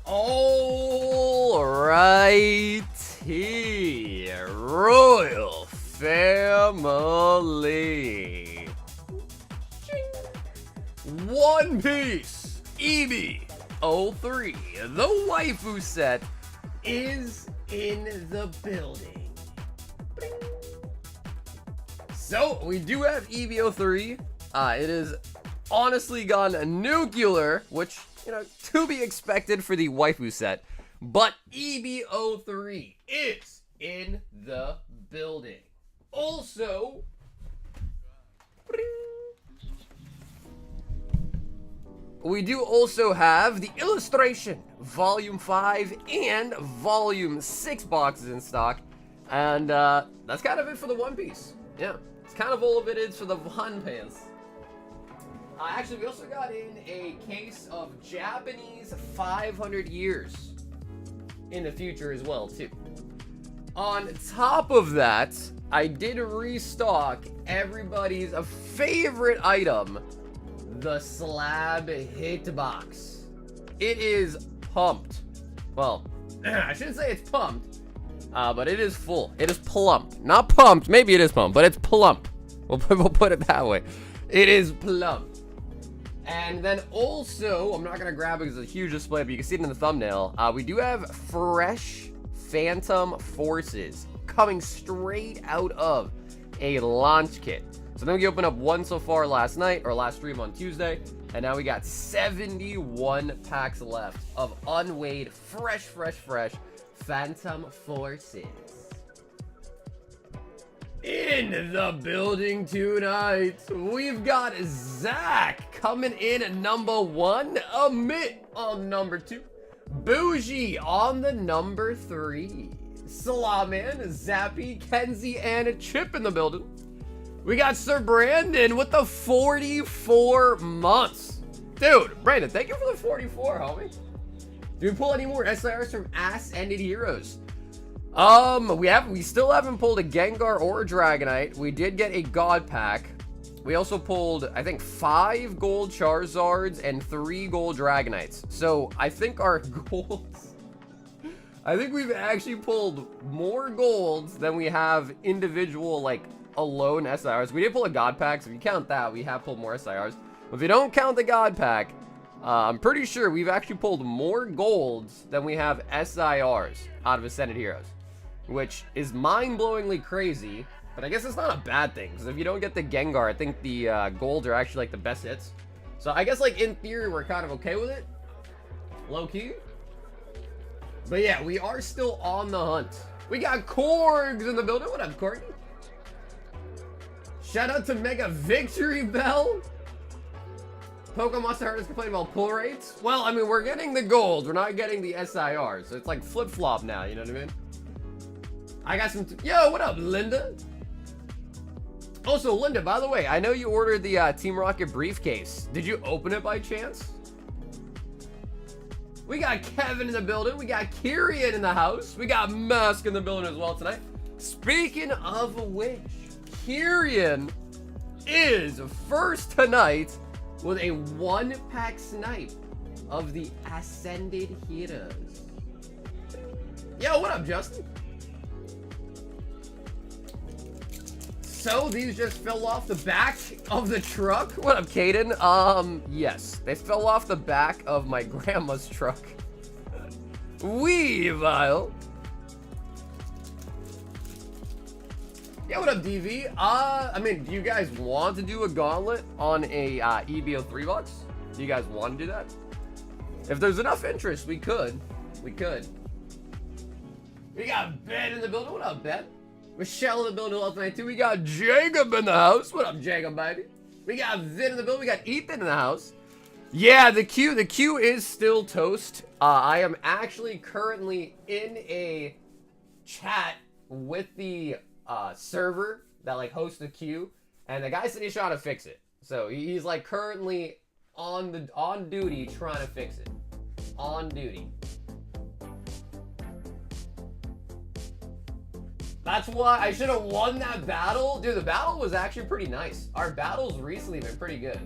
Alrighty, Royal Family. One Piece EB-03, the waifu set, is in the building. So we do have EB-03. It is honestly gone nuclear, which, you know, to be expected for the waifu set. But EB-03 is in the building. Also, we do also have the illustration, Volume 5 and Volume 6 boxes in stock. And that's kind of it for the One Piece. Yeah, it's kind of all of it is for the One Piece. Actually, we also got in a case of Japanese 500 years in the future as well, too. On top of that, I did restock everybody's favorite item, the Slab hitbox. It is pumped. Well, I shouldn't say it's pumped, but it is full. It is plump. Not pumped. Maybe it is pumped, but it's plump. We'll put it that way. It is plump. And then also, I'm not going to grab it because it's a huge display, but you can see it in the thumbnail. We do have fresh Phantasmal Forces coming straight out of a launch kit. So then we opened up one so far last night, or last stream on Tuesday. And now we got 71 packs left of unweighed, fresh Phantasmal Forces. In the building tonight, we've got Zach coming in at number 1, Amit on number 2, Bougie on the number 3, Salaman, Zappy, Kenzie, and a Chip in the building. We got Sir Brandon with the 44 months. Dude, Brandon, thank you for the 44, homie. Do we pull any more SIRs from Ass-Ended Heroes? We still haven't pulled a Gengar or a Dragonite. We did get a God Pack. We also pulled, I think, 5 gold Charizards and 3 gold Dragonites. So I think our golds, I think we've actually pulled more golds than we have individual, like, alone SIRs. We did pull a God Pack, so if you count that, we have pulled more SIRs. But if you don't count the God Pack, I'm pretty sure we've actually pulled more golds than we have SIRs out of Ascended Heroes, which is mind-blowingly crazy, but I guess it's not a bad thing, because if you don't get the Gengar, I think the golds are actually, like, the best hits. So I guess, like, in theory, we're kind of okay with it. Low-key. But yeah, we are still on the hunt. We got Korgs in the building. What up, Corgi? Shout out to Mega Victory Bell. Pokemon Monster Heart is complaining about pull rates. Well, I mean, we're getting the gold. We're not getting the SIRs. So it's like flip-flop now, you know what I mean? I got some... Yo, what up, Linda? Also, Linda, by the way, I know you ordered the Team Rocket briefcase. Did you open it by chance? We got Kevin in the building. We got Kyrian in the house. We got Mask in the building as well tonight. Speaking of which, Kyrian is first tonight with a 1-pack snipe of the Ascended Heroes. Yo, what up, Justin? So these just fell off the back of the truck? What up, Caden? Yes, they fell off the back of my grandma's truck. Weavile. Yeah, what up, DV? I mean, do you guys want to do a gauntlet on a EB-03 box? Do you guys want to do that? If there's enough interest, we could. We could. We got Ben in the building. What up, Ben? Michelle in the building, last night too. We got Jacob in the house. What up, Jacob, baby? We got Vin in the building. We got Ethan in the house. Yeah, the queue is still toast. I am actually currently in a chat with the server that like hosts the queue, and the guy said he's trying to fix it. So he's like currently on duty trying to fix it. On duty. That's why I should have won that battle. Dude, the battle was actually pretty nice. Our battles recently have been pretty good.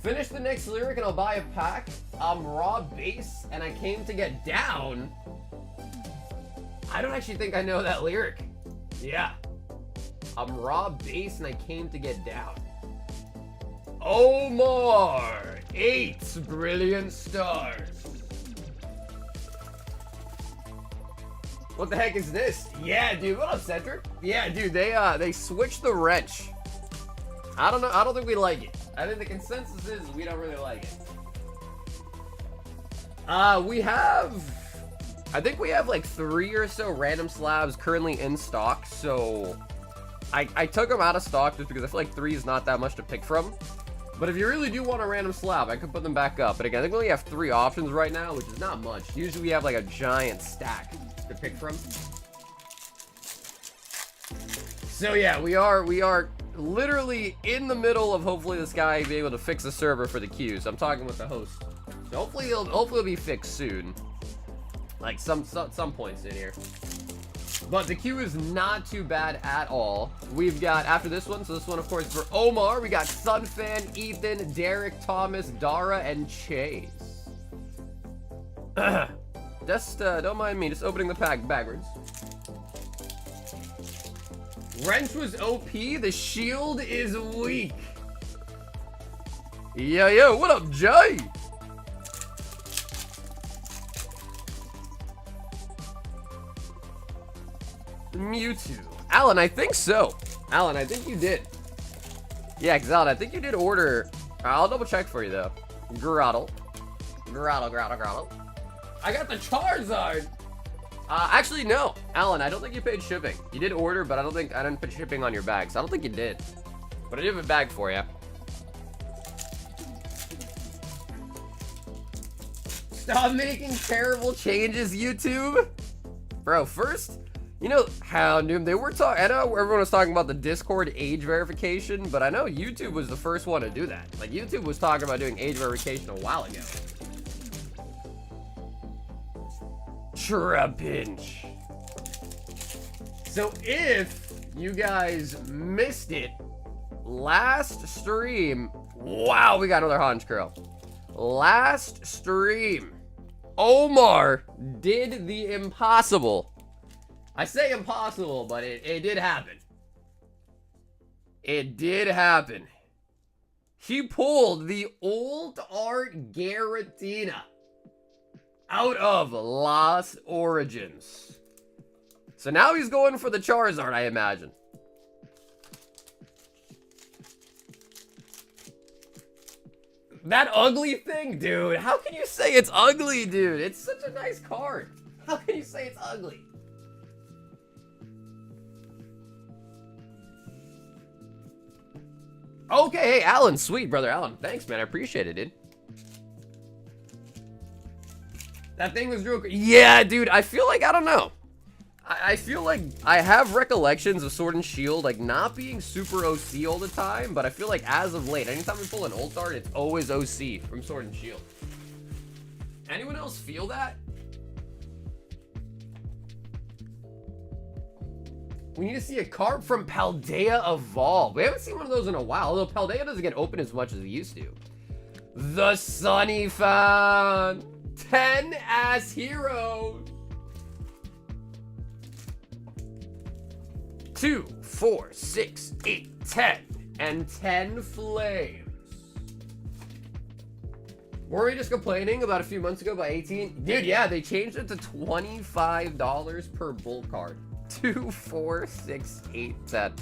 Finish the next lyric and I'll buy a pack. I'm raw base and I came to get down. I don't actually think I know that lyric. Yeah. I'm raw base and I came to get down. Omar, 8 brilliant stars. What the heck is this? Yeah, dude. What up, Cedric? Yeah, dude. They switched the wrench. I don't know. I don't think we like it. I think the consensus is we don't really like it. I think we have like 3 or so random slabs currently in stock. So I took them out of stock just because I feel like 3 is not that much to pick from. But if you really do want a random slab, I could put them back up. But again, I think we only have 3 options right now, which is not much. Usually we have like a giant stack to pick from. So yeah, we are literally in the middle of hopefully this guy being able to fix the server for the queue. So I'm talking with the host. So hopefully it'll be fixed soon. Like some points in here. But the queue is not too bad at all. We've got, after this one, so this one, of course, for Omar, we got Sunfan, Ethan, Derek, Thomas, Dara, and Chase. Just, don't mind me, just opening the pack backwards. Wrench was OP, the shield is weak. Yo, what up, Jay? Mewtwo. Alan, I think so. Alan, I think you did. Yeah, because Alan, I think you did order. I'll double check for you, though. Grottle. I got the Charizard. Actually, no. Alan, I don't think you paid shipping. You did order, but I didn't put shipping on your bag, so I don't think you did. But I do have a bag for you. Stop making terrible changes, YouTube. Bro, first... You know, Houndoom, they were talking, I know everyone was talking about the Discord age verification, but I know YouTube was the first one to do that. Like, YouTube was talking about doing age verification a while ago. Trapinch. So if you guys missed it, last stream, wow, we got another Honchkrow. Last stream, Omar did the impossible. I say impossible, but it did happen. It did happen. He pulled the old art Garatina out of Lost Origins. So now he's going for the Charizard, I imagine. That ugly thing, dude. How can you say it's ugly, dude? It's such a nice card. How can you say it's ugly? Okay, hey, Alan, sweet, brother Alan. Thanks, man. I appreciate it, dude. That thing was real. Yeah, dude, I feel like, I don't know. I feel like I have recollections of Sword and Shield, like, not being super OC all the time, but I feel like as of late, anytime we pull an ult art, it's always OC from Sword and Shield. Anyone else feel that? We need to see a card from Paldea Evolve. We haven't seen one of those in a while, although Paldea doesn't get open as much as it used to. The Sunny Fan. 10 as heroes. 2, 4, 6, 8, 10. And 10 flames. Were we just complaining about a few months ago about 18? Dude, yeah, they changed it to $25 per bull card. 2, 4, 6, 8, 10.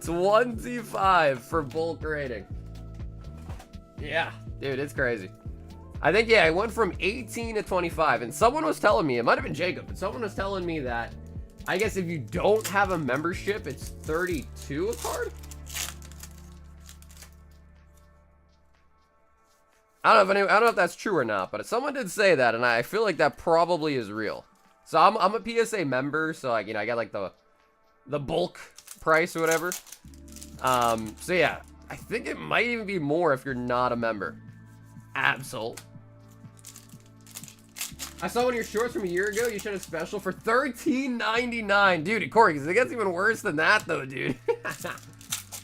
25 for bulk rating. Yeah, dude, it's crazy. I think, yeah, it went from 18 to 25. And someone was telling me, it might have been Jacob, but someone was telling me that I guess if you don't have a membership, it's 32 a card? I don't know if that's true or not, but someone did say that, and I feel like that probably is real. So I'm a PSA member, so like, you know, I got like the bulk price or whatever. So yeah, I think it might even be more if you're not a member. Absol. I saw one of your shorts from a year ago. You showed a special for $13.99, dude. Corey, because it gets even worse than that, though, dude.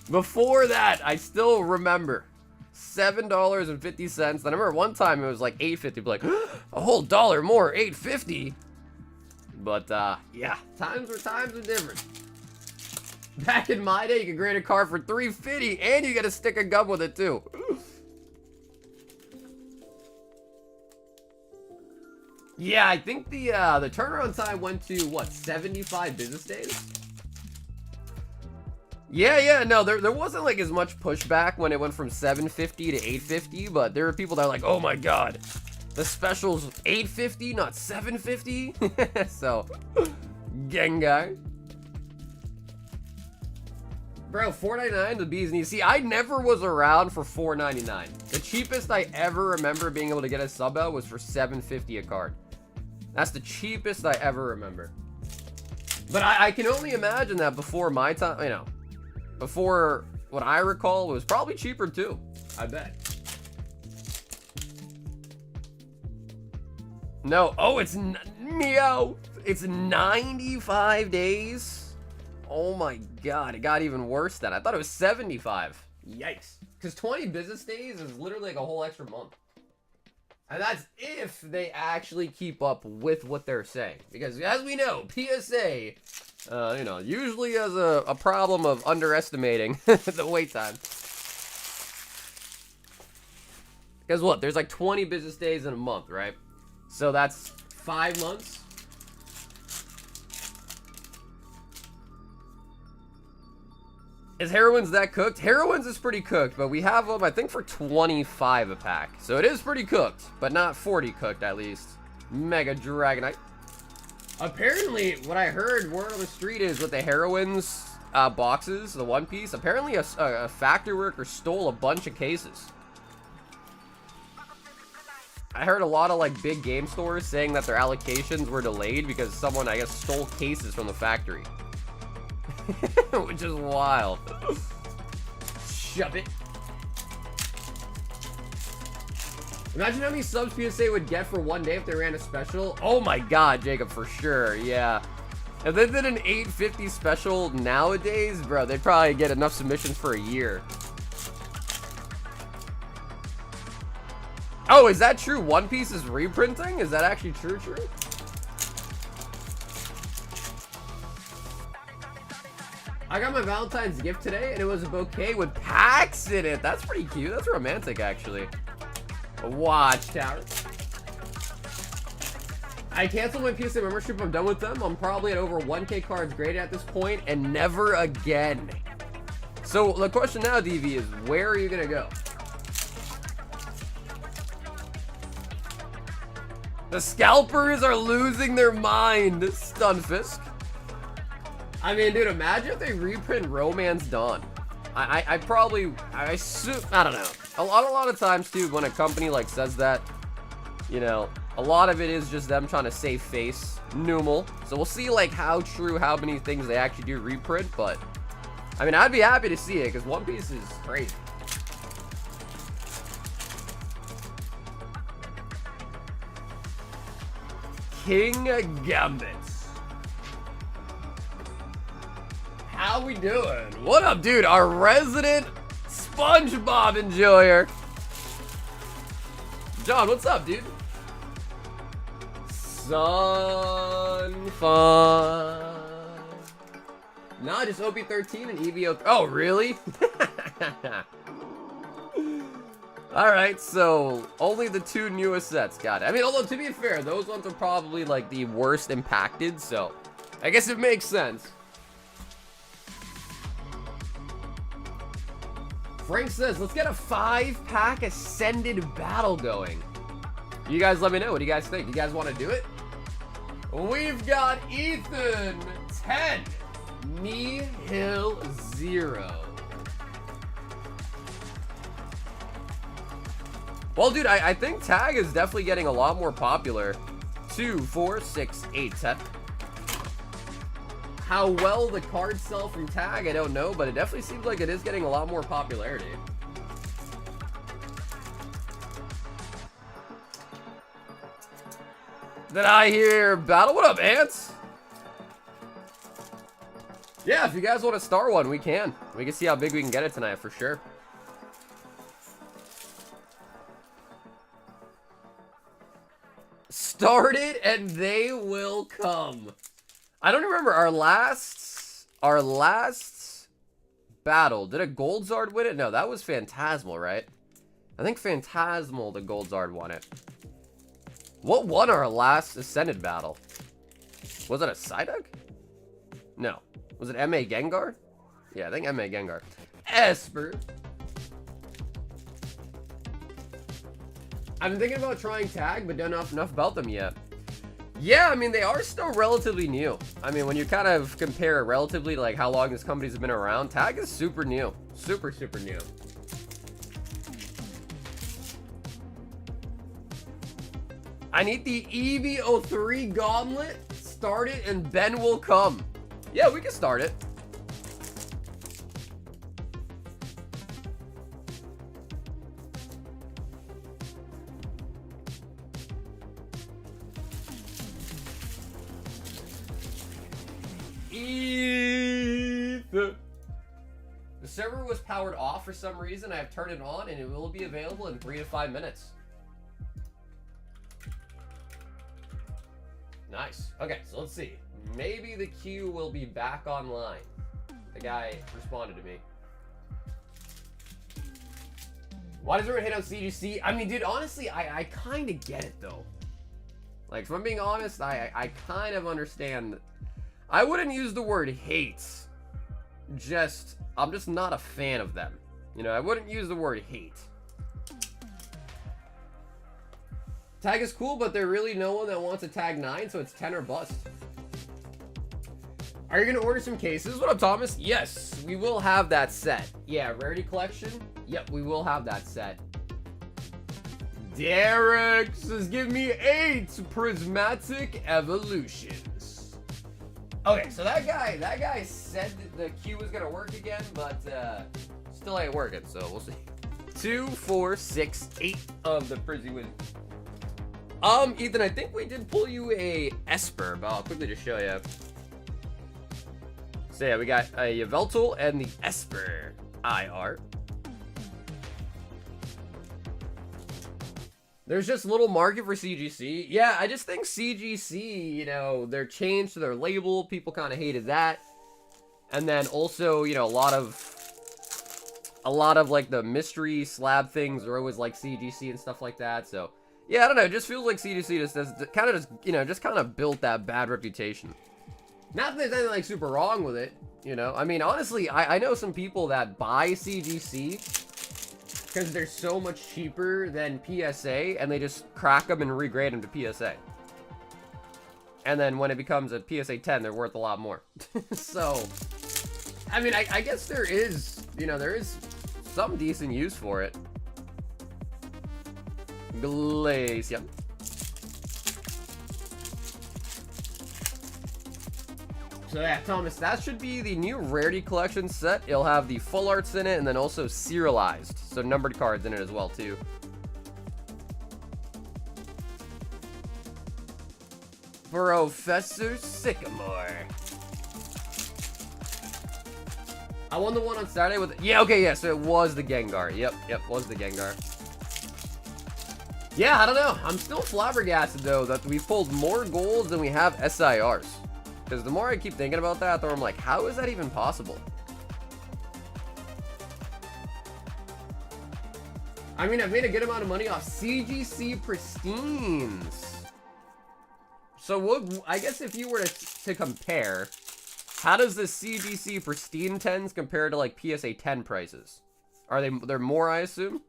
Before that, I still remember. $7.50. Then I remember one time it was like $8.50. Like, a whole dollar more, $8.50. But, yeah, times are different. Back in my day, you could grade a card for $3.50, and you get a stick of gum with it, too. Yeah, I think the turnaround time went to, what, 75 business days? Yeah, no, there wasn't, like, as much pushback when it went from $7.50 to $8.50, but there were people that are like, oh my god, the special's $8.50, not $7.50? So, Gengai. Bro, $4.99 the bees knees. See, I never was around for $4.99. The cheapest I ever remember being able to get a sub out was for $7.50 a card. That's the cheapest I ever remember. But I can only imagine that before my time, you know, before what I recall, it was probably cheaper too. I bet. No, oh, it's meow. It's 95 days. Oh my god, it got even worse then. I thought it was 75. Yikes. Because 20 business days is literally like a whole extra month. And that's if they actually keep up with what they're saying. Because as we know, PSA, you know, usually has a problem of underestimating the wait time. Because what? There's like 20 business days in a month, right? So that's 5 months. Is Heroines that cooked? Heroines is pretty cooked, but we have them, I think, for 25 a pack. So it is pretty cooked, but not 40 cooked, at least. Mega Dragonite. Apparently, what I heard word on the street is with the Heroines boxes, the One Piece, apparently a factory worker stole a bunch of cases. I heard a lot of, like, big game stores saying that their allocations were delayed because someone, I guess, stole cases from the factory. Which is wild. Shove it. Imagine how many subs PSA would get for one day if they ran a special. Oh my god, Jacob, for sure. Yeah. If they did an $8.50 special nowadays, bro, they'd probably get enough submissions for a year. Oh, is that true? One Piece is reprinting? Is that actually true? I got my Valentine's gift today, and it was a bouquet with packs in it. That's pretty cute. That's romantic, actually. A watchtower. I canceled my PSA membership. I'm done with them. I'm probably at over 1K cards graded at this point, and never again. So the question now, DV, is where are you going to go? The scalpers are losing their mind, Stunfisk. I mean, dude, imagine if they reprint Romance Dawn. I assume, I don't know. A lot of times, too, when a company, like, says that, you know, a lot of it is just them trying to save face. Numal. So we'll see, like, how true, how many things they actually do reprint, but, I mean, I'd be happy to see it, because One Piece is crazy. King Gambit. How we doing? What up, dude? Our resident Spongebob enjoyer. John, what's up, dude? Sun fun. Nah, just OP13 and EB-03. Oh, really? Alright, so only the 2 newest sets. Got it. I mean, although to be fair, those ones are probably like the worst impacted, so I guess it makes sense. Frank says, let's get a 5-pack Ascended battle going. You guys let me know. What do you guys think? Do you guys want to do it? We've got Ethan 10, Nihil 0. Well, dude, I think Tag is definitely getting a lot more popular. 2, 4, 6, 8, 10. How well the cards sell from Tag, I don't know, but it definitely seems like it is getting a lot more popularity. Did I hear battle? What up, Ants? Yeah, if you guys want to start one, we can. We can see how big we can get it tonight for sure. started and they will come. I don't remember our last battle. Did a Gold Zard win it? No, that was Phantasmal, right? I think Phantasmal, the Gold Zard, won it. What won our last Ascended battle? Was it a Psyduck? No. Was it M.A. Gengar? Yeah, I think M.A. Gengar. Esper. I've been thinking about trying Tag, but don't know enough about them yet. Yeah, I mean, they are still relatively new. I mean, when you kind of compare it relatively to like how long this company's been around, Tag is super new. Super, super new. I need the EB-03 Gauntlet. Start it and Ben will come. Yeah, we can start it. The server was powered off for some reason. I have turned it on and it will be available in 3 to 5 minutes. Nice. Okay, so let's see. Maybe the queue will be back online. The guy responded to me. Why does everyone hate on CGC? I mean, dude, honestly, I kind of get it, though. Like, if I'm being honest, I kind of understand. I wouldn't use the word hate. I'm just not a fan of them. You know, I wouldn't use the word hate. Tag is cool, but there's really no one that wants a Tag 9, so it's 10 or bust. Are you going to order some cases? What up, Thomas? Yes, we will have that set. Yeah, Rarity Collection. Yep, we will have that set. Derek says, give me 8 Prismatic Evolutions. Okay, so that guy said that the queue was going to work again, but still ain't working, so we'll see. 2, 4, 6, 8 of the Prizzy wins. Ethan, I think we did pull you a Esper, but I'll quickly just show you. So yeah, we got a Yveltal and the Esper IR. There's just little market for CGC. Yeah, I just think CGC, you know, they're changed to their label. People kind of hated that. And then also, you know, a lot of like the mystery slab things are always like CGC and stuff like that. So yeah, I don't know. It just feels like CGC just kind of built that bad reputation. Not that there's anything like super wrong with it, you know. I mean, honestly, I know some people that buy CGC because they're so much cheaper than PSA, and they just crack them and regrade them to PSA. And then when it becomes a PSA 10, they're worth a lot more. So, I mean, I guess there is, you know, there is some decent use for it. Glacier. So yeah, Thomas, that should be the new Rarity Collection set. It'll have the full arts in it and then also serialized. So numbered cards in it as well, too. Professor Sycamore. I won the one on Saturday with... Yeah, okay, yeah, so it was the Gengar. Yep, was the Gengar. Yeah, I don't know. I'm still flabbergasted, though, that we pulled more golds than we have SIRs. Because the more I keep thinking about that, the more I'm like, how is that even possible? I mean, I've made a good amount of money off CGC Pristines. So, what, I guess if you were to compare, how does the CGC Pristine 10s compare to, like, PSA 10 prices? Are they're more, I assume?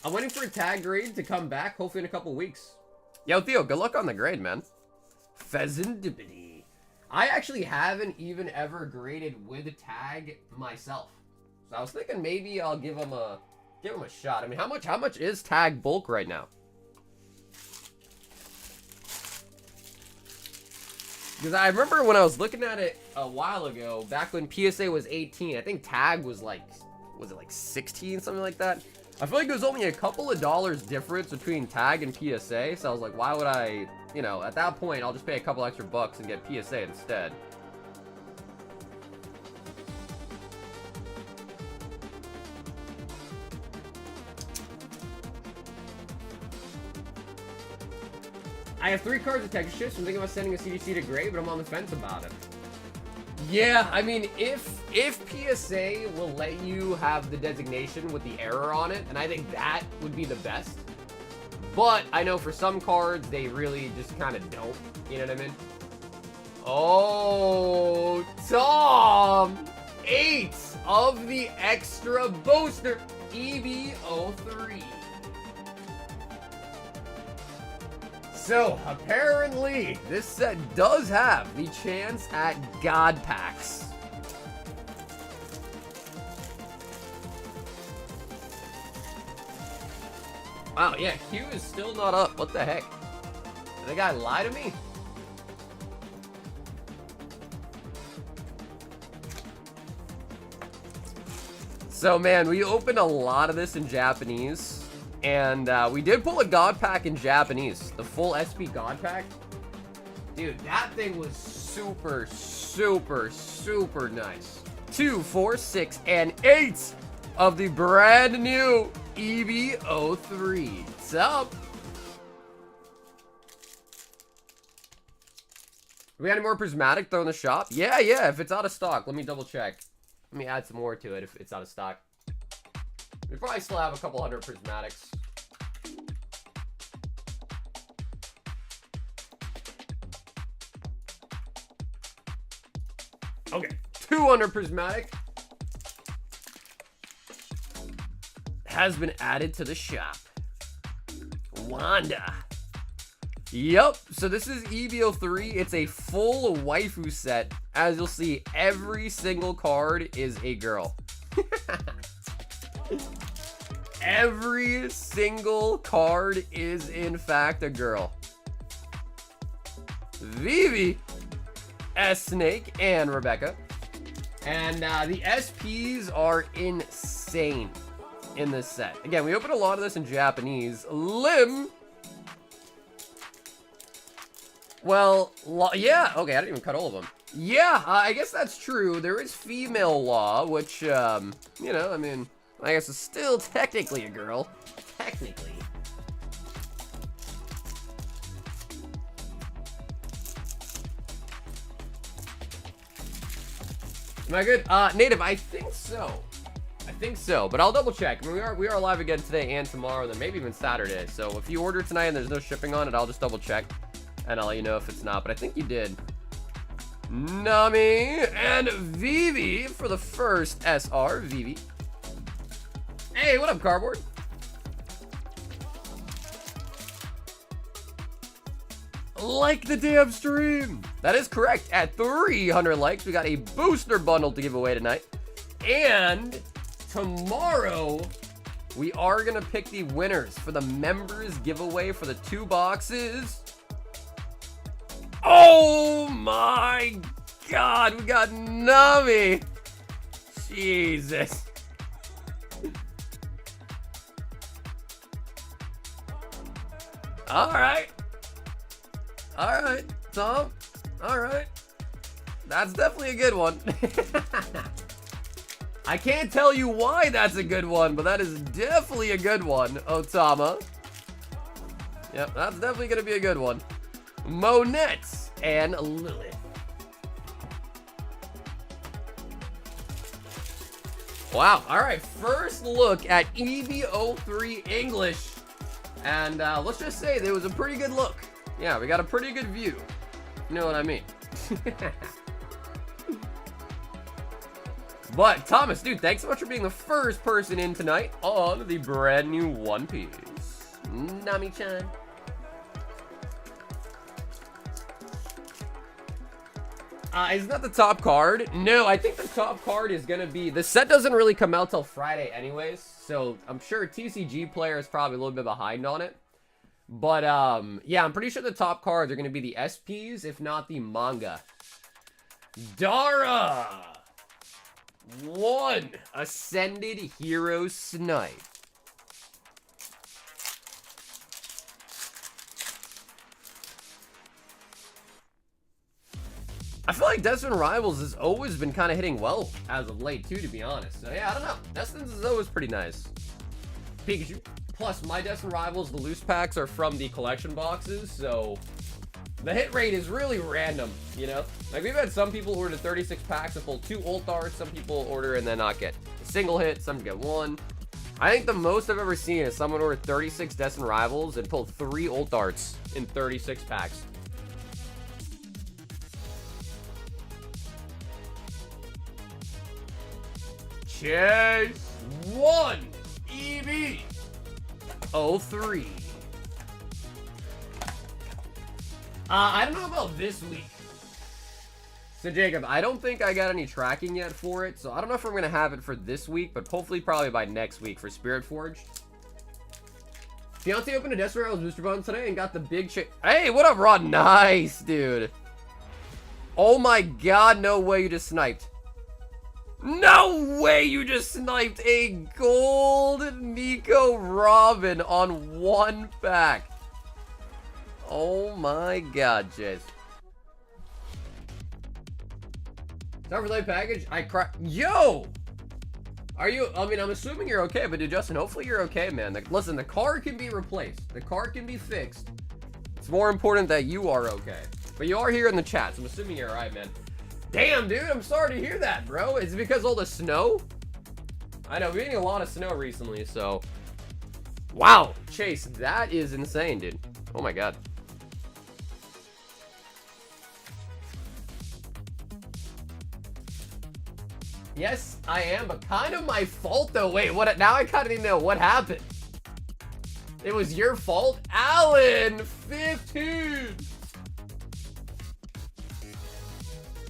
I'm waiting for a tag grade to come back, hopefully in a couple weeks. Yo, Theo, good luck on the grade, man. Pheasantipity. I actually haven't even ever graded with a tag myself. So I was thinking maybe I'll give him a shot. I mean, how much is tag bulk right now? Because I remember when I was looking at it a while ago, back when PSA was 18, I think tag was like, was it like 16, something like that? I feel like it was only a couple of dollars difference between tag and PSA, so I was like, why would I, you know, at that point, I'll just pay a couple extra bucks and get PSA instead. I have 3 cards of texture shifts. I'm thinking about sending a CDC to Gray, but I'm on the fence about it. Yeah, I mean, if PSA will let you have the designation with the error on it, and I think that would be the best. But I know for some cards, they really just kind of don't. You know what I mean? Oh, Tom! 8 of the extra booster. EB-03. So, apparently, this set does have the chance at God Packs. Wow, yeah, Q is still not up. What the heck? Did the guy lie to me? So, man, we opened a lot of this in Japanese. And we did pull a God Pack in Japanese. The full SP God Pack. Dude, that thing was super, super, super nice. 2, 4, 6, and 8 of the brand new EB-03. What's up? Do we got any more prismatic though in the shop? Yeah, if it's out of stock. Let me double check. Let me add some more to it if it's out of stock. We probably still have a couple hundred prismatics. Okay, 200 prismatic has been added to the shop. Wanda. Yep, so this is EB-03. It's a full waifu set. As you'll see, every single card is a girl. Every single card is, in fact, a girl. Vivi, S-Snake, and Rebecca. And the SPs are insane in this set. Again, we opened a lot of this in Japanese. Lim. Well, yeah. Okay, I didn't even cut all of them. Yeah, I guess that's true. There is female law, which, you know, I mean, I guess it's still technically a girl. Technically. Am I good? Native, I think so. I think so, but I'll double check. I mean, we are live again today and tomorrow, then maybe even Saturday. So if you order tonight and there's no shipping on it, I'll just double check. And I'll let you know if it's not, but I think you did. Nami and Vivi for the first SR. Vivi. Hey, what up, Cardboard? Like the damn stream. That is correct. At 300 likes, we got a booster bundle to give away tonight. And tomorrow, we are going to pick the winners for the members giveaway for the 2 boxes. Oh my God, we got Nami. Jesus. All right, Tom. All right. That's definitely a good one. I can't tell you why that's a good one, but that is definitely a good one, Otama. Yep, that's definitely going to be a good one. Monette and Lilith. Wow. All right. First look at EB-03 English. And let's just say there was a pretty good look. Yeah, we got a pretty good view. You know what I mean? But, Thomas, dude, thanks so much for being the first person in tonight on the brand new One Piece. Nami-chan. Isn't that the top card? No, I think the top card is going to be... The set doesn't really come out till Friday anyways, so I'm sure TCG player is probably a little bit behind on it. But, yeah, I'm pretty sure the top cards are going to be the SPs, if not the manga. Dara! 1 Ascended Hero Snipe. I feel like Destined Rivals has always been kind of hitting well as of late, too, to be honest. So, yeah, I don't know. Destined is always pretty nice. Pikachu. Plus, my Destined Rivals, the loose packs are from the collection boxes, so the hit rate is really random, you know? Like, we've had some people order 36 packs and pull 2 ult arts, some people order and then not get a single hit, some get 1. I think the most I've ever seen is someone order 36 Destined Rivals and pull 3 ult arts in 36 packs. Chase 1 EB-03. I don't know about this week. So Jacob, I don't think I got any tracking yet for it, so I don't know if I'm gonna have it for this week, but hopefully probably by next week for Spirit Forge. Fiance opened a Destined Rivals booster button today and got the big shit. Hey, what up, Rod? Nice, dude. Oh my god, no way you just sniped. No way you just sniped a gold Nico Robin on 1 pack. Oh my god, Chase. Time for late package. I cry. Yo! Are you? I mean, I'm assuming you're okay, but dude, Justin, hopefully you're okay, man. Like, listen, the car can be replaced. The car can be fixed. It's more important that you are okay. But you are here in the chat, so I'm assuming you're alright, man. Damn, dude, I'm sorry to hear that, bro. Is it because all the snow? I know, we're getting a lot of snow recently, so. Wow, Chase, that is insane, dude. Oh my god. Yes, I am, but kind of my fault, though. Wait, what? Now I kind of need to know what happened. It was your fault? Alan, 15.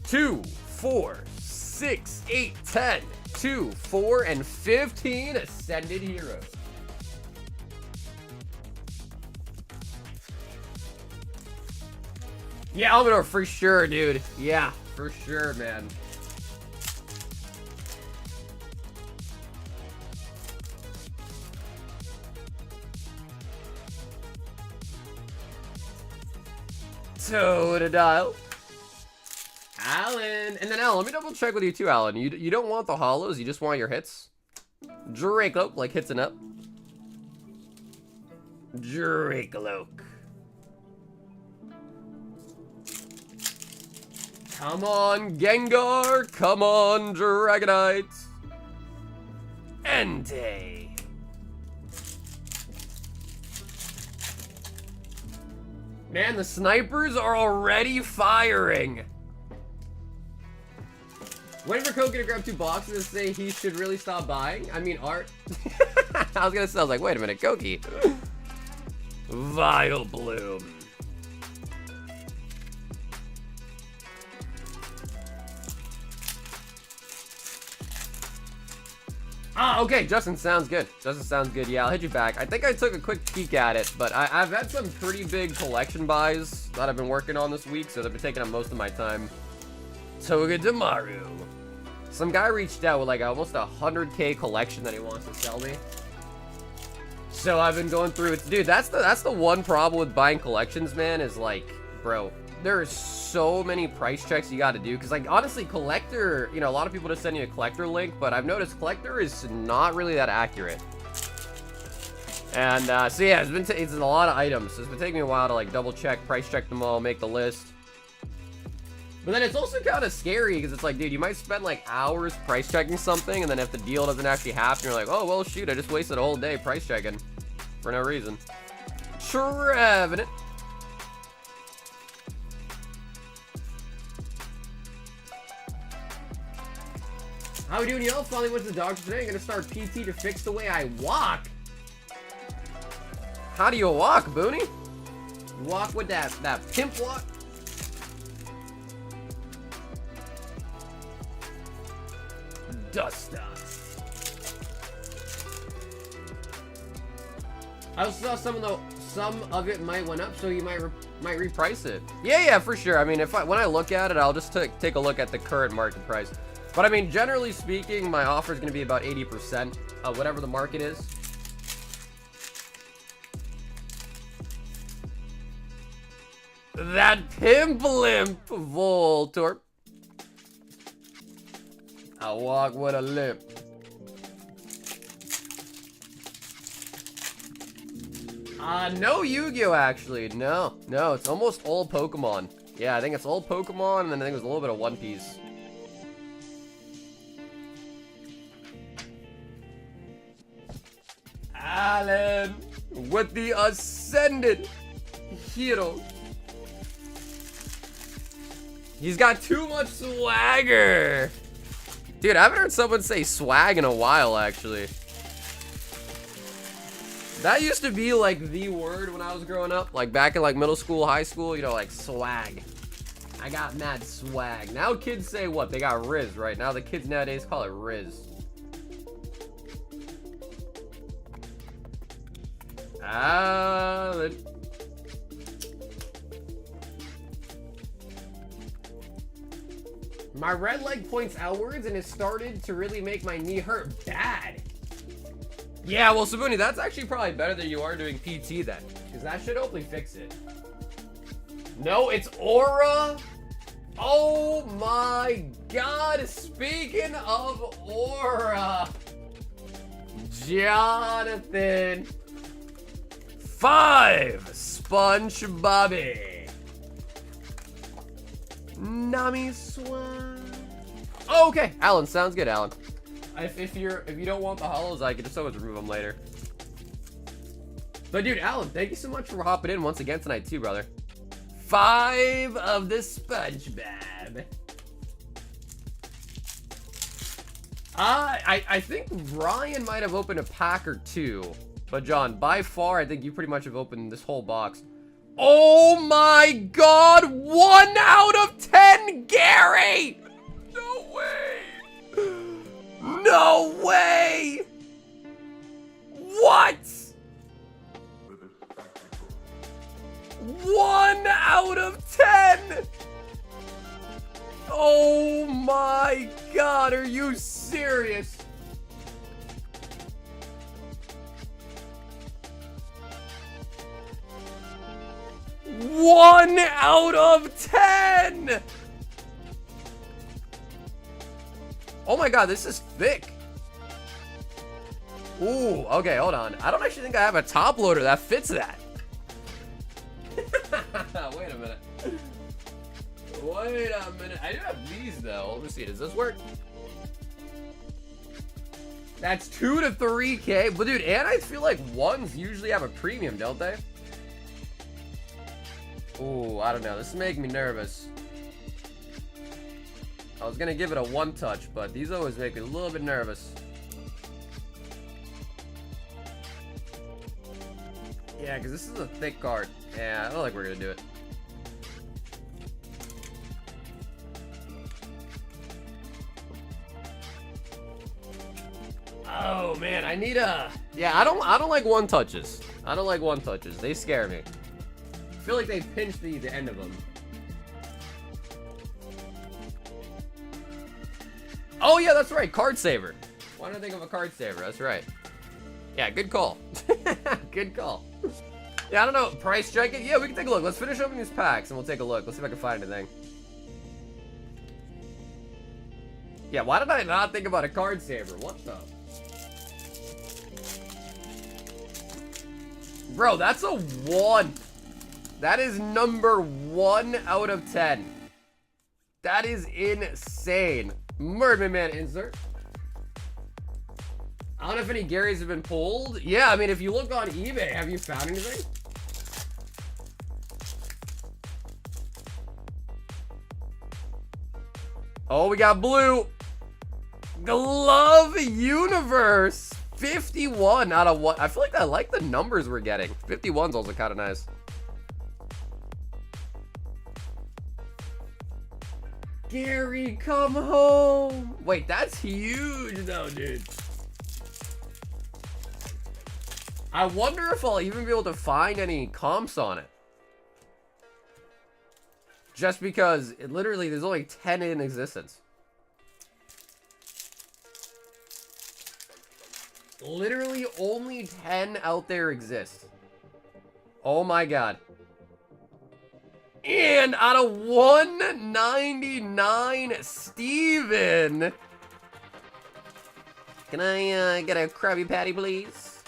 2, 4, 6, 8, 10. 2, 4, and 15 Ascended Heroes. Yeah, Almador, for sure, dude. Yeah, for sure, man. Totodile. Alan. And then, Alan, let me double check with you too, Alan. You don't want the holos, you just want your hits? Draco, like hits and up. Draco. Come on, Gengar. Come on, Dragonite. Entei. Man, the snipers are already firing. Waiting for Koki to grab 2 boxes and say he should really stop buying. I mean, art. I was gonna say, I was like, wait a minute, Koki. Vile Bloom. Ah, okay, Justin, sounds good. Justin sounds good. Yeah, I'll hit you back. I think I took a quick peek at it, but I've had some pretty big collection buys that I've been working on this week, so they've been taking up most of my time. Togedemaru. Some guy reached out with like almost a 100K collection that he wants to sell me. So I've been going through it. Dude, that's the one problem with buying collections, man, is like, bro, there are so many price checks you got to do. Because, like, honestly, collector, you know, a lot of people just send you a collector link, but I've noticed collector is not really that accurate. And, so yeah, it's a lot of items. So it's been taking me a while to, like, double check, price check them all, make the list. But then it's also kind of scary because it's like, dude, you might spend, like, hours price checking something, and then if the deal doesn't actually happen, you're like, oh, well, shoot, I just wasted a whole day price checking for no reason. Trevenant. How we doing, y'all? Finally went to the doctor today. I'm gonna start PT to fix the way I walk. How do you walk, Booney? Walk with that pimp walk? Dust dust. I also saw some of it might went up, so you might reprice it. Yeah, for sure. I mean, when I look at it, I'll just take a look at the current market price. But I mean, generally speaking, my offer is going to be about 80% of whatever the market is. That pimp limp Voltorb. I walk with a limp. No Yu-Gi-Oh! Actually. No, it's almost all Pokemon. Yeah, I think it's all Pokemon, and then I think there's a little bit of One Piece. Alan with the Ascended Hero. He's got too much swagger. Dude, I haven't heard someone say swag in a while, actually. That used to be like the word when I was growing up, like back in like middle school, high school, you know, like swag. I got mad swag. Now kids say what? They got Riz, right? Now the kids nowadays call it Riz. Alan. My red leg points outwards and it started to really make my knee hurt bad. Yeah, well, Sabuni, that's actually probably better than you are doing PT then, because that should hopefully fix it. No, it's Aura. Oh my God, speaking of Aura. Jonathan. 5 Spongebob. Nami Swan. Oh, okay, Alan, sounds good, Alan. If you don't want the holos, I can just always remove them later. But dude, Alan, thank you so much for hopping in once again tonight too, brother. 5 of the Spongebob. I think Ryan might have opened a pack or 2. But John, by far, I think you pretty much have opened this whole box. Oh my God! 1 out of 10, Gary! No way! No way! What? 1 out of 10! Oh my God, are you serious? One out of 10! Oh my God, this is thick. Ooh, okay, hold on. I don't actually think I have a top loader that fits that. Wait a minute. Wait a minute. I do have these though. Let me see. Does this work? That's 2 to 3K. But dude, and I feel like ones usually have a premium, don't they? Ooh, I don't know. This is making me nervous. I was gonna give it a 1 touch, but these always make me a little bit nervous. Yeah, because this is a thick card. Yeah, I don't think we're gonna do it. Oh man, I need a. Yeah, I don't like 1 touches. I don't like 1 touches. They scare me. I feel like they pinched the end of them. Oh yeah, that's right, card saver. Why did I think of a card saver? That's right. Yeah, good call. Good call. Yeah, I don't know, price check it? Yeah, we can take a look. Let's finish opening these packs and we'll take a look. Let's see if I can find anything. Yeah, why did I not think about a card saver? What the? Bro, that's a 1. That is number 1 out of 10. That is insane. Murderman Man insert. I don't know if any Garys have been pulled. Yeah, I mean, if you look on eBay, have you found anything? Oh, we got blue. Glove Universe. 51 out of 1. I feel like I like the numbers we're getting. 51's also kind of nice. Gary, come home. Wait, that's huge though, dude. I wonder if I'll even be able to find any comps on it. Just because it literally, there's only 10 in existence. Literally only 10 out there exist. Oh my God. And out of 199, Steven. Can I get a Krabby Patty, please?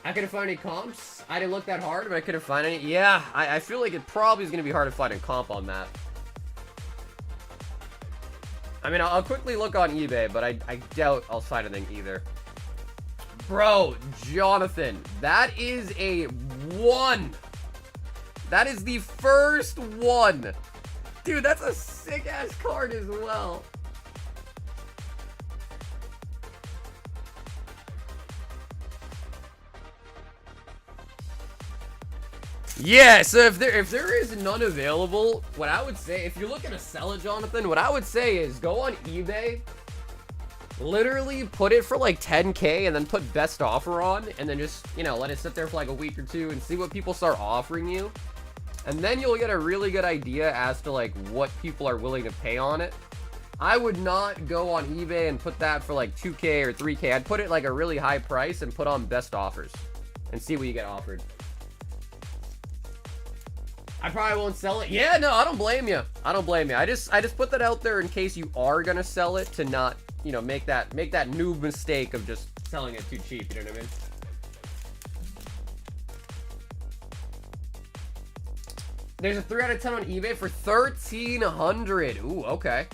I couldn't find any comps. I didn't look that hard, but I couldn't find any. Yeah, I feel like it probably is going to be hard to find a comp on that. I mean, I'll quickly look on eBay, but I doubt I'll find anything either. Bro, Jonathan, that is a 1. That is the first one. Dude, that's a sick-ass card as well. Yeah, so if there is none available, what I would say, if you're looking to sell it, Jonathan, what I would say is go on eBay, literally put it for like 10K and then put best offer on, and then just, you know, let it sit there for like a week or two and see what people start offering you. And then you'll get a really good idea as to like what people are willing to pay on it. I would not go on eBay and put that for like 2K or 3K. I'd put it like a really high price and put on best offers and see what you get offered. I probably won't sell it. Yeah, no, I don't blame you. I don't blame you. I just put that out there in case you are gonna sell it, to not, you know, make that noob mistake of just selling it too cheap. You know what I mean? There's a 3 out of 10 on eBay for 1,300. Ooh, okay.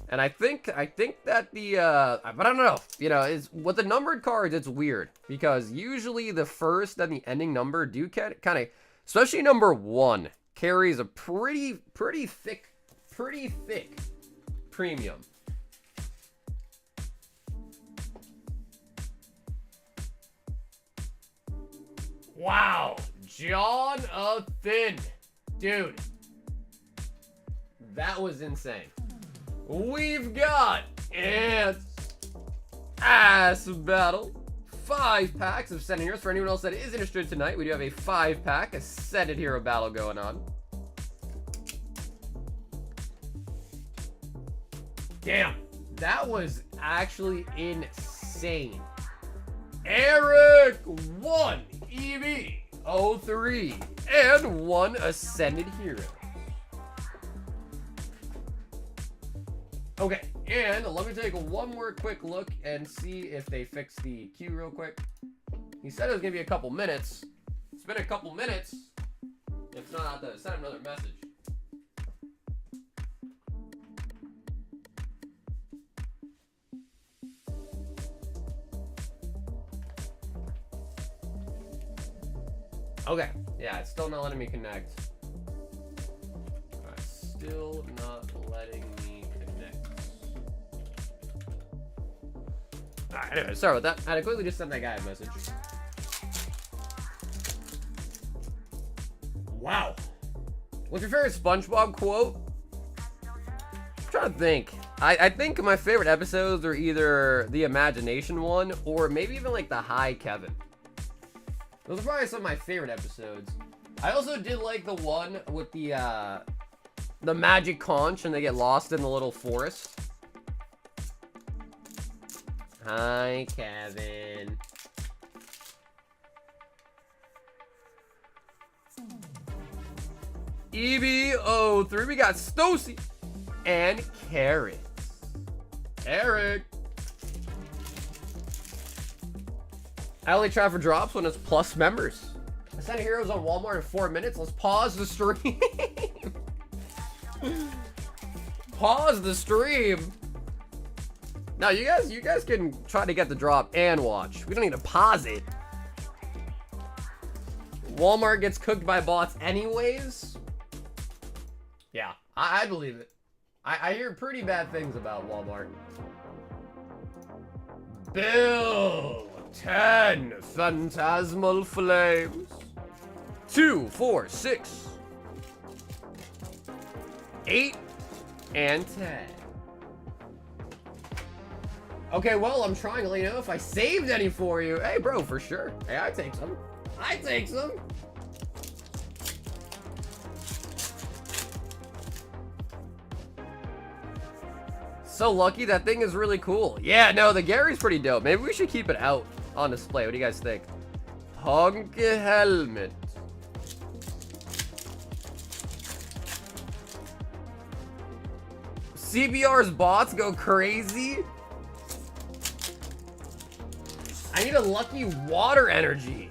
And I think that the but I don't know. You know, is with the numbered cards, it's weird because usually the first and the ending number do kind of, especially number 1, carries a pretty thick premium. Wow, Jonathan, dude, that was insane. We've got Ants Ass Battle. 5 packs of Ascended Heroes. For anyone else that is interested tonight, we do have a 5-pack Ascended Hero battle going on. Damn, that was actually insane. Eric, 1 EB-03 and 1 Ascended Hero. Okay, and let me take one more quick look and see if they fixed the queue real quick. He said it was gonna be a couple minutes. It's been a couple minutes. If not, I have to send him another message. Okay, yeah, it's still not letting me connect. Still not letting me connect. Alright, anyway, sorry about that. I had to quickly just send that guy a message. Wow. What's your favorite Spongebob quote? I'm trying to think. I think my favorite episodes are either the Imagination one or maybe even like the Hi Kevin. Those are probably some of my favorite episodes. I also did like the one with the magic conch and they get lost in the little forest. Hi, Kevin. EB-03, we got Stocy and Carrots. Eric. I only try for drops when it's plus members. Ascended Heroes on Walmart in 4 minutes. Let's pause the stream. Pause the stream. Now you guys can try to get the drop and watch. We don't need to pause it. Walmart gets cooked by bots anyways. Yeah, I believe it. I hear pretty bad things about Walmart. Bill 10 Phantasmal Flames. 2, 4, 6, 8, and 10. Okay, well, I'm trying to let you know if I saved any for you. Hey, bro, for sure. Hey, I take some. I take some. So lucky, that thing is really cool. Yeah, no, the Gary's pretty dope. Maybe we should keep it out on display. What do you guys think? Punk helmet. CBR's bots go crazy. I I need a lucky water energy.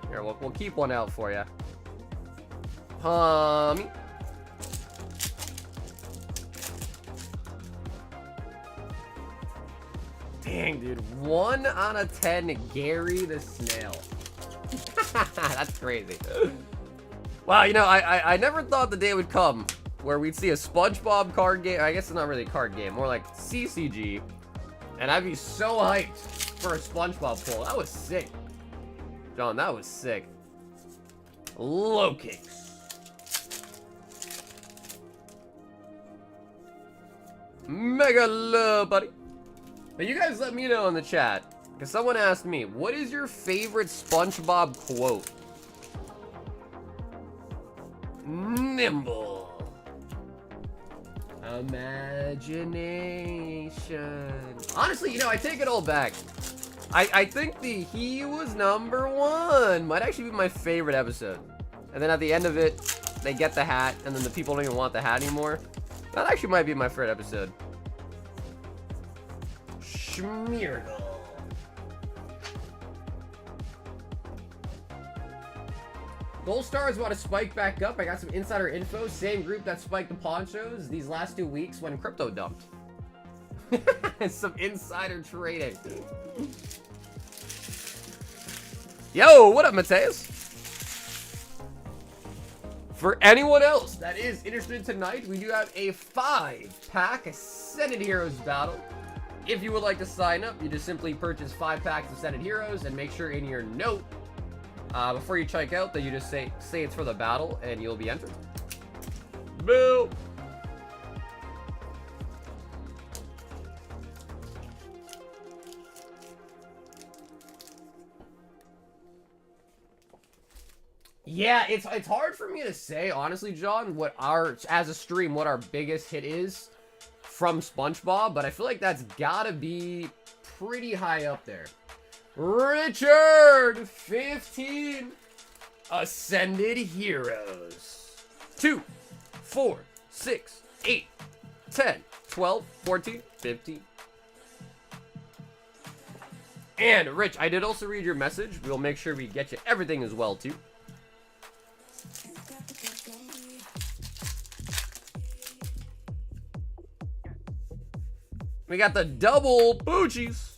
Here, we'll keep one out for you. Dang, dude. 1 out of 10, Gary the Snail. That's crazy. Wow, you know, I never thought the day would come where we'd see a Spongebob card game. I guess it's not really a card game, more like CCG. And I'd be so hyped for a Spongebob pull. That was sick. John, that was sick. Low kicks. Mega love, buddy. Now, you guys let me know in the chat, because someone asked me, what is your favorite SpongeBob quote? Nimble. Imagination. Honestly, you know, I take it all back. I think the he was #1 might actually be my favorite episode. And then at the end of it, they get the hat, and then the people don't even want the hat anymore. That actually might be my favorite episode. Schmeargle. Gold Star is about to spike back up. I got some insider info. Same group that spiked the ponchos these last 2 weeks when crypto dumped. Some insider trading. Yo, what up, Mateus? For anyone else that is interested tonight, we do have a 5-pack Ascended Heroes battle. If you would like to sign up, you just simply purchase 5 packs of Ascended Heroes and make sure in your note before you check out that you just say it's for the battle and you'll be entered. Boo! Yeah, it's hard for me to say, honestly, John, what as a stream, what our biggest hit is from SpongeBob, but I feel like that's gotta be pretty high up there. Richard, 15 Ascended Heroes. 2, 4, 6, 8, 10, 12, 14, 15. And Rich, I did also read your message. We'll make sure we get you everything as well, too. We got the double Poochies.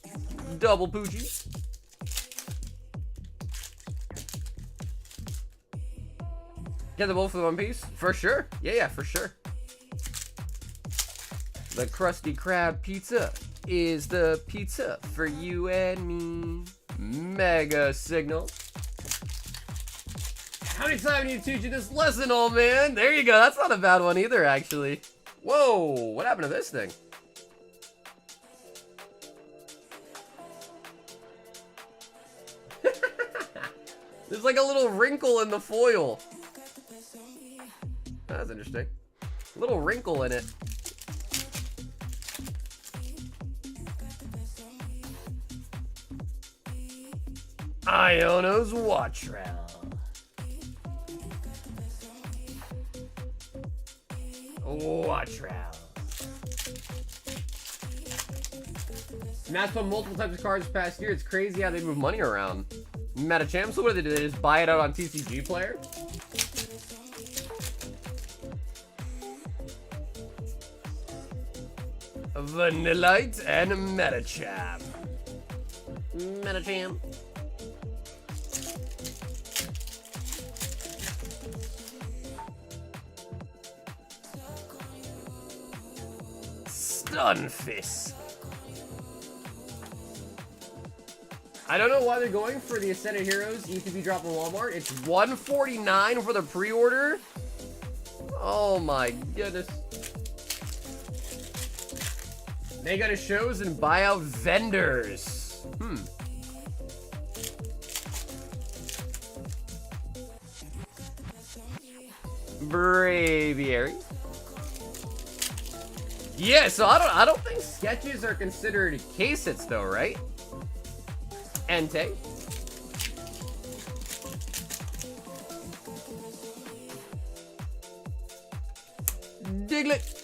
Double Poochies. Get the both for the One Piece? For sure. Yeah, for sure. The Krusty Krab pizza is the pizza for you and me. Mega signal. How many times do you teach you this lesson, old man? There you go. That's not a bad one either, actually. Whoa, what happened to this thing? There's like a little wrinkle in the foil. That's interesting. A little wrinkle in it. Iono's Wattrell. Wattrell. Smash put multiple types of cards this past year. It's crazy how they move money around. Metachamp, so what do? They just buy it out on TCG Player? Vanillite and Metachamp. Metachamp. Stunfisk. I don't know why they're going for the Ascended Heroes ETB drop in Walmart. It's $149 for the pre-order. Oh my goodness. They go to shows and buy out vendors. Braviary. Yeah, so I don't think sketches are considered case hits though, right? Entei. Diglett.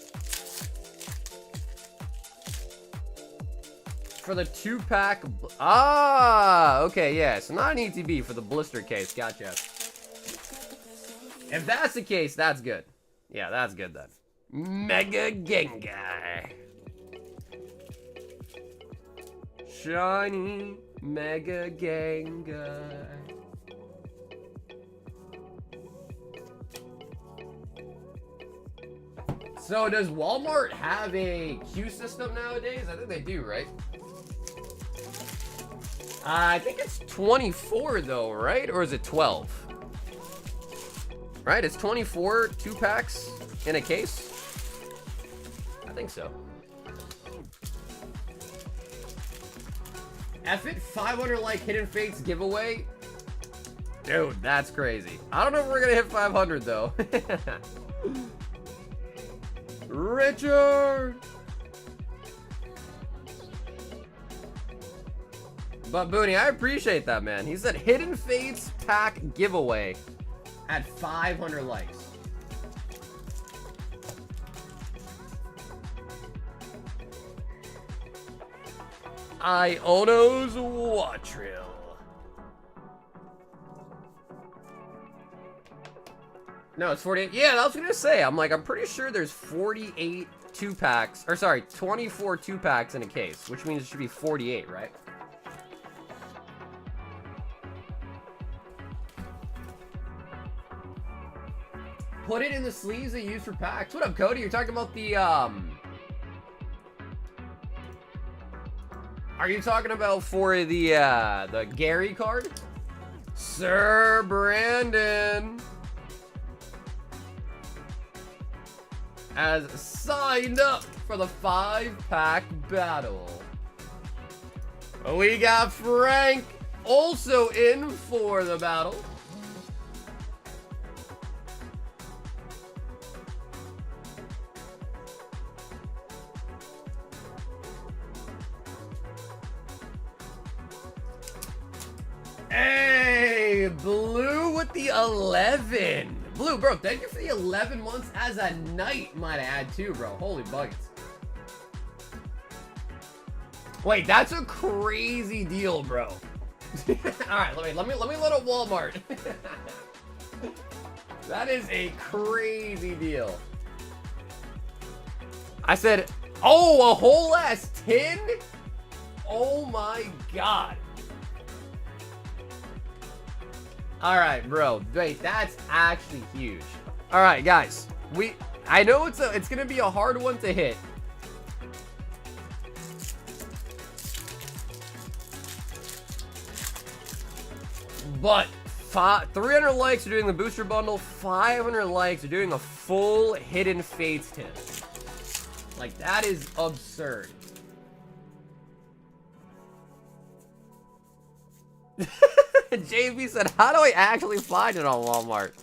for the 2-pack. Ah, okay, yeah. So not an ETB for the blister case. Gotcha. If that's the case, that's good. Yeah, that's good then. Mega Gengar. Shiny Mega Gengar. So does Walmart have a queue system nowadays? I think they do, right? I think it's 24 though, right? Or is it 12? Right, it's 24 2-packs in a case. I think so. F it 500 like Hidden Fates giveaway. Dude, that's crazy. I don't know if we're gonna hit 500 though. Richard. But Booney, I appreciate that, man. He said Hidden Fates pack giveaway at 500 likes. Iono's Watrill. No, it's 48. Yeah, I was gonna say, I'm pretty sure there's 48 2-packs, or sorry, 24 2-packs in a case, which means it should be 48, right? Put it in the sleeves they use for packs. What up, Cody? You're talking about the, Are you talking about for the Gary card? Sir Brandon has signed up for the 5-pack battle. We got Frank also in for the battle. Hey, Blue with the 11. Blue, bro, thank you for the 11 months as a knight, might add too, bro. Holy buckets. Wait, that's a crazy deal, bro. All right, let me load up Walmart. That is a crazy deal. I said, oh, a whole ass 10? Oh my god. All right, bro. Wait, that's actually huge. All right, guys. I know it's gonna be a hard one to hit. But 300 likes are doing the booster bundle. 500 likes are doing a full Hidden Fates tip. Like, that is absurd. JB said, how do I actually find it on Walmart?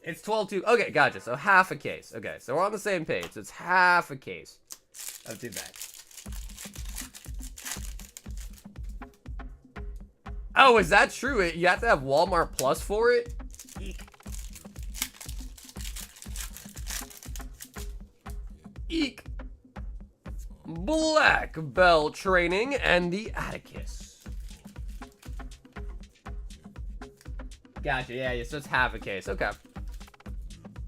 It's 12-2. Okay, gotcha. So half a case. Okay, so we're on the same page. So it's half a case. Not too bad. Oh, is that true? You have to have Walmart Plus for it? Eek. Eek. Black Belt Training and the Atticus. Gotcha, yeah, so it's half a case. Okay.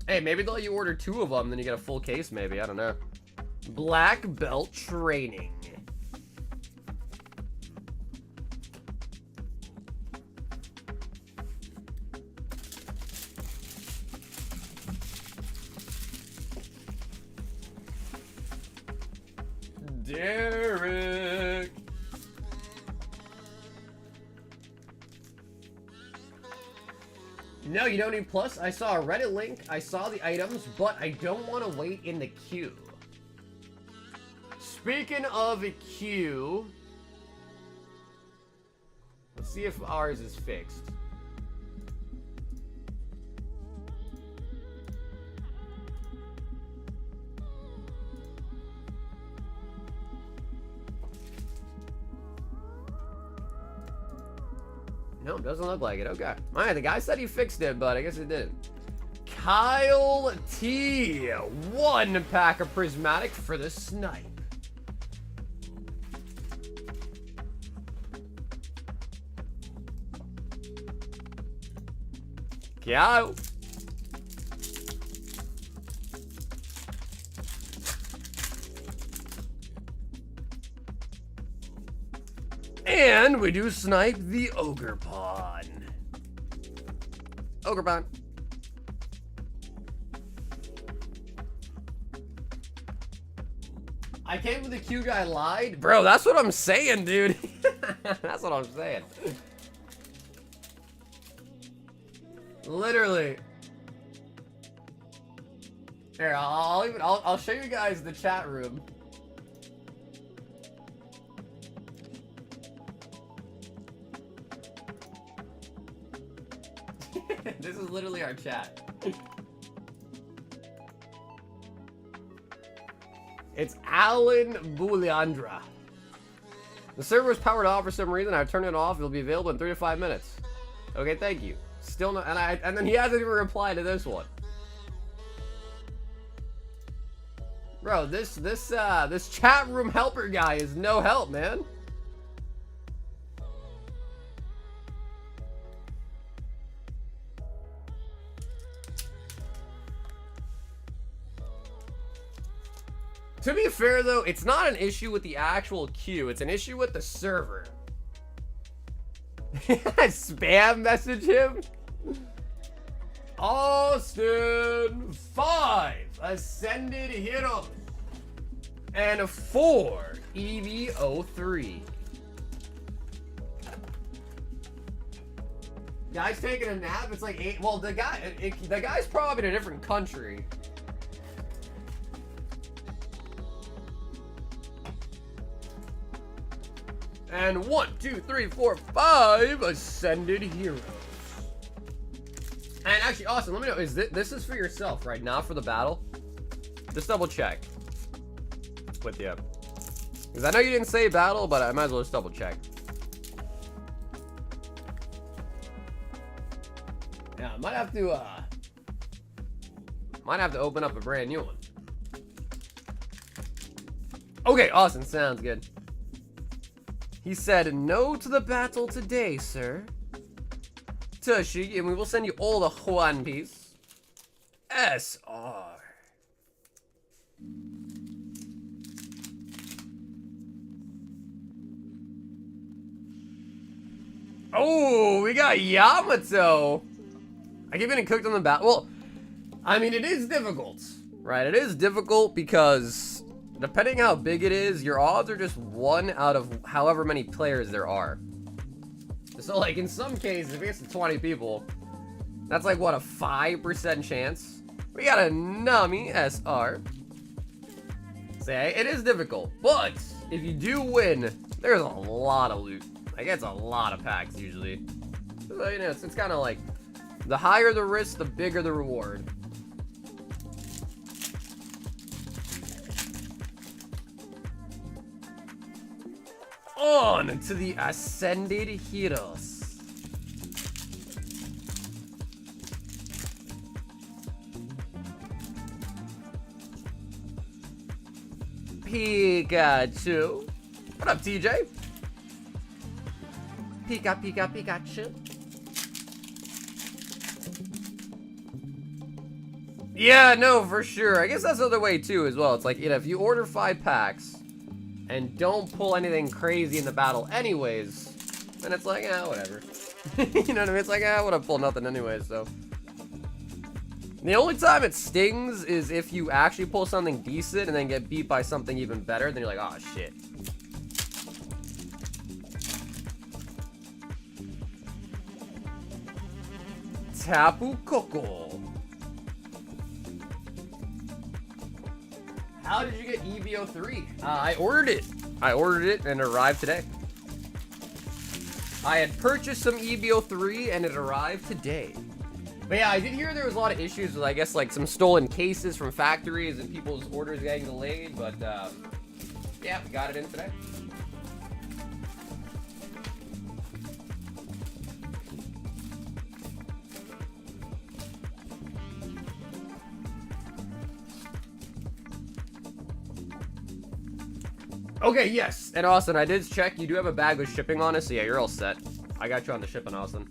Hey, maybe they'll let you order 2 of them, then you get a full case, maybe. I don't know. Black Belt Training. Derek. No, you don't need Plus. I saw a Reddit link. I saw the items, but I don't want to wait in the queue. Speaking of a queue, let's see if ours is fixed. No, doesn't look like it. Okay. Alright, the guy said he fixed it, but I guess it didn't. Kyle T. 1 pack of Prismatic for the snipe. Go. And we do snipe the Ogre Pawn. Ogre Pawn. I can't believe the Q guy lied. Bro, that's what I'm saying, dude. That's what I'm saying. Literally. Here, I'll show you guys the chat room. This is literally our chat. It's Alan Bouliandra. The server is powered off for some reason. I turned it off. It'll be available in 3 to 5 minutes. Okay, thank you. Still not, and then he hasn't even replied to this one. Bro, this chat room helper guy is no help, man. To be fair, though, it's not an issue with the actual queue. It's an issue with the server. Spam message him? Austin 5 Ascended Heroes and 4 EB-03. Guy's taking a nap. It's like 8. Well, the guy's probably in a different country. And 1, 2, 3, 4, 5 Ascended Heroes. And actually, Austin, let me know, is this is for yourself, right? Not for the battle? Just double check with you. Because I know you didn't say battle, but I might as well just double check. Yeah, I might have to open up a brand new one. Okay, Austin, sounds good. He said, no to the battle today, sir. Tushy, and we will send you all the One Piece. SR. Oh, we got Yamato. I keep getting cooked on the battle. Well, I mean, it is difficult, right? It is difficult because depending how big it is, your odds are just 1 out of however many players there are. So, like, in some cases, if it's 20 people, that's like, what, a 5% chance? We got a Nami SR. Say, it is difficult, but if you do win, there's a lot of loot. Like, it's a lot of packs, usually. So, you know, it's kind of like, the higher the risk, the bigger the reward. On to the Ascended Heroes. Pikachu. What up, TJ? Pikachu. Yeah, no, for sure. I guess that's the other way, too, as well. It's like, you know, if you order 5 packs and don't pull anything crazy in the battle anyways, then it's like, whatever. You know what I mean? It's like, I would have pulled nothing anyways, so. The only time it stings is if you actually pull something decent and then get beat by something even better, then you're like, oh, shit. Tapu Koko. How did you get EB-03? I ordered it. And it arrived today. I had purchased some EB-03 and it arrived today. But yeah, I did hear there was a lot of issues with, I guess, like some stolen cases from factories and people's orders getting delayed. But yeah, we got it in today. Okay, yes. And Austin, I did check. You do have a bag with shipping on it, so yeah, you're all set. I got you on the shipping, Austin.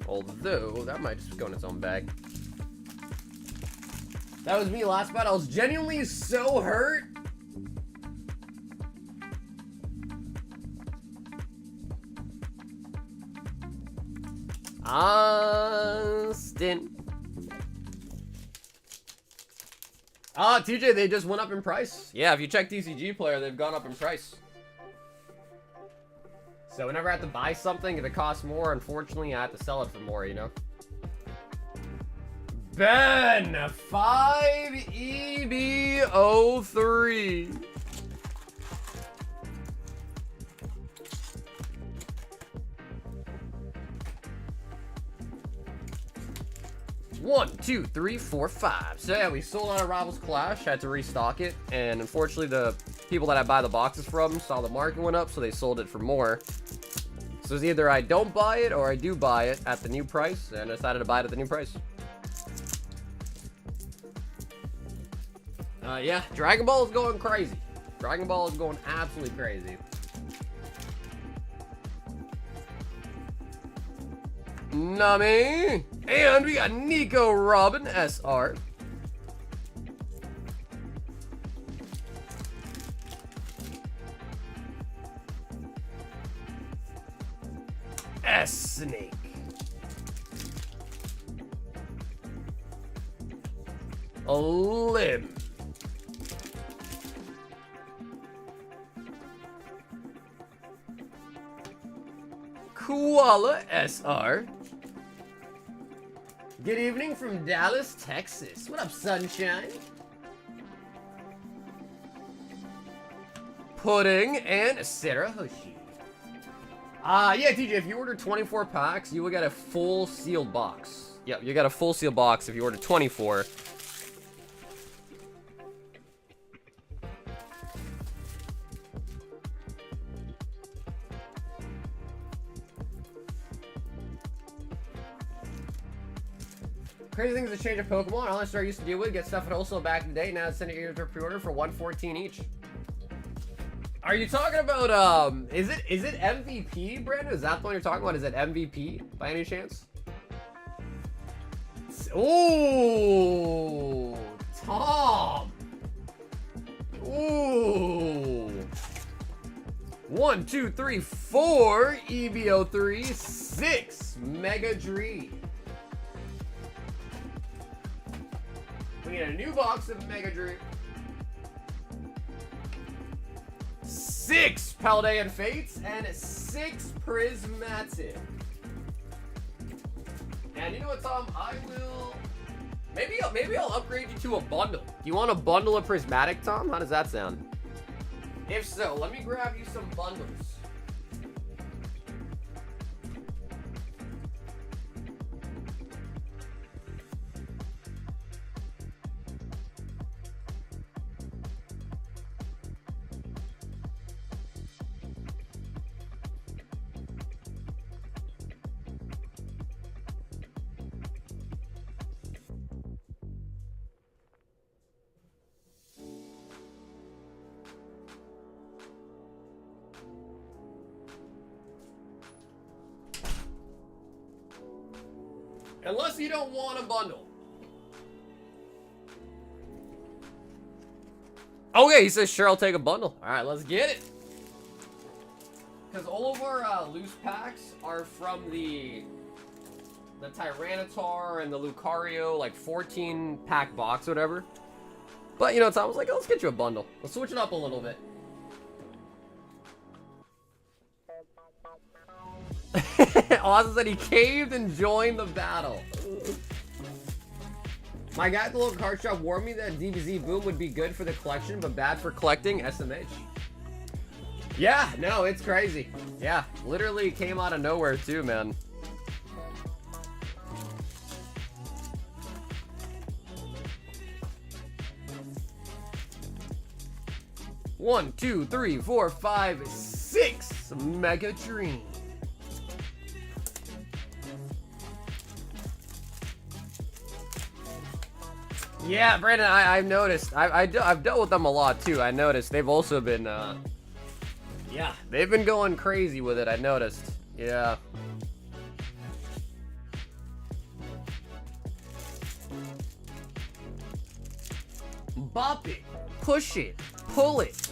Although, that might just go in its own bag. That was me last battle. I was genuinely so hurt. Austin. Ah, TJ, they just went up in price. Yeah, if you check TCG Player, they've gone up in price. So whenever I have to buy something, if it costs more, unfortunately, I have to sell it for more, you know? Ben, 5 EB-03. One, two, three, four, five. So yeah, we sold out of Rivals Clash, had to restock it, and unfortunately the people that I buy the boxes from saw the market went up, so they sold it for more. So it's either I don't buy it or I do buy it at the new price, and I decided to buy it at the new price. Yeah, Dragon Ball is going crazy. Dragon Ball is going absolutely crazy. Nami. And we got Nico Robin SR. S-Snake. Lim. Koala SR. Good evening from Dallas, Texas. What up, sunshine? Pudding and Sarah Hoshi. Yeah, TJ, if you order 24 packs, you will get a full sealed box. Yep, you got a full sealed box if you order 24. Crazy thing is the change of Pokemon. All I started used to deal with, get stuff at wholesale back in the day. Now it's sending it to pre-order for $114 each. Are you talking about is it MVP, Brandon? Is that the one you're talking about? Is it MVP by any chance? Ooh, Tom. Ooh. 1, 2, 3, 4 EB-03, 6 Mega Dream. We get a new box of Mega Dream. 6 Paldean Fates and 6 Prismatic. And you know what, Tom? I will. Maybe I'll upgrade you to a bundle. Do you want a bundle of Prismatic, Tom? How does that sound? If so, let me grab you some bundles. Unless you don't want a bundle. Okay, he says sure, I'll take a bundle. All right, let's get it. Because all of our loose packs are from the Tyranitar and the Lucario, like 14 pack box, whatever. But you know, Tom was like, oh, let's get you a bundle. Let's switch it up a little bit. Austin said he caved and joined the battle. My guy at the local card shop warned me that DBZ Boom would be good for the collection, but bad for collecting SMH. Yeah, no, it's crazy. Yeah, literally came out of nowhere too, man. One, 2, 3, 4, 5, 6 Mega Dream. Yeah, Brandon, I've noticed. I've dealt with them a lot too. I noticed they've also been, yeah, they've been going crazy with it. I noticed. Yeah. Bop it, push it, pull it,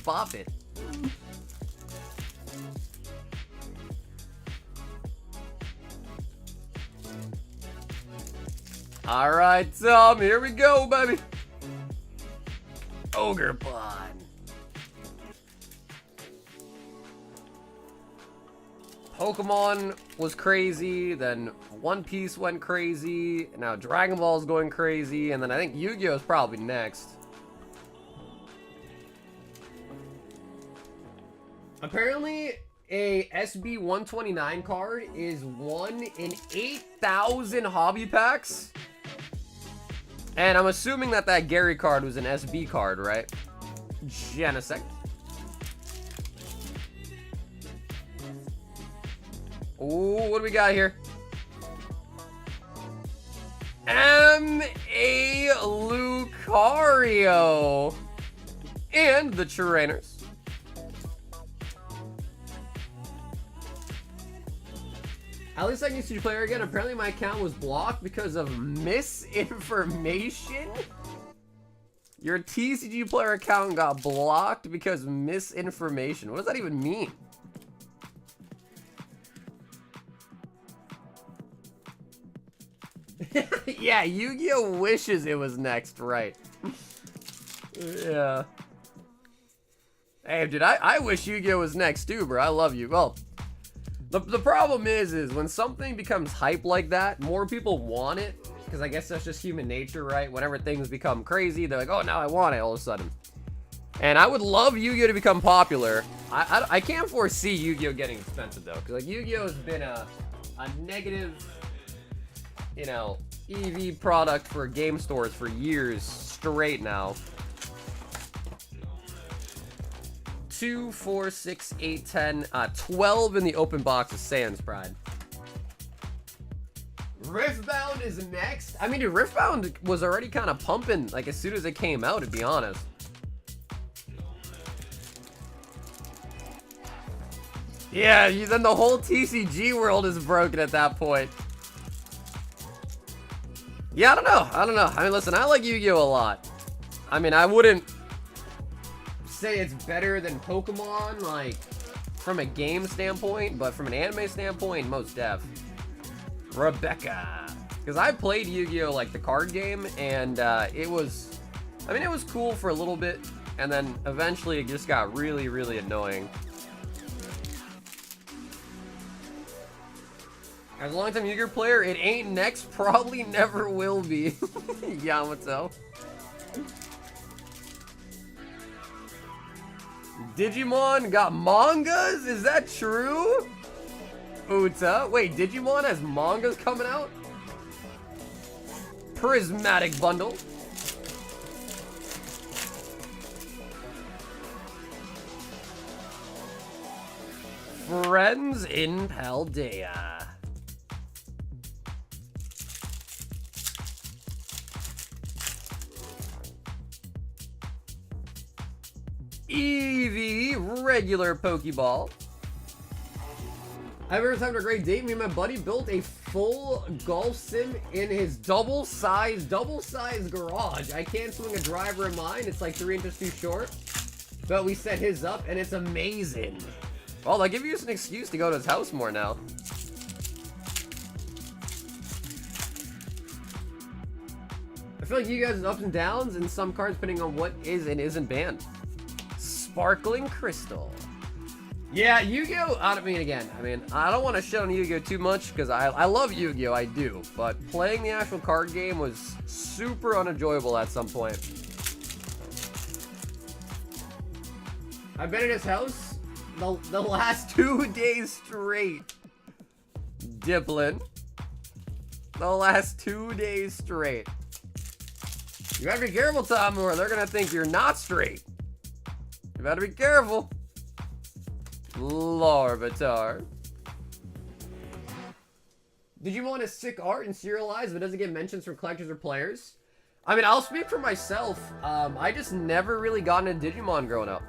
bop it. All right, Tom, here we go, baby. Ogre Pond. Pokemon was crazy, then One Piece went crazy, now Dragon Ball's going crazy, and then I think Yu-Gi-Oh! Is probably next. Apparently, a SB-129 card is 1 in 8,000 hobby packs. And I'm assuming that that Gary card was an SB card, right? Genesect. Ooh, what do we got here? M.A. Lucario. And the Trainers. At least I can use player again. Apparently my account was blocked because of misinformation. Your TCG player account got blocked because of misinformation. What does that even mean? Yeah, Yu-Gi-Oh! Wishes it was next, right? Yeah. Hey, dude, I wish Yu-Gi-Oh! Was next too, bro. I love you. Well, the problem is when something becomes hype like that, more people want it. Because I guess that's just human nature, right? Whenever things become crazy, they're like, oh, now I want it all of a sudden. And I would love Yu-Gi-Oh! To become popular. I can't foresee Yu-Gi-Oh! Getting expensive, though. Because, like, Yu-Gi-Oh! Has been a negative, you know, EV product for game stores for years straight now. 2, 4, 6, 8, 10, 12 in the open box of Sans Pride. Riftbound is next. I mean, dude, Riftbound was already kind of pumping, like, as soon as it came out, to be honest. Yeah, then the whole TCG world is broken at that point. Yeah, I don't know. I mean, listen, I like Yu-Gi-Oh! A lot. I mean, I wouldn't say it's better than Pokemon, like, from a game standpoint, but from an anime standpoint, most def. Rebecca. Because I played Yu-Gi-Oh! Like, the card game, and it was, I mean, it was cool for a little bit, and then eventually it just got really, really annoying. As a long-time Yu-Gi-Oh! Player, it ain't next, probably never will be. Yamato. Digimon got mangas? Is that true? Uta. Wait, Digimon has mangas coming out? Prismatic bundle. Friends in Paldea. Eevee, regular Pokeball. I've ever having a great date. Me and my buddy built a full golf sim in his double-sized garage. I can't swing a driver in mine. It's like 3 inches too short. But we set his up, and it's amazing. Well, I'll give you an excuse to go to his house more now. I feel like you guys have ups and downs in some cards depending on what is and isn't banned. Sparkling Crystal. Yeah, Yu-Gi-Oh! I mean, I don't want to shit on Yu-Gi-Oh! Too much because I love Yu-Gi-Oh! I do. But playing the actual card game was super unenjoyable at some point. I've been at his house the last 2 days straight. Diplin. The last 2 days straight. You gotta be careful, Tom, or they're gonna think you're not straight. You better be careful. Larvitar. Digimon is sick art and serialized, but doesn't get mentions from collectors or players. I mean, I'll speak for myself. I just never really got into Digimon growing up.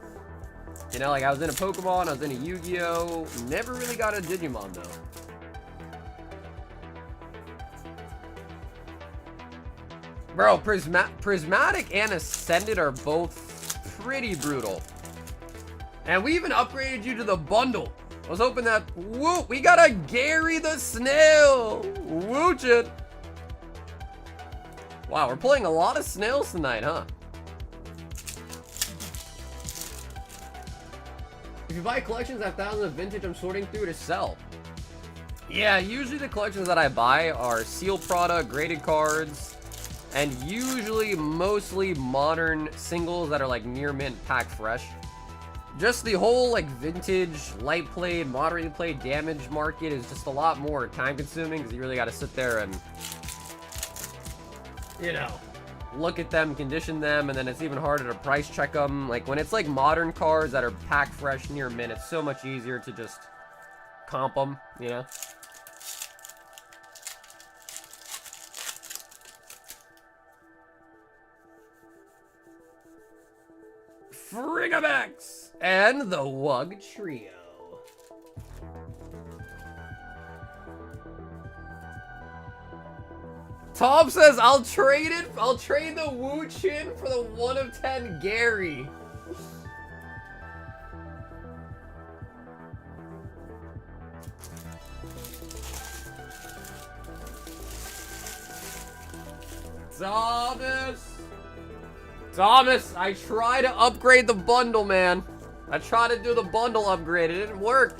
You know, like I was into Pokemon, I was into Yu-Gi-Oh! Never really got into Digimon though. Bro, Prismatic and Ascended are both pretty brutal. And we even upgraded you to the bundle. I was hoping that, whoop, we got a Gary the Snail. Woochin'. Wow, we're playing a lot of snails tonight, huh? If you buy collections that have thousands of vintage, I'm sorting through to sell. Yeah, usually the collections that I buy are sealed product, graded cards, and usually mostly modern singles that are like near mint, pack fresh. Just the whole like vintage, light played, moderately played damage market is just a lot more time consuming because you really got to sit there and, you know, look at them, condition them, and then it's even harder to price check them. Like when it's like modern cards that are pack fresh near mint, it's so much easier to just comp them, you know? Frigabex and the Wug Trio. Tom says, I'll trade the Woochin for the 1 of 10 Gary. Thomas, I tried to upgrade the bundle, man. I tried to do the bundle upgrade. It didn't work.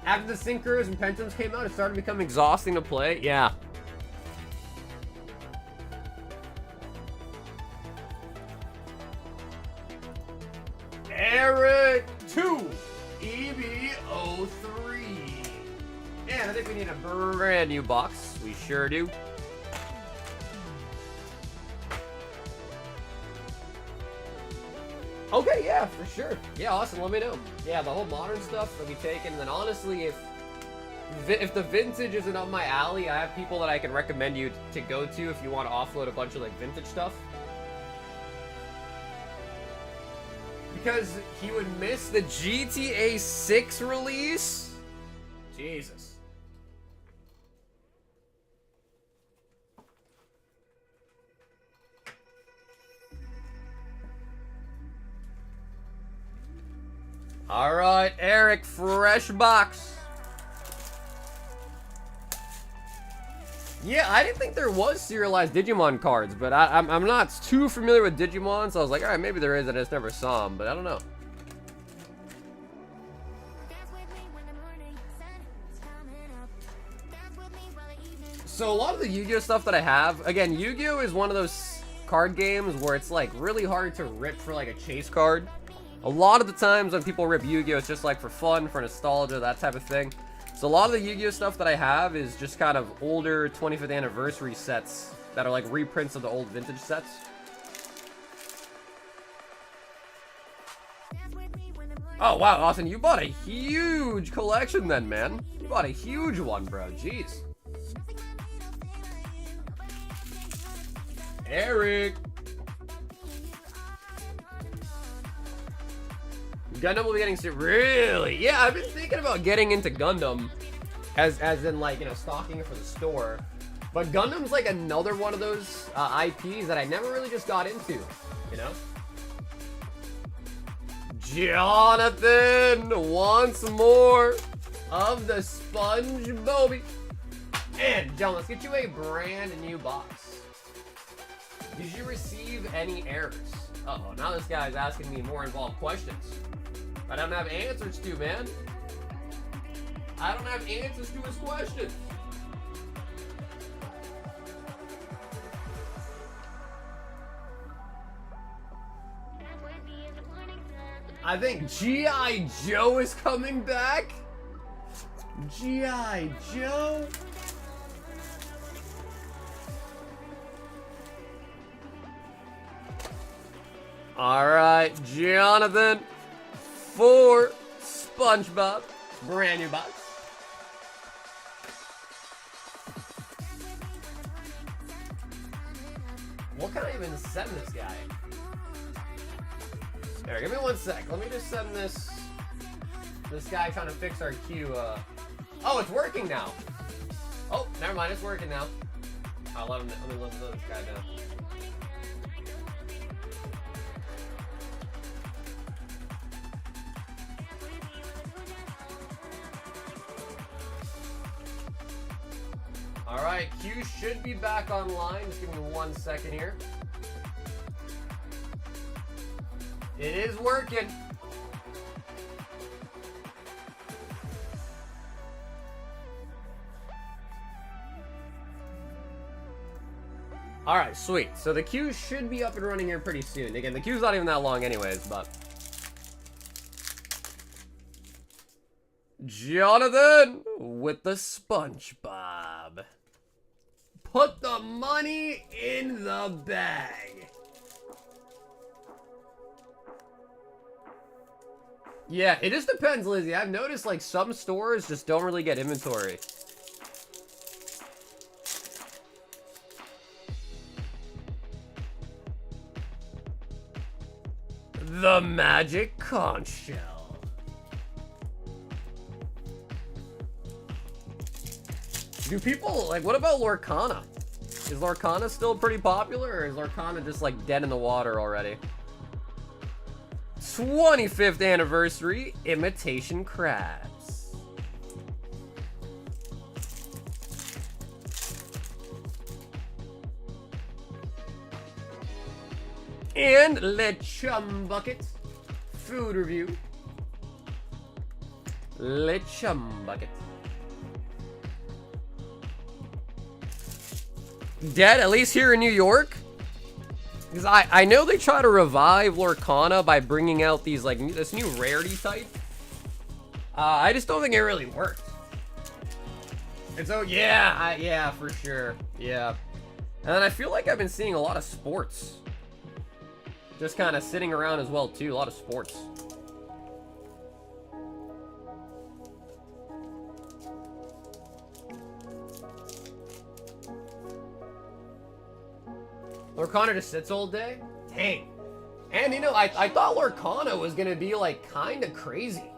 After the Synchros and Pentums came out, it started becoming exhausting to play. Yeah. Eric 2 EB-03. And I think we need a brand new box. We sure do. Okay, yeah, for sure. Yeah, awesome. Let me know. Yeah, the whole modern stuff will be taken. And then honestly, if the vintage isn't up my alley, I have people that I can recommend you to go to if you want to offload a bunch of like vintage stuff. Because he would miss the GTA 6 release? Jesus. All right, Eric, fresh box. Yeah, I didn't think there was serialized Digimon cards, but I'm not too familiar with Digimon, so I was like, all right, maybe there is, and I just never saw them, but I don't know. So a lot of the Yu-Gi-Oh stuff that I have, again, Yu-Gi-Oh is one of those card games where it's like really hard to rip for like a chase card. A lot of the times when people rip Yu-Gi-Oh, it's just like for fun, for nostalgia, that type of thing. So a lot of the Yu-Gi-Oh stuff that I have is just kind of older 25th anniversary sets that are like reprints of the old vintage sets. Oh wow, Austin, you bought a huge collection then, man. You bought a huge one, bro. Jeez. Eric. Gundam will be getting really, yeah. I've been thinking about getting into Gundam, as in like, you know, stocking it for the store. But Gundam's like another one of those IPs that I never really just got into, you know. Jonathan once more of the Spongebob. And John, let's get you a brand new box. Did you receive any errors? Uh-oh, now this guy's asking me more involved questions I don't have answers to, man. I don't have answers to his questions. I think G.I. Joe is coming back. G.I. Joe. All right, Jonathan. for Spongebob. Brand new box. What can I even send this guy? There, give me 1 sec. Let me just send this guy trying to fix our queue. Oh, it's working now. Oh, never mind, it's working now. I'll let me let this guy know. All right, Q should be back online. Just give me 1 second here. It is working. All right, sweet. So the queue should be up and running here pretty soon. Again, the queue's not even that long anyways, but... Jonathan with the Spongebob. Put the money in the bag. Yeah, it just depends, Lizzie. I've noticed like some stores just don't really get inventory. The Magic Conch Shell. Do people, like, what about Lorcana? Is Lorcana still pretty popular, or is Lorcana just, like, dead in the water already? 25th anniversary Imitation Crabs. And Lechum Bucket. Food review. Lechum Bucket. Dead, at least here in New York. Because I know they try to revive Lorcana by bringing out these, like, this new rarity type. I just don't think it really worked. And so, yeah, yeah, for sure. Yeah. And then I feel like I've been seeing a lot of sports. Just kind of sitting around as well, too. A lot of sports. Lorcana just sits all day? Dang. And, you know, I thought Lorcana was going to be, like, kind of crazy.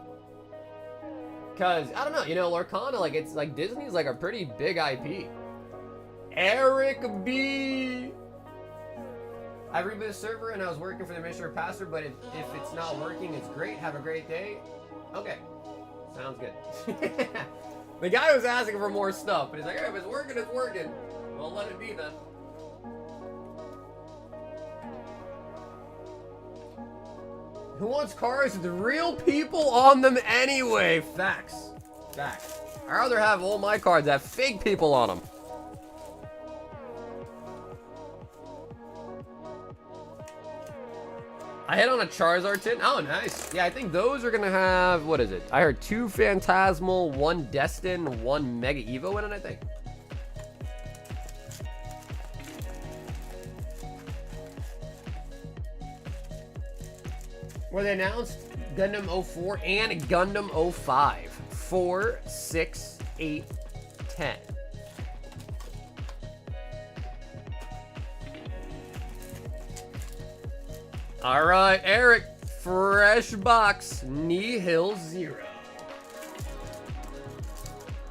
Because, I don't know, you know, Lorcana, like, it's, like, Disney's, like, a pretty big IP. Eric B. I rebooted the server and I was working for the administrator pastor, but if it's not working, it's great. Have a great day. Okay. Sounds good. The guy was asking for more stuff, but he's like, hey, if it's working, it's working. Well, let it be then. Who wants cars with real people on them anyway? Facts. Facts. I'd rather have all my cards that have fake people on them. I hit on a Charizard tin. Oh, nice. Yeah, I think those are going to have, what is it? I heard 2 Phantasmal, 1 Destined, 1 Mega Evo in it, I think. Where they announced Gundam 04 and Gundam 05. 4, 6, 8, 10. All right, Eric, fresh box, Nihil 0.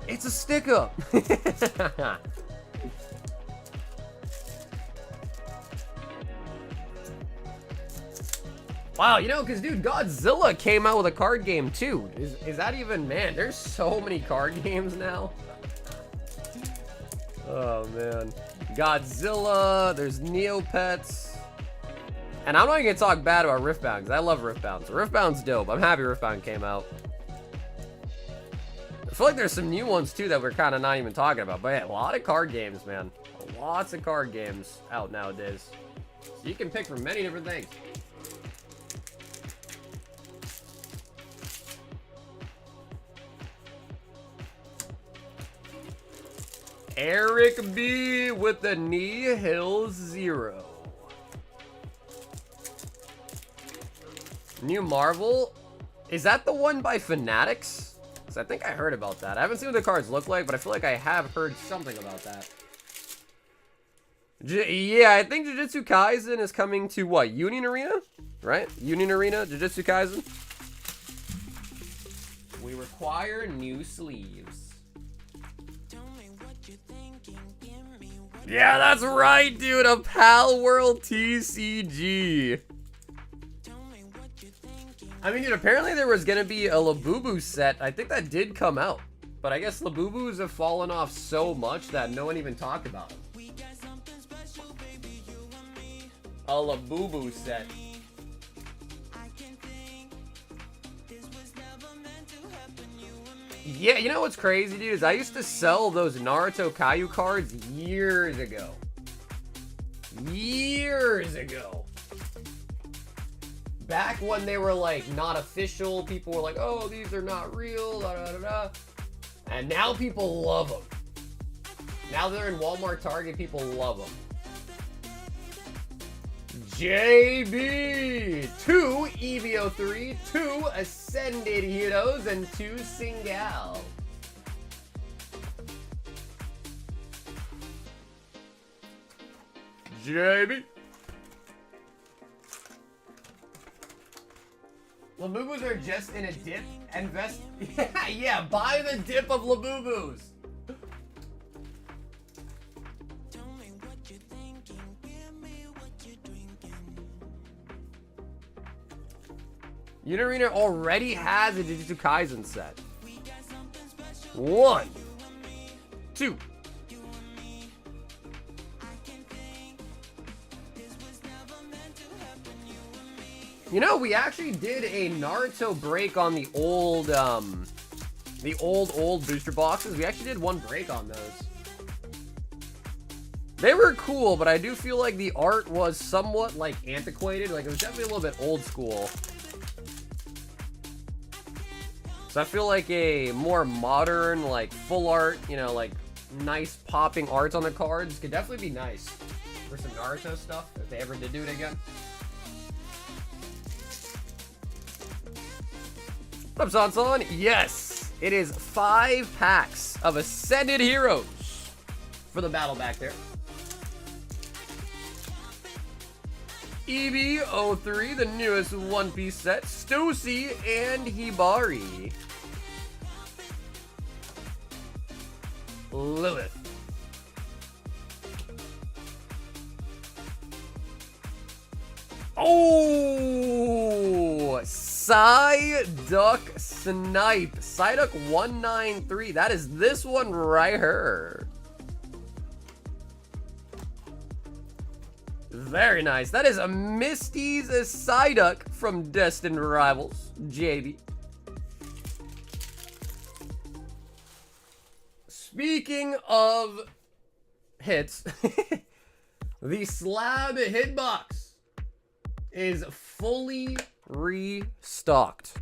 It's a stick up. Wow, you know, because, dude, Godzilla came out with a card game, too. Is that even, man, there's so many card games now. Oh, man. Godzilla, there's Neopets. And I'm not even going to talk bad about Riftbound, because I love Riftbound. So Riftbound's dope. I'm happy Riftbound came out. I feel like there's some new ones, too, that we're kind of not even talking about. But yeah, a lot of card games, man. Lots of card games out nowadays. So you can pick from many different things. Eric B with the Nihil 0. New Marvel Is that the one by Fanatics? Because I think I heard about that. I haven't seen what the cards look like, but I feel like I have heard something about that. Yeah, I think Jujutsu Kaisen is coming to what? Union Arena? Right? Union Arena, Jujutsu Kaisen. We require new sleeves. Yeah, that's right, dude. A Pal World TCG. I mean, dude, apparently there was gonna be a Labubu set. I think that did come out. But I guess Labubus have fallen off so much that no one even talked about them. A Labubu set. Yeah, you know what's crazy, dude? Is I used to sell those Naruto Caillou cards years ago. Years ago. Back when they were, like, not official, people were like, oh, these are not real, da da da da. And now people love them. Now they're in Walmart, Target, people love them. JB! 2 EB-03, 2 Ascended Heroes, and 2 Singal. JB! Labubus are just in a dip. Invest. Yeah, buy the dip of Labubus. Unarena already has a Jujutsu Kaisen set. 1, 2. You know, we actually did a Naruto break on the old booster boxes. We actually did one break on those. They were cool, but I do feel like the art was somewhat, like, antiquated. Like, it was definitely a little bit old school. So I feel like a more modern, like, full art, you know, like, nice popping arts on the cards could definitely be nice for some Naruto stuff, if they ever did do it again. What's up, Sansan? Yes! It is 5 packs of Ascended Heroes for the battle back there. EB-03, the newest One Piece set. Stussy and Hibari. Lilith. Oh! Psyduck Snipe. Psyduck 193. That is this one right here. Very nice. That is a Misty's Psyduck from Destined Rivals. JB. Speaking of hits, the Slab hitbox is fully restocked.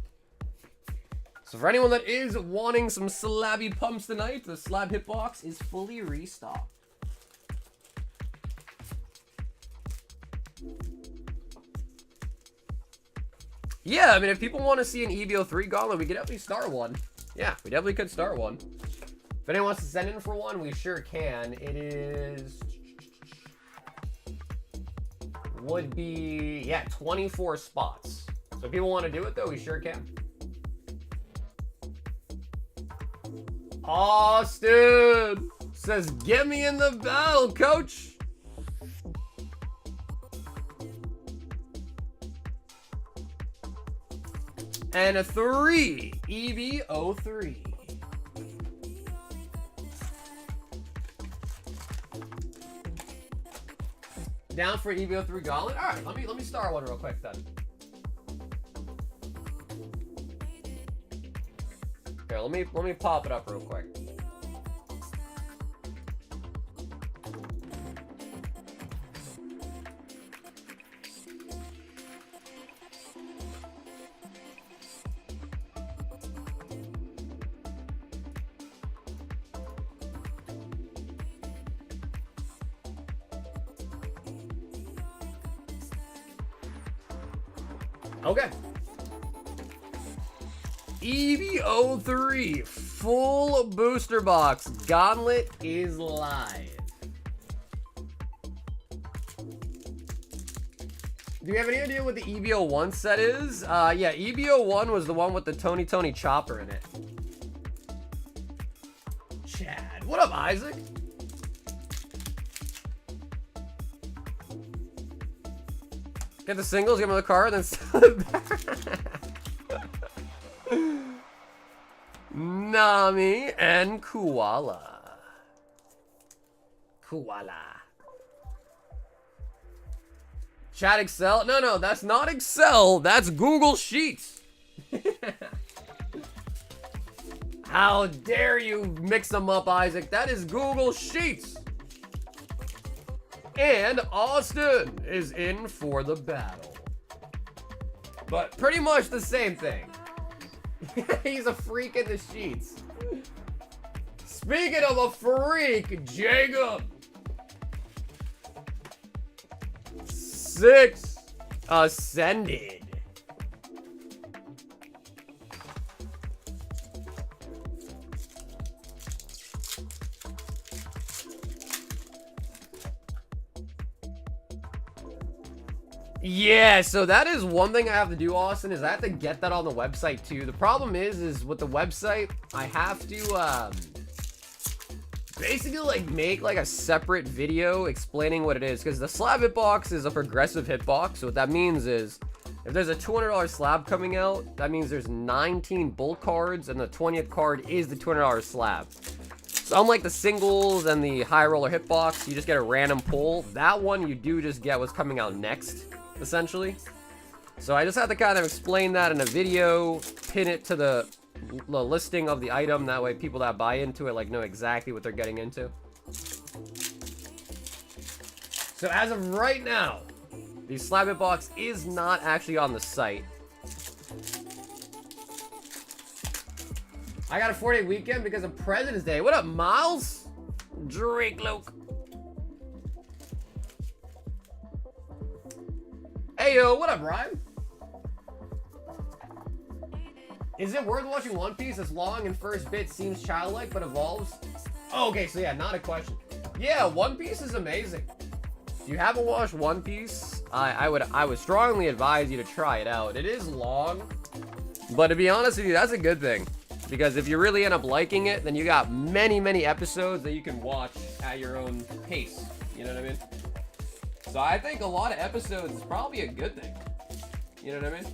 So for anyone that is wanting some slabby pumps tonight, the Slab hitbox is fully restocked. Yeah, I mean, if people want to see an EB-03 gauntlet, we could definitely start one. Yeah, we definitely could start one. If anyone wants to send in for one, we sure can. It is... would be, yeah, 24 spots. So if people want to do it, though, we sure can. Austin says, get me in the bell, coach. And a 3, EB-03. Down for EB-03 gauntlet? All right, let me start one real quick then. Here, let me pop it up real quick. Okay. EB-03 full booster box. Gauntlet is live. Do you have any idea what the EB-01 set is? Yeah, EB-01 was the one with the Tony Chopper in it. Chad. What up, Isaac? Get the singles, give him the card, then sell it back. Nami and Koala. Chat Excel? No, that's not Excel. That's Google Sheets. How dare you mix them up, Isaac? That is Google Sheets. And Austin is in for the battle. But pretty much the same thing. He's a freak in the sheets. Speaking of a freak, Jacob. 6 Ascended. Yeah, so that is one thing I have to do, Austin, is I have to get that on the website too. The problem is with the website, I have to basically like make like a separate video explaining what it is, because the slab hitbox is a progressive hitbox. So what that means is if there's a $200 slab coming out, that means there's 19 bulk cards and the 20th card is the $200 slab. So unlike the singles and the high roller hitbox, you just get a random pull. That one you do just get what's coming out next, essentially. So I just have to kind of explain that in a video, pin it to the listing of the item, that way people that buy into it like know exactly what they're getting into. So as of right now, the slab hitbox is not actually on the site. I got a 4-day weekend because of President's Day. What up, Miles? Drake Loke. Hey, yo, what up, Ryan? Is it worth watching One Piece? It's long and first bit seems childlike, but evolves. Oh, okay, so yeah, not a question. Yeah, One Piece is amazing. If you haven't watched One Piece, I would strongly advise you to try it out. It is long, but to be honest with you, that's a good thing. Because if you really end up liking it, then you got many episodes that you can watch at your own pace. You know what I mean? So I think a lot of episodes is probably a good thing. You know what I mean?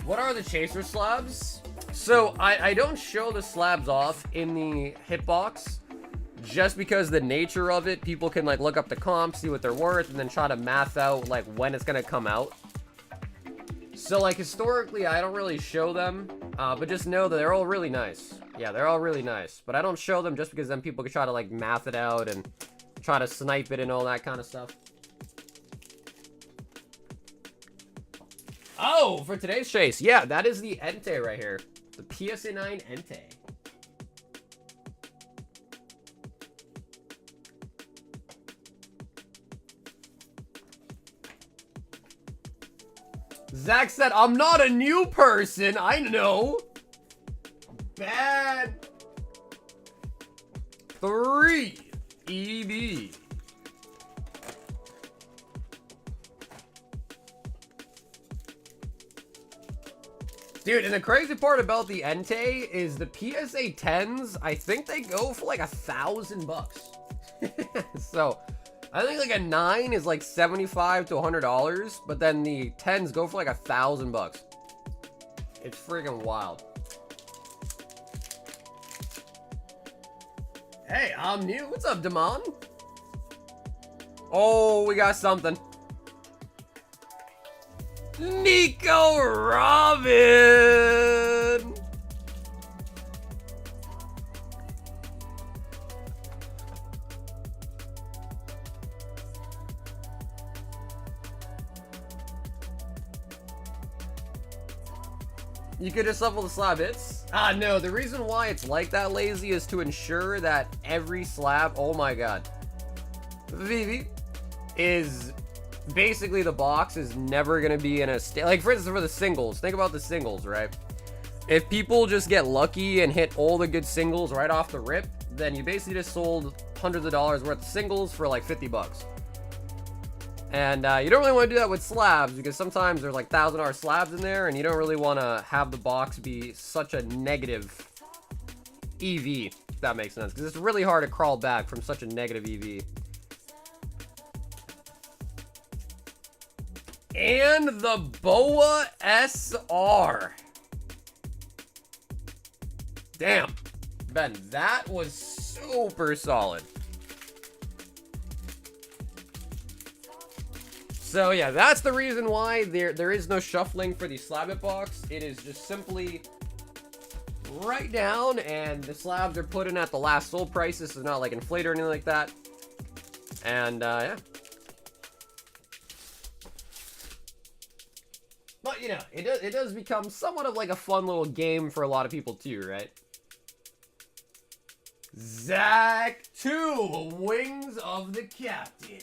What are the chaser slabs? So I don't show the slabs off in the hitbox just because the nature of it, people can like look up the comps, see what they're worth, and then try to math out like when it's gonna come out. So like historically, I don't really show them, but just know that they're all really nice. Yeah, they're all really nice, but I don't show them just because then people can try to like math it out and try to snipe it and all that kind of stuff. Oh, for today's chase, yeah, that is the Entei right here. The PSA 9 Entei. Zach said, I'm not a new person, I know. Bad 3 EB. Dude, and the crazy part about the Entei is the PSA 10s, I think they go for like $1,000. So, I think like a 9 is like $75 to $100, but then the 10s go for like $1,000. It's freaking wild. Hey, I'm new. What's up, Damon? Oh, we got something. Nico Robin. You could just shuffle the slab hits. No, the reason why it's like that, Lazy, is to ensure that every slab, oh my god, Vivi, is basically the box is never going to be in a state. Like, for instance, for the singles, think about the singles, right? If people just get lucky and hit all the good singles right off the rip, then you basically just sold hundreds of dollars worth of singles for like 50 bucks. And you don't really want to do that with slabs, because sometimes there's like $1,000 slabs in there, and you don't really want to have the box be such a negative EV, if that makes sense, because it's really hard to crawl back from such a negative EV. And the Boa SR. Damn, Ben, that was super solid. So yeah, that's the reason why there is no shuffling for the slab hitbox. It is just simply right down, and the slabs are put in at the last sold price. This is not like inflated or anything like that. And yeah. But you know, it does become somewhat of like a fun little game for a lot of people too, right? Zach 2, Wings of the Captain.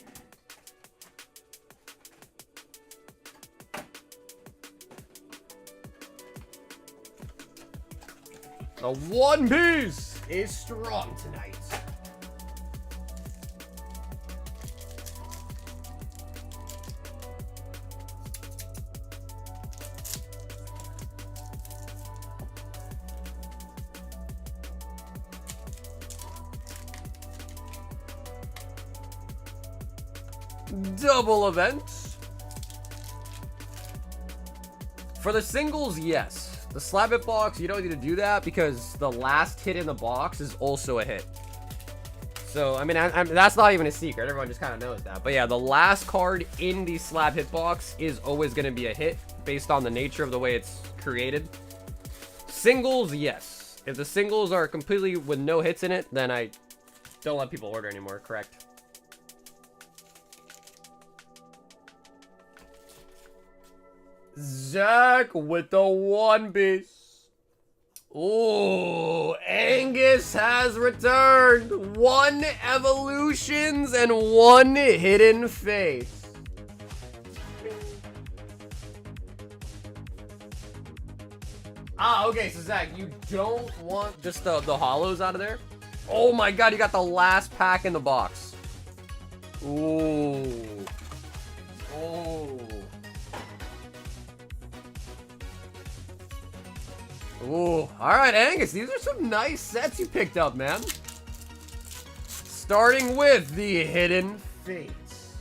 The One Piece is strong tonight. Double events. For the singles, yes. The slab hit box, you don't need to do that because the last hit in the box is also a hit. So, I mean, that's not even a secret. Everyone just kind of knows that. But yeah, the last card in the slab hit box is always going to be a hit based on the nature of the way it's created. Singles, yes. If the singles are completely with no hits in it, then I don't let people order anymore, correct? Zach with the One Piece. Ooh, Angus has returned. 1 evolutions and 1 hidden face. Ah, okay, so Zach, you don't want just the holos out of there? Oh my god, you got the last pack in the box. Ooh. Oh. Ooh, alright, Angus, these are some nice sets you picked up, man. Starting with the Hidden Fates.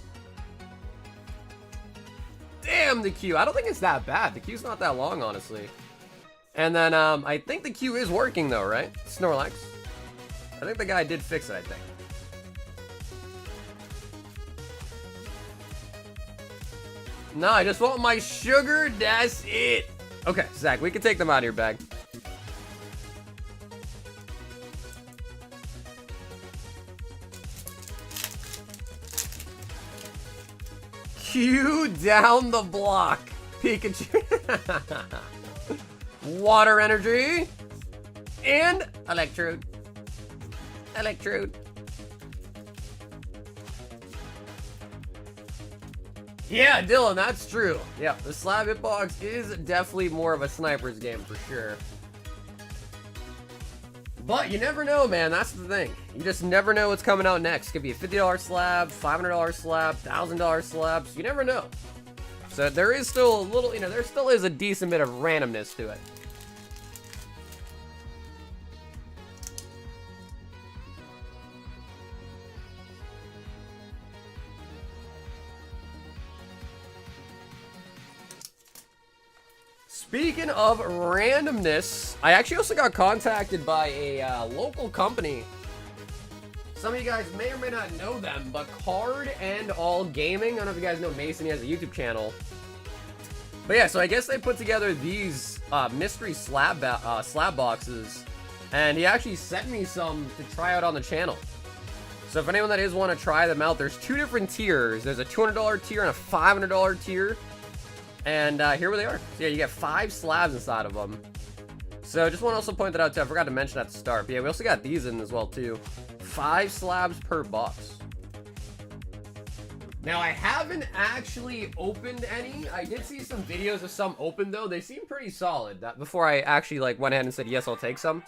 Damn, the queue. I don't think it's that bad. The queue's not that long, honestly. And then, I think the queue is working, though, right? Snorlax. I think the guy did fix it, I think. No, I just want my sugar, that's it. Okay, Zach, we can take them out of your bag. Q down the block, Pikachu. Water energy. And Electrode. Electrode. Yeah, Dylan, that's true. Yeah, the slab hitbox is definitely more of a sniper's game for sure. But you never know, man. That's the thing. You just never know what's coming out next. It could be a $50 slab, $500 slab, $1,000 slabs. You never know. So there is still a little, you know, there still is a decent bit of randomness to it. Speaking of randomness, I actually also got contacted by a local company. Some of you guys may or may not know them, but Card and All Gaming. I don't know if you guys know Mason. He has a YouTube channel. But yeah, so I guess they put together these mystery slab boxes, and he actually sent me some to try out on the channel. So if anyone that is want to try them out, there's 2 different tiers. There's a $200 tier and a $500 tier. And here they are. So yeah, you get 5 slabs inside of them. So just want to also point that out too. I forgot to mention at the start. But yeah, we also got these in as well too. 5 slabs per box. Now I haven't actually opened any. I did see some videos of some open though. They seem pretty solid. That before I actually like went ahead and said yes, I'll take some.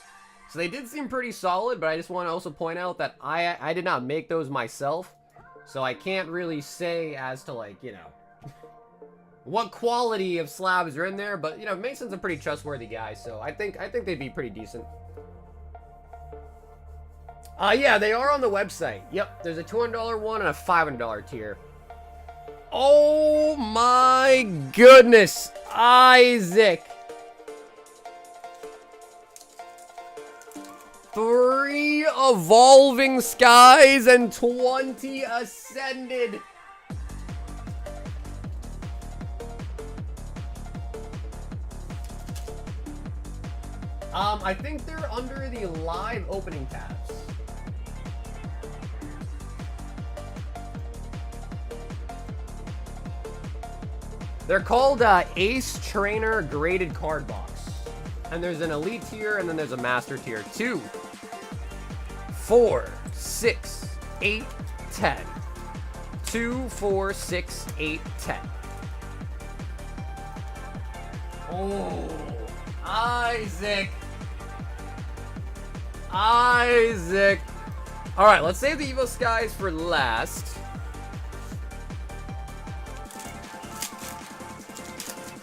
So they did seem pretty solid, but I just want to also point out that I did not make those myself. So I can't really say as to like, you know, what quality of slabs are in there, but you know, Mason's a pretty trustworthy guy, so I think they'd be pretty decent. Yeah, they are on the website. Yep, there's a $200 one and a $500 tier. Oh my goodness, Isaac. 3 Evolving Skies and 20 Ascended. I think they're under the live opening tabs. They're called Ace Trainer Graded Card Box. And there's an Elite tier, and then there's a Master tier. 2, 4, 6, 8, 10. 2, 4, 6, 8, 10. Oh, Isaac. Isaac. All right, let's save the Evo Skies for last.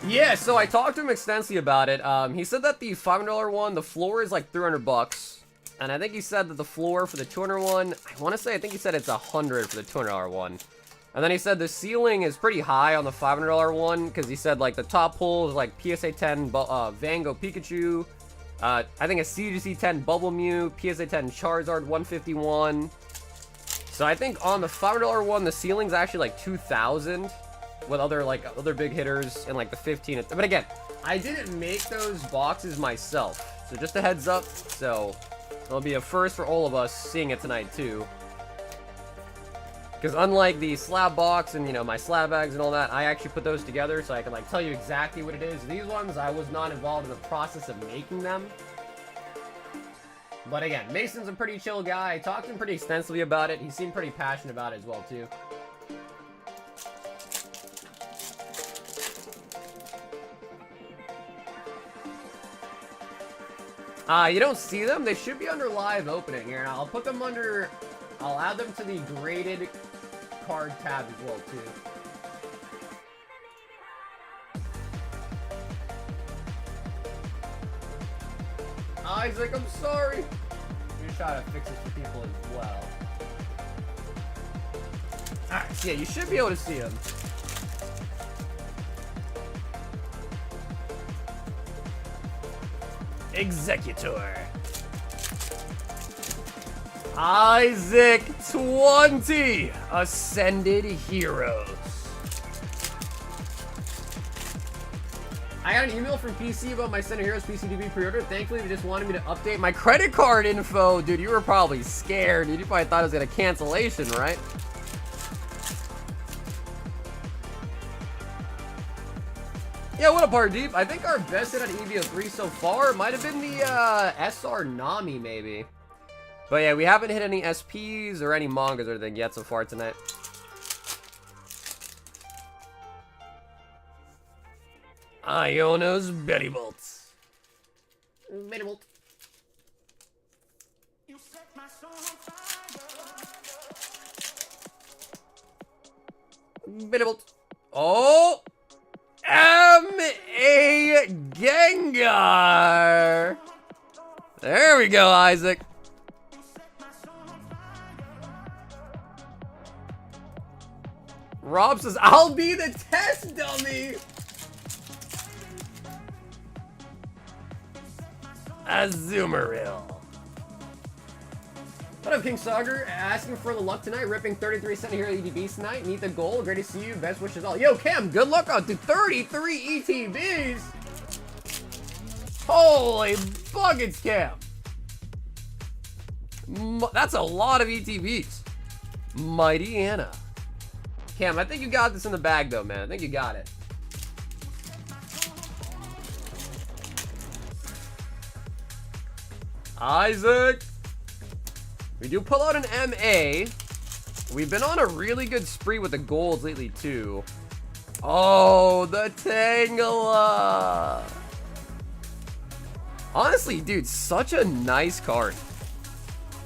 Yeah, so I talked to him extensively about it. He said that the $500 one, the floor is like $300. And I think he said that the floor for the $200 one, I think he said it's $100 for the $200 one. And then he said the ceiling is pretty high on the $500 one, because he said like the top pull is like PSA 10 Van Gogh Pikachu, I think a CGC 10 Bubble Mew, PSA 10 Charizard 151. So I think on the $500 one, the ceiling's actually like 2,000 with other big hitters in like the 15. But again, I didn't make those boxes myself, so just a heads up. So it'll be a first for all of us seeing it tonight too. Because unlike the slab box and, you know, my slab bags and all that, I actually put those together so I can, like, tell you exactly what it is. These ones, I was not involved in the process of making them. But again, Mason's a pretty chill guy. I talked to him pretty extensively about it. He seemed pretty passionate about it as well, too. You don't see them? They should be under live opening here. I'll put them under... I'll add them to the graded card tab as well, too. Isaac, I'm sorry. I'm just trying to fix this for people as well. Alright, so yeah, you should be able to see them. Executor. Isaac 20 Ascended Heroes. I got an email from PC about my Ascended Heroes PCDB pre-order. Thankfully, they just wanted me to update my credit card info. Dude, you were probably scared. You probably thought it was gonna cancellation, right? Yeah, what up, Hardeep? I think our best hit on EB-03 so far might have been the SR Nami, maybe. But yeah, we haven't hit any SPs or any mangas or anything yet so far tonight. Iono's Betty Bolts. Betty Bolt. You set my soul on fire. Betty Bolt. Oh! M.A. Gengar. There we go, Isaac. Rob says, I'll be the test dummy. Azumarill. What up, King Sagar? Asking for the luck tonight. Ripping 33 cent here at ETBs tonight. Meet the goal. Great to see you. Best wishes all. Yo, Cam, good luck on to 33 ETBs. Holy buckets, Cam. That's a lot of ETBs. Mighty Anna. Cam, I think you got this in the bag, though, man. I think you got it. Isaac. We do pull out an MA. We've been on a really good spree with the golds lately, too. Oh, the Tangela. Honestly, dude, such a nice card.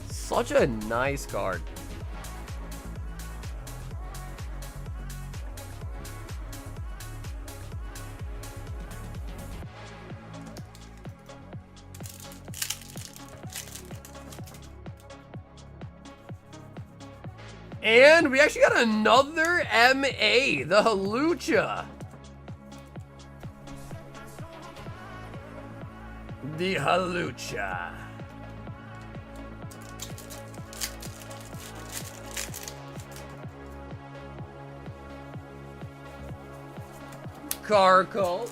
Such a nice card. And we actually got another MA, the Halucha. The Halucha. Carco.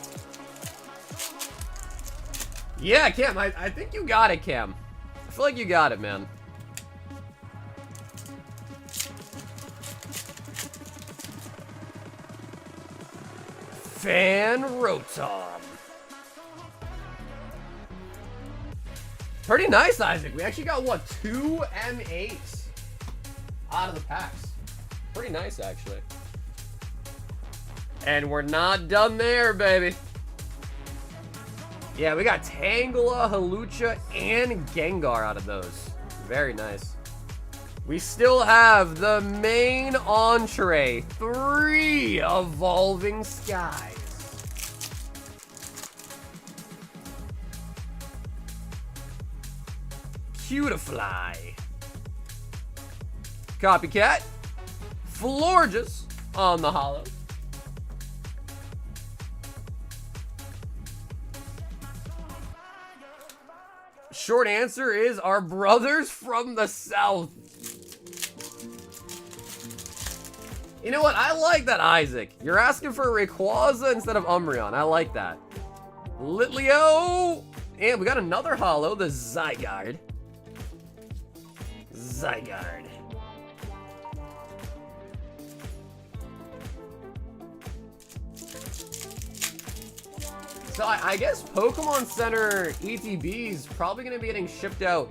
Yeah, Cam, I think you got it, Cam. I feel like you got it, man. Fan Rotom. Pretty nice, Isaac. We actually got, what, 2 M8s out of the packs. Pretty nice, actually. And we're not done there, baby. Yeah, we got Tangela, Halucha, and Gengar out of those. Very nice. We still have the main entree. 3 Evolving Skies. Cutiefly. Copycat. Florges on the holo. Short answer is our brothers from the south. You know what? I like that, Isaac. You're asking for Rayquaza instead of Umbreon. I like that. Litleo. And we got another holo, the Zygarde. Zygarde. So I guess Pokemon Center ETB is probably going to be getting shipped out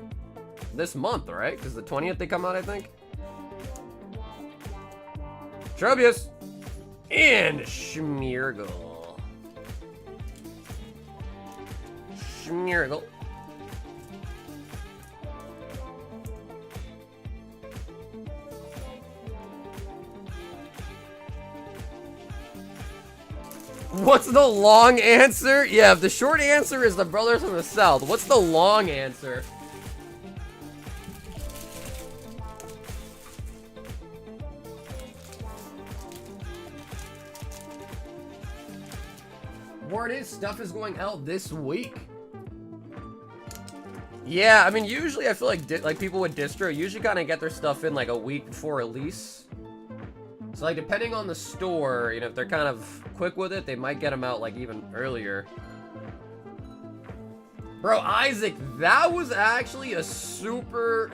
this month, right? Because the 20th they come out, I think. Tropius. And Schmeargle. Schmeargle. What's the long answer? Yeah, if the short answer is the brothers from the south, what's the long answer? Word is stuff is going out this week. Yeah, I mean, usually I feel like people with distro usually kind of get their stuff in like a week before release. So like depending on the store, you know, if they're kind of quick with it, they might get them out like even earlier. Bro, Isaac, that was actually a super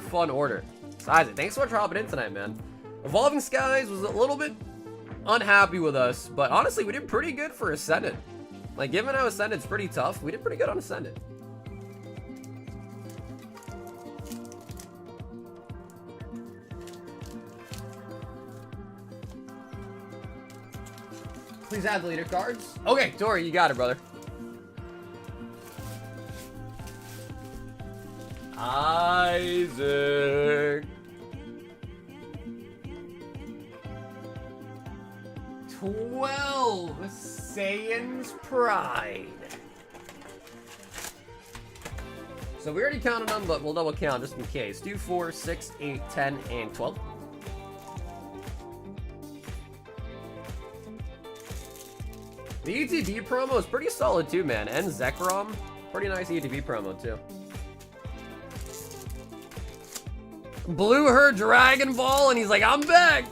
fun order. So Isaac, thanks so much for hopping in tonight, man. Evolving Skies was a little bit unhappy with us, but honestly, we did pretty good for Ascendant. Like, given how Ascendant's pretty tough, we did pretty good on Ascendant. Please add the leader cards. Okay, Tori, you got it, brother. Isaac. 12 Saiyan's Pride. So we already counted them, but we'll double count just in case. 2, 4, 6, 8, 10, and 12. The ETB promo is pretty solid too, man. And Zekrom, pretty nice ETB promo too. Blew her Dragon Ball, and he's like, I'm back.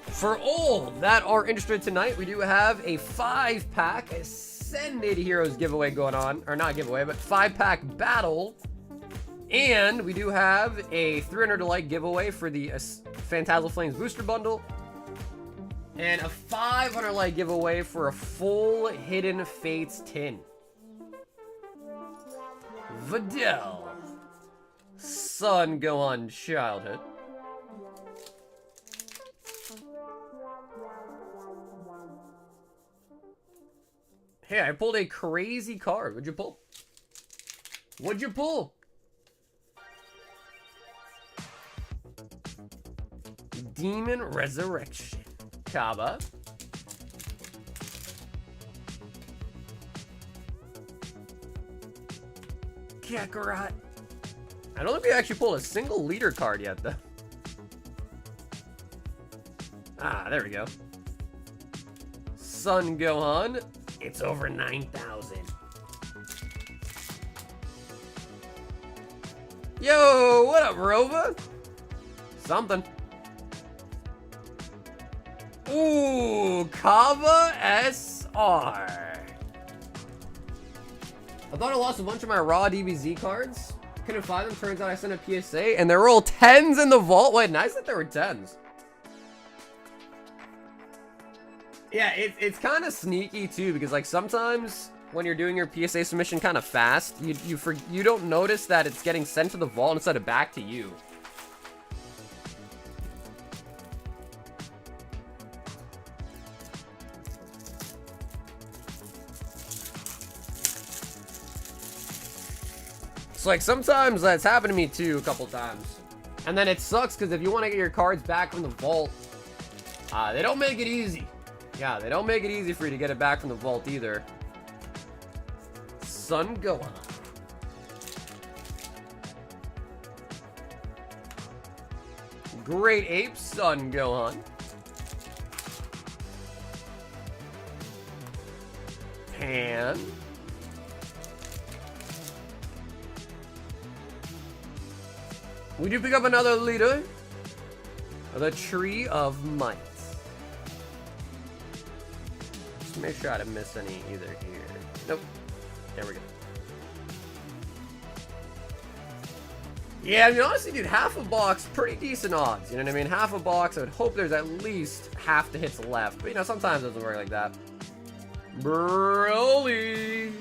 For all that are interested tonight, we do have a 5-pack Ascended Heroes giveaway going on. Or not giveaway, but 5-pack battle. And we do have a 300 to like giveaway for the Phantasmal Flames booster bundle. And a 500 light giveaway for a full Hidden Fates tin. Videl. Sun Gohan Childhood. Hey, I pulled a crazy card. What'd you pull? What'd you pull? Demon Resurrection. Kaba. Kakarot. I don't think we actually pulled a single leader card yet, though. Ah, there we go. Sun Gohan. It's over 9,000. Yo, what up, Rova? Something. Ooh, Kava SR. I thought I lost a bunch of my raw DBZ cards. Couldn't find them. Turns out I sent a PSA, and they were all 10s in the vault. Wait, nice that there were 10s. Yeah, it's kind of sneaky too, because like sometimes when you're doing your PSA submission kind of fast, you don't notice that it's getting sent to the vault instead of back to you. So like sometimes that's happened to me too a couple times. And then it sucks because if you want to get your cards back from the vault, they don't make it easy. Yeah, they don't make it easy for you to get it back from the vault either. Sun Gohan. Great Ape Sun Gohan. Pan. We do pick up another leader. The Tree of Might. Just make sure I didn't miss any either here. Nope. There we go. Yeah, I mean, honestly, dude, half a box, pretty decent odds. You know what I mean? Half a box, I would hope there's at least half the hits left. But, you know, sometimes it doesn't work like that. Broly.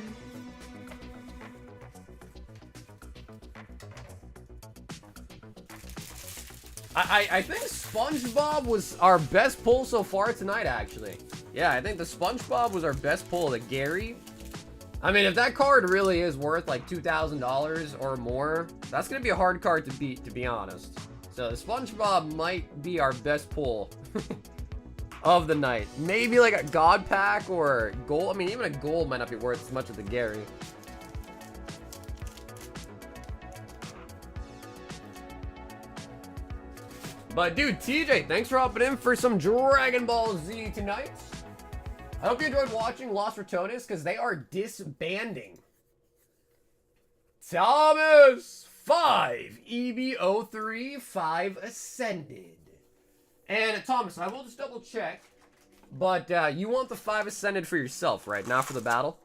I think Spongebob was our best pull so far tonight, actually. Yeah, I think the Spongebob was our best pull. The Gary. I mean, if that card really is worth like $2,000 or more, that's going to be a hard card to beat, to be honest. So the Spongebob might be our best pull of the night. Maybe like a God Pack or gold. I mean, even a gold might not be worth as much as the Gary. But dude, TJ, thanks for hopping in for some Dragon Ball Z tonight. I hope you enjoyed watching Lost Rotonis, because they are disbanding. Thomas, 5. EB-03, 5 Ascended. And Thomas, I will just double check, but you want the 5 Ascended for yourself, right? Not for the battle?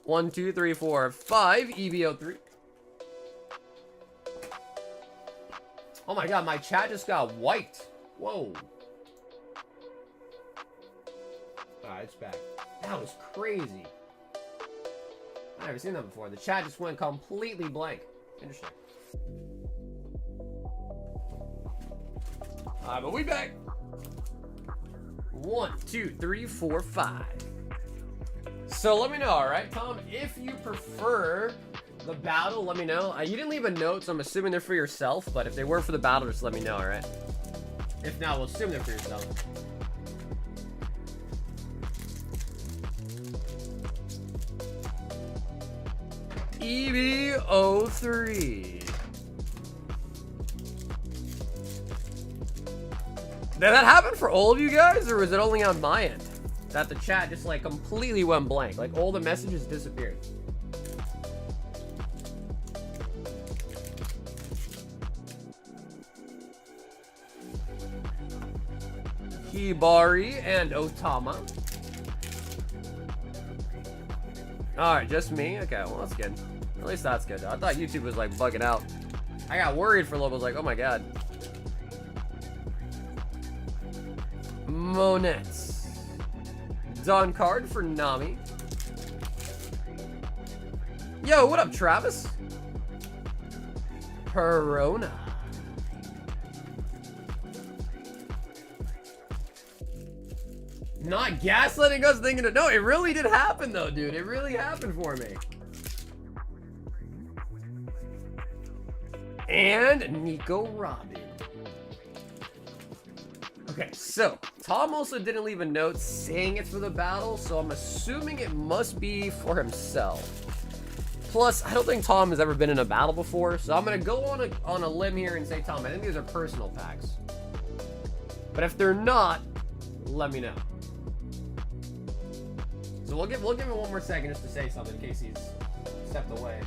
1, 2, 3, 4, 5 EB-03. Oh my god, my chat just got wiped. Whoa. Alright, it's back. That was crazy. I've never seen that before. The chat just went completely blank. Interesting. Alright, but we back. 1, 2, 3, 4, 5. So let me know, alright, Tom, if you prefer the battle, let me know. You didn't leave a note, so I'm assuming they're for yourself, but if they were for the battle, just let me know, alright? If not, we'll assume they're for yourself. EB-03. Did that happen for all of you guys, or was it only on my end? That the chat just like completely went blank, like all the messages disappeared. Hibari and Otama. Alright, just me? Okay, well that's good. At least that's good. I thought YouTube was like bugging out. I got worried for a little bit. I was like, oh my god. Monets. Dawn card for Nami. Yo, what up, Travis? Perona. Not gaslighting us thinking it. No, it really did happen though, dude. It really happened for me. And Nico Robin. Okay, so Tom also didn't leave a note saying it's for the battle, so I'm assuming it must be for himself. Plus, I don't think Tom has ever been in a battle before, so I'm gonna go on a limb here and say, Tom, I think these are personal packs. But if they're not, let me know. So we'll give him one more second just to say something in case he's stepped away.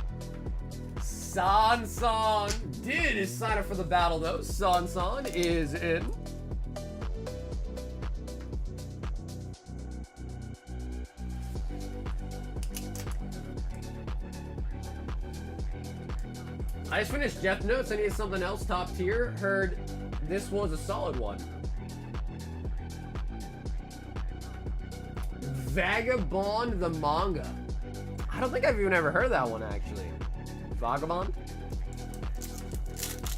Sansan did sign up for the battle though. Sansan is in. I just finished Jeff Notes. I needed something else top tier. Heard this was a solid one. Vagabond the manga. I don't think I've even ever heard that one actually. Vagabond.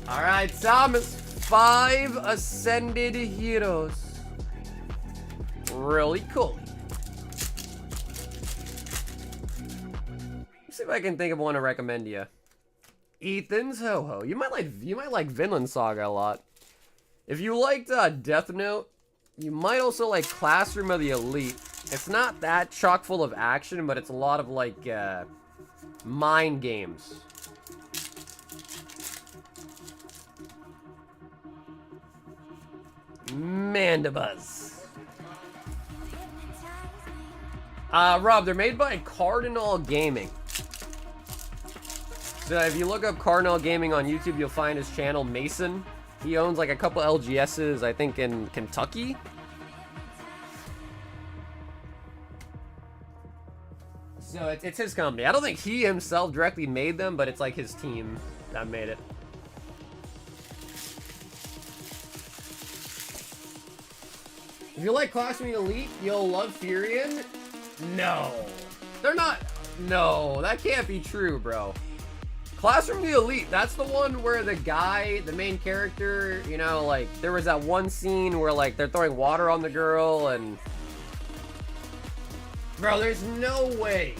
All right, Thomas. 5 ascended heroes. Really cool. Let's see if I can think of one to recommend you. Ethan's Ho-Ho. You might like Vinland Saga a lot. If you liked Death Note, you might also like Classroom of the Elite. It's not that chock full of action, but it's a lot of like mind games. Mandibuzz. Rob, they're made by Cardinal Gaming. So if you look up Cardinal Gaming on YouTube, you'll find his channel, Mason. He owns like a couple LGSs, I think in Kentucky. So it's his company. I don't think he himself directly made them, but it's like his team that made it. If you like Classroom Elite, you'll love Furion. No. They're not. No, that can't be true, bro. Classroom the Elite, that's the one where the guy, the main character, you know, like, there was that one scene where, like, they're throwing water on the girl, and... Bro, there's no way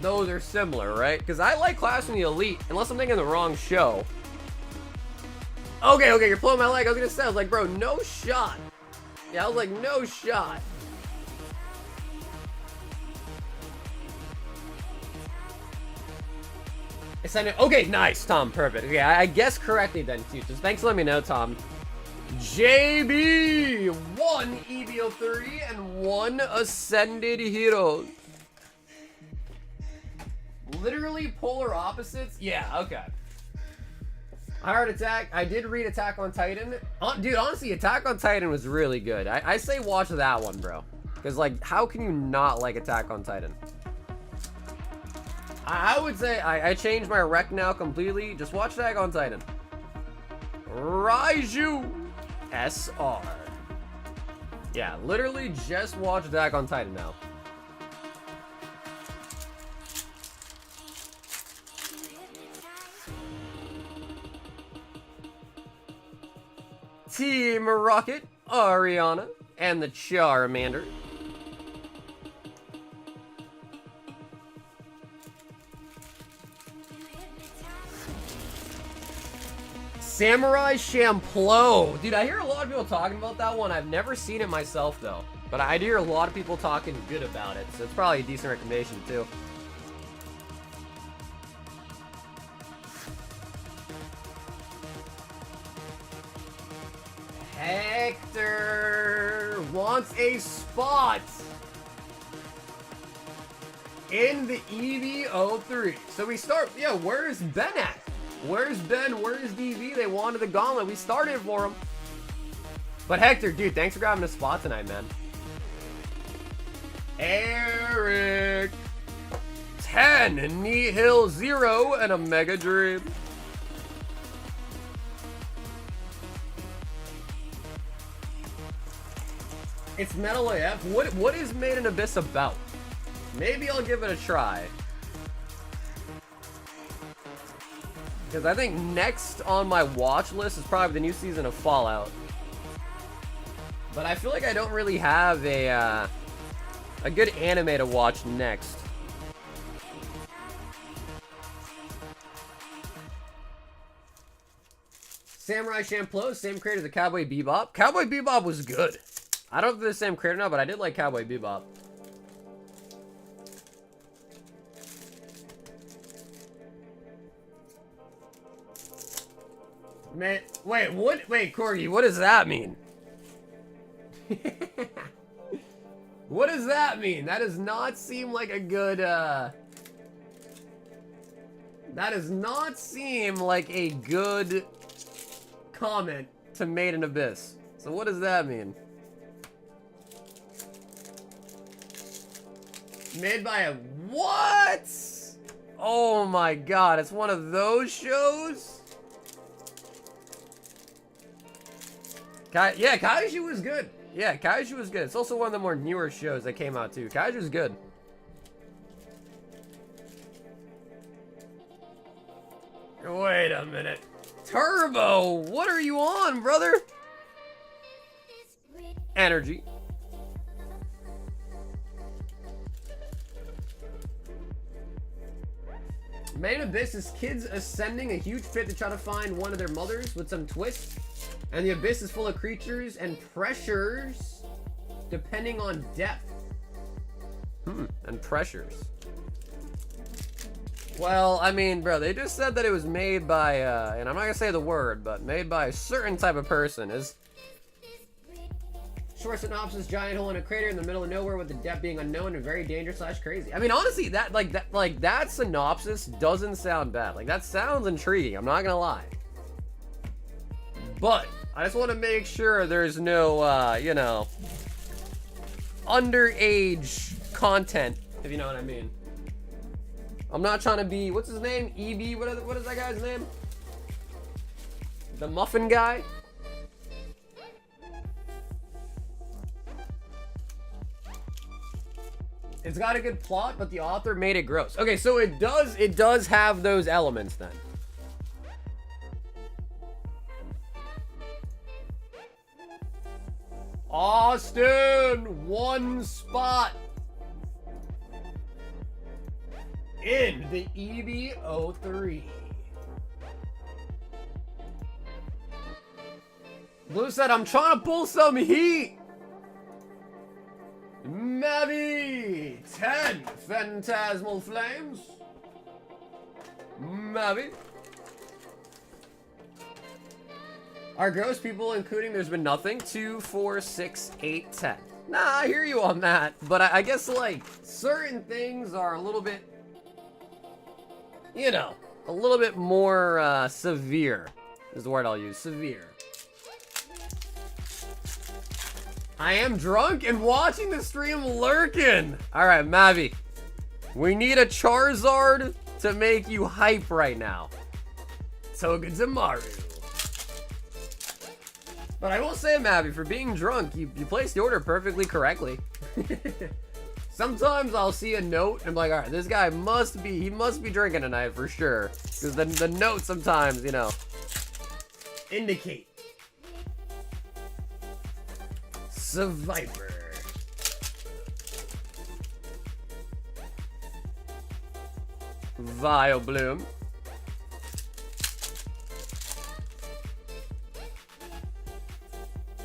those are similar, right? Because I like Classroom the Elite, unless I'm thinking the wrong show. Okay, you're pulling my leg. I was gonna say, I was like, bro, no shot. Yeah, I was like, no shot. Okay, nice, Tom. Perfect. Okay, I guessed correctly then, too. Just thanks for letting me know, Tom. JB! 1 EB-03 and 1 Ascended Hero. Literally polar opposites? Yeah, okay. Heart Attack. I did read Attack on Titan. Dude, honestly, Attack on Titan was really good. I say watch that one, bro. Because, like, how can you not like Attack on Titan? I would say I changed my rec now completely. Just watch Attack on Titan. Raiju SR. Yeah, literally just watch Attack on Titan now. Team Rocket, Ariana, and the Charmander. Samurai Champloo. Dude, I hear a lot of people talking about that one. I've never seen it myself, though. But I do hear a lot of people talking good about it, so it's probably a decent recommendation, too. Hector wants a spot in the EB-03. So we start, yeah, where's Ben at? Where's Ben? Where's DV? They wanted the gauntlet. We started for him. But Hector, dude, thanks for grabbing a spot tonight, man. Eric. 10, Nihil 0, and a Mega Dream. It's Metal AF. What is Made in Abyss about? Maybe I'll give it a try. Because I think next on my watch list is probably the new season of Fallout. But I feel like I don't really have a good anime to watch next. Samurai Champloo, same creator as the Cowboy Bebop. Cowboy Bebop was good. I don't know if they're the same creator now, but I did like Cowboy Bebop. Man, wait, what? Wait, Corgi, what does that mean? What does that mean? That does not seem like a good, that does not seem like a good comment to Made in Abyss. So what does that mean? Made by a what? Oh my god, it's one of those shows? Yeah, Kaiju was good. Yeah, Kaiju was good. It's also one of the more newer shows that came out too. Kaiju's good. Wait a minute. Turbo, what are you on, brother? Energy. Made in Abyss is kids ascending a huge pit to try to find one of their mothers with some twist. And the abyss is full of creatures and pressures depending on depth. And pressures. Well, I mean, bro, they just said that it was made by, and I'm not gonna say the word, but made by a certain type of person. Is short synopsis: giant hole in a crater in the middle of nowhere with the depth being unknown and very dangerous / crazy. I mean, honestly, that synopsis doesn't sound bad. Like, that sounds intriguing. I'm not gonna lie. But I just want to make sure there's no, you know, underage content, if you know what I mean. I'm not trying to be, what's his name? EB, what is that guy's name? The muffin guy? It's got a good plot, but the author made it gross. Okay, so it does have those elements then. Austin, one spot in the EB-03. Blue said, I'm trying to pull some heat. Mavi, 10 Phantasmal Flames. Mavi. Our ghost people, including there's been nothing. 2, 4, 6, 8, 10. Nah, I hear you on that. But I guess, like, certain things are a little bit, you know, a little bit more severe is the word I'll use. Severe. I am drunk and watching the stream lurking. All right, Mavi. We need a Charizard to make you hype right now. Togedemaru. But I will say, Mavi, for being drunk, you placed the order perfectly correctly. Sometimes I'll see a note and I'm like, all right, this guy must be drinking tonight for sure. Because the notes sometimes, you know, indicate. Survivor. Vileplume.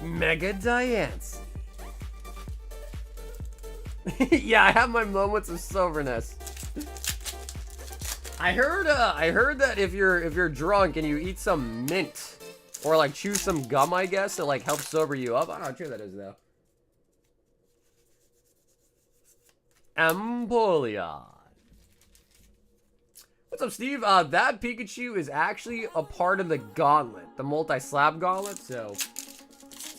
Mega Diancie. Yeah, I have my moments of soberness. I heard that if you're drunk and you eat some mint or like chew some gum, I guess, it like helps sober you up. I don't know how true that is though. Empoleon. What's up, Steve? That Pikachu is actually a part of the gauntlet, the multi-slab gauntlet, so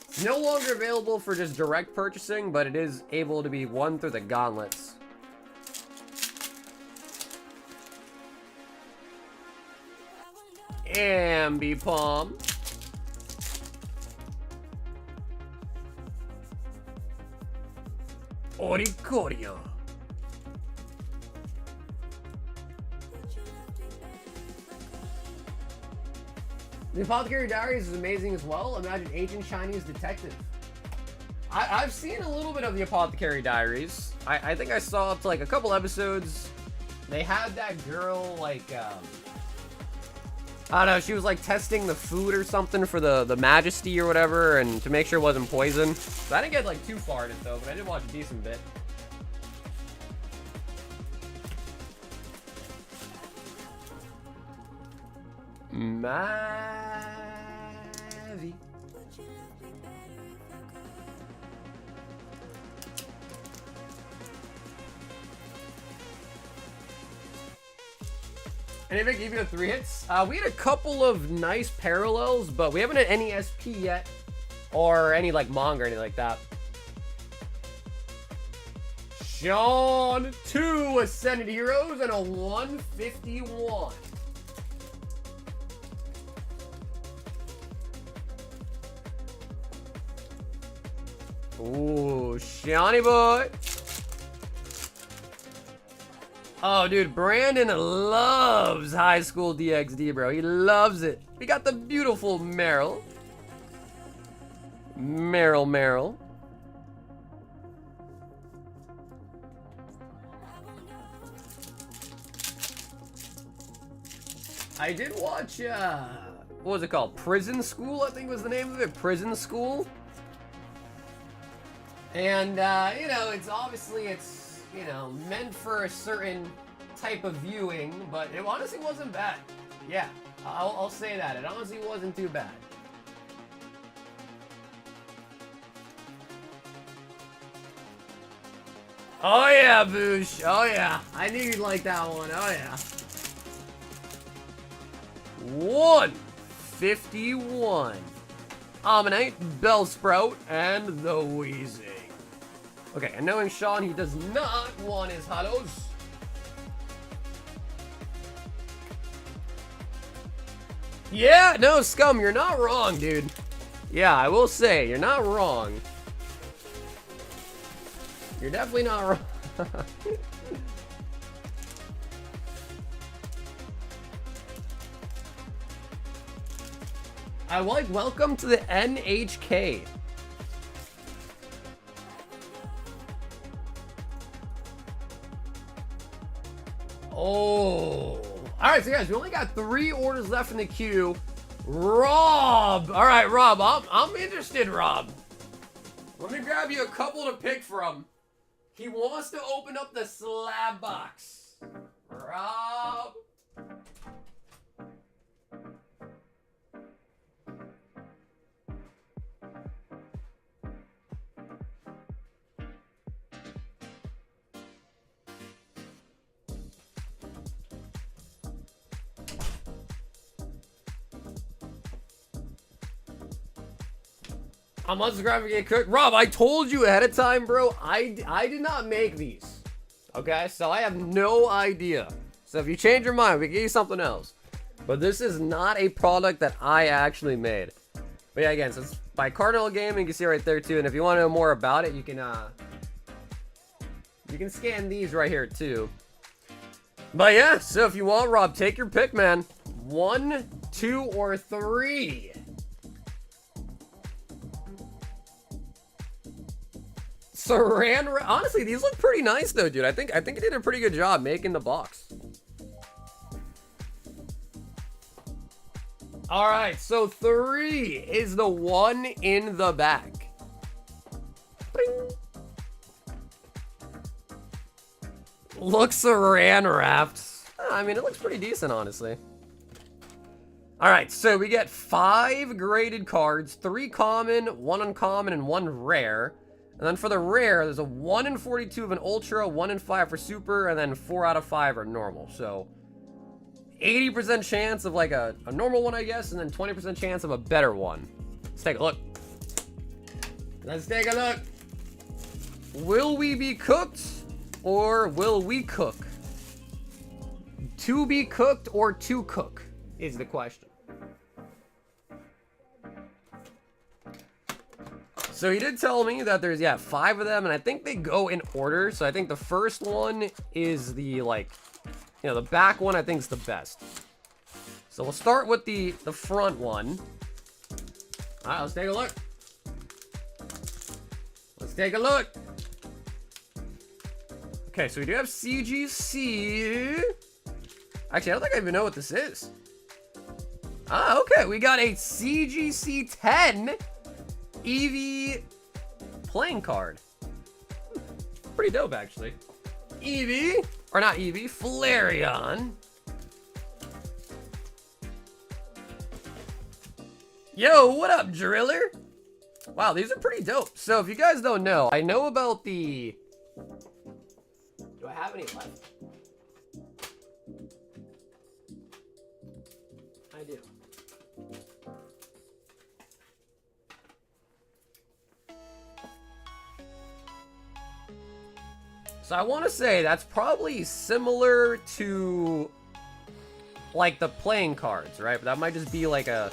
it's no longer available for just direct purchasing, but it is able to be won through the gauntlets. Ambipom. Oricorio. The Apothecary Diaries is amazing as well. Imagine Ancient Chinese Detective. I've seen a little bit of the Apothecary Diaries. I think I saw up to like a couple episodes. They had that girl like, I don't know, she was like testing the food or something for the Majesty or whatever, and to make sure it wasn't poison. So I didn't get like too far in it though, but I did watch a decent bit. Mavi. And if I give you 3 hits, we had a couple of nice parallels, but we haven't had any SP yet, or any like manga or anything like that. Sean, 2 Ascended Heroes and a 151. Ooh, Shawnee boy. Oh, dude, Brandon loves High School DxD, bro. He loves it. We got the beautiful Meryl. Meryl. I did watch, what was it called? Prison School, I think was the name of it. Prison School. And, you know, it's obviously, you know, meant for a certain type of viewing, but it honestly wasn't bad. Yeah, I'll say that. It honestly wasn't too bad. Oh yeah, Boosh. Oh yeah. I knew you'd like that one. Oh yeah. 151. Ammonite, Bellsprout, and the Wheezing. Okay, and knowing Sean, he does not want his holos. Yeah, no, Scum, you're not wrong, dude. Yeah, I will say, you're not wrong. You're definitely not wrong. I like welcome to the NHK. Oh. Alright, so guys, we only got 3 orders left in the queue. Rob! Alright, Rob, I'm interested, Rob. Let me grab you a couple to pick from. He wants to open up the slab box. Rob. How much is graphic get cooked? Rob, I told you ahead of time, bro. I did not make these. Okay, so I have no idea. So if you change your mind, we can get you something else. But this is not a product that I actually made. But yeah, again, so it's by Cardinal Gaming. You can see right there too. And if you want to know more about it, you can scan these right here too. But yeah, so if you want, Rob, take your pick, man. 1, 2, or 3. Saran, honestly, these look pretty nice though, dude. I think you did a pretty good job making the box. All right, so 3 is the one in the back. Bing. Looks saran wrapped. I mean, it looks pretty decent, honestly. All right, so we get 5 graded cards, 3 common, 1 uncommon, and 1 rare. And then for the rare, there's a 1 in 42 of an ultra, 1 in 5 for super, and then 4 out of 5 are normal. So 80% chance of like a normal one, I guess, and then 20% chance of a better one. Let's take a look. Let's take a look. Will we be cooked or will we cook? To be cooked or to cook is the question. So he did tell me that there's, yeah, 5 of them, and I think they go in order. So I think the first one is the, like, you know, the back one I think is the best. So we'll start with the front one. All right, let's take a look. Let's take a look. Okay, so we do have CGC. Actually, I don't think I even know what this is. Ah, okay, we got a CGC 10 EV playing card. Pretty dope, actually. EV, or not EV, Flareon. Yo, what up, Driller? Wow, these are pretty dope. So if you guys don't know, I know about the... Do I have any left? I do. So I want to say that's probably similar to like the playing cards, right? But that might just be like a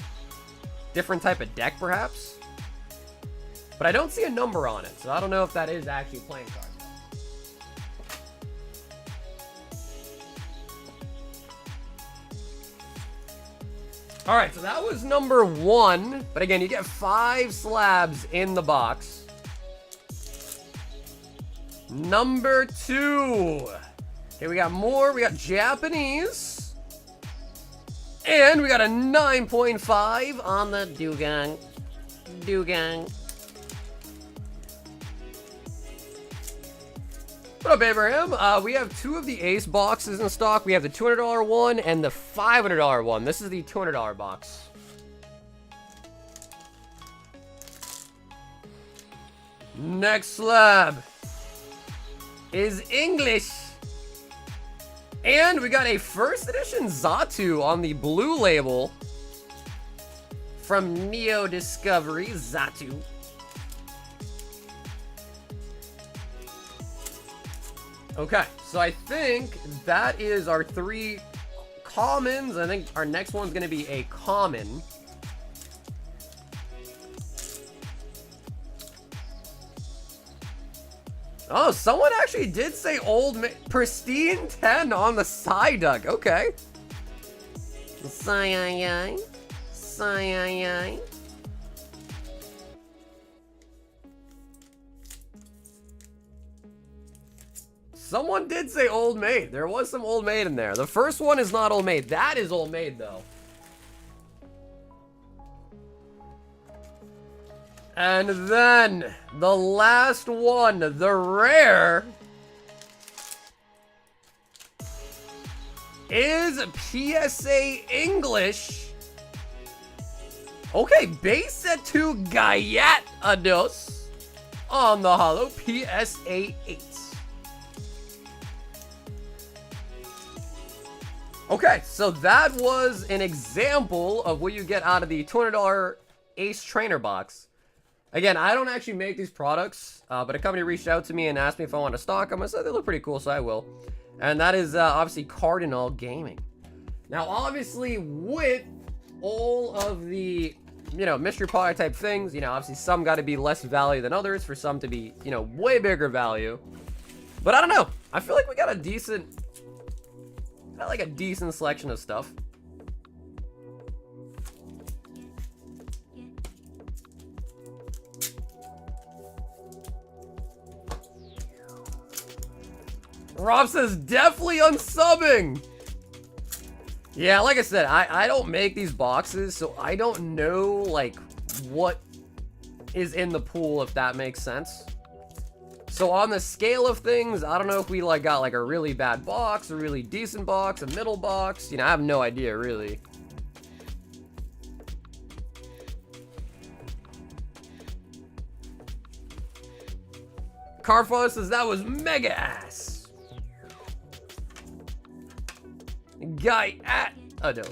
different type of deck, perhaps. But I don't see a number on it, so I don't know if that is actually playing cards. All right, so that was number 1. But again, you get 5 slabs in the box. Number 2. Okay, we got more. We got Japanese. And we got a 9.5 on the Dugong. What up, Abraham? We have 2 of the Ace boxes in stock. We have the $200 one and the $500 one. This is the $200 box. Next slab is English. And we got a first edition Xatu on the blue label from Neo Discovery, Xatu. Okay, so I think that is our 3 commons. I think our next one's going to be a common. Oh, someone actually did say pristine 10 on the Psyduck. Okay. Psy-yi-yi. Psy-yi-yi. Someone did say Old Maid. There was some Old Maid in there. The first one is not Old Maid. That is Old Maid, though. And then the last one, the rare, is PSA English. Okay, base set 2 Gyarados on the holo, PSA 8. Okay, so that was an example of what you get out of the $200 Ace Trainer box. Again, I don't actually make these products, but a company reached out to me and asked me if I want to stock them. I said they look pretty cool, so I will. And that is obviously Cardinal Gaming. Now, obviously, with all of the, you know, mystery product type things, you know, obviously some got to be less value than others for some to be, you know, way bigger value. But I don't know. I feel like we got a decent, selection of stuff. Rob says, definitely unsubbing. Yeah, like I said, I don't make these boxes, so I don't know, like, what is in the pool, if that makes sense. So on the scale of things, I don't know if we, like, got, like, a really bad box, a really decent box, a middle box. You know, I have no idea, really. Carfather says, that was mega ass. Guy at Ado.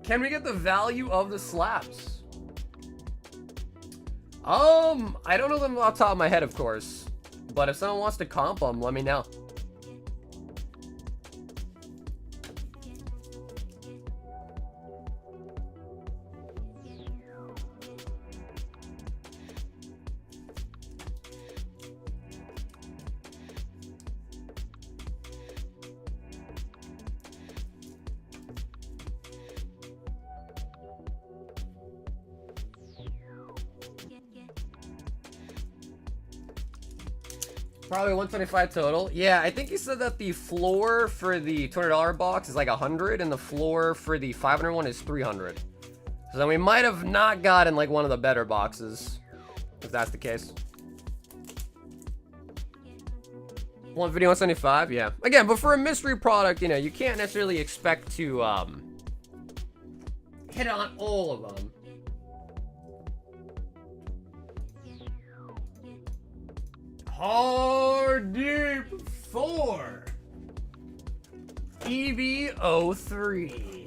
Can we get the value of the slabs? I don't know them off the top of my head, of course. But if someone wants to comp them, let me know. Probably 125 total. Yeah, I think he said that the floor for the $200 box is like 100, and the floor for the 500 one is 300. So then we might have not gotten like one of the better boxes, if that's the case. 150, 175, yeah. Again, but for a mystery product, you know, you can't necessarily expect to hit on all of them. Hard deep 4. EB-03.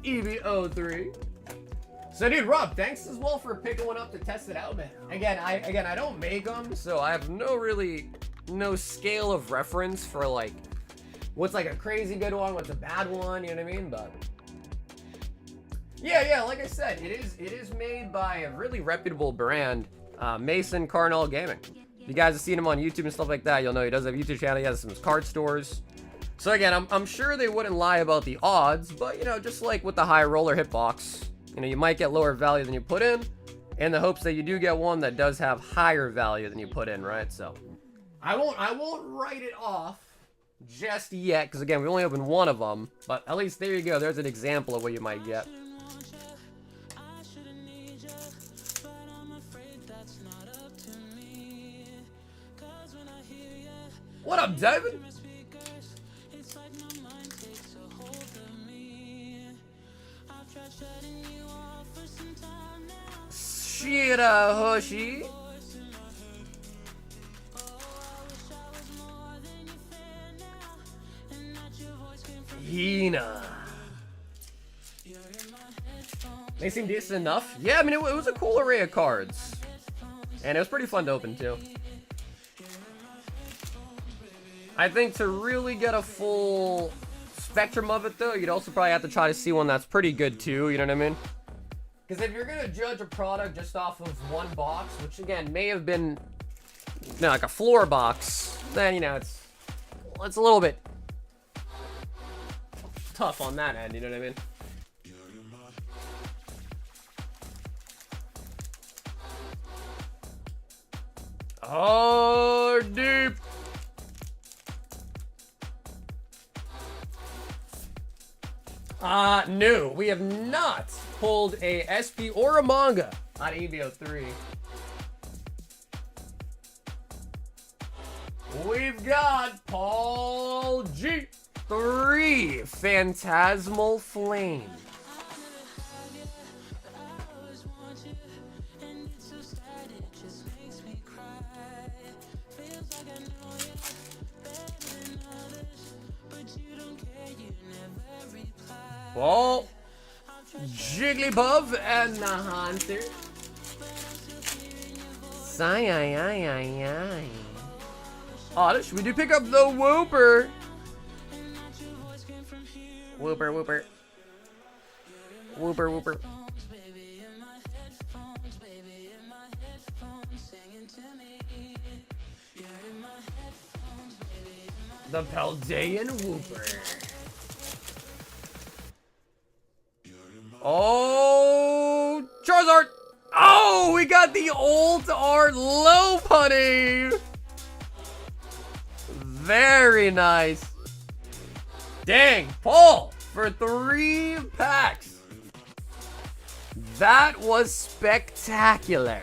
EB-03. So, dude, Rob, thanks as well for picking one up to test it out, man. Again, I don't make them, so I have no scale of reference for like what's like a crazy good one, what's a bad one, you know what I mean? But yeah, like I said, it is made by a really reputable brand, Mason Carnell Gaming. If you guys have seen him on YouTube and stuff like that, you'll know he does have a YouTube channel. He has some card stores. So again, I'm sure they wouldn't lie about the odds, but you know, just like with the high roller hitbox, you know, you might get lower value than you put in the hopes that you do get one that does have higher value than you put in, right? So I won't write it off just yet, because again, we only opened one of them, but at least there you go. There's an example of what you might get. What up, David? Shira Hoshi. Hina. They seem decent enough. Yeah, I mean, it was a cool array of cards. And it was pretty fun to open, too. I think to really get a full spectrum of it, though, you'd also probably have to try to see one that's pretty good, too. You know what I mean? Because if you're going to judge a product just off of one box, which, again, may have been, you know, like a floor box, then, you know, it's a little bit tough on that end, you know what I mean? Oh, deep. No, we have not pulled a SP or a manga on EB-03. We've got Ball Z 3 Phantasmal Flames. Ball Jigglypuff and the Hunter. Sigh. Oddish, we do pick up the Whooper. Whooper. The Paldean Whooper. Oh, Charizard! Oh, we got the old art low punny. Very nice. Dang, Paul, for 3 packs. That was spectacular.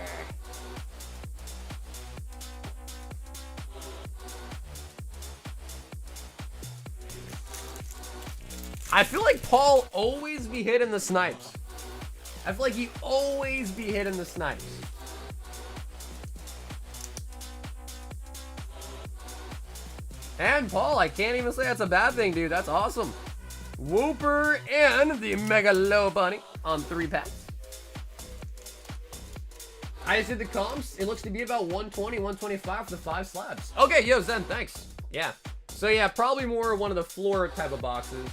I feel like Paul always be hitting the snipes. I feel like he always be hitting the snipes. And Paul, I can't even say that's a bad thing, dude. That's awesome. Whooper and the Mega Low Bunny on 3 packs. I just did the comps. It looks to be about 120, 125 for the 5 slabs. Okay, yo, Zen, thanks. Yeah. So yeah, probably more one of the floor type of boxes.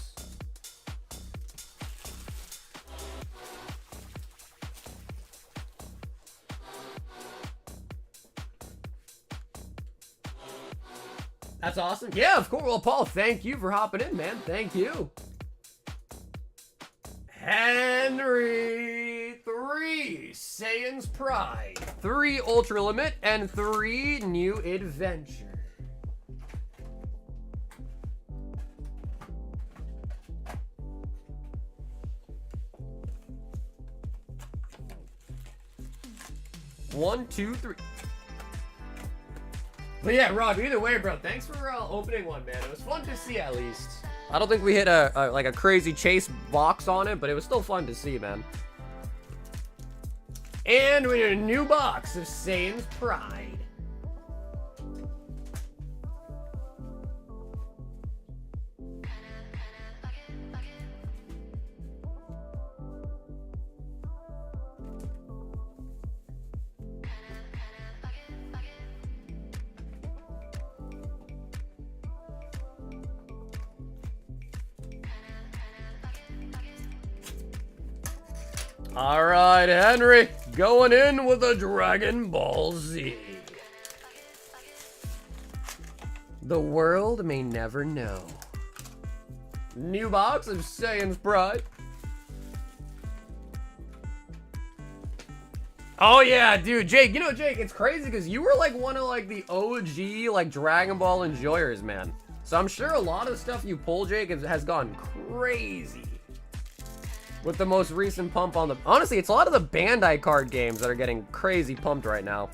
That's awesome. Yeah, of course. Well, Paul, thank you for hopping in, man. Thank you. Henry 3 Saiyan's Pride, 3 Ultra Limit, and 3 New Adventure. One, two, three. But yeah, Rob, either way, bro, thanks for opening one, man. It was fun to see, at least. I don't think we hit a crazy chase box on it, but it was still fun to see, man. And we need a new box of Saiyan's Pride. All right, Henry, going in with a Dragon Ball Z. The world may never know. New box of Saiyan's Pride. Oh yeah, dude, Jake, you know, Jake, it's crazy because you were like one of like the OG like Dragon Ball enjoyers, man. So I'm sure a lot of the stuff you pull, Jake, has gone crazy. With the most recent pump on the... Honestly, it's a lot of the Bandai card games that are getting crazy pumped right now.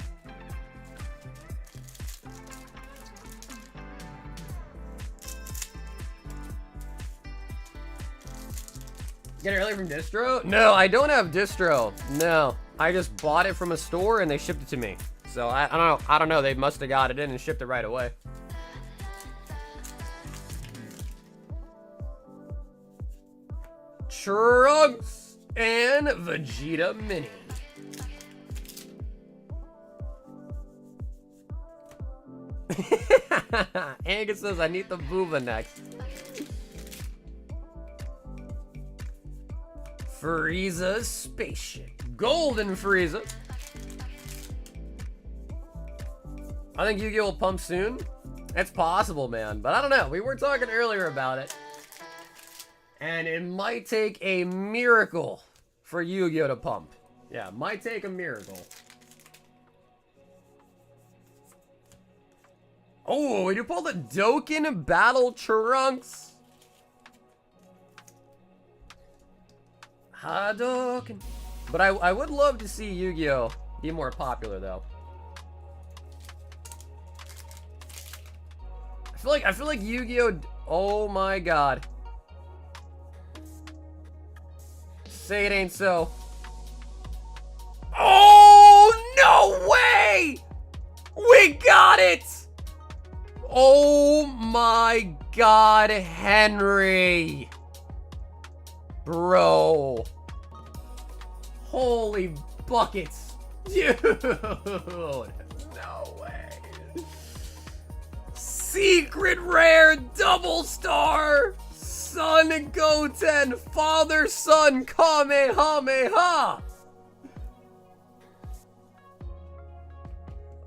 Get it early from distro? No, I don't have distro. No, I just bought it from a store and they shipped it to me. So I don't know. I don't know. They must have got it in and shipped it right away. Trunks and Vegeta Mini. Angus says I need the Booba next. Frieza's spaceship. Golden Frieza. I think Yu-Gi-Oh! Will pump soon. It's possible, man. But I don't know. We were talking earlier about it. And it might take a miracle for Yu-Gi-Oh! To pump. Yeah, might take a miracle. Oh, we do pull the Dokkan Battle Trunks. Hadouken. But I would love to see Yu-Gi-Oh! Be more popular, though. I feel like Yu-Gi-Oh! Oh my god. Say it ain't so. Oh, no way! We got it! Oh my god, Henry. Bro. Holy buckets. Dude. No way. Secret rare double star. Son Goten, Father Son Kamehameha.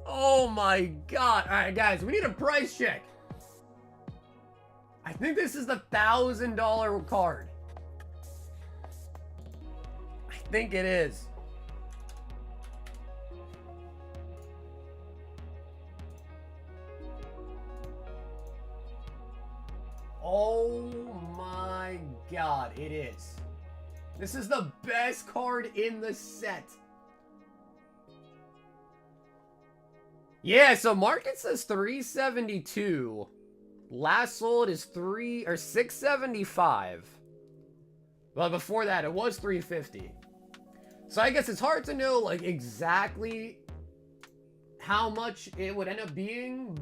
Oh my god. Alright guys, we need a price check. I think this is the $1,000 card. I think it is. Oh my god, it is. This is the best card in the set. Yeah, so market says 372. Last sold is 675. Well, before that, it was 350. So I guess it's hard to know like exactly how much it would end up being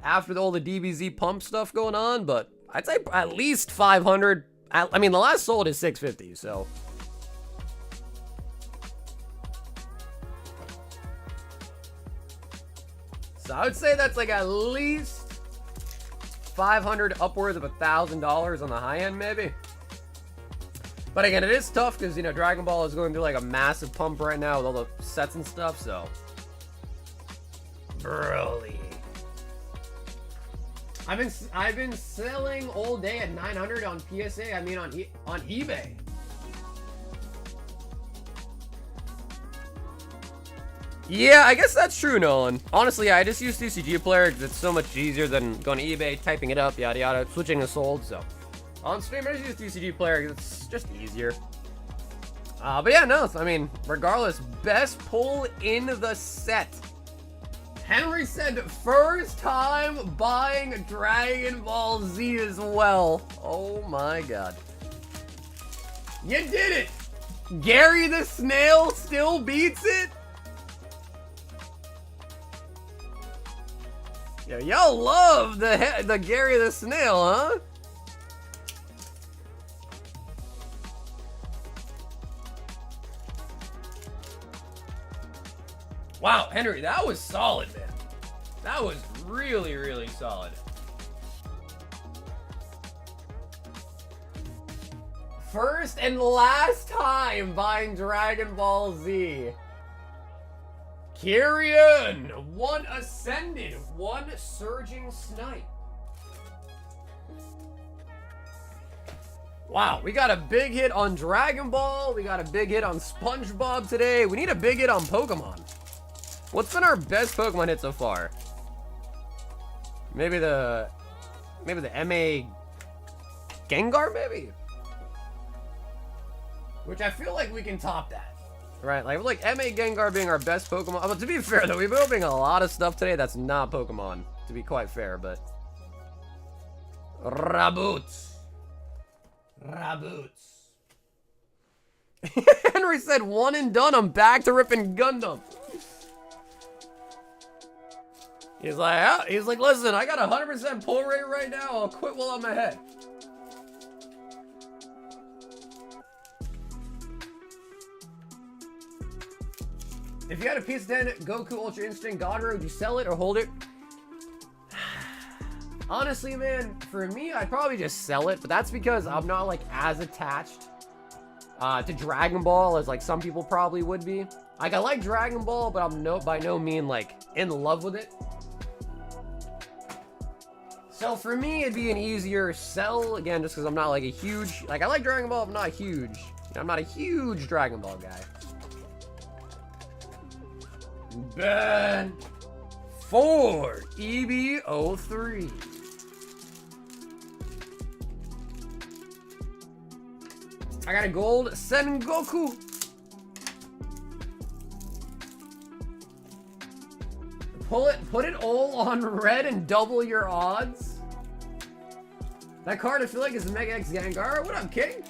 after all the DBZ pump stuff going on, but I'd say at least 500. I mean, the last sold is 650, so. So I would say that's like at least 500, upwards of $1,000 on the high end, maybe. But again, it is tough because, you know, Dragon Ball is going through like a massive pump right now with all the sets and stuff, so. Broly. I've been selling all day at 900 on PSA. I mean on eBay. Yeah, I guess that's true, Nolan. Honestly, I just use TCG Player because it's so much easier than going to eBay, typing it up, yada yada, switching to sold. So on stream, I just use TCG Player because it's just easier. But yeah, no, I mean, regardless, best pull in the set. Henry said first time buying Dragon Ball Z as well. Oh my god. You did it! Gary the Snail still beats it? Yo, y'all love the Gary the Snail, huh? Wow, Henry, that was solid, man. That was really, really solid. First and last time buying Dragon Ball Z. Kyrian, one Ascended, one Surging Snipe. Wow, we got a big hit on Dragon Ball. We got a big hit on Spongebob today. We need a big hit on Pokemon. What's been our best Pokemon hit so far? Maybe the MA Gengar, maybe? Which I feel like we can top that. Right, like MA Gengar being our best Pokemon. But to be fair though, we've been opening a lot of stuff today that's not Pokemon, to be quite fair, but Raboot. Henry said one and done, I'm back to ripping Gundam. He's like, listen, I got a 100% pull rate right now. I'll quit while I'm ahead. If you had a piece 10 Goku Ultra Instinct Godra, would you sell it or hold it? Honestly, man, for me, I'd probably just sell it, but that's because I'm not like as attached to Dragon Ball as like some people probably would be. Like, I like Dragon Ball, but I'm by no means like in love with it. So for me, it'd be an easier sell, again, just because I'm not like a huge, like I like Dragon Ball, but I'm not huge. I'm not a huge Dragon Ball guy. Ben 4 EB-03. I got a gold Sengoku. Put it all on red and double your odds. That card I feel like is Mega X Gengar. What up, King?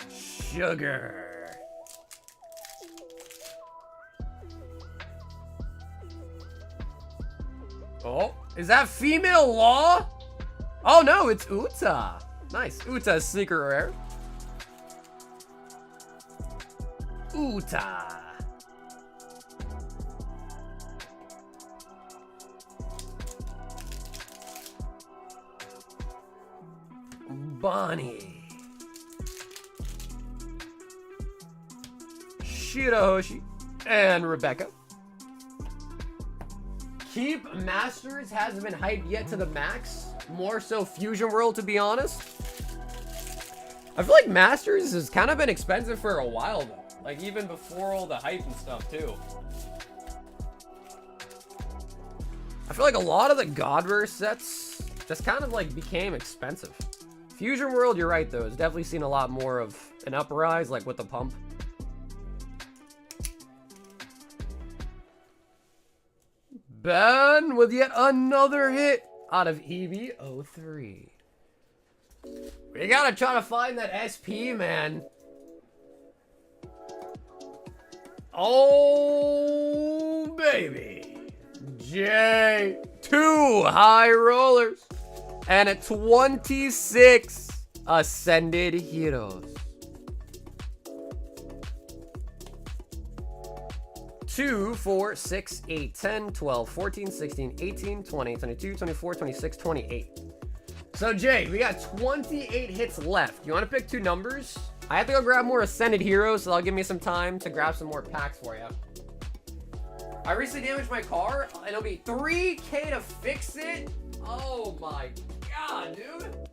Sugar. Oh, is that female Law? Oh no, it's Uta. Nice. Uta's secret rare. Uta. Bonnie. Shirahoshi. And Rebecca. Keep Masters hasn't been hyped yet to the max. More so Fusion World, to be honest. I feel like Masters has kind of been expensive for a while, though. Like, even before all the hype and stuff, too. I feel like a lot of the Godverse sets just kind of, like, became expensive. Fusion World, you're right, though. It's definitely seen a lot more of an uprise, like, with the pump. Ben with yet another hit out of EB-03. We gotta try to find that SP, man. Oh, baby. J. 2 high rollers. And a 26 Ascended Heroes. 2, 4, 6, 8, 10, 12, 14, 16, 18, 20, 22, 24, 26, 28. So, Jay, we got 28 hits left. You want to pick two numbers? I have to go grab more Ascended Heroes, so that'll give me some time to grab some more packs for you. I recently damaged my car, and it'll be $3K to fix it. Oh my god, dude.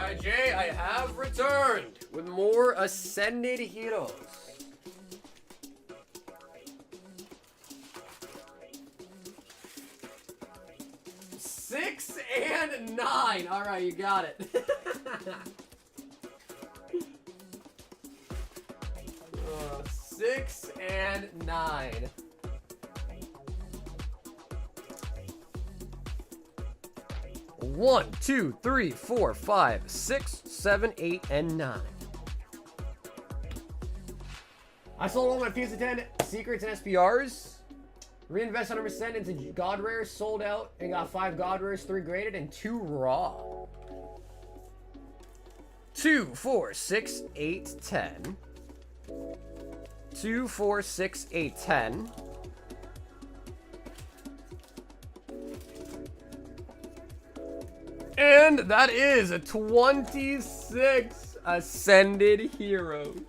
Alright, Jay, I have returned with more Ascended Heroes. Six and 9. Alright, you got it. 6 and 9. One, two, three, four, 5, 6, 7, 8, and 9. I sold all my PS10 secrets and SPRs. Reinvest 100% into God Rares, sold out, and got 5 God Rares, 3 graded, and 2 raw. 2, 4, 6, 8, 10. 2, 4, 6, 8, 10. And that is a 26 Ascended Heroes.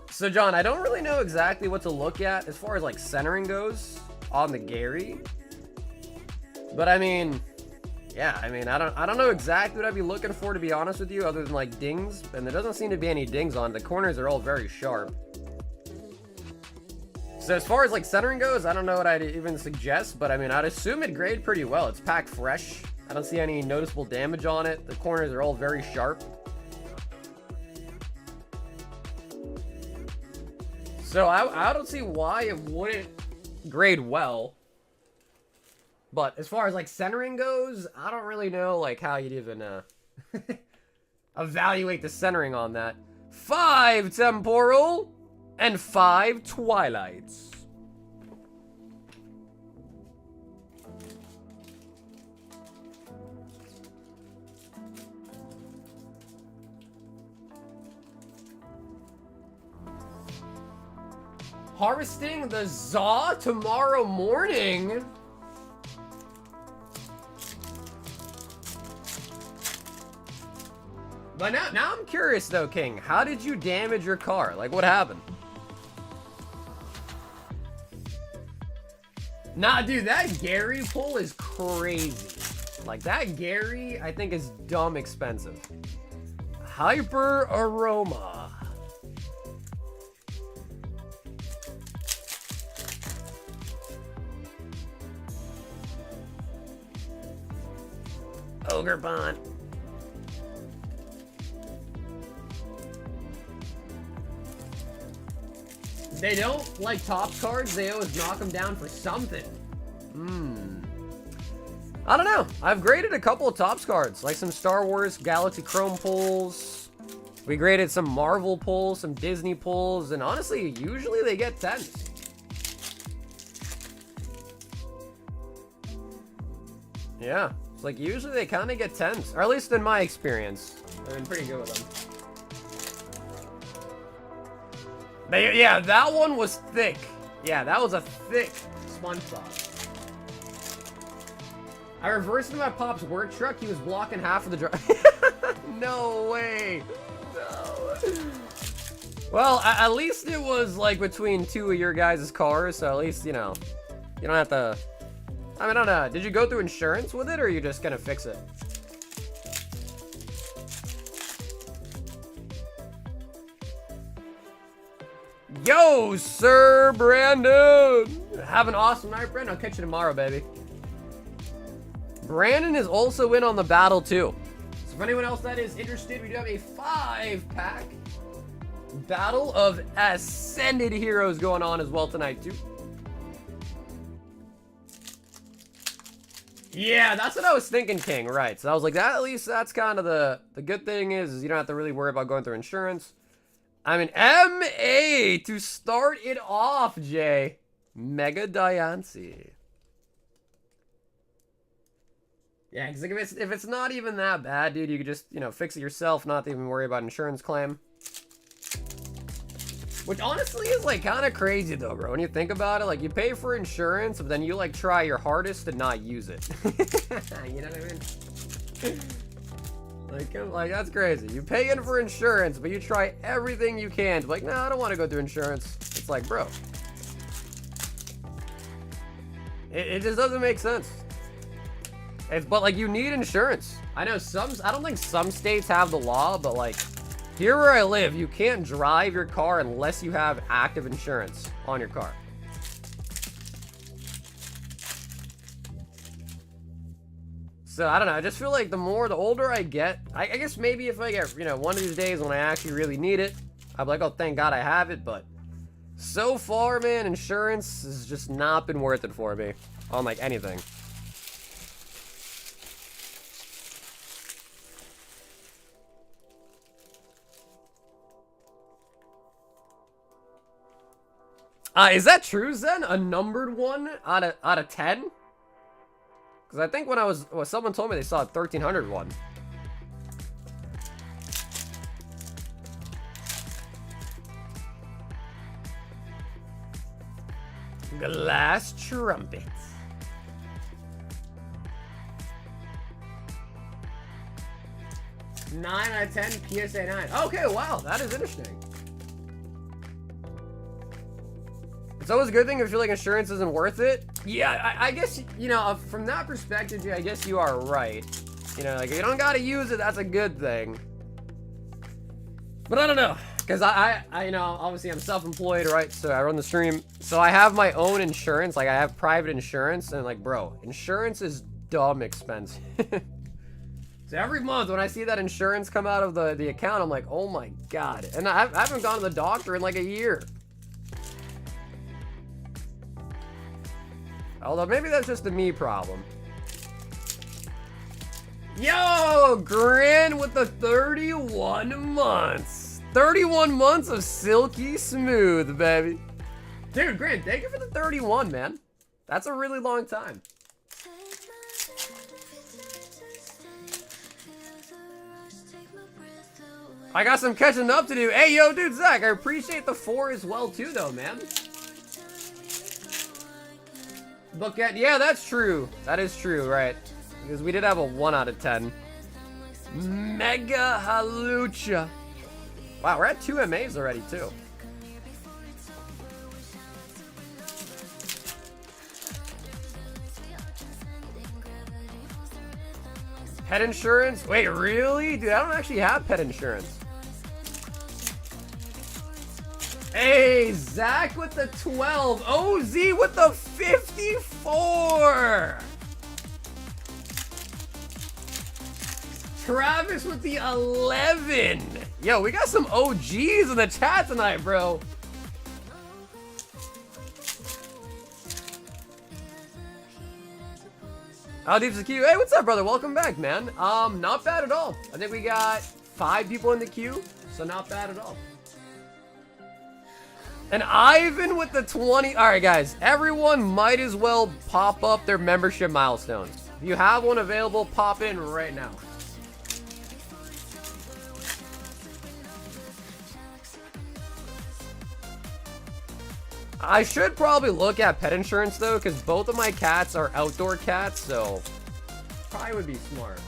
So, John, I don't really know exactly what to look at as far as, like, centering goes on the Gary. But, I mean, yeah, I mean, I don't know exactly what I'd be looking for, to be honest with you, other than, like, dings. And there doesn't seem to be any dings on. The corners are all very sharp. So as far as like centering goes, I don't know what I'd even suggest, but I mean, I'd assume it'd grade pretty well. It's packed fresh. I don't see any noticeable damage on it. The corners are all very sharp. So I don't see why it wouldn't grade well. But as far as like centering goes, I don't really know like how you'd even evaluate the centering on that. 5 Temporal and 5 Twilights. Harvesting the Zaw tomorrow morning. But now I'm curious though, King. How did you damage your car? Like, what happened? Nah, dude, that Gary pull is crazy. Like, that Gary, I think, is dumb expensive. Hyper Aroma. Ogre Bond. They don't like top cards, they always knock them down for something. I don't know. I've graded a couple of Topps cards, like some Star Wars Galaxy Chrome pulls. We graded some Marvel pulls, some Disney pulls, and honestly, usually they get 10s. Yeah, it's like usually they kind of get 10s, or at least in my experience. I've been pretty good with them. Yeah, that one was thick. Yeah, that was a thick Spongebob. I reversed into my pop's work truck. He was blocking half of the drive. No way. No. Well, at least it was like between two of your guys' cars, so at least, you know, you don't have to... I mean, I don't know. Did you go through insurance with it, or are you just gonna fix it? Yo, Sir Brandon! Have an awesome night, Brandon. I'll catch you tomorrow, baby. Brandon is also in on the battle, too. So if anyone else that is interested, we do have a 5-pack Battle of Ascended Heroes going on as well tonight, too. Yeah, that's what I was thinking, King. Right. So I was like, that at least that's kind of the good thing is you don't have to really worry about going through insurance. I mean, MA to start it off, Jay. Mega Diancie. Yeah, because like if it's not even that bad, dude, you could just, you know, fix it yourself, not even worry about insurance claim. Which honestly is like kind of crazy though, bro. When you think about it, like you pay for insurance, but then you like try your hardest to not use it. You know what I mean? Like, that's crazy. You pay in for insurance, but you try everything you can to be like, no, I don't want to go through insurance. It's like, bro. It just doesn't make sense. But like, you need insurance. I know I don't think some states have the law, but like, here where I live, you can't drive your car unless you have active insurance on your car. So, I don't know, I just feel like the older I get, I guess maybe if I get, you know, one of these days when I actually really need it, I'll be like, oh, thank God I have it, but so far, man, insurance has just not been worth it for me on, like, anything. Is that true, Zen? A numbered one out of 10? Because I think when someone told me they saw a 1300 one. Glass trumpets. Nine out of 10 PSA 9. Okay, wow, that is interesting. It's always a good thing if you feel like insurance isn't worth it. Yeah, I guess, you know, from that perspective, I guess you are right. You know, like, if you don't gotta use it, that's a good thing. But I don't know, because I you know, obviously I'm self-employed, right? So I run the stream. So I have my own insurance, like I have private insurance, and like, bro, insurance is dumb expensive. So every month when I see that insurance come out of the account, I'm like, oh my God. And I haven't gone to the doctor in like a year. Although maybe that's just a me problem. Yo, Grin with the 31 months. 31 months of silky smooth, baby. Dude, Grin, thank you for the 31, man. That's a really long time. I got some catching up to do. Hey, yo, dude, Zach, I appreciate the 4 as well, too, though, man. Look at, yeah, that's true. That is true, right? Because we did have a 1 out of 10. Mega Halucha. Wow, we're at 2 MAs already, too. Pet insurance? Wait, really? Dude, I don't actually have pet insurance. Hey, Zach with the 12. OZ with the 54. Travis with the 11. Yo, we got some OGs in the chat tonight, bro. How deep's the queue? Hey, what's up, brother? Welcome back, man. Not bad at all. I think we got 5 people in the queue, so not bad at all. And Ivan with the 20. All right, guys. Everyone might as well pop up their membership milestones. If you have one available, pop in right now. I should probably look at pet insurance, though, because both of my cats are outdoor cats, so probably would be smart.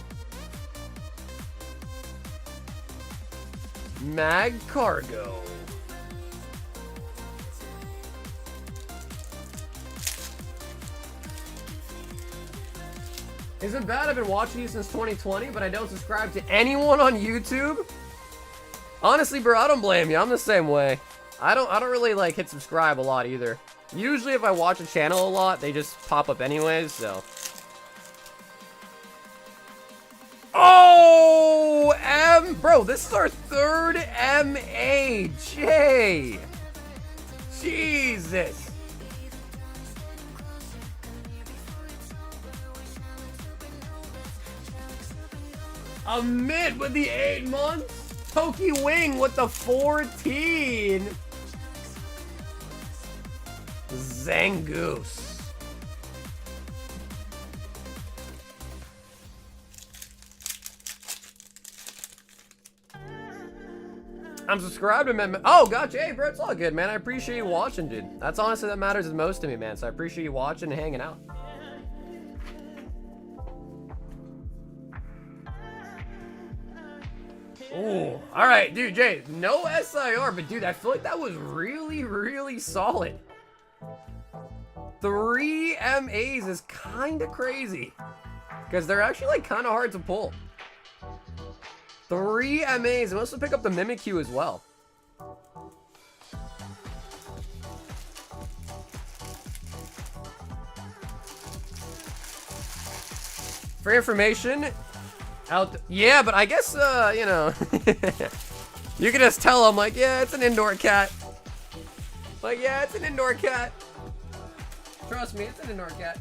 Mag Cargo. Isn't bad. I've been watching you since 2020, but I don't subscribe to anyone on YouTube. Honestly, bro, I don't blame you. I'm the same way. I don't really like hit subscribe a lot either. Usually if I watch a channel a lot, they just pop up anyways, so. Oh, bro, this is our 3rd MAJ. Jesus. A mid with the 8 months. Toki Wing with the 14. Zangoose. I'm subscribed to Member. Oh, gotcha. Hey, bro, it's all good, man. I appreciate you watching, dude. That's honestly that matters the most to me, man. So I appreciate you watching and hanging out. Ooh, all right, dude, Jay, no SIR, but dude, I feel like that was really, really solid. 3 MAs is kind of crazy. Because they're actually like kind of hard to pull. 3 MAs. And also pick up the Mimikyu as well. For information, yeah, but I guess, you know, you can just tell them, like, yeah, it's an indoor cat. Like, yeah, it's an indoor cat. Trust me, it's an indoor cat.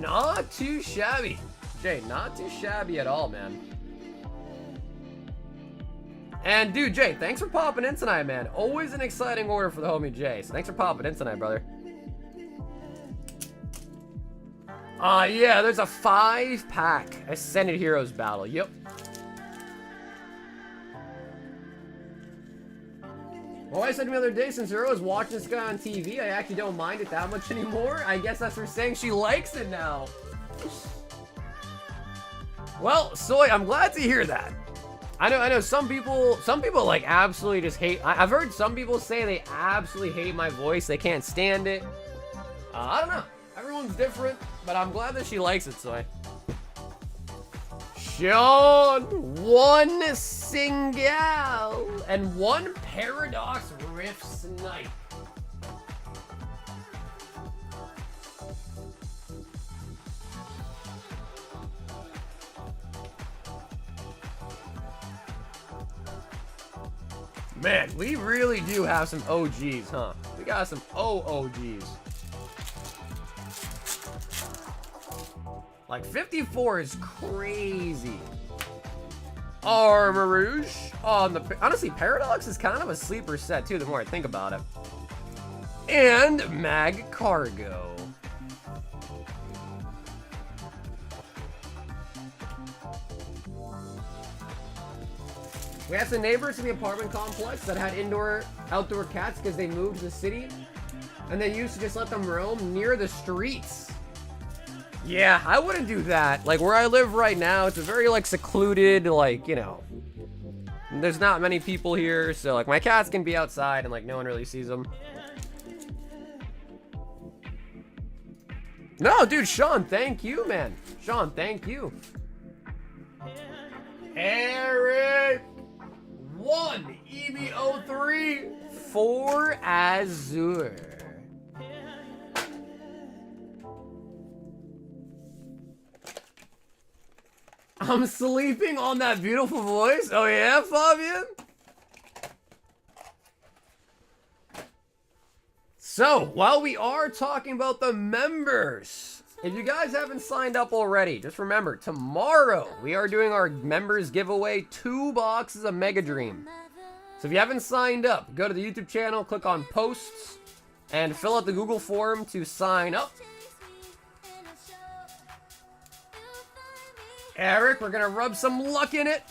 Not too shabby. Jay, not too shabby at all, man. And dude, Jay, thanks for popping in tonight, man. Always an exciting order for the homie Jay. So thanks for popping in tonight, brother. Yeah, there's a 5-pack Ascended Heroes battle. Yep. Well, I said to me the other day, since you're always watching this guy on TV, I actually don't mind it that much anymore. I guess that's her saying she likes it now. Well, Soy, I'm glad to hear that. I know some people like absolutely just hate. I've heard some people say they absolutely hate my voice. They can't stand it. I don't know. Everyone's different, but I'm glad that she likes it, Soy. Sean, 1 single and 1 Paradox Rift Snipe. Man, we really do have some OGs, huh? We got some OGs. Like 54 is crazy. Armor Rouge on the honestly, Paradox is kind of a sleeper set too, the more I think about it. And Mag Cargo. We had some neighbors in the apartment complex that had outdoor cats because they moved to the city. And they used to just let them roam near the streets. Yeah, I wouldn't do that. Like, where I live right now, it's a very, like, secluded, like, you know. There's not many people here, so, like, my cats can be outside and, like, no one really sees them. No, dude, Sean, thank you, man. Sean, thank you. Eric! 1 EB-03 for Azure. I'm sleeping on that beautiful voice. Oh yeah, Fabian? So, while we are talking about the members, if you guys haven't signed up already, just remember, tomorrow we are doing our members giveaway, 2 boxes of Mega Dream. So if you haven't signed up, go to the YouTube channel, click on posts, and fill out the Google form to sign up. Eric, we're gonna rub some luck in it.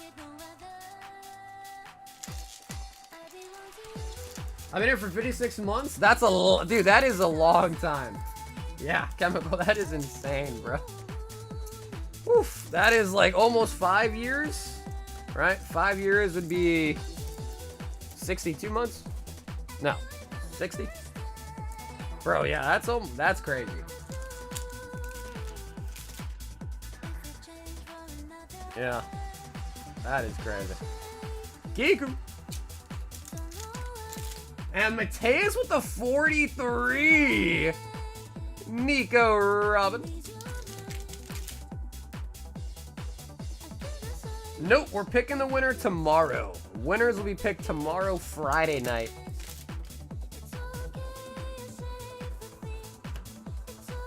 I've been here for 56 months. That's a dude, that is a long time. Yeah, Chemical, that is insane, bro. Oof, that is like almost 5 years, right? 5 years would be 62 months? No, 60? Bro, yeah, that's crazy. Yeah, that is crazy. Geekum. And Mateus with the 43. Nico Robin. Nope, we're picking the winner tomorrow. Winners will be picked tomorrow, Friday night.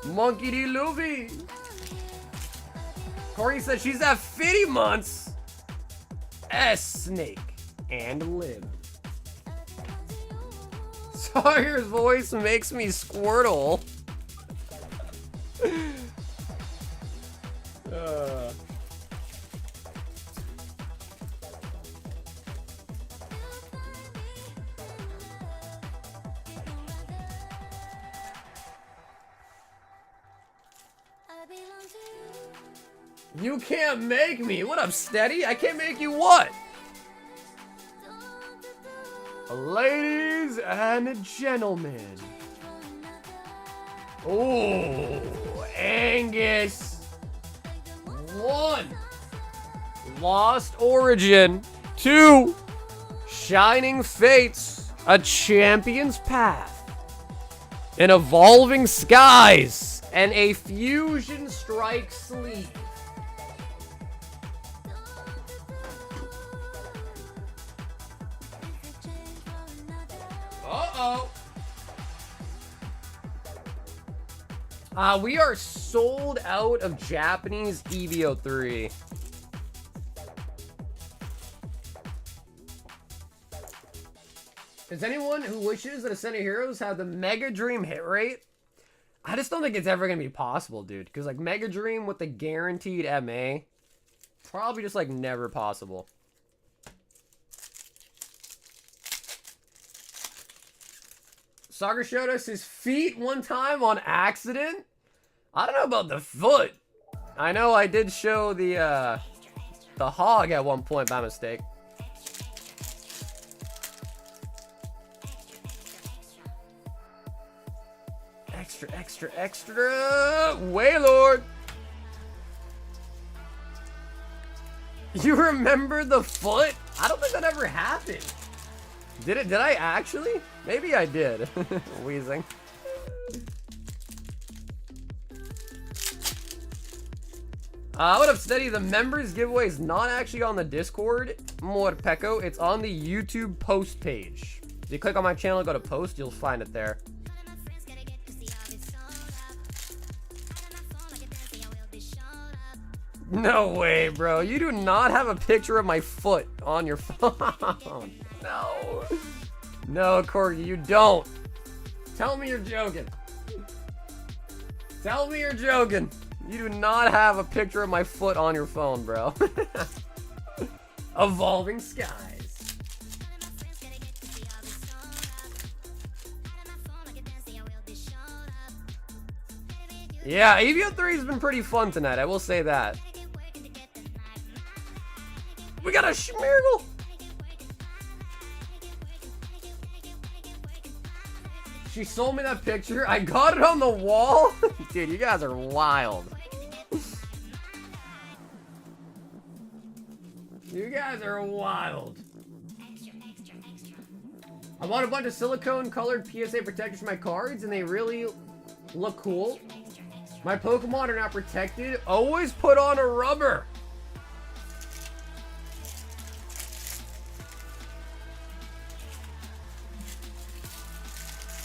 Monkey D. Luffy. Corey says she's at 50 months. S Snake and Liv. Sawyer's voice makes me Squirtle. You can't make me. What up, Steady? I can't make you what? Ladies and gentlemen. Oh, Angus. 1. Lost Origin. 2. Shining Fates. A Champion's Path. An Evolving Skies. And a Fusion Strike Sleeve. Uh-oh. We are sold out of Japanese EB-03. Is anyone who wishes that Ascended Heroes have the Mega Dream hit rate? I just don't think it's ever going to be possible, dude. Because, like, Mega Dream with the guaranteed MA, probably just, like, never possible. Sagar showed us his feet one time on accident. I don't know about the foot. I know I did show the hog at one point by mistake. Extra, extra, extra. Waylord. You remember the foot? I don't think that ever happened. Did it? Did I actually? Maybe I did. Wheezing. What up, Steady? The members giveaway is not actually on the Discord, Morpeko. It's on the YouTube post page. If you click on my channel, go to post, you'll find it there. No way, bro. You do not have a picture of my foot on your phone. No. No, Corgi, you don't. Tell me you're joking. Tell me you're joking. You do not have a picture of my foot on your phone, bro. Evolving Skies. Yeah, EB-03 has been pretty fun tonight, I will say that. We got a Schmirgle. She sold me that picture. I got it on the wall. Dude, you guys are wild. You guys are wild. I bought a bunch of silicone colored PSA protectors for my cards and they really look cool. My Pokemon are not protected. Always put on a rubber.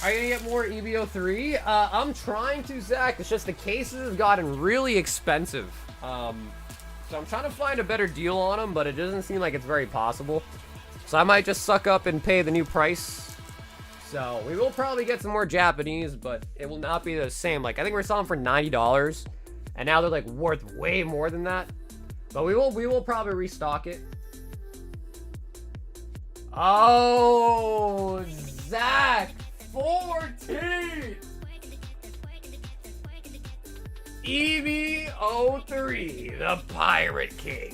Are you gonna get more EB-03? I'm trying to, Zach. It's just the cases have gotten really expensive. So I'm trying to find a better deal on them, but it doesn't seem like it's very possible. So I might just suck up and pay the new price. So we will probably get some more Japanese, but it will not be the same. Like, I think we're selling for $90, and now they're like worth way more than that. But we will probably restock it. Oh, Zach. 14! EB-03, the Pirate King.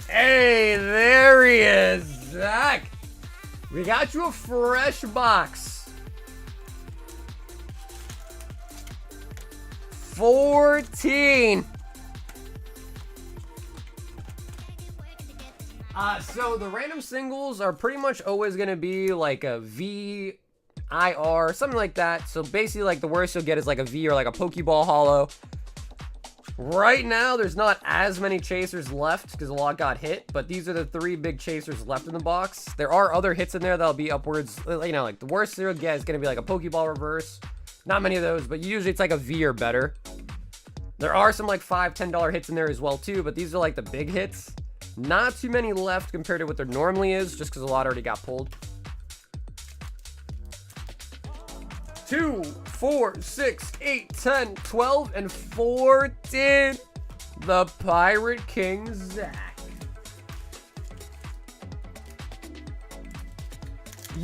Hey, there he is, Zach. We got you a fresh box. 14. So the random singles are pretty much always going to be like a V, IR, something like that. So basically, like, the worst you'll get is like a V or like a Pokeball holo. Right now, there's not as many chasers left because a lot got hit, but these are the 3 big chasers left in the box. There are other hits in there that'll be upwards, you know, like the worst you'll get is going to be like a Pokeball reverse. Not many of those, but usually it's like a V or better. There are some like $5, $10 hits in there as well too, but these are like the big hits. Not too many left compared to what there normally is, just because a lot already got pulled. 2, 4, 6, 8, 10, 12, and 14. The Pirate King Zach.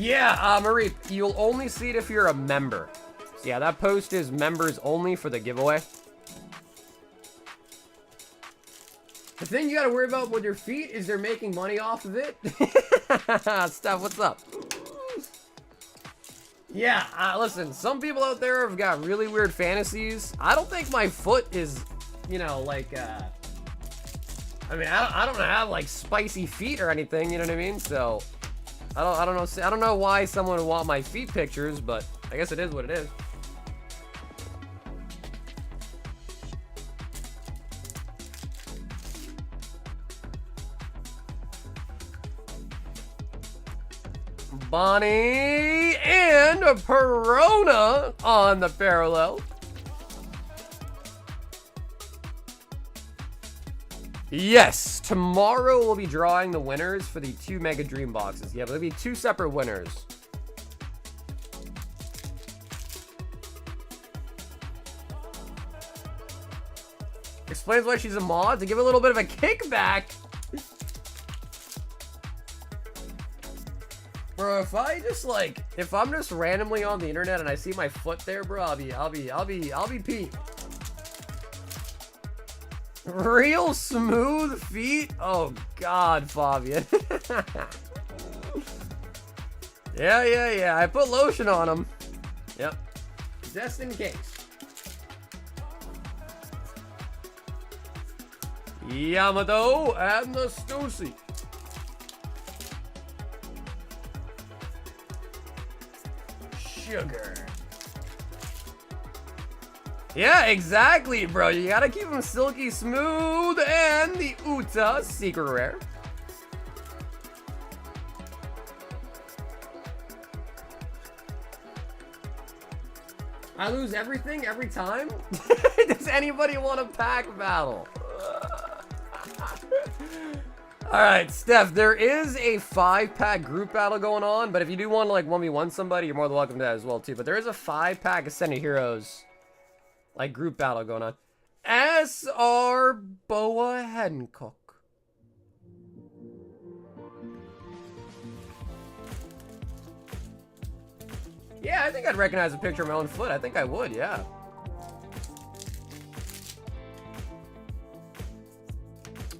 Yeah, Marie, you'll only see it if you're a member. So yeah, that post is members only for the giveaway. The thing you gotta worry about with your feet is they're making money off of it. Steph, what's up? Yeah, listen, some people out there have got really weird fantasies. I don't think my foot is, you know, like, I mean, I don't have, like, spicy feet or anything, you know what I mean? So, I don't know why someone would want my feet pictures, but I guess it is what it is. Bonnie and Perona on the parallel. Yes, tomorrow we'll be drawing the winners for the 2 Mega Dream boxes. Yeah, but there'll be 2 separate winners. Explains why she's a mod, to give a little bit of a kickback. Bro, if I'm just randomly on the internet and I see my foot there, bro, I'll be peeved. Real smooth feet? Oh God, Fabian. Yeah. I put lotion on them. Yep. Just in case. Yamato and the Stussy. Sugar. Yeah, exactly, bro. You gotta keep them silky smooth. And the Uta secret rare. I lose everything every time? Does anybody want a pack battle? Alright, Steph, there is a 5-pack group battle going on, but if you do want to, like, 1v1 somebody, you're more than welcome to that as well, too. But there is a 5-pack Ascended Heroes, like, group battle going on. S.R. Boa Hancock. Yeah, I think I'd recognize a picture of my own foot. I think I would, yeah.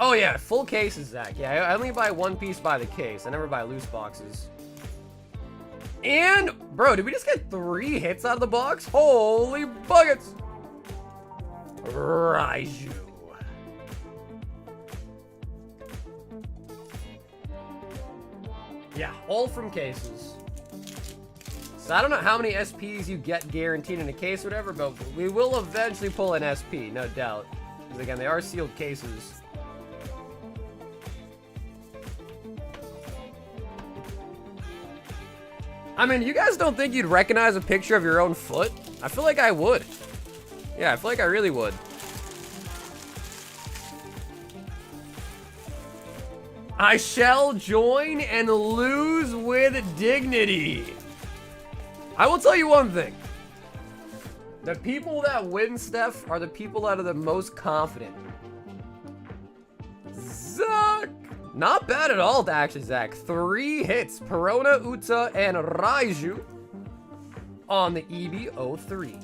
Oh yeah, full cases, Zach. Yeah, I only buy one piece by the case. I never buy loose boxes. And, bro, did we just get 3 hits out of the box? Holy buckets! Raiju. Yeah, all from cases. So I don't know how many SPs you get guaranteed in a case or whatever, but we will eventually pull an SP, no doubt. Because again, they are sealed cases. I mean, you guys don't think you'd recognize a picture of your own foot? I feel like I would. Yeah, I feel like I really would. I shall join and lose with dignity. I will tell you one thing. The people that win, Steph, are the people that are the most confident. Zuck! Not bad at all, actually, Zach. 3 hits. Perona, Uta, and Raiju on the EB-03.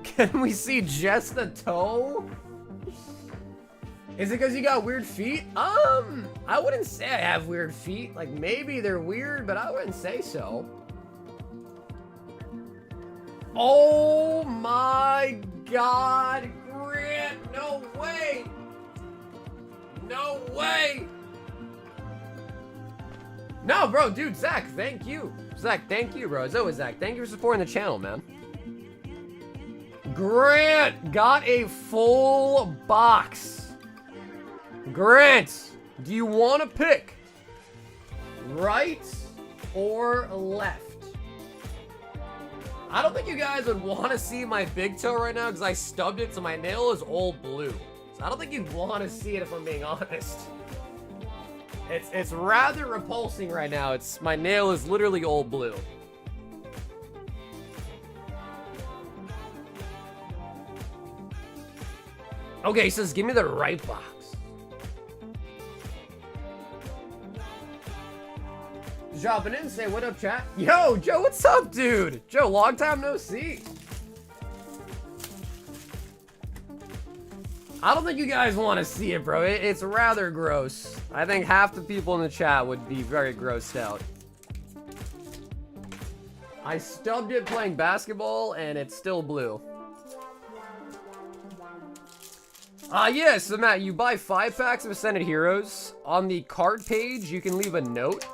Can we see just the toe? Is it because you got weird feet? I wouldn't say I have weird feet. Like, maybe they're weird, but I wouldn't say so. Oh my God, Grant, no way. No way. No, bro, dude, Zach, thank you. Zach, thank you, bro. As always, Zach, thank you for supporting the channel, man. Grant got a full box. Grant, do you want to pick right or left? I don't think you guys would want to see my big toe right now because I stubbed it, so my nail is all blue. So I don't think you'd want to see it if I'm being honest. It's rather repulsing right now. My nail is literally all blue. Okay, he says, give me the right box. Dropping in, say what up, chat. Yo, Joe, what's up, dude? Joe, long time no see. I don't think you guys want to see it, bro. It's rather gross. I think half the people in the chat would be very grossed out. I stubbed it playing basketball, and it's still blue. Yeah, so Matt, you buy 5 packs of Ascended Heroes. On the card page, you can leave a note.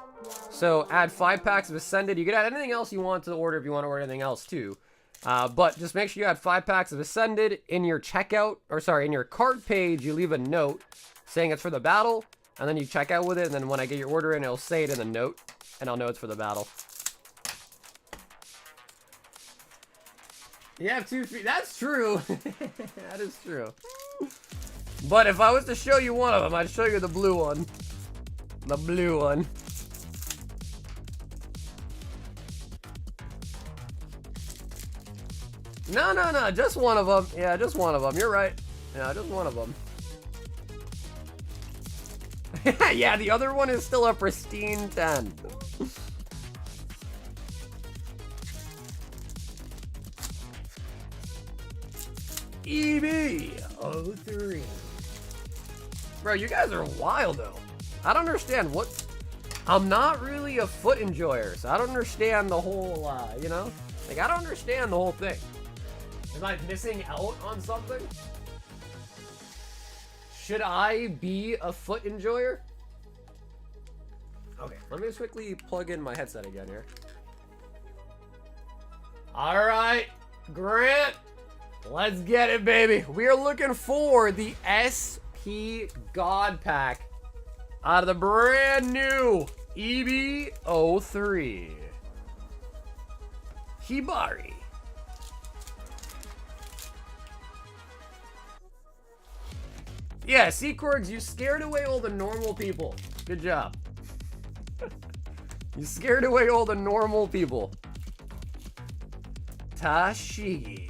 So add 5 packs of Ascended. You can add anything else you want to the order if you want to order anything else too. But just make sure you add 5 packs of Ascended in your checkout, or sorry, in your card page, you leave a note saying it's for the battle, and then you check out with it, and then when I get your order in, it'll say it in the note, and I'll know it's for the battle. You have 2 feet. That's true. That is true. But if I was to show you one of them, I'd show you the blue one. The blue one. No, just one of them. Yeah, just one of them. You're right. Yeah, just one of them. Yeah, the other one is still a pristine 10. EB-03. Bro, you guys are wild, though. I don't understand what... I'm not really a foot enjoyer, so I don't understand the whole, you know? Like, I don't understand the whole thing. Am I missing out on something? Should I be a foot enjoyer? Okay, let me just quickly plug in my headset again here. Alright, Grant. Let's get it, baby. We are looking for the SP God Pack out of the brand new EB-03. Hibari. Yeah, Seacords, you scared away all the normal people. Good job. You scared away all the normal people. Tashigi.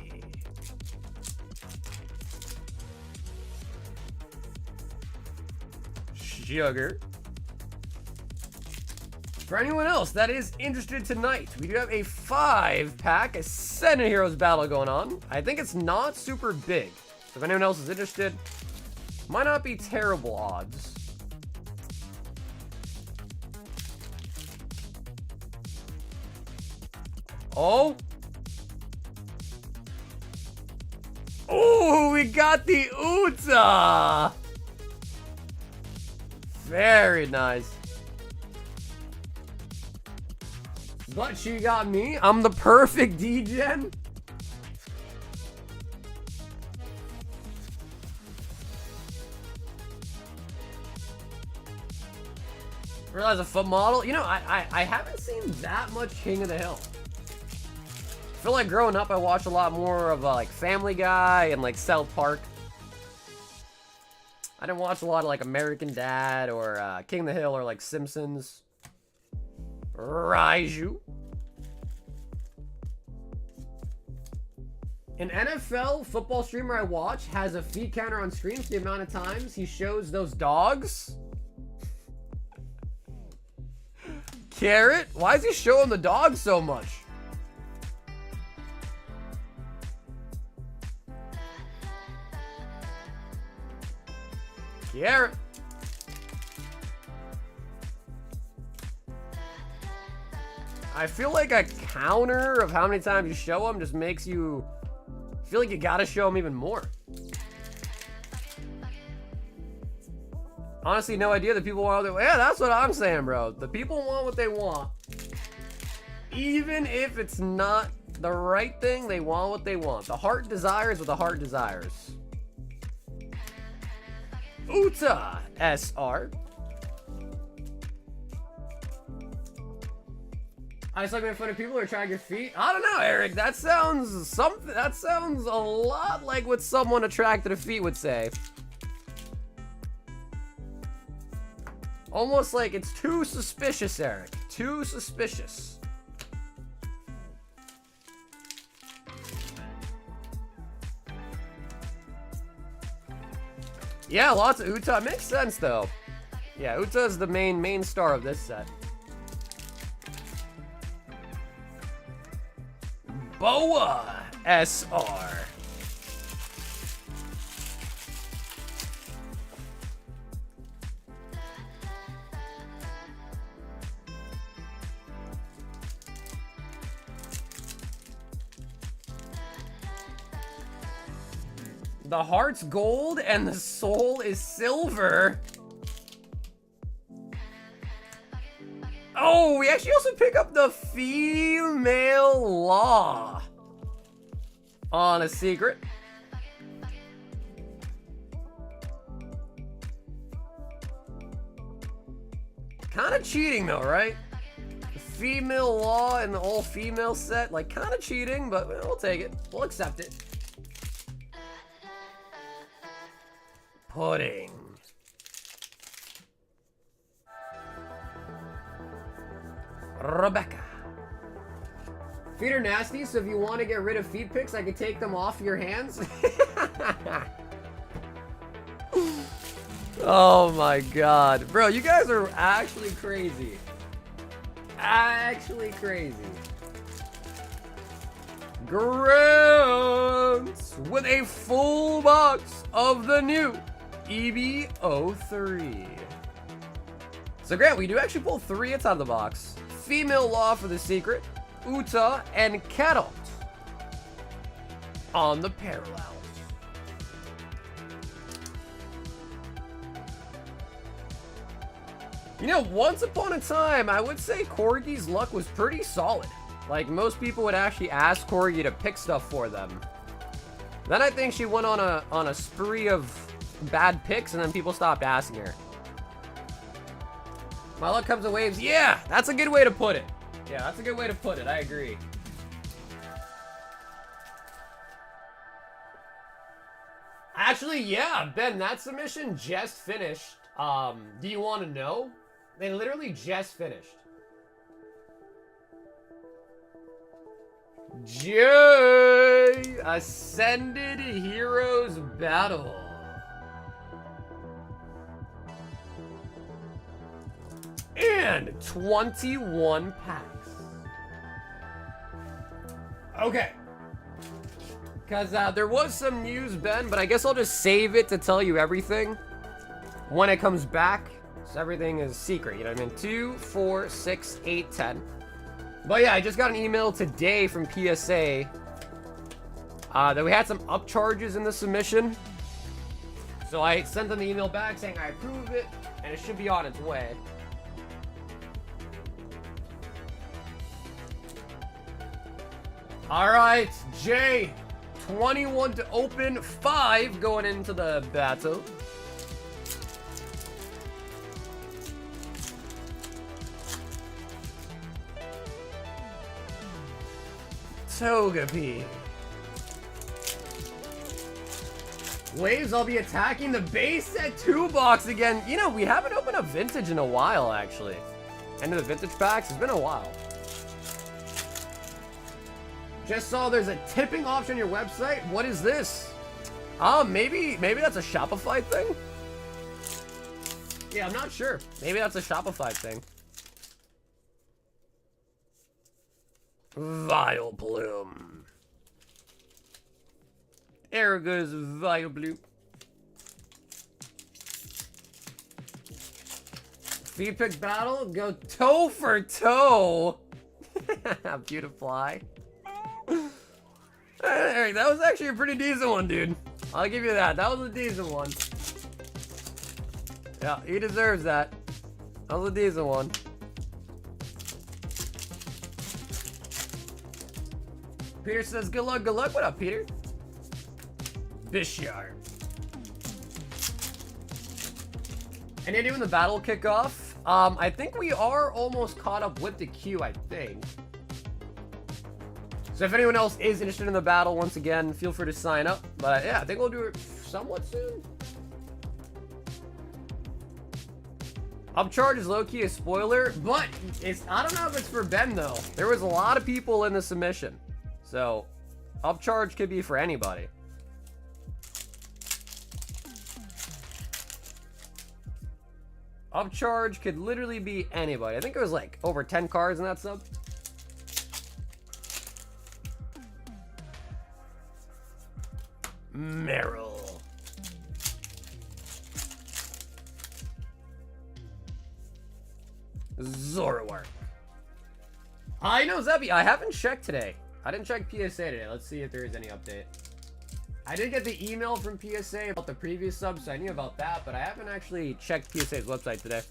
Sugar. For anyone else that is interested tonight, we do have a 5-pack Ascended Heroes battle going on. I think it's not super big. So if anyone else is interested, might not be terrible odds. Oh. Oh, we got the Uta. Very nice. But she got me. I'm the perfect D-Gen. Realize a foot model? You know, I haven't seen that much King of the Hill. I feel like growing up I watched a lot more of like Family Guy and like South Park. I didn't watch a lot of like American Dad or King of the Hill or like Simpsons. Raiju. An NFL football streamer I watch has a feed counter on screen for the amount of times he shows those dogs. Carrot? Why is he showing the dogs so much? Carrot. I feel like a counter of how many times you show them just makes you feel like you gotta show them even more. Honestly, no idea. The people want what they... Yeah, that's what I'm saying, bro. The people want what they want. Even if it's not the right thing, they want what they want. The heart desires what the heart desires. Uta SR. I just like making fun of people who are trying your feet. I don't know, Eric. That sounds something. That sounds a lot like what someone attracted to feet would say. Almost like it's too suspicious, Eric. Too suspicious. Yeah, lots of Uta. Makes sense, though. Yeah, Uta is the main star of this set. Boa SR. The heart's gold and the soul is silver. Oh, we actually also pick up the female law on a secret. Kind of cheating though, right? Female law and the all female set, like kind of cheating, but we'll take it. We'll accept it. Pudding. Rebecca. Feet are nasty, so if you want to get rid of feet pics, I could take them off your hands. Oh my god. Bro, you guys are actually crazy. Actually crazy. Grants with a full box of the new EB-03. So Grant, we do actually pull 3 hits out of the box. Female Law for the secret, Uta and Kettle on the parallels. You know, once upon a time, I would say Corgi's luck was pretty solid. Like, most people would actually ask Corgi to pick stuff for them. Then I think she went on a spree of bad picks, and then people stopped asking her. My luck comes in waves. Yeah, that's a good way to put it. Yeah, that's a good way to put it. I agree. Actually, yeah, Ben, that submission just finished. Do you want to know? They literally just finished. Jay! Ascended Heroes Battle. And 21 packs. Okay. Because there was some news, Ben, but I guess I'll just save it to tell you everything when it comes back. So everything is secret, you know what I mean? 2, 4, 6, 8, 10. But yeah, I just got an email today from PSA that we had some upcharges in the submission. So I sent them the email back saying I approve it, and it should be on its way. All right, Jay, 21 to open, 5 going into the battle. Togepi. Waves, I'll be attacking the base set 2 box again. You know, we haven't opened up vintage in a while, actually. End of the vintage packs, it's been a while. Just saw there's a tipping option on your website. What is this? Maybe that's a Shopify thing? Yeah, I'm not sure. Maybe that's a Shopify thing. Vileplume. There goes Vileplume. Feed pick battle, go toe for toe. Beautifly. Alright, that was actually a pretty decent one, dude. I'll give you that. That was a decent one. Yeah, he deserves that. That was a decent one. Peter says, good luck, good luck. What up, Peter? Bishyard. And you're doing the battle kickoff. I think we are almost caught up with the queue, I think. So if anyone else is interested in the battle, once again, feel free to sign up. But yeah, I think we'll do it somewhat soon. Upcharge is low-key a spoiler, but I don't know if it's for Ben, though. There was a lot of people in the submission. So, upcharge could be for anybody. Upcharge could literally be anybody. I think it was like over 10 cards in that sub. Meryl. Zoroark. I know, Zeppy. I haven't checked today. I didn't check PSA today. Let's see if there is any update. I did get the email from PSA about the previous sub, so I knew about that, but I haven't actually checked PSA's website today.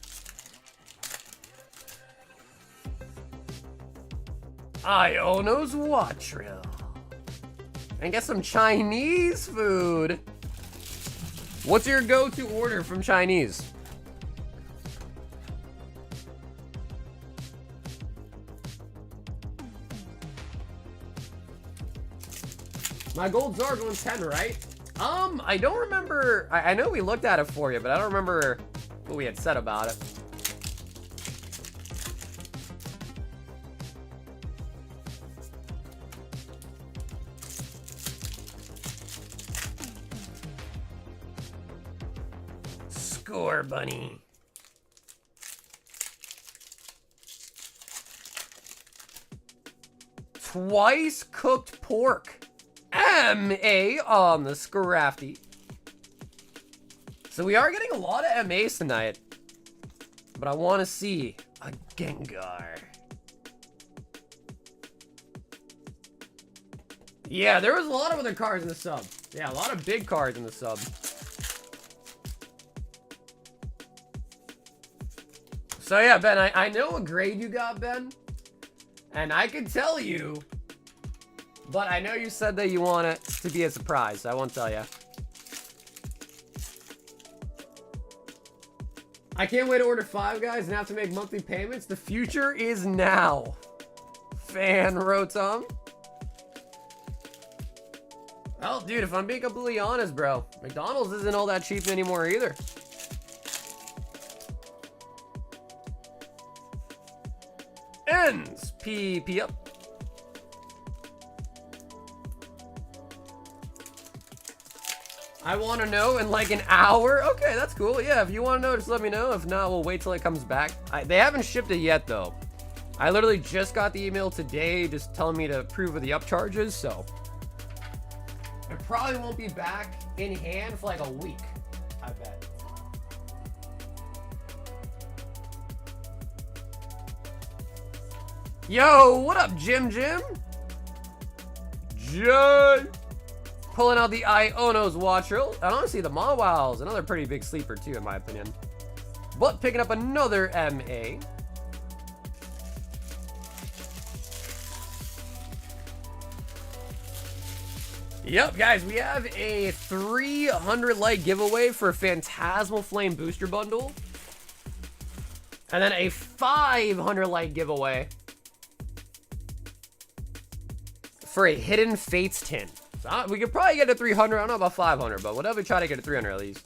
Iono's Watril. And get some Chinese food. What's your go-to order from Chinese? My gold Zard one's 10, right? I don't remember. I know we looked at it for you, but I don't remember what we had said about it. Score bunny. Twice cooked pork. MA on the Scrafty. So we are getting a lot of MAs tonight. But I want to see a Gengar. Yeah, there was a lot of other cards in the sub. Yeah, a lot of big cards in the sub. So yeah, Ben, I know what grade you got, Ben. And I can tell you, but I know you said that you want it to be a surprise, so I won't tell you. I can't wait to order 5 guys and have to make monthly payments. The future is now. Fan Rotom. Well, dude, if I'm being completely honest, bro, McDonald's isn't all that cheap anymore either. Ends. PP up. I want to know in like an hour. Okay, that's cool. Yeah, if you want to know, just let me know. If not, we'll wait till it comes back. They haven't shipped it yet, though. I literally just got the email today just telling me to approve of the upcharges, so it probably won't be back in hand for like a week, I bet. Yo, what up, Jim? Jay! Pulling out the Iono's Watril. And honestly, the Mawow's another pretty big sleeper, too, in my opinion. But picking up another MA. Yep, guys, we have a 300 like giveaway for a Phantasmal Flame booster bundle. And then a 500 like giveaway for a Hidden Fates tin. So we could probably get a 300. I don't know about 500, but whatever, try to get a 300 at least.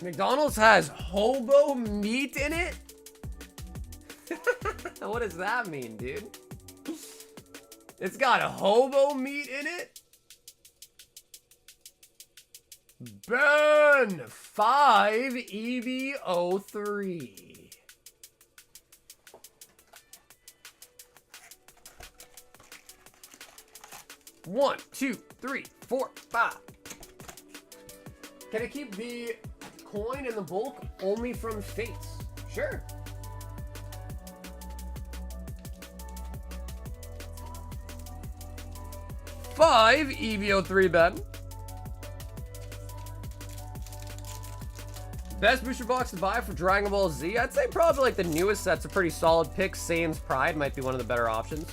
McDonald's has hobo meat in it? What does that mean, dude? It's got hobo meat in it? Ben! 5 EB-03. One, 2, 3, 4, 5. Can I keep the coin in the bulk only from Fates? Sure. Five EB-03, Ben. Best booster box to buy for Dragon Ball Z? I'd say probably like the newest set's a pretty solid pick. Saiyan's Pride might be one of the better options.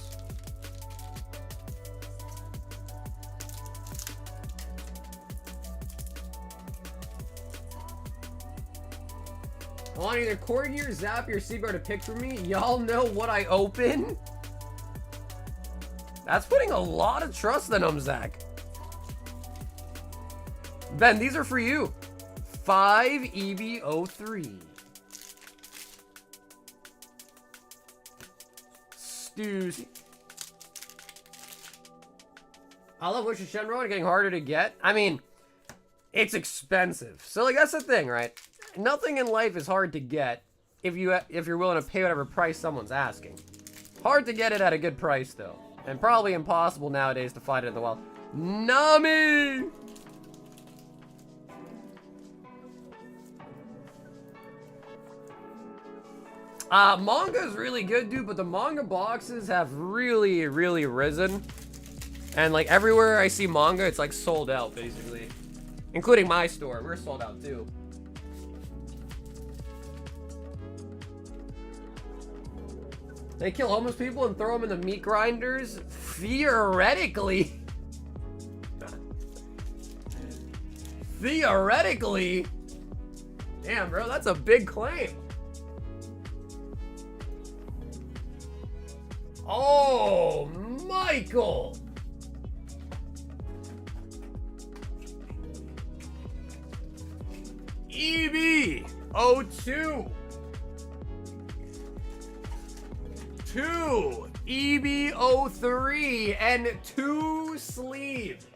I want either Corgi or Zappy or Seaguar to pick for me. Y'all know what I open? That's putting a lot of trust in them, Zach. Ben, these are for you. 5 EB-03. Stussy. I love Wish of Shenron getting harder to get. I mean, it's expensive. So, like, that's the thing, right? Nothing in life is hard to get if you're willing to pay whatever price someone's asking. Hard to get it at a good price, though. And probably impossible nowadays to find it in the wild. Nami! Manga is really good, dude, but the manga boxes have really, really risen. And, like, everywhere I see manga, it's, like, sold out, basically. Including my store. We're sold out, too. They kill homeless people and throw them in the meat grinders? Theoretically. Theoretically? Damn, bro, that's a big claim. Oh, Michael. EB-02. 2 EB-03 and 2 sleeve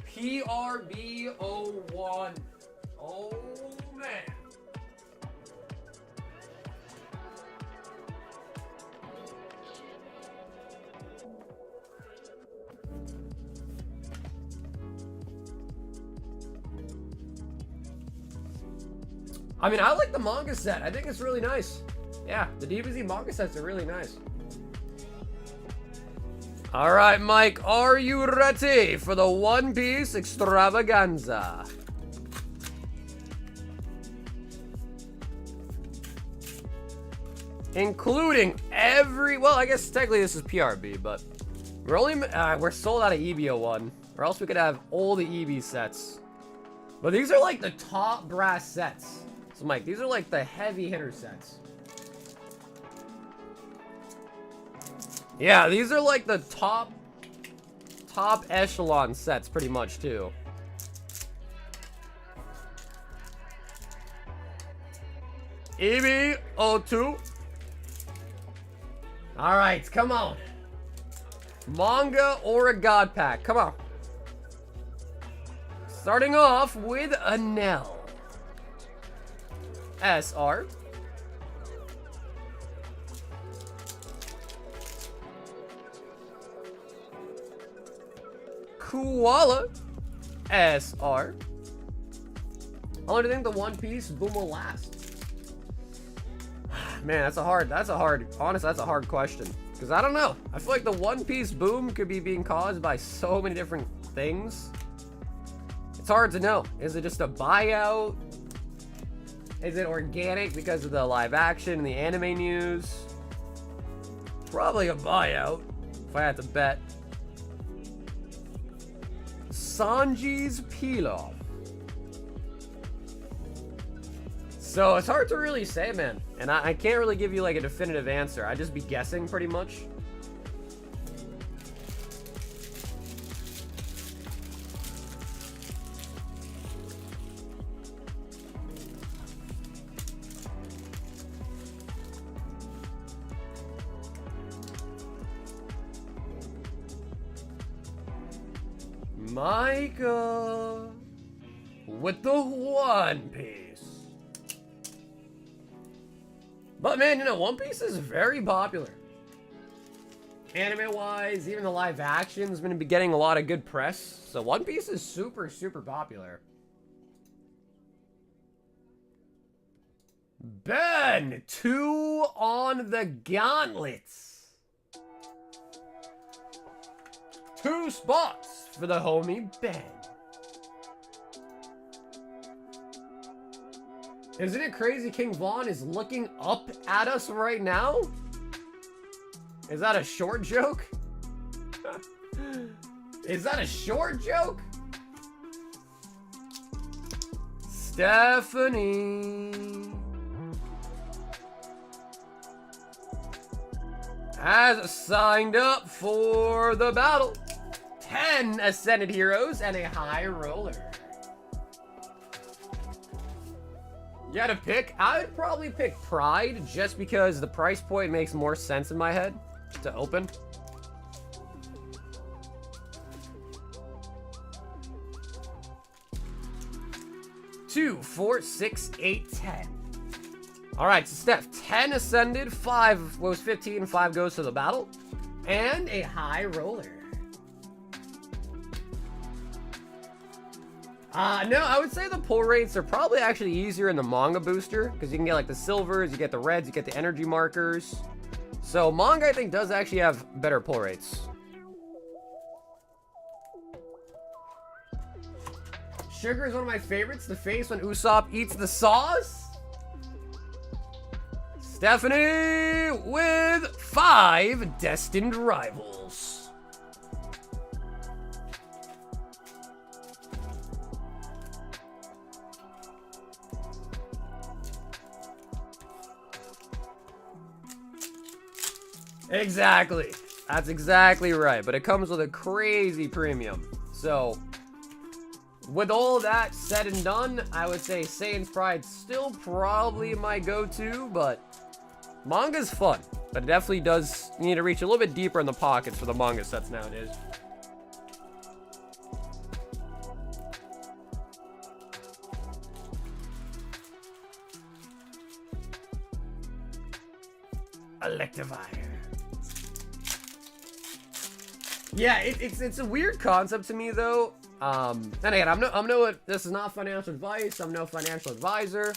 PRB-01. Oh man. I mean, I like the manga set. I think it's really nice. Yeah, the DBZ manga sets are really nice. All right, Mike, are you ready for the One Piece extravaganza? Including well, I guess technically this is PRB, but we're sold out of EB-01, or else we could have all the EB sets. But these are like the top brass sets. So, Mike, these are like the heavy hitter sets. Yeah, these are like the top echelon sets, pretty much, too. EB-02. All right, come on. Manga or a God Pack, come on. Starting off with a Nell. SR. Koala. SR. I only think the One Piece boom will last. Man, honestly, that's a hard question. Because I don't know. I feel like the One Piece boom could be being caused by so many different things. It's hard to know. Is it just a buyout? Is it organic because of the live action and the anime news? Probably a buyout, if I had to bet. Sanji's Pilaf. So it's hard to really say, man. And I can't really give you like a definitive answer. I'd just be guessing pretty much. Micah with the One Piece. But man, you know, One Piece is very popular. Anime-wise, even the live action's been getting a lot of good press. So One Piece is super, super popular. Ben, 2 on the gauntlets. 2 spots for the homie Ben. Isn't it crazy King Vaughn is looking up at us right now? Is that a short joke? Is that a short joke? Stephanie has signed up for the battle. 10 Ascended Heroes and a High Roller. You had to pick? I would probably pick Pride, just because the price point makes more sense in my head to open. 2, 4, 6, 8, 10. All right, so Steph, 10 ascended, 5 was 15, 5 goes to the battle, and a high roller. No, I would say the pull rates are probably actually easier in the manga booster, because you can get like the silvers, you get the reds, you get the energy markers. So manga, I think, does actually have better pull rates. Sugar is one of my favorites. The face when Usopp eats the sauce. Stephanie with 5 Destined Rivals. Exactly. That's exactly right. But it comes with a crazy premium. So, with all that said and done, I would say Saiyans Pride still probably my go-to, but manga's fun. But it definitely does need to reach a little bit deeper in the pockets for the manga sets nowadays. Electivire. Yeah, it's a weird concept to me though. And again, this is not financial advice. I'm no financial advisor.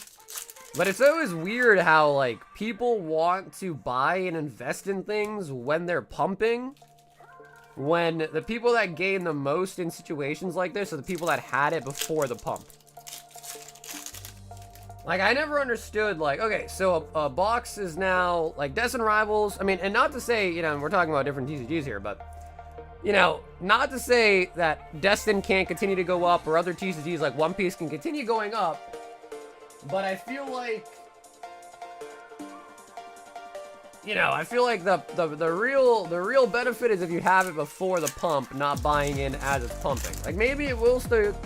But it's always weird how, like, people want to buy and invest in things when they're pumping, when the people that gain the most in situations like this are the people that had it before the pump. Like, I never understood, like, okay, so a box is now, like, Destined Rivals. I mean, and not to say, you know, we're talking about different TCGs here, but, you know, not to say that Destined can't continue to go up or other TCGs like One Piece can continue going up. But I feel like, you know, I feel like the real benefit is if you have it before the pump, not buying in as it's pumping. Like, maybe it will still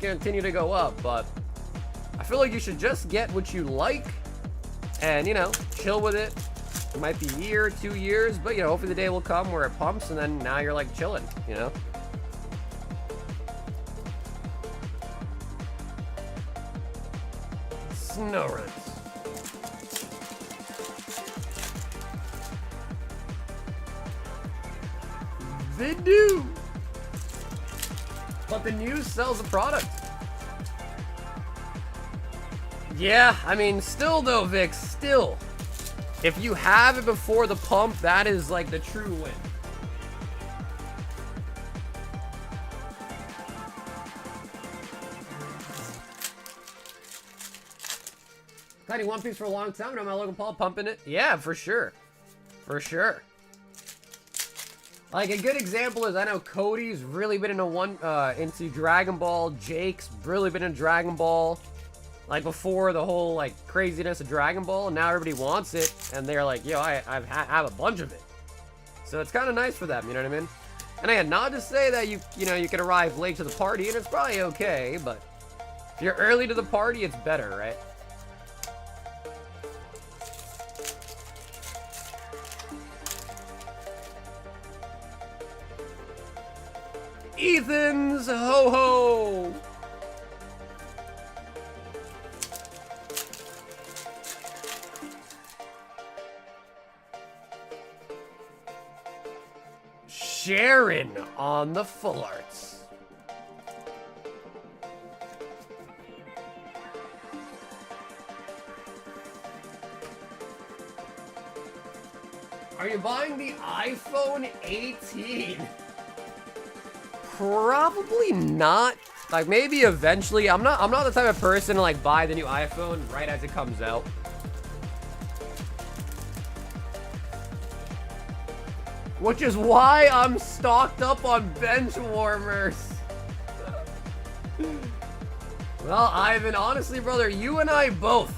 continue to go up, but I feel like you should just get what you like and, you know, chill with it. It might be a year, 2 years, but, you know, hopefully the day will come where it pumps and then now you're, like, chilling, you know? Snow runs. They do. But the news sells the product. Yeah, I mean, still though, Vic, still. If you have it before the pump, that is like the true win. Playing One Piece for a long time, and I'm my Logan Paul pumping it. Yeah, for sure. For sure. Like, a good example is, I know Cody's really been into Dragon Ball. Jake's really been in Dragon Ball. Like, before the whole, like, craziness of Dragon Ball, and now everybody wants it, and they're like, yo, I have a bunch of it. So it's kind of nice for them, you know what I mean? And again, not to say that you know, you can arrive late to the party, and it's probably okay, but if you're early to the party, it's better, right? Ethan's ho-ho! Sharon on the full arts. Are you buying the iPhone 18? Probably not. Like, maybe eventually. I'm not the type of person to like buy the new iPhone right as it comes out. Which is why I'm stocked up on bench warmers. Well, Ivan, honestly, brother, you and I both.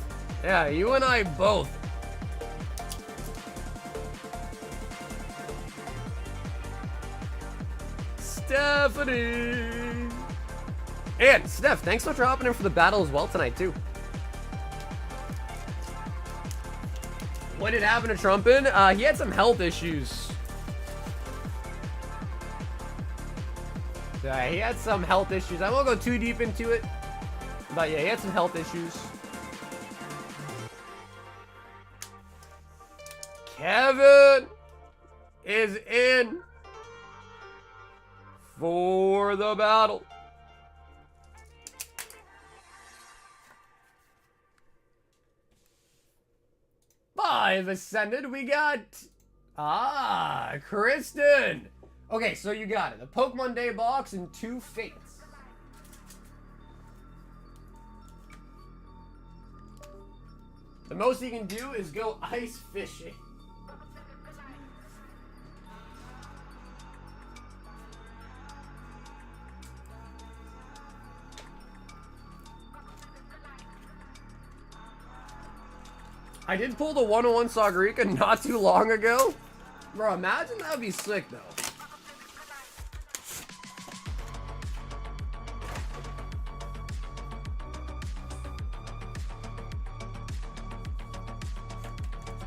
Yeah, you and I both. Stephanie! And Steph, thanks so much for hopping in for the battle as well tonight, too. What did happen to Trumpin? He had some health issues. Yeah, he had some health issues. I won't go too deep into it. But yeah, he had some health issues. Kevin is in for the battle. Five ascended. We got Kristen. Okay, so you got it. The Pokemon Day box and 2 fates. The most you can do is go ice fishing. I did pull the 101 Sagarika not too long ago. Bro, imagine that would be sick, though.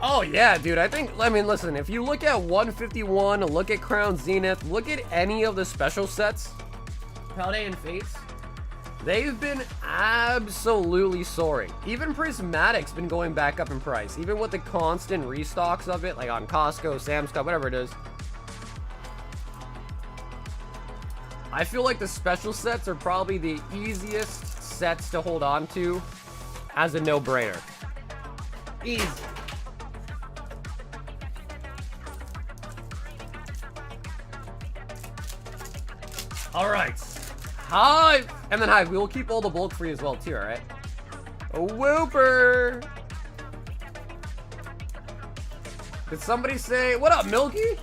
Oh, yeah, dude. I mean, listen, if you look at 151, look at Crown Zenith, look at any of the special sets, Paldean Fates, they've been absolutely soaring. Even Prismatic's been going back up in price, even with the constant restocks of it, like on Costco, Sam's Club, whatever it is. I feel like the special sets are probably the easiest sets to hold on to as a no-brainer. Easy. All right. Hive. And then Hive, we will keep all the bulk free as well, too, all right? A Whooper. Did somebody say, what up, Milky?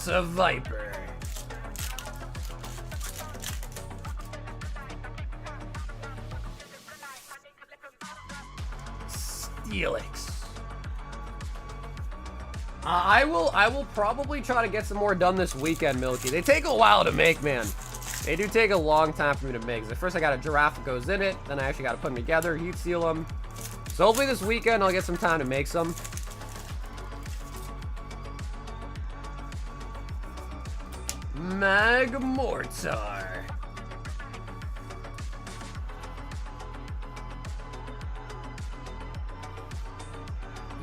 Viper. Steelix. I will probably try to get some more done this weekend, Milky. They take a while to make, man. They do take a long time for me to make. So first I got a giraffe that goes in it, then I actually got to put them together, heat seal them. So hopefully this weekend I'll get some time to make some. Magmortar.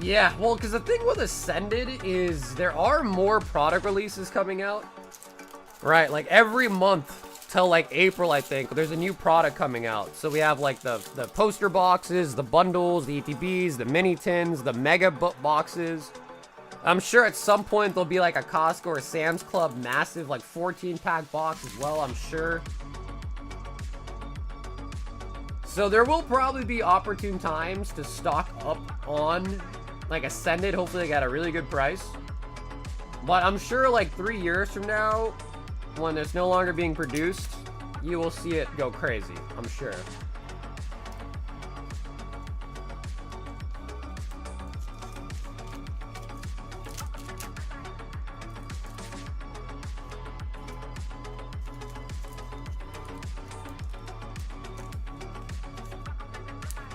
Yeah, well, because the thing with Ascended is there are more product releases coming out. Right, like every month till like April, I think, there's a new product coming out. So we have like the poster boxes, the bundles, the ETBs, the mini tins, the mega boxes. I'm sure at some point there'll be like a Costco or Sam's Club massive like 14-pack box as well, I'm sure. So there will probably be opportune times to stock up on like Ascended. Hopefully they got a really good price. But I'm sure like 3 years from now, when it's no longer being produced, you will see it go crazy, I'm sure.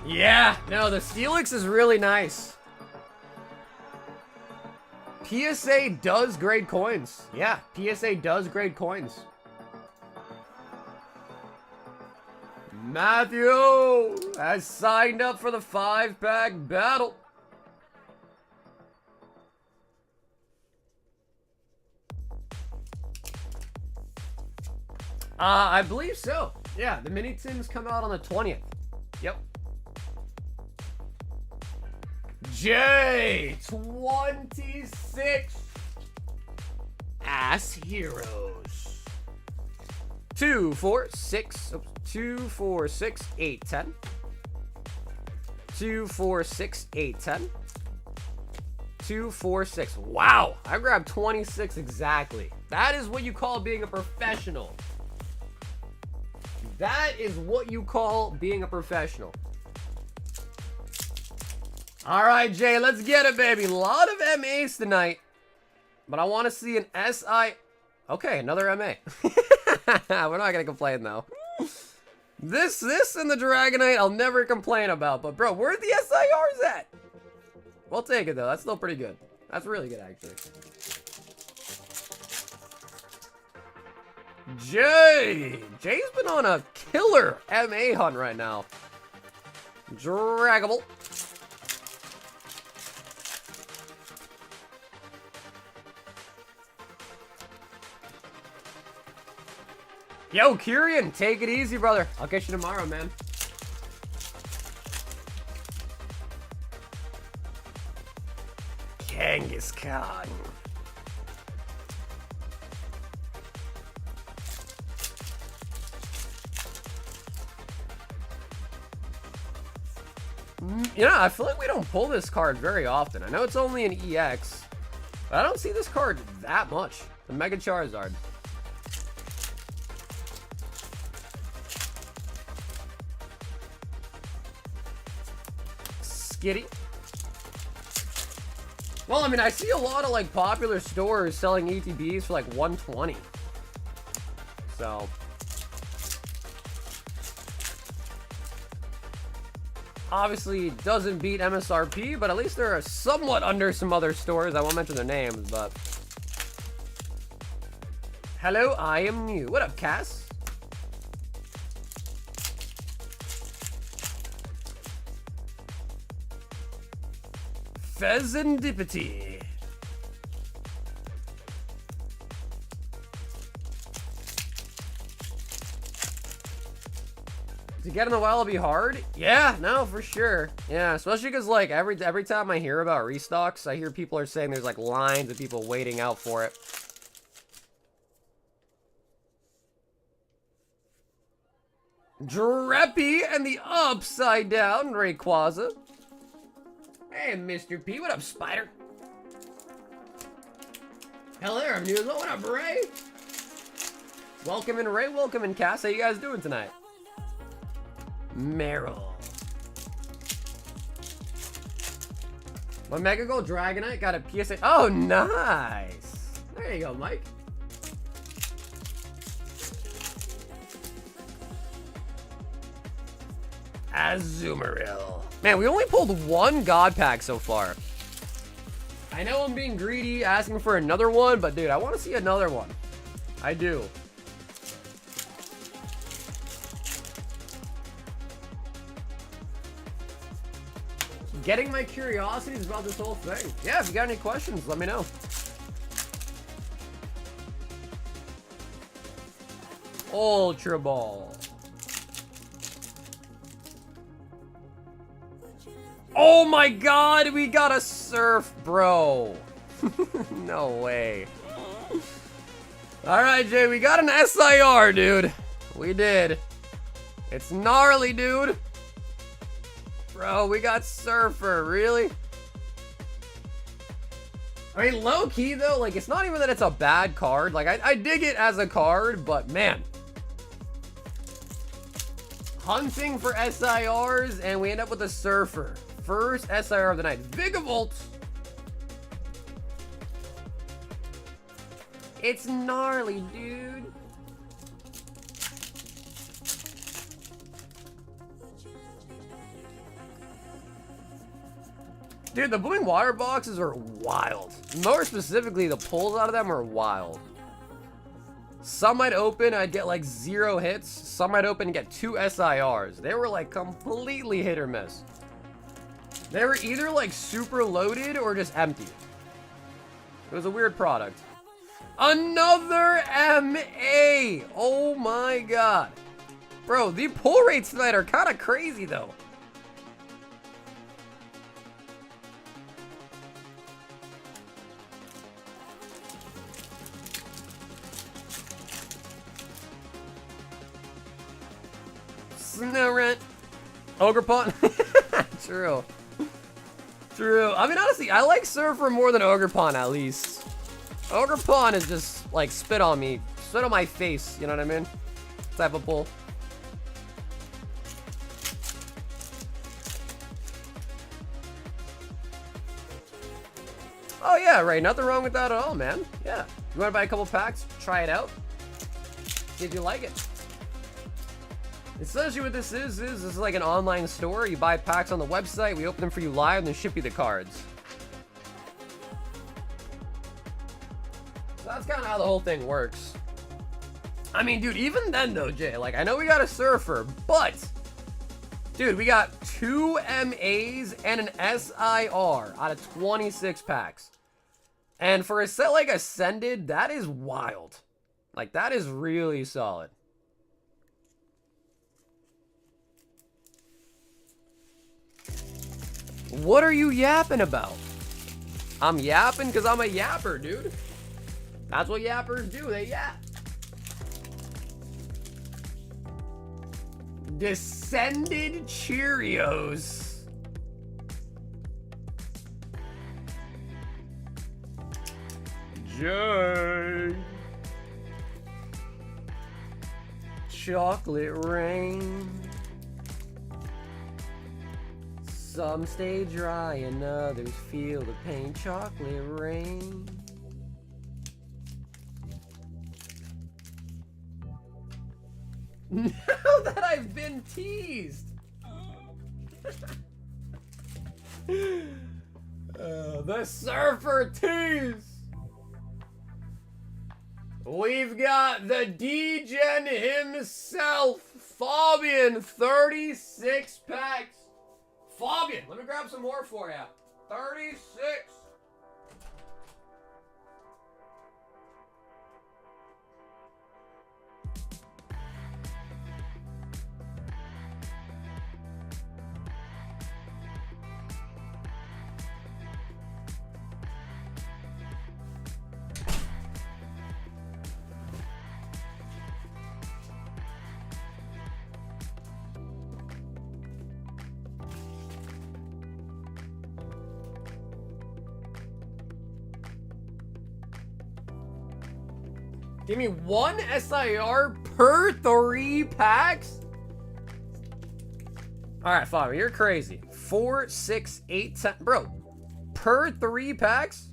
Yeah, no, the Steelix is really nice. PSA does grade coins. Yeah, PSA does grade coins. Matthew has signed up for the 5-pack battle. I believe so. Yeah, the mini tins come out on the 20th. Yep. J26 Ass Heroes. 2, 4, 6, 2, 4, 6, 8, 10. 2, 4, 6, 8, 10. 2, 4, 6. Wow, I grabbed 26 exactly. That is what you call being a professional. That is what you call being a professional. All right, Jay, let's get it, baby. A lot of MAs tonight, but I want to see an SI. Okay, another MA. We're not going to complain, though. This and the Dragonite I'll never complain about. But, bro, where's the SIRs at? We'll take it, though. That's still pretty good. That's really good, actually. Jay's been on a killer MA hunt right now. Draggable. Yo, Kyrian, take it easy, brother. I'll catch you tomorrow, man. Kangaskhan. You know, I feel like we don't pull this card very often. I know it's only an EX, but I don't see this card that much. The Mega Charizard. Skitty. Well, I mean, I see a lot of, like, popular stores selling ETBs for, like, 120. So... obviously doesn't beat MSRP, but at least they're somewhat under some other stores. I won't mention their names, but... hello, I am new. What up, Cass? Pheasantipity. To get in the wild will be hard? Yeah, no, for sure. Yeah, especially because, like, every time I hear about restocks, I hear people are saying there's, like, lines of people waiting out for it. Dreppy and the upside down Rayquaza. Hey, Mr. P, what up, Spider? Hello there, I'm new as well. What up, Ray? Welcome in, Ray. Welcome in, Cass. How you guys doing tonight? Meryl. My Mega Gold Dragonite got a PSA. Oh, nice. There you go, Mike. Azumarill. Man, we only pulled one God Pack so far. I know I'm being greedy, asking for another one, but dude, I want to see another one. I do. Getting my curiosities about this whole thing. Yeah, if you got any questions, let me know. Ultra Ball. Oh my god, we got a Surf, bro. No way. Alright, Jay, we got an SIR, dude. We did. It's gnarly, dude. Bro, we got Surfer, really? I mean, low-key, though, like, it's not even that it's a bad card. Like, I dig it as a card, but, man. Hunting for SIRs, and we end up with a Surfer. First SIR of the night. Vigavolt! It's gnarly, dude. Dude, the Blooming Water boxes are wild. More specifically, the pulls out of them are wild. Some might open, I'd get like 0 hits. Some might open and get 2 SIRs. They were like completely hit or miss. They were either like super loaded or just empty. It was a weird product. Another MA! Oh my god. Bro, the pull rates tonight are kind of crazy though. Snorunt. Ogerpon. True. True. I mean, honestly, I like Surfer more than Ogerpon, at least. Ogerpon is just, like, spit on me. Spit on my face, you know what I mean? Type of pull. Oh, yeah, right. Nothing wrong with that at all, man. Yeah. You want to buy a couple packs? Try it out. See if you like it. Essentially what this is like an online store. You buy packs on the website, we open them for you live, and then ship you the cards. So that's kind of how the whole thing works. I mean, dude, even then though, Jay, like, I know we got a Surfer, but, dude, we got 2 MAs and an SIR out of 26 packs. And for a set like Ascended, that is wild. Like, that is really solid. What are you yapping about? I'm yapping because I'm a yapper, dude. That's what yappers do, they yap. Descended Cheerios. Jay. Chocolate rain. Some stay dry and others feel the pain. Chocolate rain. Now that I've been teased. The Surfer tease. We've got the D-Gen himself, Fabian, 36 packs. Fabian, let me grab some more for you. 36. Give me 1 SIR per 3 packs? Alright, Fabian, you're crazy. 4, 6, 8, 10. Bro, per 3 packs?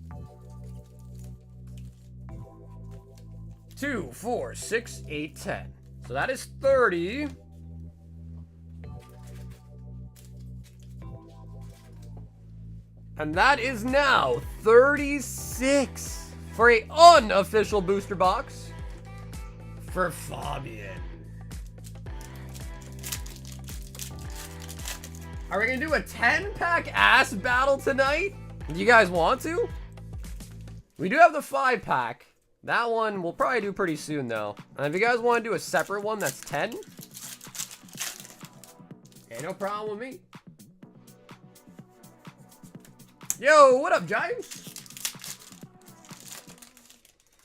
2, 4, 6, 8, 10. So that is 30. And that is now 36 for a unofficial booster box for Fabian. Are we gonna do a 10-pack ass battle tonight? Do you guys want to? We do have the 5-pack. That one we'll probably do pretty soon though. And if you guys want to do a separate one that's 10, okay, no problem with me. Yo, what up, Giants?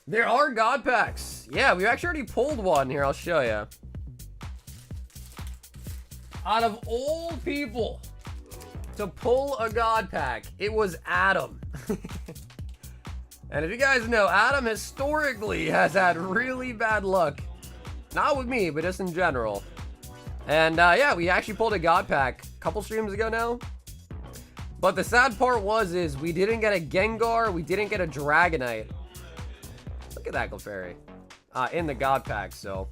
There are God packs. Yeah, we actually already pulled one here. I'll show you. Out of all people to pull a God pack, it was Adam. And if you guys know, Adam historically has had really bad luck. Not with me, but just in general. And yeah, we actually pulled a God pack a couple streams ago now. But the sad part is we didn't get a Gengar, we didn't get a Dragonite. Look at that Clefairy in the God pack, so.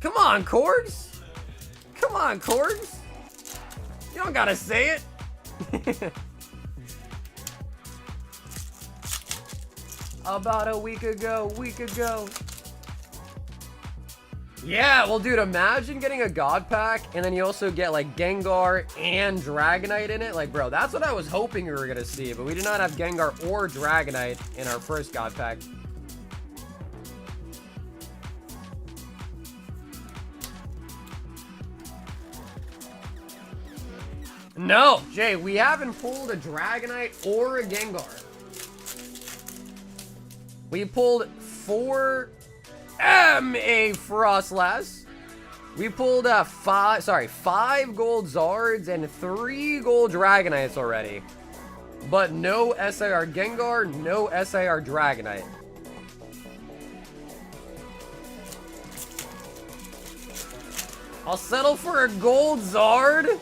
Come on, Corgs. Come on, Corgs. You don't gotta say it. About a week ago. Yeah, well, dude, imagine getting a God pack, and then you also get, like, Gengar and Dragonite in it. Like, bro, that's what I was hoping we were gonna see, but we did not have Gengar or Dragonite in our first God pack. No, Jay, we haven't pulled a Dragonite or a Gengar. We pulled 4 MA Frostlass. We pulled 5 gold Zards and 3 gold Dragonites already. But no SIR Gengar, no SIR Dragonite. I'll settle for a gold Zard.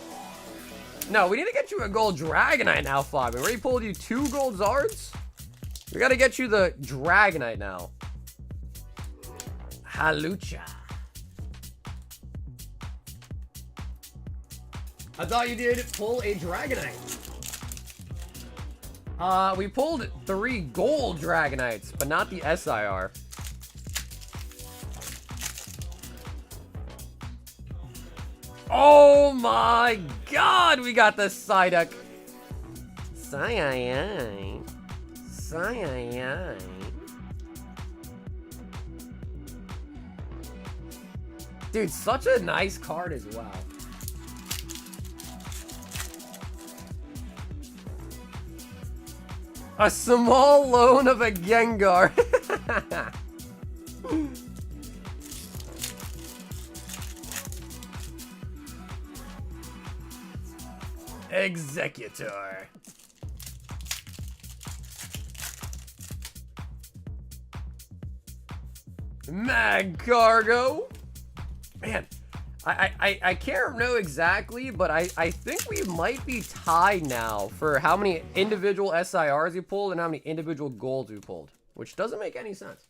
No, we need to get you a gold Dragonite now, Fob. We already pulled you 2 gold Zards. We gotta get you the Dragonite now. Halucha. I thought you did pull a Dragonite. We pulled 3 gold Dragonites, but not the SIR. Oh my god, we got the Psyduck. Psy-I-I. Psy-I-I. Dude, such a nice card as well. A small loan of a Gengar. Executor. Mag Cargo. Man, I can't know exactly, but I think we might be tied now for how many individual SIRs we pulled and how many individual golds we pulled, which doesn't make any sense.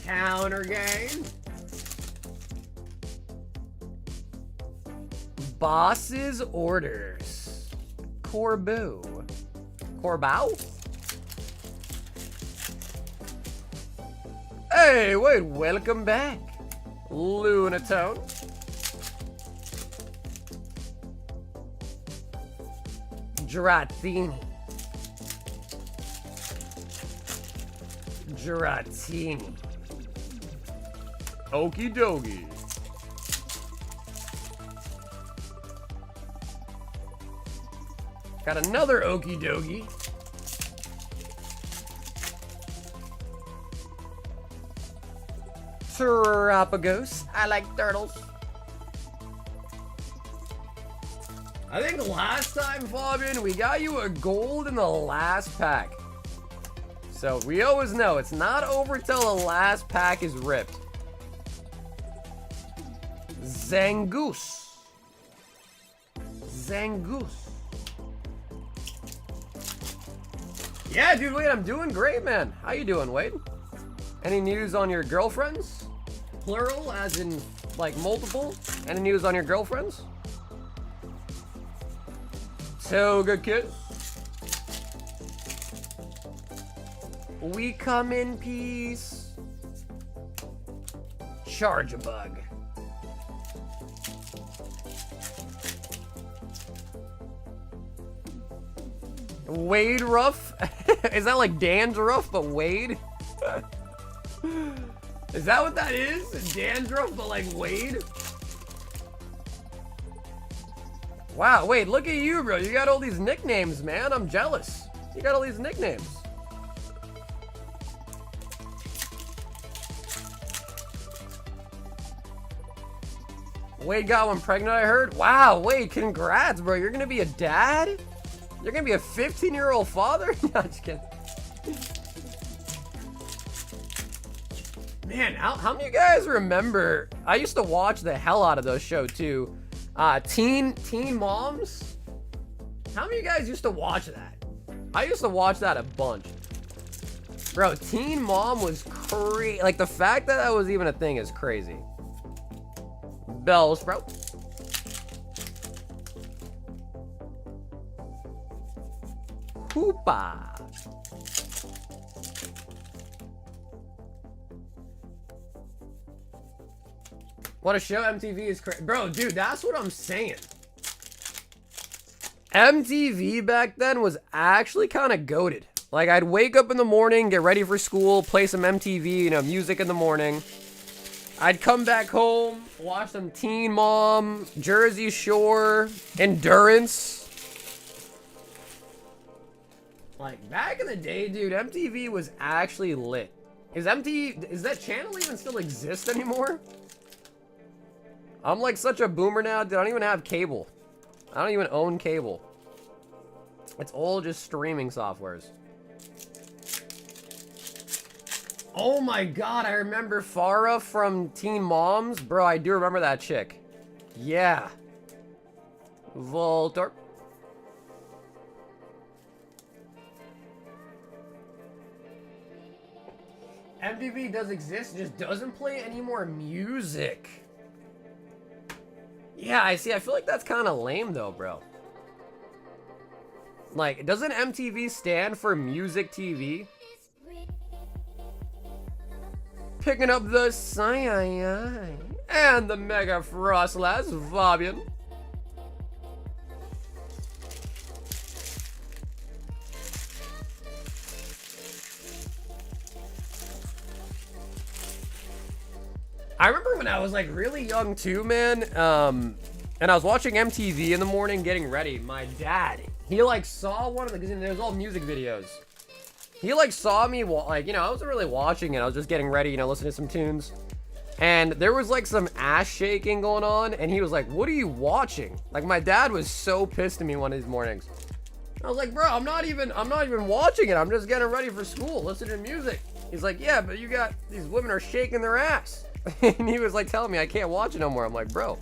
Counter game. Boss's orders. Corbeau. Corbeau? Hey, wait, welcome back. Lunatone. Dratini. Dratini. Okie dokie. Got another okie dokie. Terapagos. I like turtles. I think last time, Fabian, we got you a gold in the last pack. So we always know it's not over till the last pack is ripped. Zangoose. Zangoose. Yeah, dude, Wade, I'm doing great, man. How you doing, Wade? Any news on your girlfriends? Plural, as in, like, multiple? Any news on your girlfriends? So good, kid. We come in peace. Charge a bug. Wade Ruff? Is that like Dan's Ruff, but Wade? Is that what that is? Dandruff, but like Wade? Wow, Wade, look at you, bro. You got all these nicknames, man. I'm jealous. You got all these nicknames. Wade got one pregnant, I heard. Wow, Wade, congrats, bro. You're gonna be a dad? You're gonna be a 15-year-old father? No, just kidding. Man, how many of you guys remember? I used to watch the hell out of those shows too. Teen Moms. How many of you guys used to watch that? I used to watch that a bunch. Bro, Teen Mom was crazy. Like the fact that that was even a thing is crazy. Bells, bro. Hoopa. What a show. MTV is crazy. Bro, dude, that's what I'm saying. MTV back then was actually kind of goated. Like, I'd wake up in the morning, get ready for school, play some MTV, you know, music in the morning. I'd come back home, watch some Teen Mom, Jersey Shore, Endurance. Like, back in the day, dude, MTV was actually lit. Is that channel even still exist anymore? I'm like such a boomer now, dude. I don't even have cable. I don't even own cable. It's all just streaming softwares. Oh my god, I remember Farah from Teen Moms. Bro, I do remember that chick. Yeah. Voltorb. MTV does exist, just doesn't play any more music. Yeah, I see. I feel like that's kind of lame though, bro. Like, doesn't MTV stand for Music TV? Picking up the cyan and the Mega Frostlass Fabian. I remember when I was like really young too, man. And I was watching MTV in the morning getting ready. My dad, he like saw one of the, because there's all music videos. He like saw me, like, you know, I wasn't really watching it. I was just getting ready, you know, listening to some tunes. And there was like some ass shaking going on. And he was like, what are you watching? Like, my dad was so pissed at me one of these mornings. I was like, bro, I'm not even watching it. I'm just getting ready for school, listening to music. He's like, yeah, but you got, these women are shaking their ass. And he was like telling me I can't watch it no more. I'm like, bro,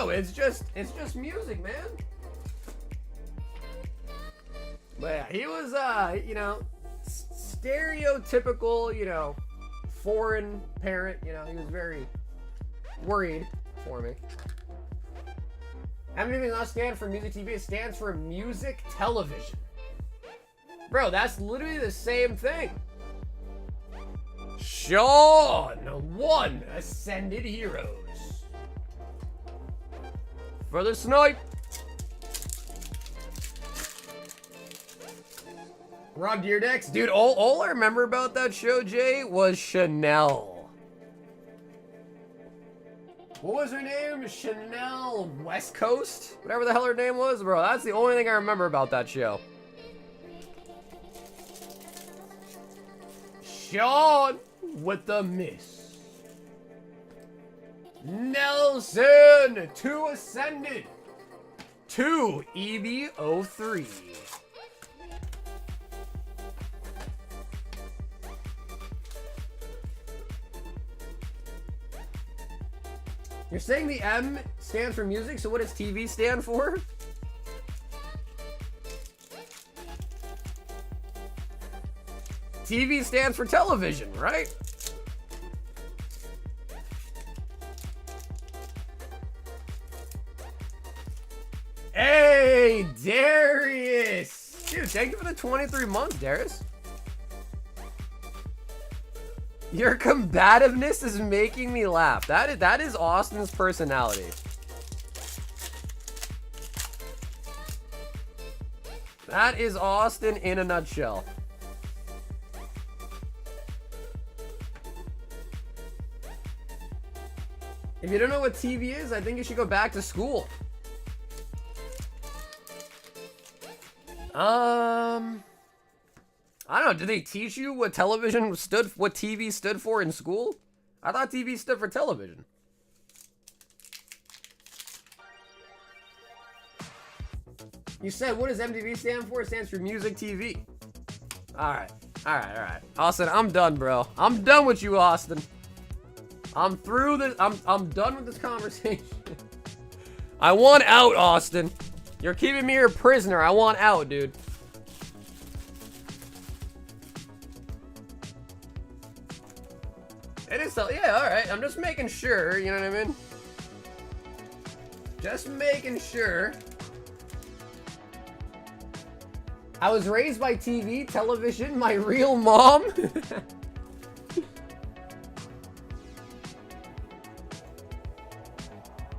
it's just music, man. But yeah, he was, you know, stereotypical, you know, foreign parent. You know, he was very worried for me. MTV does not stand for music TV. It stands for music television. Bro, that's literally the same thing. Sean, 1 Ascended Heroes. For the snipe. Rob Deerdex. Dude, all I remember about that show, Jay, was Chanel. What was her name? Chanel West Coast? Whatever the hell her name was, bro. That's the only thing I remember about that show. Sean with the miss. Nelson, 2 Ascended. 2 EB-03. You're saying the M stands for music, so what does TV stand for? TV stands for television, right? Hey, Darius! Dude, thank you for the 23 months, Darius. Your combativeness is making me laugh. That is Austin's personality. That is Austin in a nutshell. If you don't know what TV is, I think you should go back to school. I don't know, did they teach you what what TV stood for in school? I thought TV stood for television. You said, what does MTV stand for? It stands for Music TV. Alright. Austin, I'm done, bro. I'm done with you, Austin. I'm through this. I'm done with this conversation. I want out, Austin. You're keeping me your prisoner. I want out, dude. It is so, yeah, alright. I'm just making sure, you know what I mean? Just making sure. I was raised by TV, television, my real mom.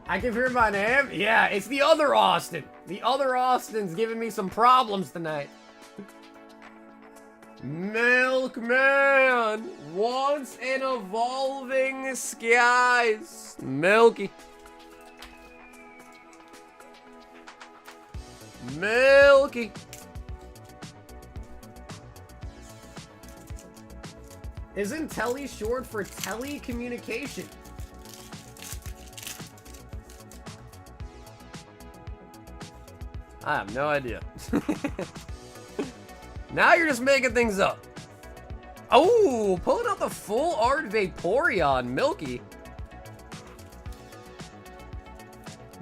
I can hear my name? Yeah, it's the other Austin. The other Austin's giving me some problems tonight. Milkman wants an evolving skies. Milky. Milky. Isn't tele short for telecommunication? I have no idea. Now you're just making things up. Oh, pulling out the full art Vaporeon, Milky.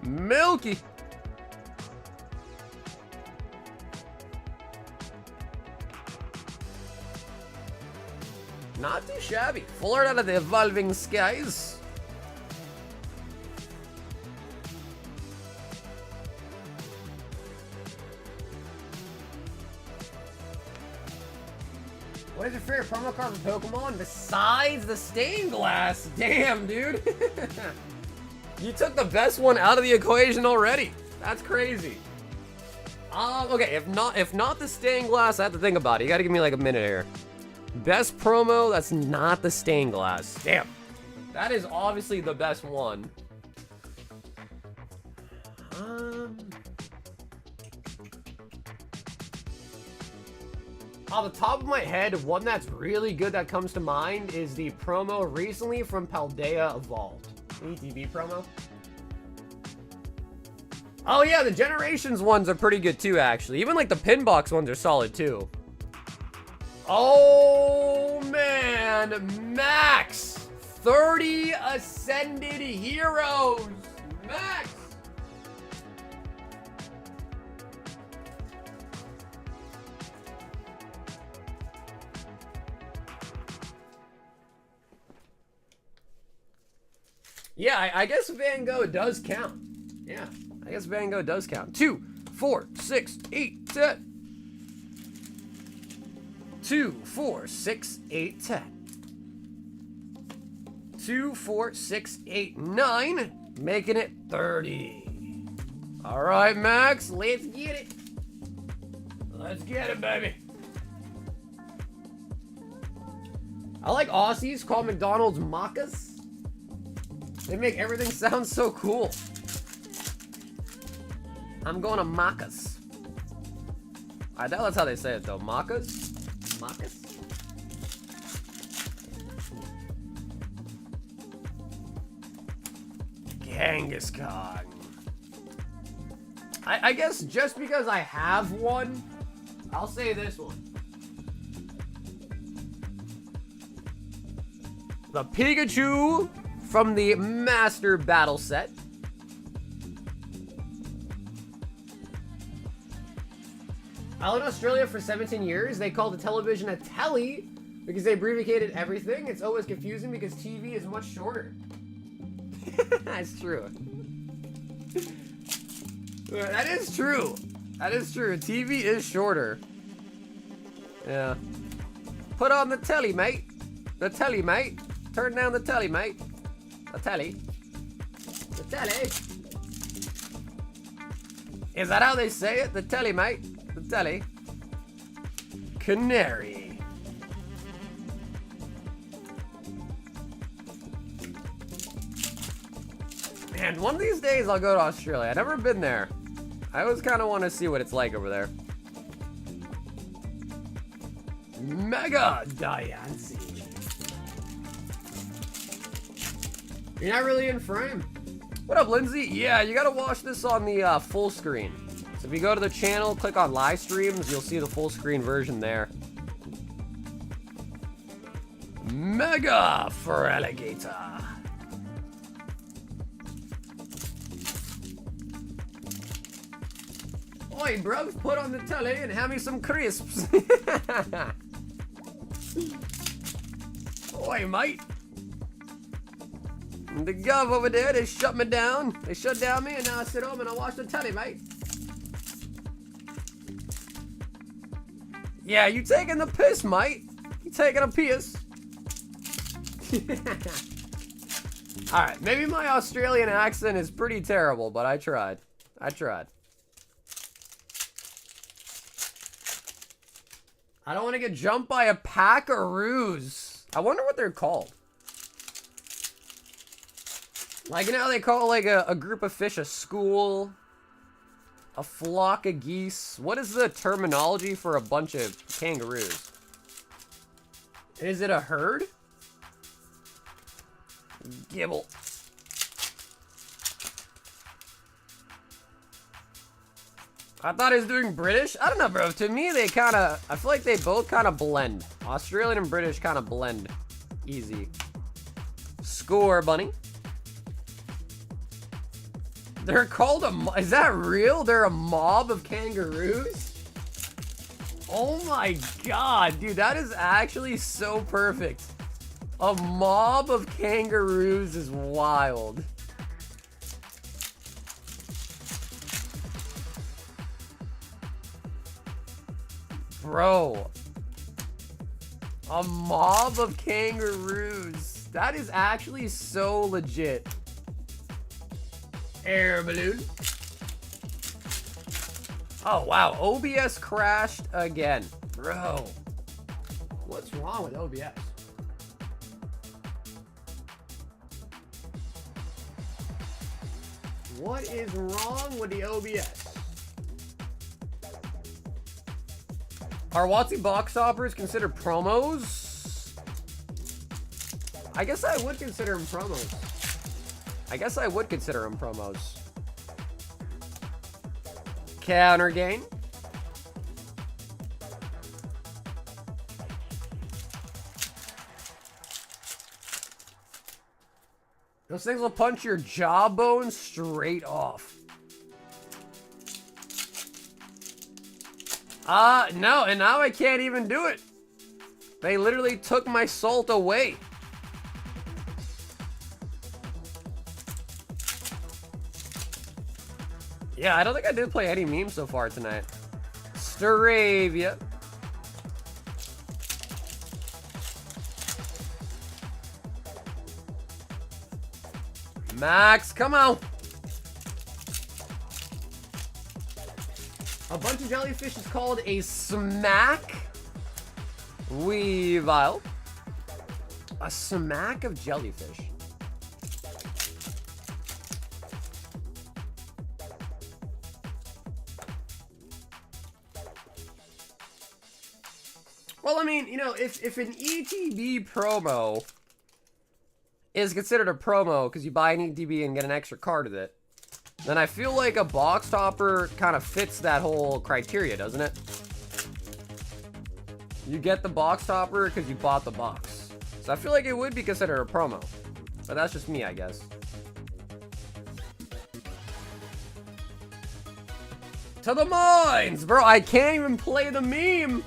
Milky. Not too shabby. Full art out of the Evolving Skies. What is your favorite promo card for Pokemon besides the stained glass? Damn, dude. You took the best one out of the equation already. That's crazy. Okay, if not the stained glass, I have to think about it. You gotta give me like a minute here. Best promo, that's not the stained glass. Damn. That is obviously the best one. Off the top of my head, one that's really good that comes to mind is the promo recently from Paldea Evolved. ETB promo. Oh yeah, the Generations ones are pretty good too, actually. Even like the Pinbox ones are solid too. Oh man, Max! 30 Ascended Heroes! Max! Yeah, I guess Van Gogh does count. Yeah, I guess Van Gogh does count. 2, 4, 6, 8, 10. 2, 4, 6, 8, 10. 2, 4, 6, 8, 9. Making it 30. All right, Max, let's get it. Let's get it, baby. I like Aussies call McDonald's Macas. They make everything sound so cool. I'm going to Macas. I doubt that's how they say it though. Macas? Macas? Kangaskhan. I guess just because I have one, I'll say this one. The Pikachu from the Master Battle set. I lived in Australia for 17 years. They called the television a telly because they abbreviated everything. It's always confusing because TV is much shorter. That's true. That is true. That is true. TV is shorter. Yeah. Put on the telly, mate. The telly, mate. Turn down the telly, mate. The telly. The telly. Is that how they say it? The telly, mate. The telly. Canary. Man, one of these days I'll go to Australia. I've never been there. I always kind of want to see what it's like over there. Mega Diancie. You're not really in frame. What up, Lindsay? Yeah, you gotta watch this on the full screen. So if you go to the channel, click on live streams, you'll see the full screen version there. Mega Feraligatr. Oi, bro, put on the telly and have me some crisps. Oi, mate. The gov over there, they shut me down. They shut down me, and now I sit home and I watch the telly, mate. Yeah, you taking the piss, mate. You taking a piss. Alright, maybe my Australian accent is pretty terrible, but I tried. I tried. I don't want to get jumped by a packaroos. I wonder what they're called. Like, you know how they call like a group of fish a school? A flock of geese? What is the terminology for a bunch of kangaroos? Is it a herd? Gibble. I thought he was doing British. I don't know, bro. To me, they kind of... I feel like they both kind of blend. Australian and British kind of blend. Easy. Score, bunny. They're called is that real? They're a mob of kangaroos? Oh my god, dude, that is actually so perfect. A mob of kangaroos is wild. Bro. A mob of kangaroos. That is actually so legit. Air balloon. Oh, wow. OBS crashed again. Bro. What's wrong with OBS? What is wrong with the OBS? Are WotC box toppers considered promos? I guess I would consider them promos. Counter gain. Those things will punch your jawbone straight off. No, and now I can't even do it. They literally took my salt away. Yeah, I don't think I did play any memes so far tonight. Staravia. Max, come on. A bunch of jellyfish is called a smack. Weavile. A smack of jellyfish. Well, I mean, you know, if an ETB promo is considered a promo because you buy an ETB and get an extra card with it, then I feel like a box topper kind of fits that whole criteria, doesn't it? You get the box topper because you bought the box. So I feel like it would be considered a promo. But that's just me, I guess. To the mines! Bro, I can't even play the meme!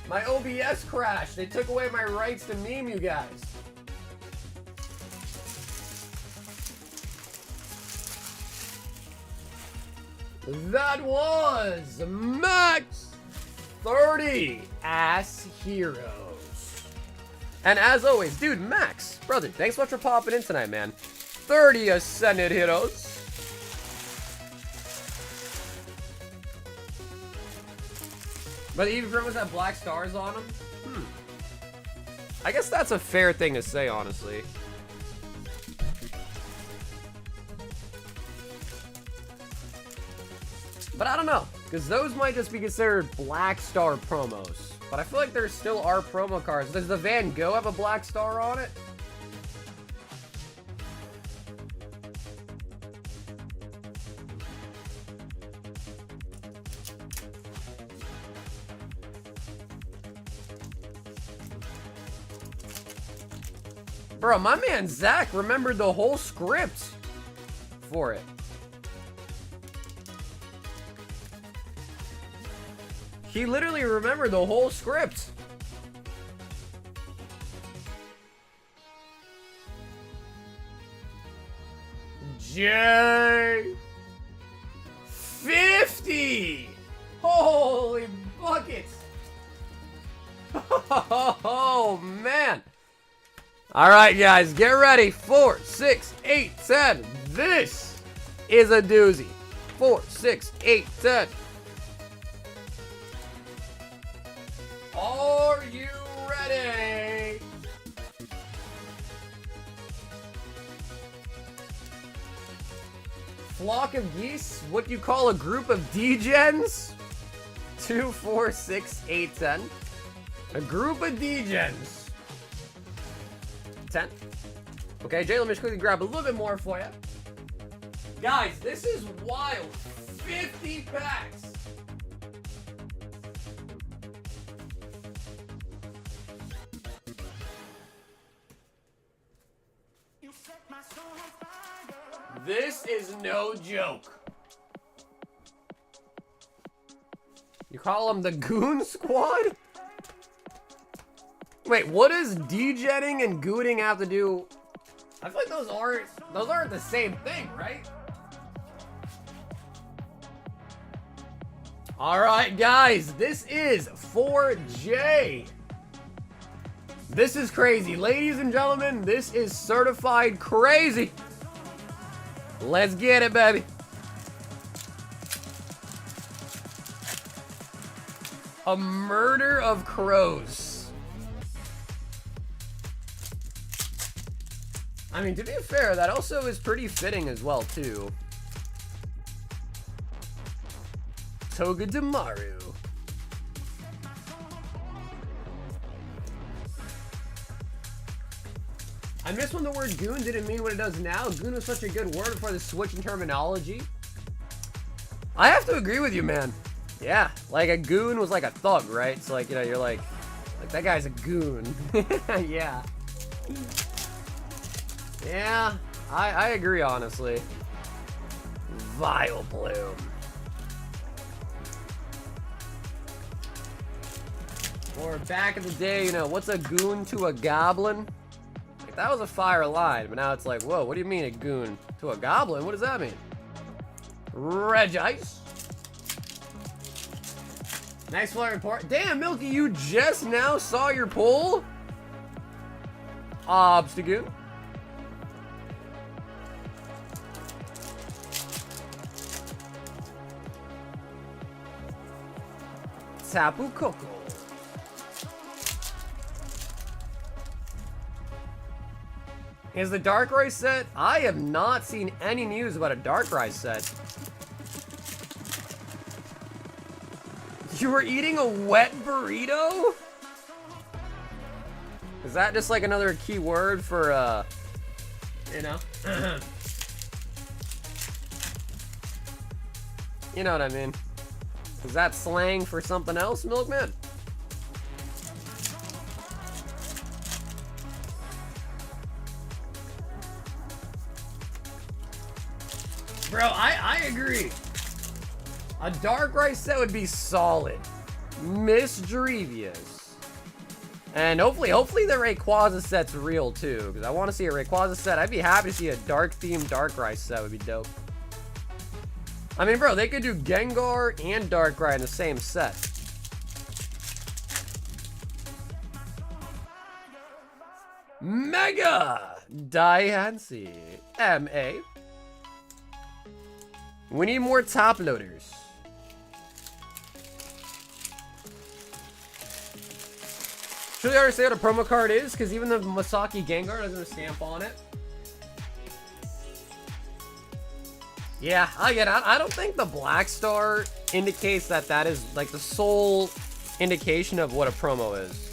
My OBS crashed. They took away my rights to meme you guys. That was Max 30 Ass Heroes. And as always, dude, Max, brother, thanks so much for popping in tonight, man. 30 Ascended Heroes. But the EV promos have black stars on them? I guess that's a fair thing to say, honestly. But I don't know, because those might just be considered black star promos. But I feel like there still are promo cards. Does the Van Gogh have a black star on it? Bro, my man Zach remembered the whole script for it. He literally remembered the whole script. J50. Holy buckets. Oh, man. All right, guys, get ready. 4, 6, 8, 10. This is a doozy. 4, 6, 8, 10. Are you ready? Flock of geese? What do you call a group of degens? 2, 4, 6, 8, 10. A group of degens. 10. Okay, Jay, let me just quickly grab a little bit more for you. Guys, this is wild. 50 packs. This is no joke. You call them the Goon Squad? Wait, what does degenning and gooning have to do? I feel like those aren't the same thing, right? Alright, guys, this is 4J. This is crazy. Ladies and gentlemen, this is certified crazy. Let's get it, baby. A murder of crows. I mean, to be fair, that also is pretty fitting as well, too. Togedemaru. I miss when the word goon didn't mean what it does now. Goon was such a good word before the switch in terminology. I have to agree with you, man. Yeah, like a goon was like a thug, right? So like, you know, you're like that guy's a goon. Yeah. Yeah, I agree, honestly. Vile Bloom. Or back in the day, you know, what's a goon to a goblin? Like, that was a fire line, but now it's like, whoa, what do you mean a goon to a goblin? What does that mean? Regice. Nice flare report. Damn, Milky, you just now saw your pull? Obstagoon. Tapu Koko. Is the Darkrai set? I have not seen any news about a Darkrai set. You were eating a wet burrito? Is that just like another key word for, you know? You know what I mean? Is that slang for something else, Milkman? Bro, I agree. A Darkrai set would be solid. Miss Drevious. And hopefully the Rayquaza set's real too, because I want to see a Rayquaza set. I'd be happy to see a dark-themed Darkrai set. Would be dope. I mean, bro, they could do Gengar and Darkrai in the same set. Mega Diancie. M.A. We need more top loaders. Should we already say what a promo card is? Because even the Masaki Gengar doesn't have a stamp on it. Yeah, I get it. I don't think the Black Star indicates that that is like the sole indication of what a promo is.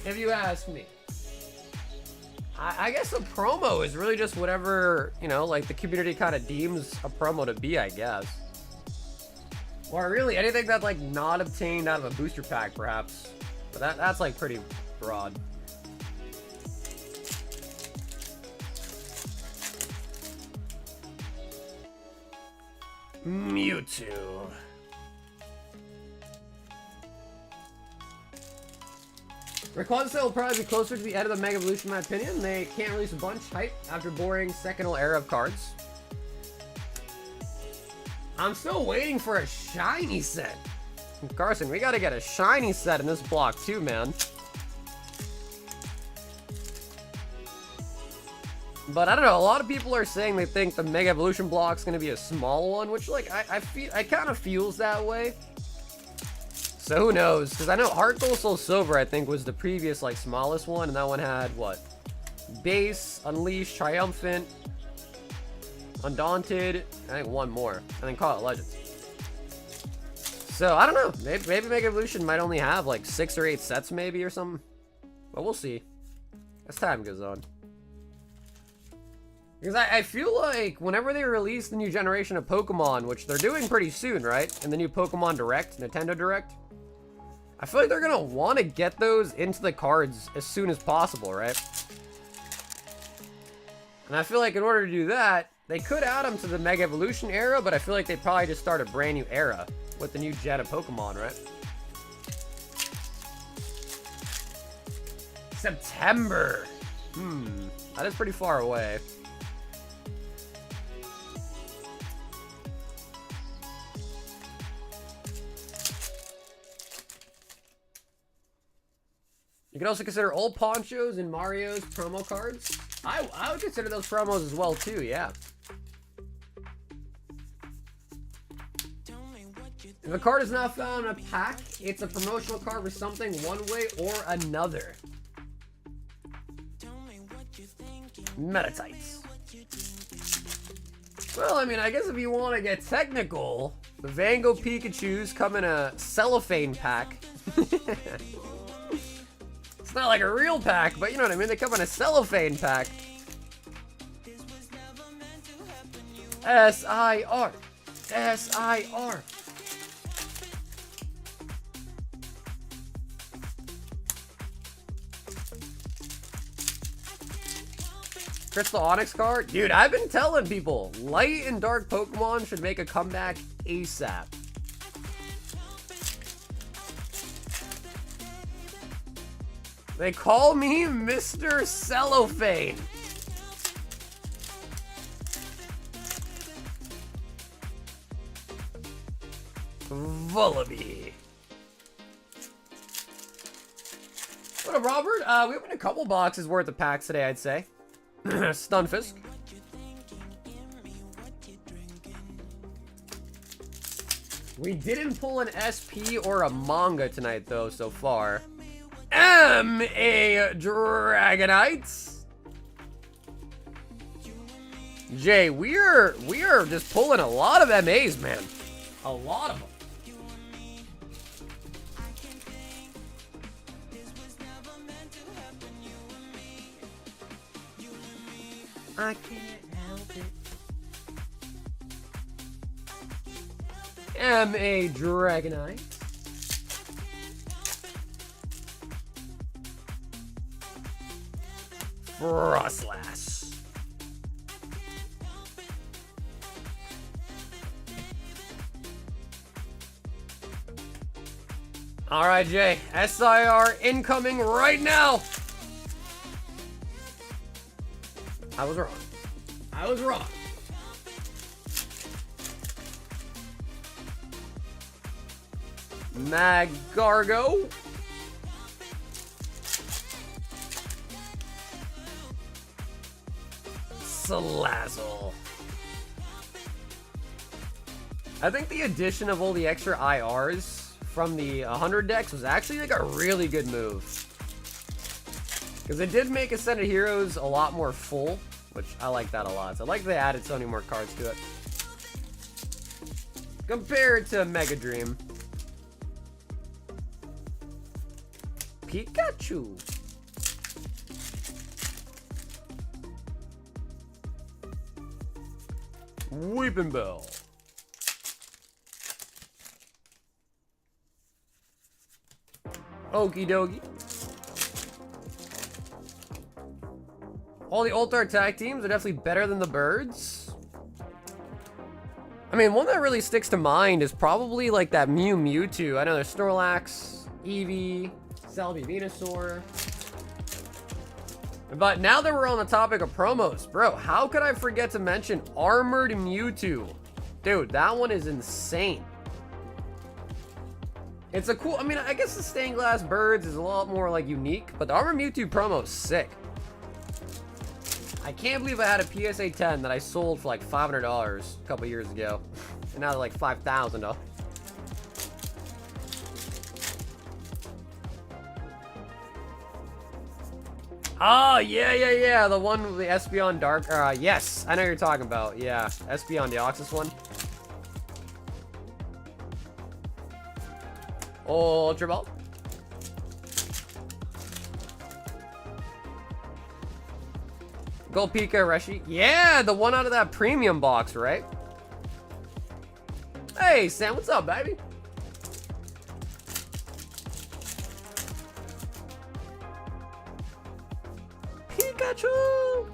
If you ask me. I guess a promo is really just whatever, you know, like the community kind of deems a promo to be, I guess. Or really anything that's like not obtained out of a booster pack, perhaps. But that's like pretty broad. Mewtwo. Rayquaza set will probably be closer to the end of the Mega Evolution, in my opinion. They can't release a bunch hype after boring second era of cards. I'm still waiting for a shiny set. Carson, we gotta get a shiny set in this block too, man. But I don't know, a lot of people are saying they think the Mega Evolution block's gonna be a small one, which like I kind of feels that way. So who knows? Because I know Heart Gold Soul Silver, I think, was the previous like smallest one, and that one had what? Base, Unleashed, Triumphant, Undaunted, I think one more, and then Call It Legends. So I don't know. Maybe Mega Evolution might only have like 6 or 8 sets, maybe, or something. But we'll see as time goes on. Because I feel like whenever they release the new generation of Pokemon, which they're doing pretty soon, right? In the new Pokemon Direct, Nintendo Direct. I feel like they're gonna want to get those into the cards as soon as possible, right? And I feel like in order to do that, they could add them to the Mega Evolution era, but I feel like they probably just start a brand new era with the new gen of Pokemon, right? September. That is pretty far away. You can also consider old Ponchos and Mario's promo cards. I would consider those promos as well too, yeah. If a card is not found in a pack, it's a promotional card for something one way or another. Metatites. Well, I mean, I guess if you want to get technical, the Van Gogh Pikachus come in a cellophane pack. It's not like a real pack, but you know what I mean? They come in a cellophane pack. S-I-R. S-I-R. Crystal Onyx card? Dude, I've been telling people, light and dark Pokemon should make a comeback ASAP. They call me Mr. Cellophane. Vullaby. What up, Robert? We opened a couple boxes worth of packs today, I'd say. Stunfisk. We didn't pull an SP or a manga tonight, though, so far. M.A. Dragonites. Jay, we are just pulling a lot of MAs, man. A lot of them. I can't help it. M.A. Dragonite. Frostlass. All right, Jay. SIR incoming right now. I was wrong. I was wrong. Magcargo. Salazzle. I think the addition of all the extra IRs from the 100 decks was actually like a really good move. Because it did make a set of heroes a lot more full, which I like that a lot. So I like they added so many more cards to it. Compared to Mega Dream. Pikachu. Weeping Bell. Okie dokie. All the Ultra attack teams are definitely better than the birds. I mean, one that really sticks to mind is probably like that Mewtwo. I know there's Snorlax, Eevee, Celebi Venusaur. But now that we're on the topic of promos, bro, how could I forget to mention Armored Mewtwo? Dude, that one is insane. It's a cool, I mean, I guess the stained glass birds is a lot more like unique, but the Armored Mewtwo promo is sick. I can't believe I had a PSA 10 that I sold for like $500 a couple years ago. And now they're like $5,000. Oh, yeah. The one with the Espeon Dark. Yes, I know what you're talking about. Yeah, Espeon Deoxys one. Ultra Ball. Gold Pika Reshi. Yeah, the one out of that premium box, right? Hey, Sam, what's up, baby? Pikachu!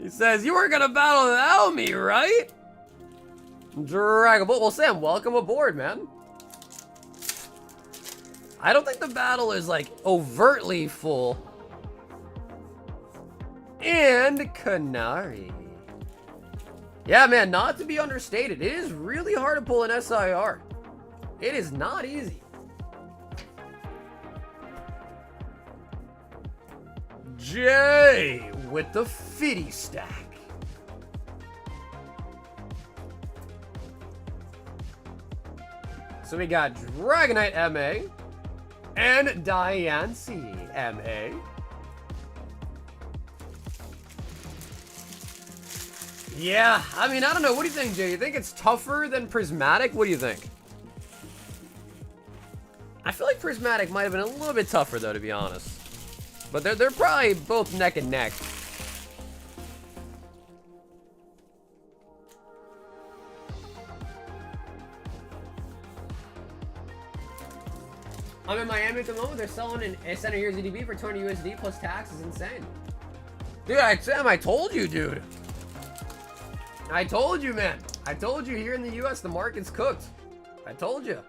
He says, you weren't gonna battle without me, right? Dragon Ball. Well, Sam, welcome aboard, man. I don't think the battle is, like, overtly full. And Kanari. Yeah, man, not to be understated. It is really hard to pull an SIR. It is not easy. Jay with the Fitty stack. So we got Dragonite MA and Diancie MA. Yeah, I mean, I don't know. What do you think, Jay? You think it's tougher than Prismatic? What do you think? I feel like Prismatic might have been a little bit tougher, though, to be honest. But they're probably both neck and neck. I'm in Miami at the moment. They're selling an S&V EDB for 20 USD plus tax. Is insane. Dude, Sam, I told you, dude. I told you, man. I told you here in the US, the market's cooked. I told you.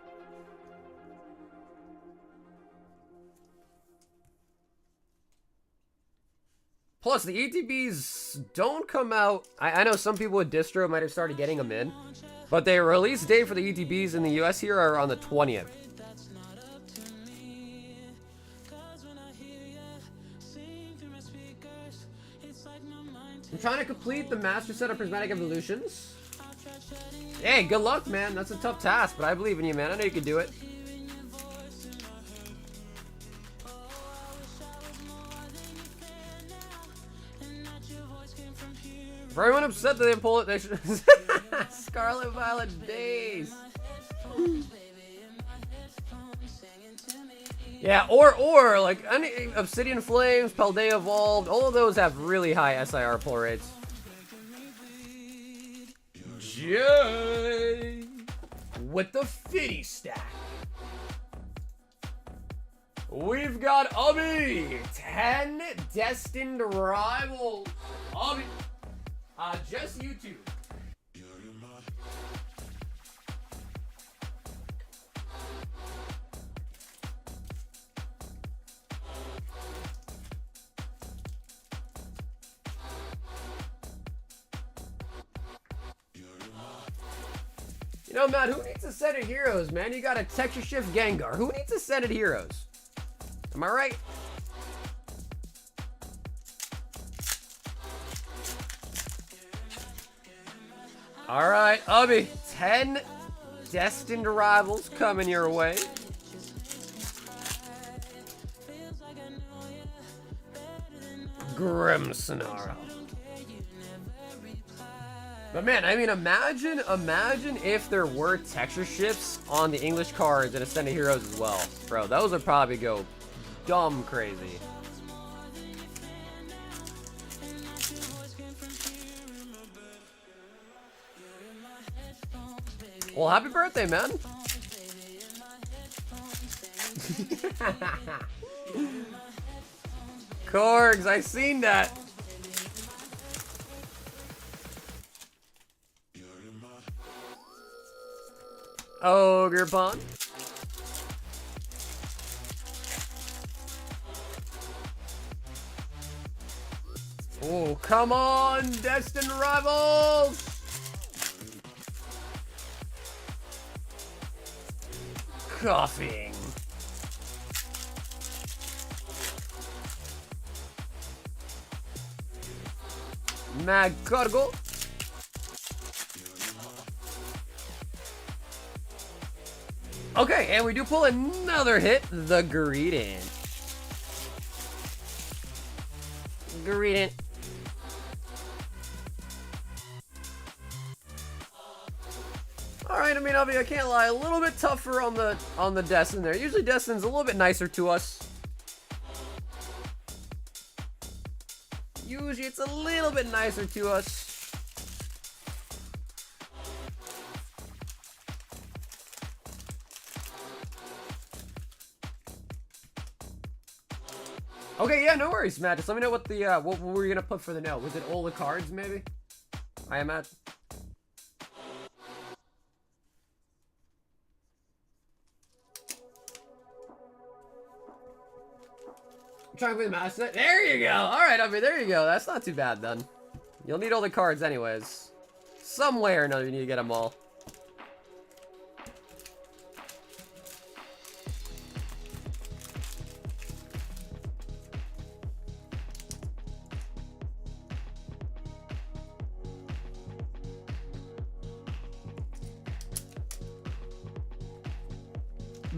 Plus, the ETBs don't come out. I know some people with distro might have started getting them in, but the release date for the ETBs in the US here are on the 20th. I'm trying to complete the master set of Prismatic Evolutions. Hey, good luck, man. That's a tough task, but I believe in you, man. I know you can do it. For everyone upset that they pull it, they should. Scarlet Violet Days. Yeah, or like any Obsidian Flames, Paldea Evolved, all of those have really high SIR pull rates. Jay with the Fitty stack. We've got Ubby, 10 Destined Rivals. Ubby, just YouTube. You know, Matt, who needs a set of heroes, man? You got a Texture Shift Gengar. Who needs a set of heroes? Am I right? Alright, Ubby. 10 Destined Rivals coming your way. Grimmsnarl. But man, I mean, imagine if there were texture shifts on the English cards and Ascended Heroes as well. Bro, those would probably go dumb crazy. Well, happy birthday, man. Korgs, I seen that. Ogre Pond. Oh, come on, Destined Rivals! Coughing. Magcargo. Okay, and we do pull another hit, the Greedent. Greedent. Alright, I mean, I can't lie, a little bit tougher on the Destin there. Usually Destin's a little bit nicer to us. Usually it's a little bit nicer to us. Okay, yeah, no worries, Matt. Just let me know what the what were you gonna put for the note? Was it all the cards, maybe? I am at. Trying to play the master set? There you go! Alright, I mean, there you go. That's not too bad, then. You'll need all the cards anyways. Some way or another, you need to get them all.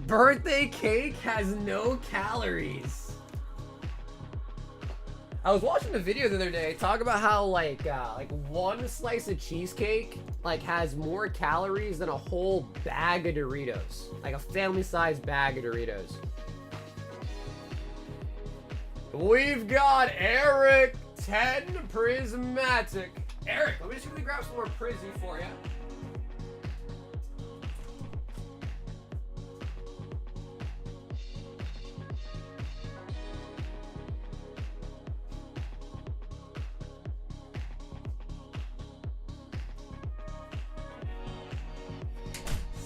Birthday cake has no calories. I was watching a video the other day talk about how like one slice of cheesecake like has more calories than a whole bag of Doritos, like a family-sized bag of Doritos. We've got Eric 10 Prismatic. Eric, let me just quickly grab some more Prizzy for you.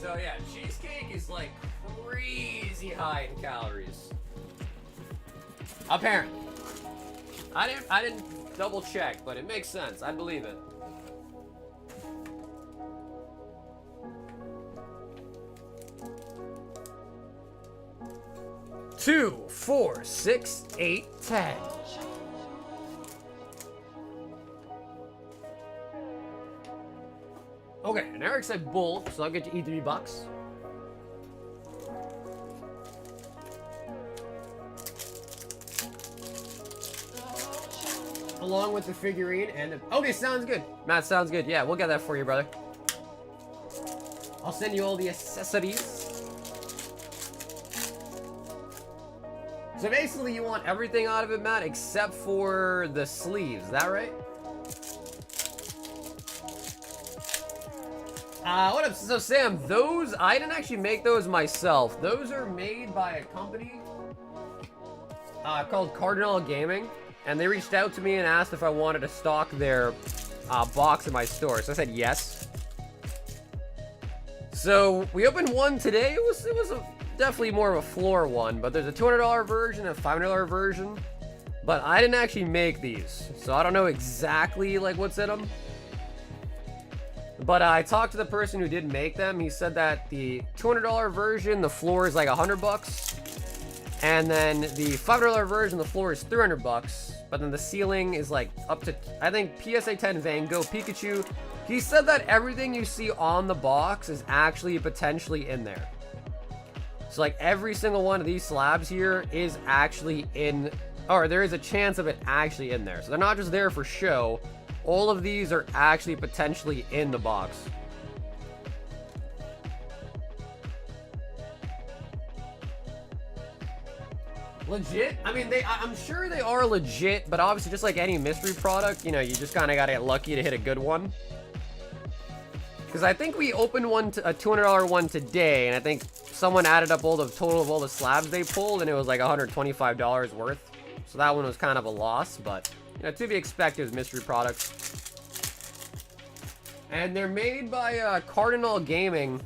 So yeah, cheesecake is like crazy high in calories. Apparently. I didn't double check, but it makes sense. I believe it. Two, 4, 6, 8, 10. Okay, and Eric said bull, so I'll get you $3. Along with the figurine and the... Okay, sounds good. Matt, sounds good. Yeah, we'll get that for you, brother. I'll send you all the accessories. So basically, you want everything out of it, Matt, except for the sleeves. Is that right? What up? So Sam, those, I didn't actually make those myself. Those are made by a company called Cardinal Gaming, and they reached out to me and asked if I wanted to stock their box in my store. So I said yes. So we opened one today. It was definitely more of a floor one, but there's a $200 version and a $500 version. But I didn't actually make these, so I don't know exactly like what's in them. But I talked to the person who did make them. He said that the $200 version, the floor is like $100, and then the $500 version, the floor is $300. But then the ceiling is like up to, I think, PSA 10 Van Gogh Pikachu. He said that everything you see on the box is actually potentially in there. So like every single one of these slabs here is actually in, or there is a chance of it actually in there. So they're not just there for show. All of these are actually potentially in the box. Legit? I mean, I'm sure they are legit, but obviously just like any mystery product, you know, you just kind of got to get lucky to hit a good one. Because I think we opened one, a $200 one today, and I think someone added up all the total of all the slabs they pulled, and it was like $125 worth. So that one was kind of a loss, but... You know, to be expected with mystery products. And they're made by Cardinal Gaming.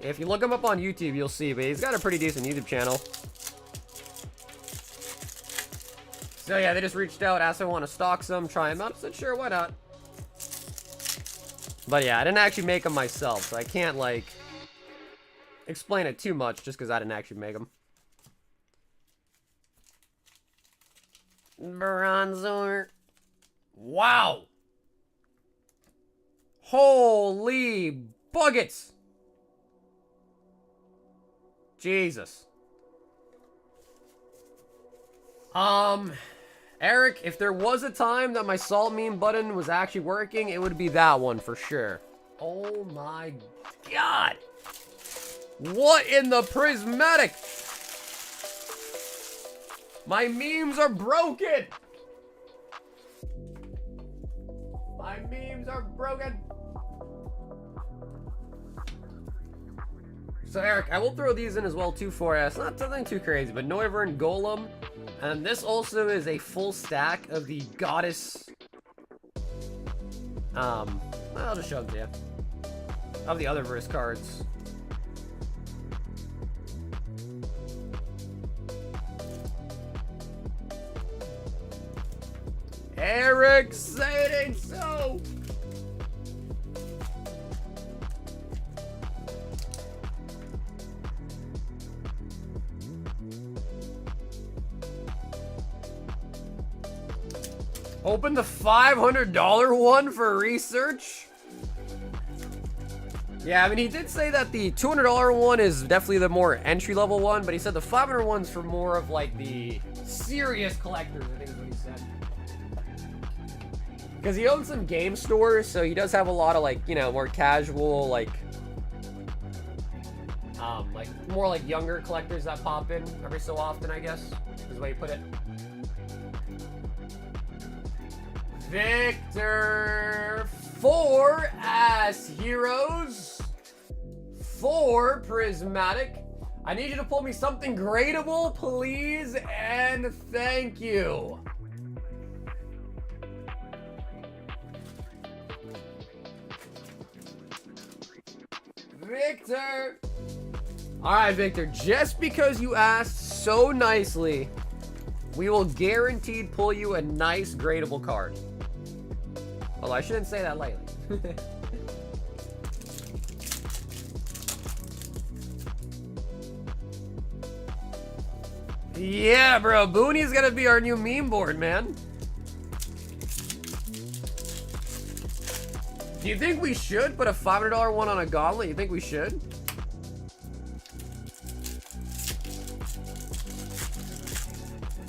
If you look him up on YouTube, you'll see. But he's got a pretty decent YouTube channel. So yeah, they just reached out, asked if I want to stock some, try them out. I said, sure, why not? But yeah, I didn't actually make them myself. So I can't, like, explain it too much just because I didn't actually make them. Bronzor. Wow. Holy buckets. Jesus. Eric, if there was a time that my salt meme button was actually working, it would be that one for sure. Oh my God. What in the prismatic? My memes are broken! My memes are broken! So Eric, I will throw these in as well too for you. It's not something too crazy, but Noivern Golem, And this also is a full stack of the Goddess. I'll just show them to you. Of the other verse cards. Eric, say it ain't so. Open the $500 one for research. Yeah, I mean, he did say that the $200 one is definitely the more entry-level one, but he said the $500 one's for more of, like, the serious collectors, I think is what he said. Because he owns some game stores, so he does have a lot of, like, you know, more casual, like more, like, younger collectors that pop in every so often, I guess, is the way you put it. Victor, 4 as heroes, 4 prismatic. I need you to pull me something gradable, please, and thank you. Victor. All right, Victor, just because you asked so nicely, we will guaranteed pull you a nice gradable card. Well, I shouldn't say that lightly. Yeah, bro. Booney's gonna be our new meme board, man. Do you think we should put a $500 one on a gauntlet? You think we should?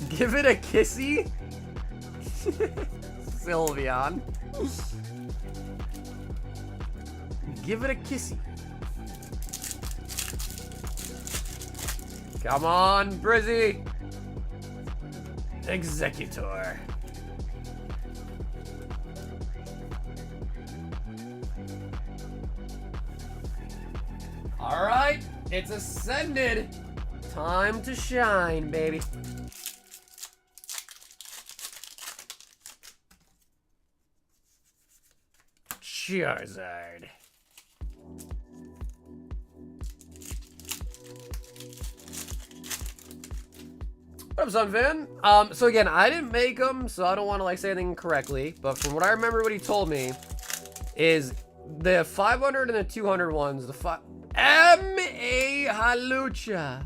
Give it a kissy? Sylveon. Give it a kissy. Come on, Brizzy. Executor. All right, it's ascended. Time to shine, baby. Charizard. What up, son, Vin? So again, I didn't make them, so I don't want to like say anything incorrectly, but from what I remember what he told me is the 500 and the 200 ones, the M.A. Halucha.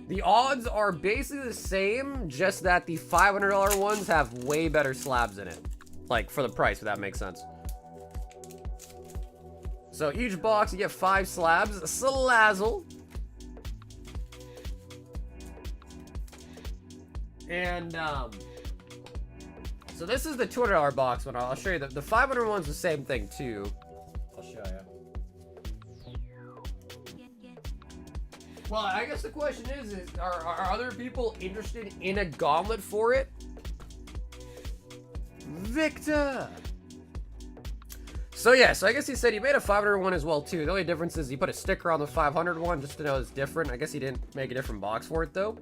The odds are basically the same, just that the $500 ones have way better slabs in it. Like, for the price, if that makes sense. So, each box, you get 5 slabs. Salazzle. And, so this is the $200 box one. I'll show you. The 500 one's the same thing, too. I'll show you. Well, I guess the question is are other people interested in a gauntlet for it? Victor. So yeah, so I guess he said he made a 500 one as well too. The only difference is he put a sticker on the 500 one just to know it's different. I guess he didn't make a different box for it though.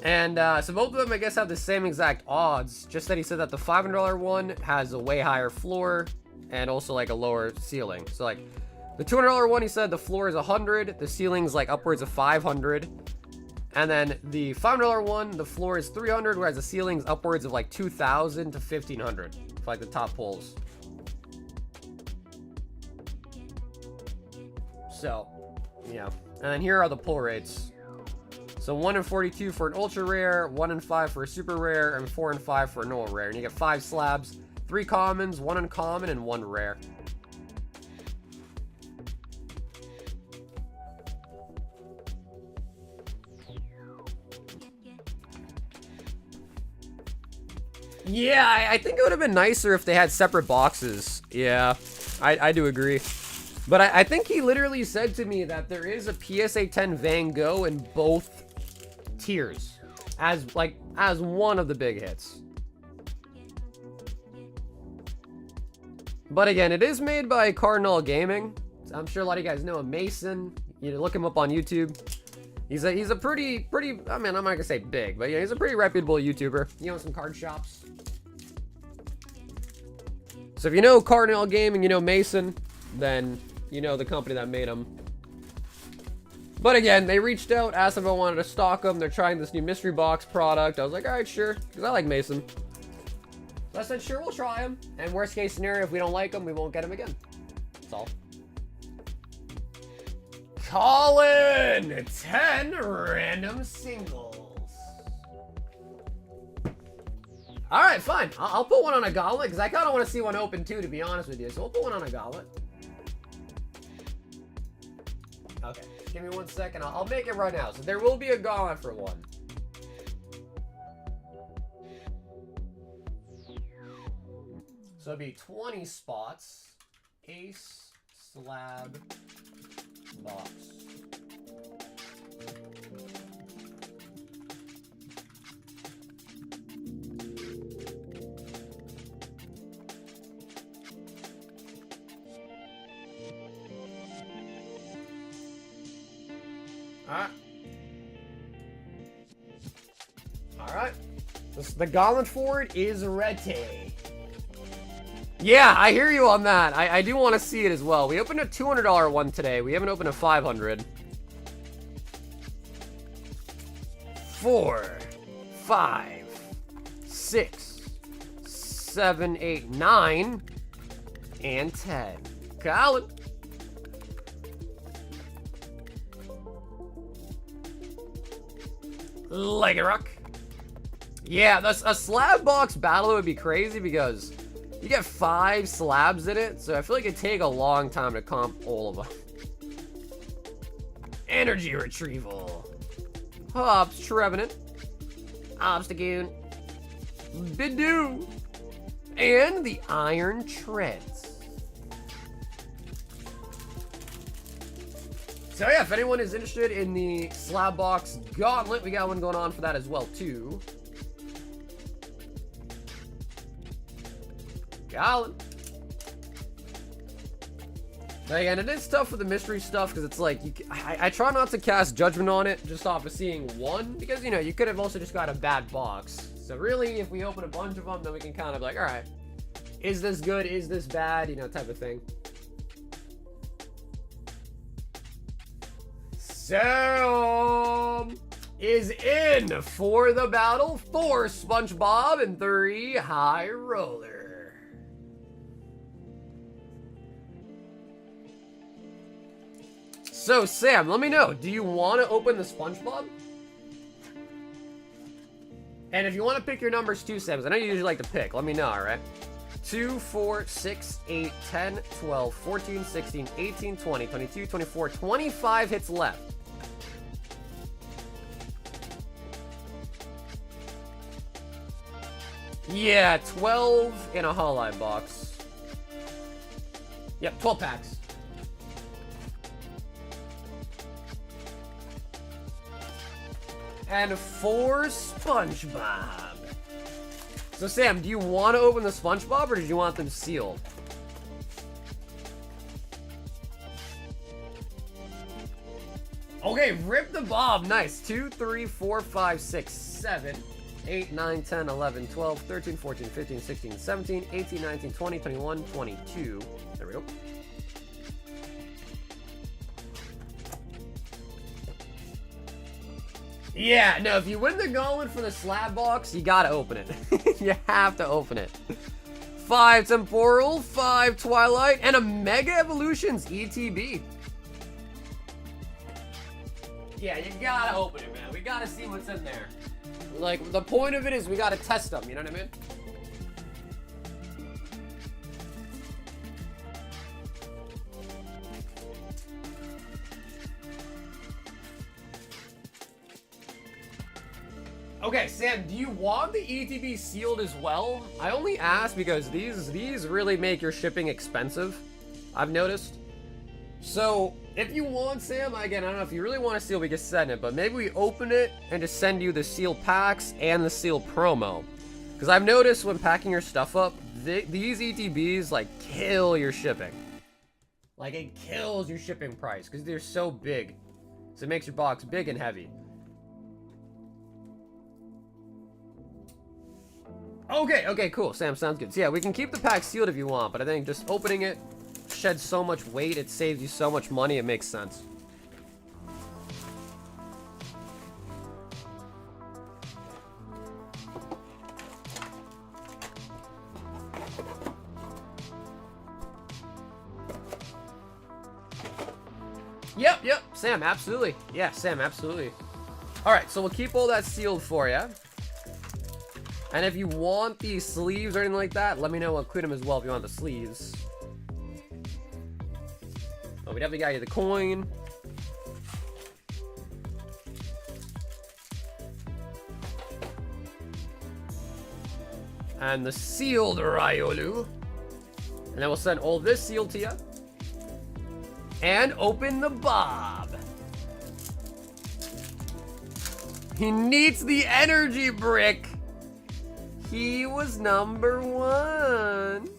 And so both of them I guess have the same exact odds, just that he said that the $500 one has a way higher floor and also like a lower ceiling. So like the $200 one, he said the floor is 100, the ceiling's like upwards of 500. And then the $500 one, the floor is 300, whereas the ceiling's upwards of like 2,000 to 1,500 for like the top pulls. So, yeah. And then here are the pull rates. So 1 in 42 for an ultra rare, 1 in 5 for a super rare, and 4 in 5 for a normal rare. And you get 5 slabs, 3 commons, 1 uncommon, and 1 rare. Yeah, I think it would have been nicer if they had separate boxes. Yeah, I do agree. But I think he literally said to me that there is a PSA 10 Van Gogh in both tiers as one of the big hits. But again, it is made by Cardinal Gaming. I'm sure a lot of you guys know him, Mason. You know, look him up on YouTube. He's a pretty, I mean, I'm not gonna say big, but yeah, he's a pretty reputable YouTuber. You know, some card shops. So if you know Cardinal Gaming, you know Mason, then you know the company that made him. But again, they reached out, asked if I wanted to stock them. They're trying this new mystery box product. I was like, all right, sure, because I like Mason. So I said, sure, we'll try them. And worst case scenario, if we don't like them, we won't get them again. That's all. Colin, 10 random singles. All right, fine. I'll put one on a gauntlet because I kind of want to see one open too, to be honest with you. So we'll put one on a gauntlet. Okay, give me 1 second. I'll make it right now. So there will be a gauntlet for one. So it'll be 20 spots. Ace, slab, box. Alright. The gauntlet for it is Rete. Yeah, I hear you on that. I do want to see it as well. We opened a $200 one today. We haven't opened a $500. 4, 5, 6, 7, 8, 9, and 10. Colin. Like a rock. Yeah, a slab box battle would be crazy because you get 5 slabs in it, so I feel like it'd take a long time to comp all of them. Energy retrieval. Hops, Trevenant. Obstagoon. Bidoo. And the Iron Treads. So yeah, if anyone is interested in the slab box gauntlet, we got one going on for that as well too. Colin. Again, it is tough with the mystery stuff because it's like, I try not to cast judgment on it just off of seeing one because, you know, you could have also just got a bad box. So really, if we open a bunch of them, then we can kind of be like, all right, is this good? Is this bad? You know, type of thing. Sam is in for the battle for Spongebob and 3 High Roller. So, Sam, let me know. Do you want to open the Spongebob? And if you want to pick your numbers too, Sam, I know you usually like to pick. Let me know, all right? 2, 4, 6, 8, 10, 12, 14, 16, 18, 20, 22, 24, 25 hits left. Yeah, 12 in a Hololive box. Yep, 12 packs. And 4 Spongebob. So Sam, do you want to open the Spongebob or did you want them sealed? Okay, rip the bob. Nice. 2, 3, 4, 5, 6, 7, 8, 9, 10, 11, 12, 13, 14, 15, 16, 17, 18, 19, 20, 21, 22. There we go. Yeah, no, if you win the gauntlet for the slab box, you gotta open it. You have to open it. 5 Temporal, 5 Twilight, and a Mega Evolutions ETB. Yeah, you gotta open it, man. We gotta see what's in there. Like, the point of it is we gotta test them, you know what I mean? Okay, Sam, do you want the ETB sealed as well? I only ask because these really make your shipping expensive, I've noticed. So, if you want, Sam, again, I don't know if you really want to seal, we can send it, but maybe we open it and just send you the sealed packs and the sealed promo. Because I've noticed when packing your stuff up, these ETBs, like, kill your shipping. Like, it kills your shipping price because they're so big. So it makes your box big and heavy. Okay, cool. Sam, sounds good. So yeah, we can keep the pack sealed if you want, but I think just opening it sheds so much weight, it saves you so much money, it makes sense. Yep, Sam, absolutely. Yeah, Sam, absolutely. All right, so we'll keep all that sealed for you. And if you want these sleeves or anything like that, let me know. I'll include them as well if you want the sleeves. Oh, we definitely got you the coin. And the sealed Riolu. And then we'll send all this sealed to you. And open the Bob. He needs the energy brick. He was number 1.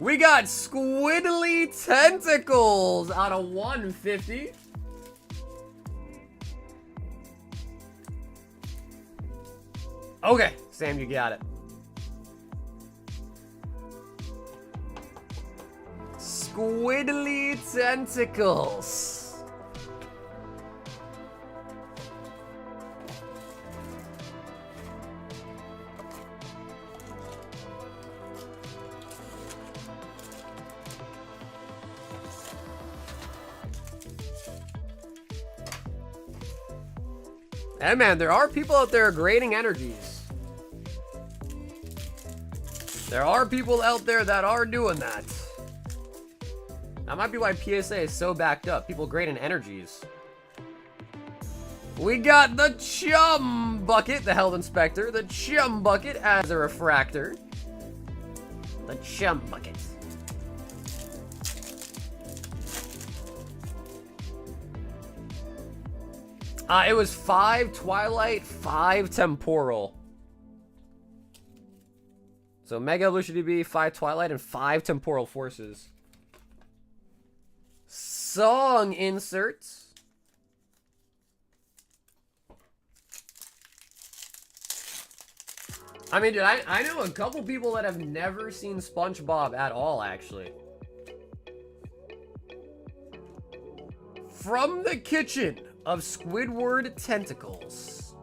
We got Squiddly Tentacles out of 150. Okay, Sam, you got it. Squiddly Tentacles. Hey man, there are people out there grading energies. There are people out there that are doing that. That might be why PSA is so backed up. People grading energies. We got the Chum Bucket, the Health Inspector. The Chum Bucket as a refractor. The Chum Bucket. It was 5 Twilight, 5 Temporal. So Mega Evolution DB, 5 Twilight, and 5 Temporal Forces. Song inserts. I mean, dude, I know a couple people that have never seen Spongebob at all, actually. From the kitchen of Squidward Tentacles.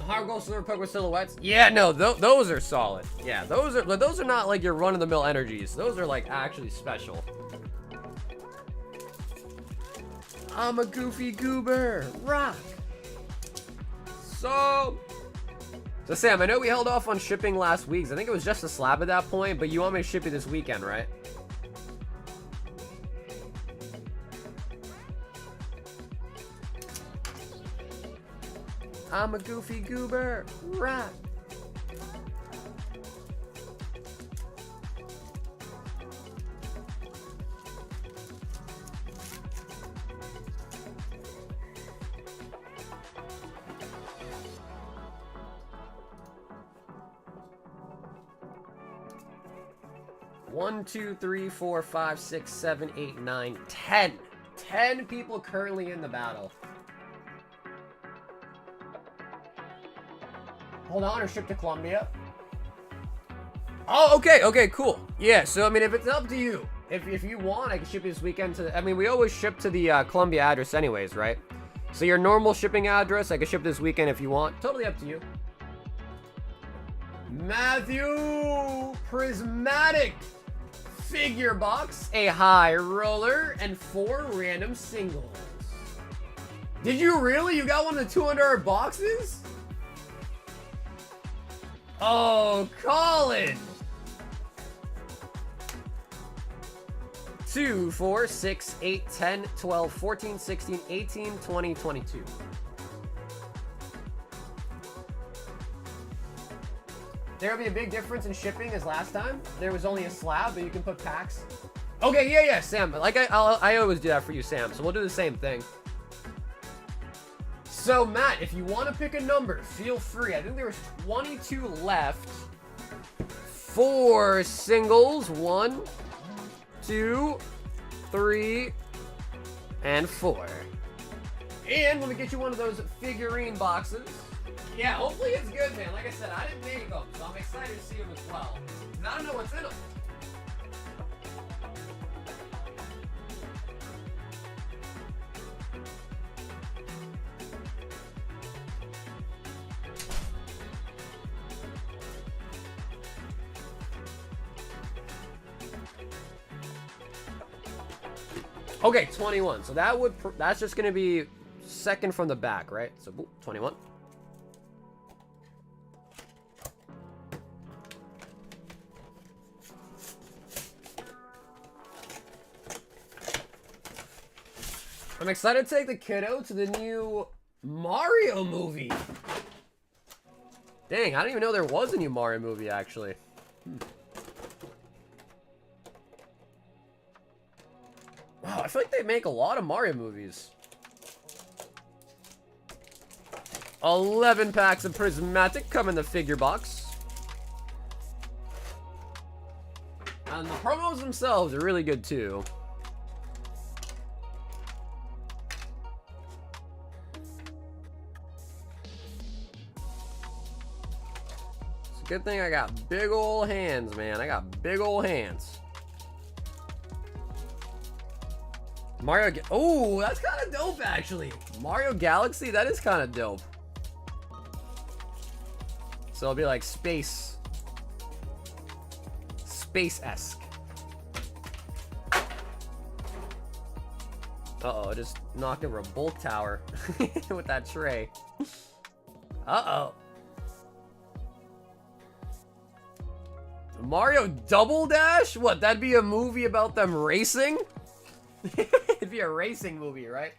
Hard Gold Silver Pokemon Silhouettes. Yeah, no, those are solid. Yeah, those are not like your run-of-the-mill energies. Those are like actually special. I'm a goofy goober. Rock. So Sam, I know we held off on shipping last week. I think it was just a slab at that point, but you want me to ship you this weekend, right? I'm a goofy goober. Rock. One, 2, 3, 4, 5, 6, 7, 8, 9, 10. 10 people currently in the battle. Hold on, or ship to Columbia. Oh, okay, cool. Yeah, so I mean, if it's up to you, if you want, I can ship you this weekend to. I mean, we always ship to the Columbia address, anyways, right? So your normal shipping address, I can ship this weekend if you want. Totally up to you. Matthew, Prismatic Figure Box, a high roller, and 4 random singles. Did you really? You got one of the $200 boxes? Oh, Colin! 2, 4, 6, 8, 10, 12, 14, 16, 18, 20, 22. There'll be a big difference in shipping as last time. There was only a slab, but you can put packs. Okay, yeah, Sam. Like I always do that for you, Sam. So we'll do the same thing. So Matt, if you want to pick a number, feel free. I think there was 22 left. 4 singles. 1, 2, 3, and 4. And let me get you one of those figurine boxes. Yeah, hopefully it's good, man. Like I said, I didn't make them, so I'm excited to see them as well. And I don't know what's in them. Okay, 21. So that's just gonna be second from the back, right? So 21. I'm excited to take the kiddo to the new Mario movie. Dang, I didn't even know there was a new Mario movie, actually. Wow, I feel like they make a lot of Mario movies. 11 packs of Prismatic come in the figure box. And the promos themselves are really good, too. It's a good thing I got big old hands, man. I got big old hands. Mario, oh, that's kind of dope, actually. Mario Galaxy, that is kind of dope. So it'll be like space-esque. Uh-oh, just knocked over a bulk tower with that tray. Uh-oh. Mario Double Dash? What, that'd be a movie about them racing? It'd be a racing movie, right?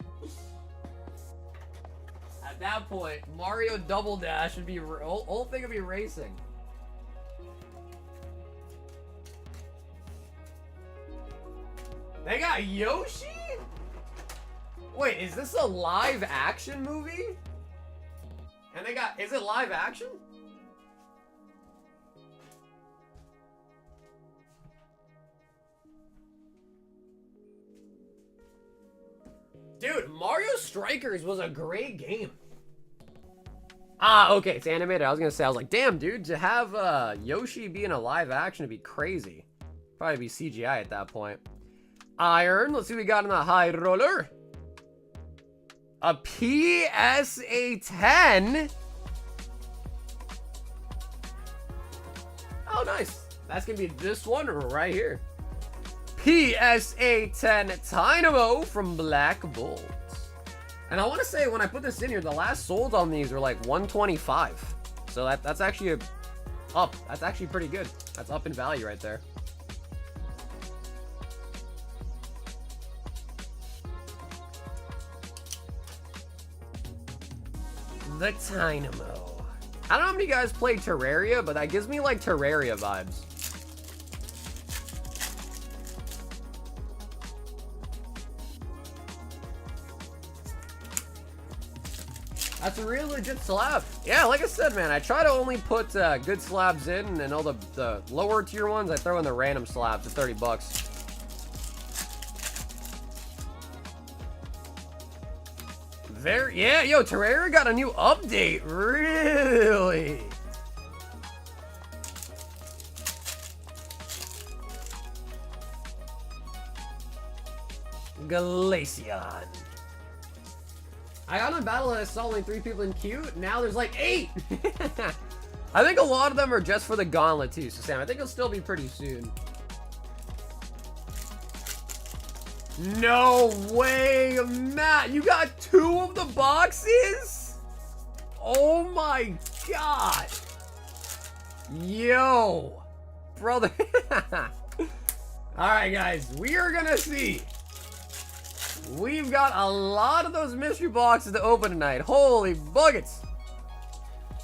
At that point, Mario Double Dash would be whole thing would be racing. They got Yoshi? Wait, is this a live action movie? And they got, is it live action? Dude, Mario Strikers was a great game. Ah, okay, it's animated. I was gonna say, I was like, damn, dude, to have Yoshi be in a live action would be crazy. Probably be CGI at that point. Iron, let's see what we got in the high roller. A PSA 10. Oh, nice. That's gonna be this one right here. PSA 10 Dynamo from Black Bolt. And I want to say, when I put this in here, the last sold on these were like 125. So that's actually up. That's actually pretty good. That's up in value right there. The Dynamo. I don't know how many of you guys play Terraria, but that gives me like Terraria vibes. That's a real legit slab. Yeah, like I said, man, I try to only put good slabs in, and all the lower tier ones, I throw in the random slabs at 30 bucks. Yeah, yo, Terraria got a new update. Really? Glaceon. I got in a battle and I saw only 3 people in queue. Now there's like 8. I think a lot of them are just for the gauntlet too. So Sam, I think it'll still be pretty soon. No way, Matt. You got 2 of the boxes? Oh my god. Yo. Brother. Alright guys, we are gonna see. We've got a lot of those mystery boxes to open tonight. Holy buckets.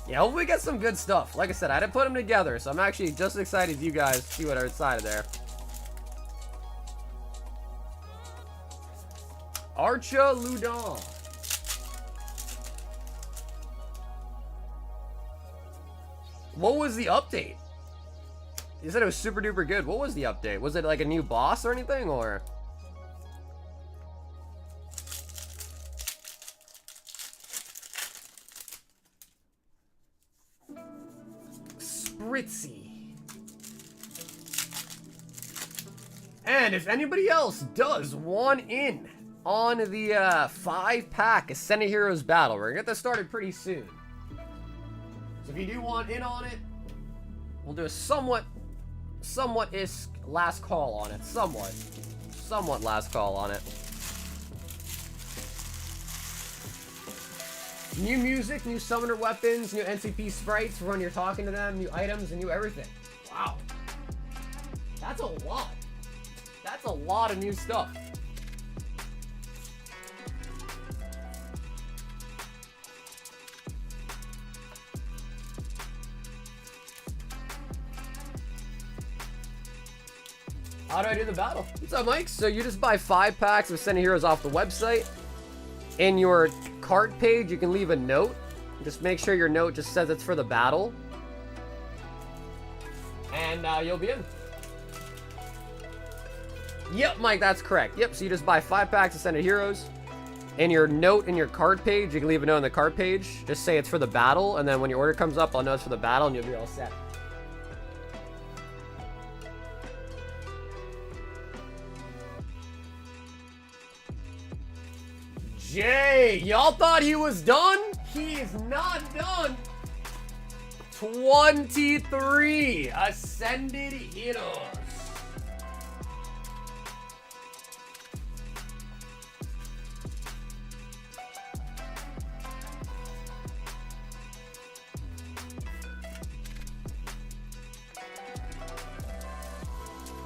Yeah, hopefully we get some good stuff. Like I said, I didn't put them together, so I'm actually just excited you guys see what are inside of there. Archa Ludon. What was the update? You said it was super duper good. What was the update? Was it like a new boss or anything, or? Spritzy. And if anybody else does want in on the 5-pack Ascended Heroes battle, we're gonna get this started pretty soon. So if you do want in on it, we'll do a somewhat-ish last call on it. Somewhat last call on it. New music, new summoner weapons, new NCP sprites for when you're talking to them, new items, and new everything. Wow. That's a lot. That's a lot of new stuff. How do I do the battle? What's up, Mike? So you just buy 5 packs of Ascended Heroes off the website. In your cart page, you can leave a note. Just make sure your note just says it's for the battle. And you'll be in. Yep, Mike, that's correct. Yep, so you just buy 5 packs of Ascended Heroes. In your note in your card page, you can leave a note in the card page. Just say it's for the battle, and then when your order comes up, I'll know it's for the battle, and you'll be all set. Jay, y'all thought he was done? He is not done. 23 Ascended Heroes.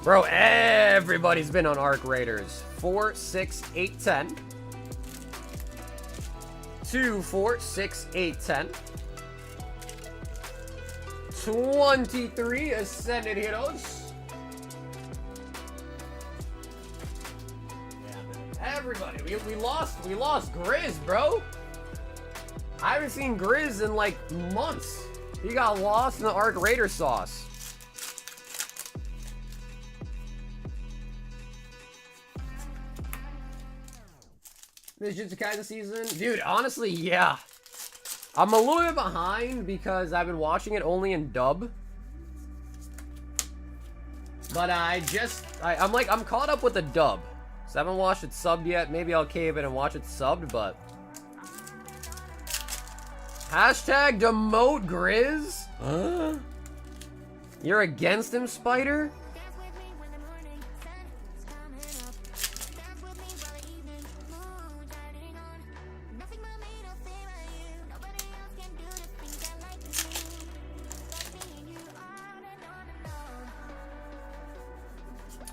Bro, everybody's been on Arc Raiders. 4, 6, 8, 10. 2, 4, 6, 8, 10. 23 Ascended Heroes. Yeah, man. Everybody. We lost Grizz, bro. I haven't seen Grizz in like months. He got lost in the Arc Raider sauce. This Jujutsu Kaisen season? Dude, honestly, yeah. I'm a little bit behind because I've been watching it only in dub. But I'm caught up with the dub. So I haven't watched it subbed yet. Maybe I'll cave in and watch it subbed, but... Hashtag demote Grizz? Huh? You're against him, Spider?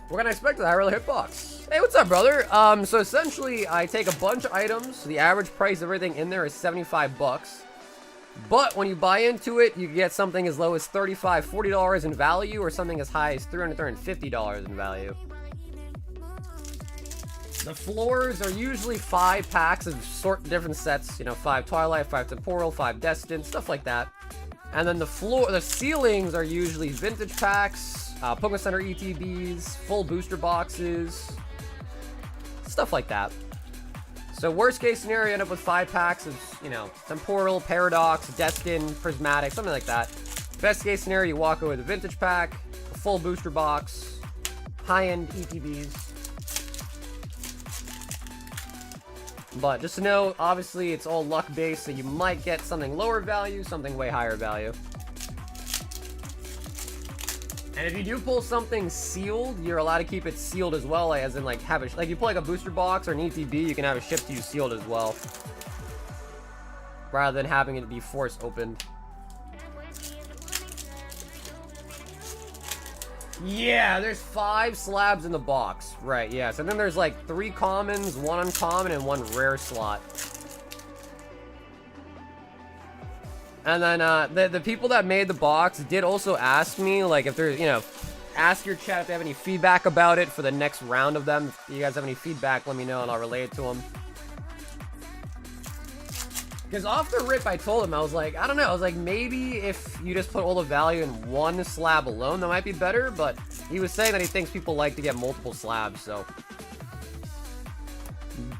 What can I expect of that really hitbox? Hey, what's up, brother? So essentially, I take a bunch of items. The average price of everything in there is 75 bucks. But when you buy into it, you get something as low as $35, $40 in value, or something as high as $300, $350 in value. The floors are usually 5 packs of different sets. You know, 5 Twilight, 5 Temporal, 5 Destined, stuff like that. And then the ceilings are usually vintage packs. Pokemon Center ETBs, full booster boxes, stuff like that. So worst case scenario, you end up with 5 packs of, you know, Temporal, Paradox, Destined, Prismatic, something like that. Best case scenario, you walk away with a vintage pack, a full booster box, high-end ETBs. But just to know, obviously it's all luck based, so you might get something lower value, something way higher value. And if you do pull something sealed, you're allowed to keep it sealed as well, as in like have it, like you pull like a booster box or an ETB, you can have it shipped to you sealed as well, rather than having it be force opened. Yeah, there's 5 slabs in the box, right? Yeah, so then there's like 3 commons, 1 uncommon, and 1 rare slot. And then the people that made the box did also ask me, like, if there's, you know, ask your chat if they have any feedback about it for the next round of them. If you guys have any feedback, let me know and I'll relay it to them. Because off the rip, I told him, I was like, I don't know. I was like, maybe if you just put all the value in one slab alone, that might be better. But he was saying that he thinks people like to get multiple slabs, so.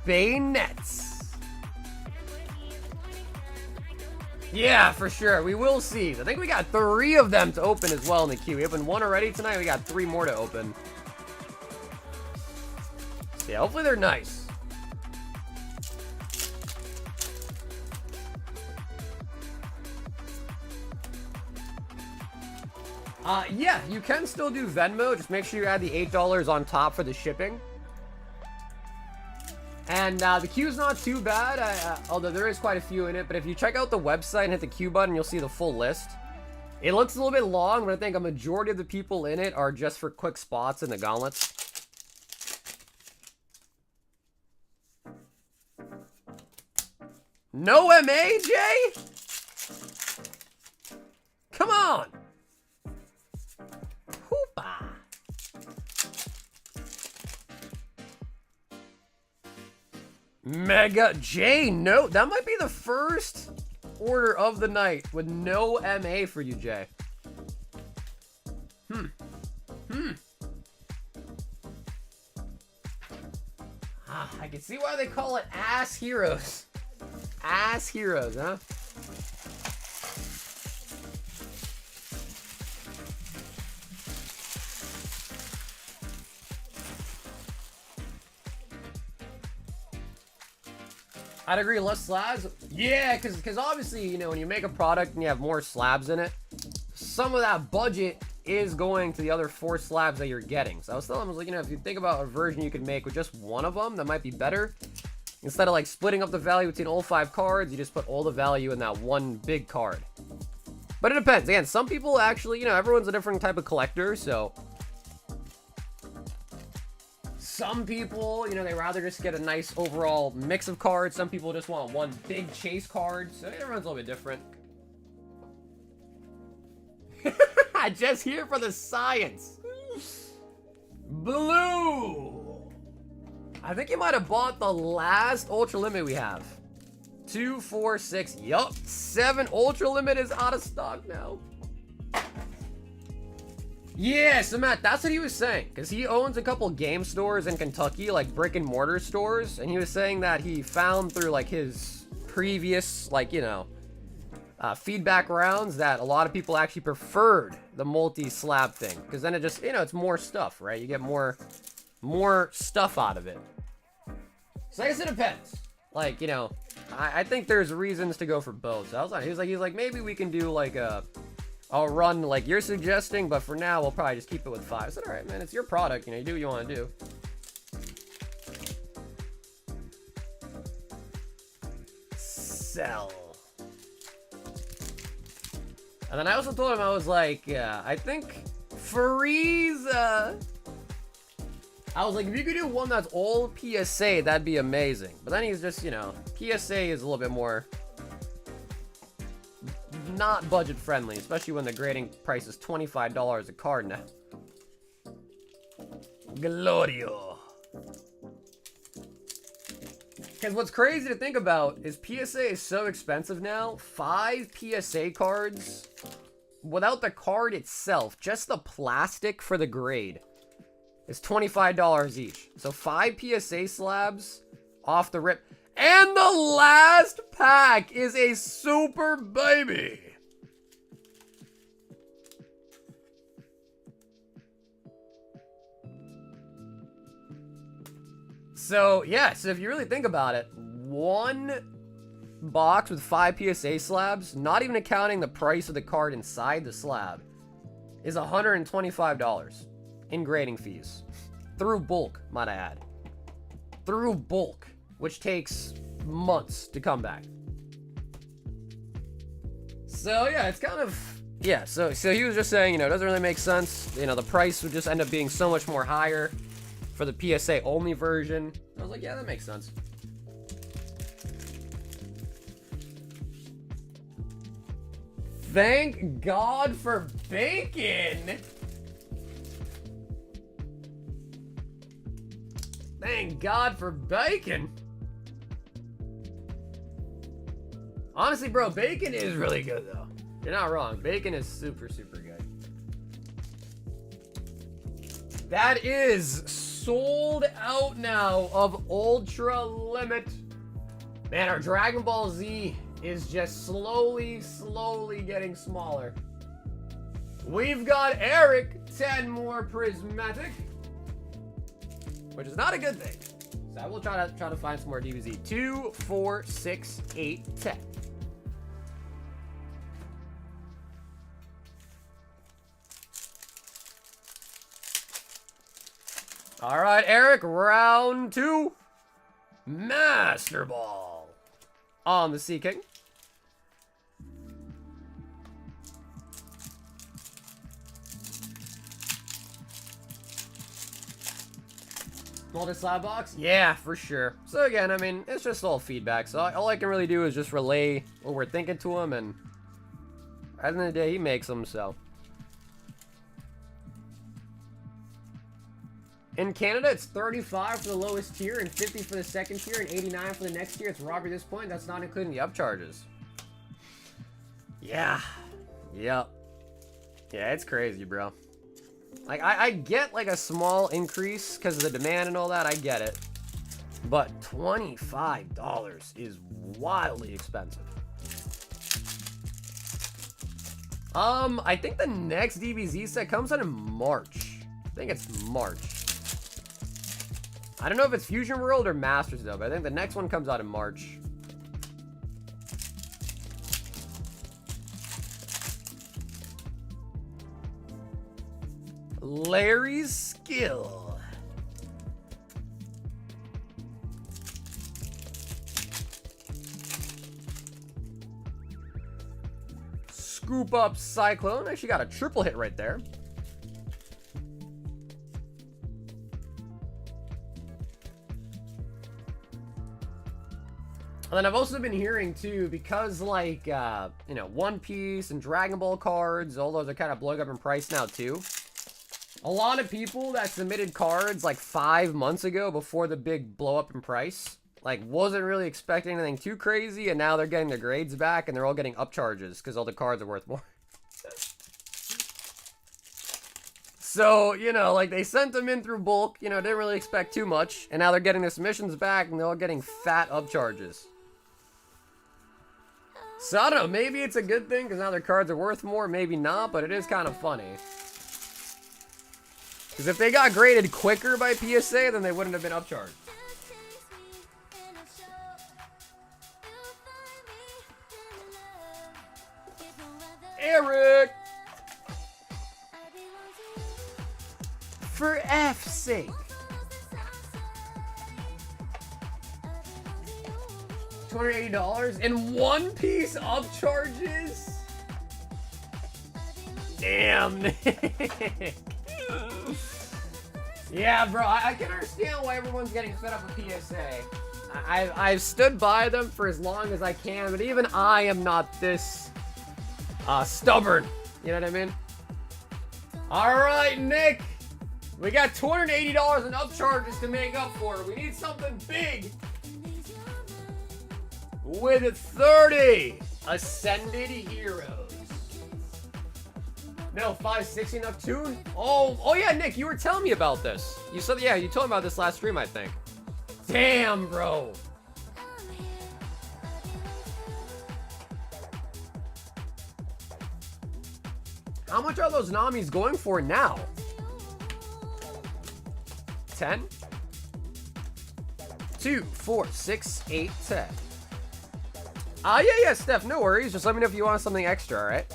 Bayonets. Yeah, for sure. We will see. I think we got 3 of them to open as well in the queue. We opened 1 already tonight. We got 3 more to open. So yeah, hopefully they're nice. Yeah, you can still do Venmo. Just make sure you add the $8 on top for the shipping. And the queue's not too bad, although there is quite a few in it. But if you check out the website and hit the queue button, you'll see the full list. It looks a little bit long, but I think a majority of the people in it are just for quick spots in the gauntlets. No MA, Jay? Come on! Hoopa! Mega J, no, that might be the first order of the night with no MA for you, Jay. I can see why they call it ass heroes. Ass heroes, huh? I'd agree, less slabs. Yeah, because obviously, you know, when you make a product and you have more slabs in it, some of that budget is going to the other 4 slabs that you're getting. So I was telling him, I was like, you know, if you think about a version you could make with just one of them, that might be better. Instead of like splitting up the value between all 5 cards, you just put all the value in that one big card. But it depends. Again, some people actually, you know, everyone's a different type of collector, so some people, you know, they rather just get a nice overall mix of cards. Some people just want one big chase card. So everyone's a little bit different. Just here for the science. Blue. I think you might have bought the last Ultra Limit we have. 2, 4, 6. Yup. 7 Ultra Limit is out of stock now. Yeah, so Matt, that's what he was saying. Because he owns a couple game stores in Kentucky, like brick and mortar stores. And he was saying that he found through like his previous, like, you know, feedback rounds that a lot of people actually preferred the multi-slab thing. Because then it just, you know, it's more stuff, right? You get more stuff out of it. So I guess it depends. Like, you know, I think there's reasons to go for both. So I was like, he's like, maybe we can do like I'll run like you're suggesting, but for now we'll probably just keep it with 5. I said, all right, man, it's your product, you know, you do what you want to do. Sell. And then I also told him, I was like, yeah, I think Frieza. I was like, if you could do one that's all PSA, that'd be amazing. But then he's just, you know, PSA is a little bit more not budget friendly, especially when the grading price is $25 a card now. Glorio. Because what's crazy to think about is PSA is so expensive now. 5 PSA cards, without the card itself, just the plastic for the grade, is $25 each. So 5 PSA slabs off the rip. And the last pack is a super baby. So, yeah, so if you really think about it, one box with 5 PSA slabs, not even accounting the price of the card inside the slab, is $125 in grading fees. Through bulk, might I add. Through bulk, which takes months to come back. So, yeah, it's kind of... Yeah, so he was just saying, you know, it doesn't really make sense. You know, the price would just end up being so much more higher for the PSA only version. I was like, yeah, that makes sense. Thank God for bacon. Thank God for bacon. Honestly, bro, bacon is really good, though. You're not wrong. Bacon is super, super good. That is sold out now of Ultra Limit. Man, our Dragon Ball Z is just slowly getting smaller. We've got Eric, 10 more prismatic, which is not a good thing. So I will try to find some more DBZ. 2, 4, 6, 8, 10. All right, Eric, round 2. Master Ball on the Sea King. Multi-slab box? Yeah, for sure. So again, I mean, it's just all feedback. So all I can really do is just relay what we're thinking to him, and at the end of the day, he makes them, so. In Canada, it's 35 for the lowest tier, and 50 for the second tier, and 89 for the next tier. It's robbery at this point. That's not including the upcharges. Yeah. Yep. Yeah, it's crazy, bro. Like, I get, like, a small increase because of the demand and all that. I get it. But $25 is wildly expensive. I think the next DBZ set comes out in March. I think it's March. I don't know if it's Fusion World or Masters, though, but I think the next one comes out in March. Larry's Skill. Scoop up Cyclone. Actually got a triple hit right there. And then I've also been hearing, too, because, like, you know, One Piece and Dragon Ball cards, all those are kind of blowing up in price now, too. A lot of people that submitted cards, like, 5 months ago before the big blow up in price, like, wasn't really expecting anything too crazy, and now they're getting their grades back, and they're all getting upcharges because all the cards are worth more. So, you know, like, they sent them in through bulk, you know, didn't really expect too much, and now they're getting their submissions back, and they're all getting fat upcharges. So, I don't know, maybe it's a good thing, because now their cards are worth more, maybe not, but it is kind of funny. Because if they got graded quicker by PSA, then they wouldn't have been upcharged. Eric! For F's sake. $280 and One Piece upcharges? Damn, Nick. Yeah, bro, I can understand why everyone's getting fed up with PSA. I've stood by them for as long as I can, but even I am not this stubborn. You know what I mean? All right, Nick. We got $280 in upcharges to make up for. We need something big. With 30 Ascended Heroes. No, 560 Neptune? Oh yeah, Nick, you were telling me about this. You said, yeah, you told me about this last stream, I think. Damn, bro. How much are those Namis going for now? 10? 2, 4, 6, 8, 10. Yeah, Steph, no worries. Just let me know if you want something extra, alright?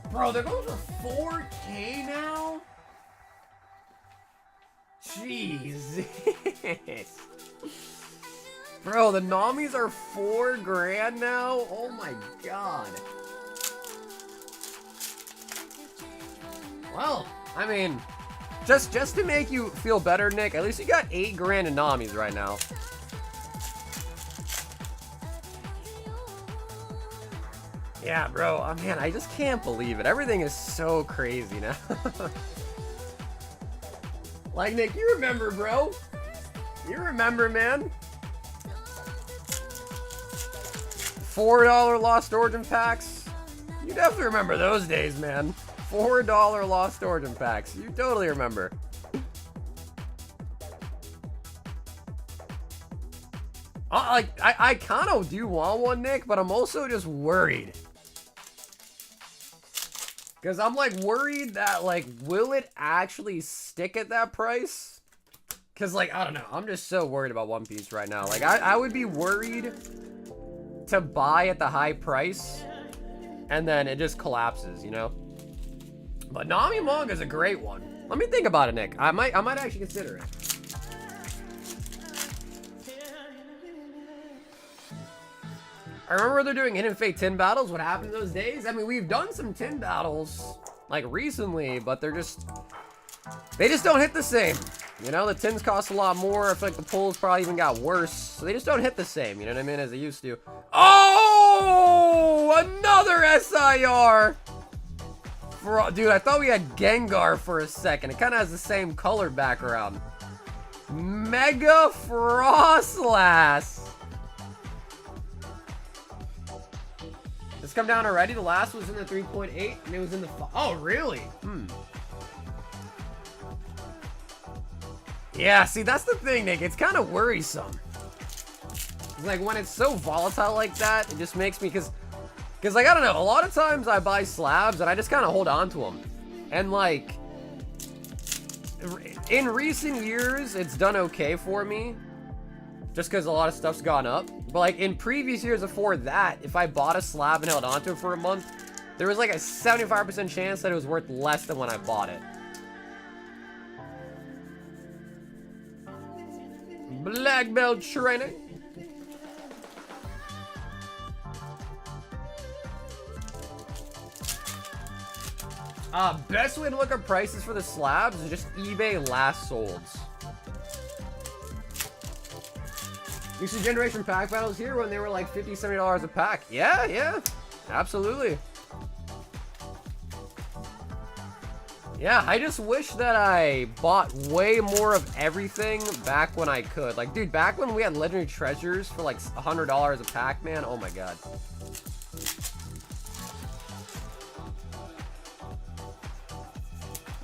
Bro, they're going for 4K now? Jeez. Bro, the Namis are $4 grand now? Oh my god. Well, I mean, just to make you feel better, Nick, at least you got 8 grand in Namis right now. Yeah, bro. Oh, man, I just can't believe it. Everything is so crazy now. Like, Nick, you remember, bro? You remember, man? $4 Lost Origin packs. You definitely remember those days, man. $4 Lost Origin packs. You totally remember. I kind of do want one, Nick, but I'm also just worried. Because I'm, like, worried that, like, will it actually stick at that price? Because, like, I don't know. I'm just so worried about One Piece right now. Like, I would be worried to buy at the high price, and then it just collapses, you know? But Nami manga is a great one. Let me think about it, Nick. I might actually consider it. I remember they're doing Hidden Fate tin battles. What happened in those days? I mean, we've done some tin battles, like, recently, but they just don't hit the same. You know, the tins cost a lot more. I feel like the pulls probably even got worse. So they just don't hit the same, you know what I mean, as they used to. Oh! Another SIR! Dude, I thought we had Gengar for a second. It kind of has the same color background. Mega Frostlass! It's come down already. The last was in the 3.8, and it was in the... Oh, really? Yeah, see, that's the thing, Nick. It's kind of worrisome. It's like, when it's so volatile like that, it just makes me... Because, like, I don't know. A lot of times I buy slabs, and I just kind of hold on to them. And, like... In recent years, it's done okay for me. Just because a lot of stuff's gone up. But, like, in previous years before that, if I bought a slab and held onto it for a month, there was, like, a 75% chance that it was worth less than when I bought it. Black belt training. Best way to look up prices for the slabs is just eBay last solds. You see generation pack battles here when they were like $50, $70 a pack. Yeah, absolutely. Yeah, I just wish that I bought way more of everything back when I could. Like, dude, back when we had legendary treasures for like $100 a pack, man. Oh my god.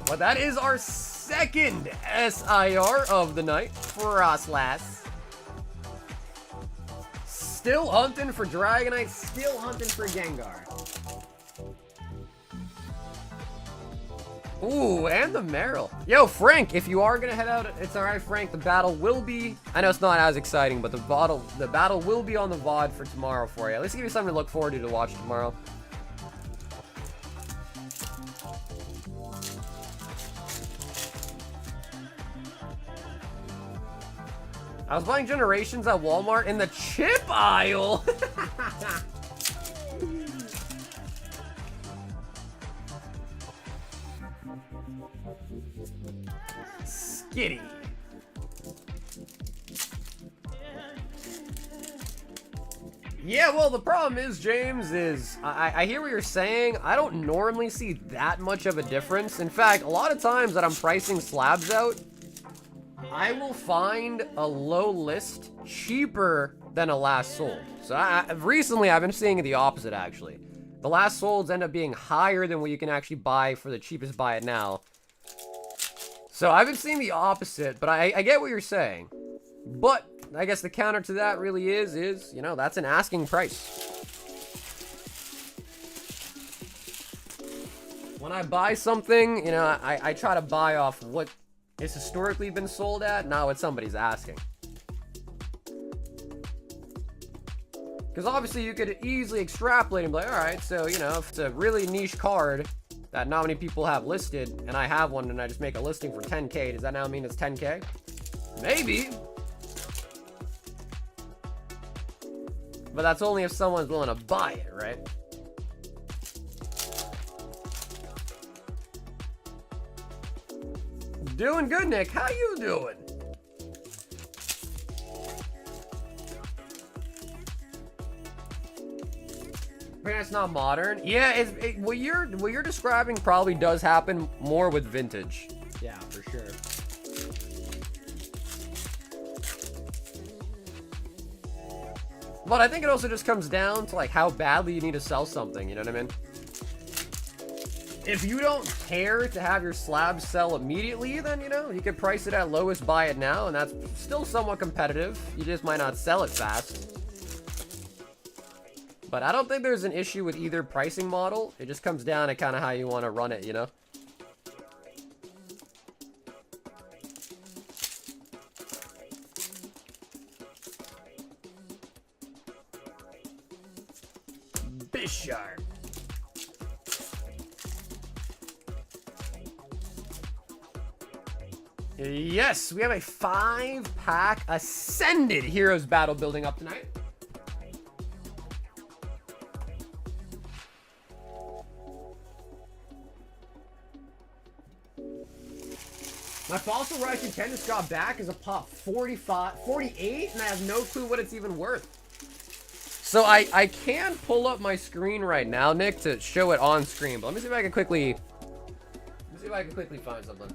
But that is our second SIR of the night. Frostlass. Still hunting for Dragonite, still hunting for Gengar. Ooh, and the Meryl. Yo, Frank, if you are gonna head out, it's alright, Frank. The battle will be... I know it's not as exciting, but the battle will be on the VOD for tomorrow for you. At least give you something to look forward to watch tomorrow. I was buying Generations at Walmart in the chip aisle. Skitty. Yeah, well, the problem is, James, is I hear what you're saying. I don't normally see that much of a difference. In fact, a lot of times that I'm pricing slabs out, I will find a low list cheaper than a last sold. So recently I've been seeing the opposite, actually. The last solds end up being higher than what you can actually buy for the cheapest buy it now. So I've been seeing the opposite, but I get what you're saying. But I guess the counter to that really is, you know, that's an asking price. When I buy something, you know, I try to buy off what it's historically been sold at, not what somebody's asking. Because obviously you could easily extrapolate and be like, alright, so, you know, if it's a really niche card that not many people have listed, and I have one and I just make a listing for 10K, does that now mean it's 10K? Maybe. But that's only if someone's willing to buy it, right? Doing good, Nick. How you doing? That's not modern. Yeah, what you're describing probably does happen more with vintage. Yeah, for sure. But I think it also just comes down to like how badly you need to sell something, you know what I mean? If you don't care to have your slab sell immediately, then, you know, you could price it at lowest, buy it now, and that's still somewhat competitive. You just might not sell it fast. But I don't think there's an issue with either pricing model. It just comes down to kind of how you want to run it, you know? Bisharp. Yes, we have a 5-pack Ascended Heroes battle building up tonight. My Fossil Raichu 10 just got back as a pop 48, and I have no clue what it's even worth. So I can pull up my screen right now, Nick, to show it on screen, but let me see if I can quickly find something.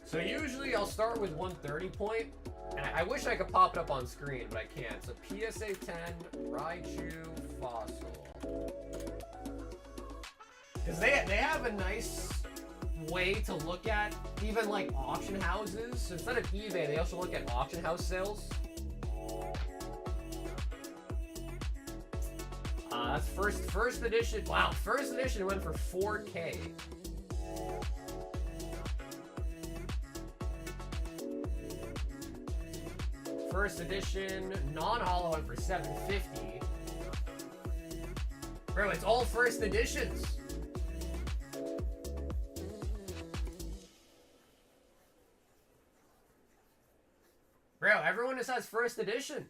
So usually I'll start with 130 point, and I wish I could pop it up on screen, but I can't. So PSA 10, Raichu, Fossil. Because they have a nice way to look at even like auction houses. So instead of eBay, they also look at auction house sales. That's first edition. Wow, first edition went for 4K. First edition non-holo went for 750. Bro, it's all first editions. Bro, everyone just has first edition.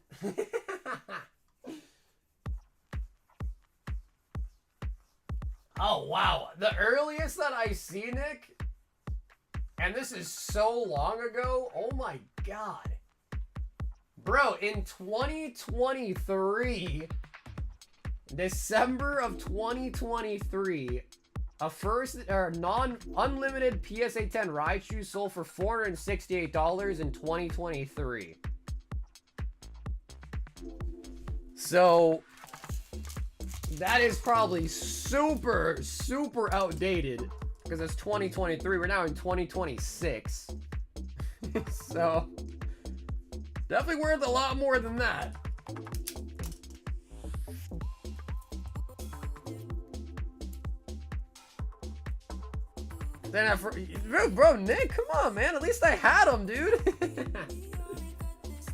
Oh, wow. The earliest that I see, Nick, and this is so long ago, oh my god. Bro, in 2023, December of 2023, a first or non-unlimited PSA 10 Raichu sold for $468 in 2023. So that is probably super outdated because it's 2023. We're now in 2026. So definitely worth a lot more than that. Then bro, Nick, come on, man. At least I had them, dude.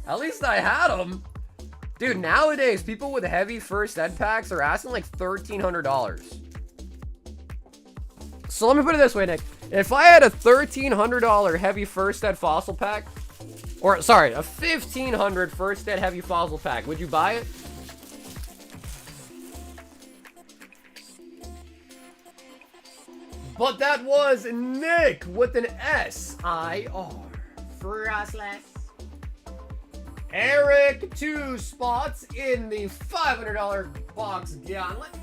At least I had them. Dude, nowadays, people with heavy first ed packs are asking like $1,300. So let me put it this way, Nick. If I had a $1,300 heavy first ed fossil pack, or sorry, a $1,500 first ed heavy fossil pack, would you buy it? But that was Nick with an S-I-R. Frostless. Eric, 2 spots in the $500 box gauntlet.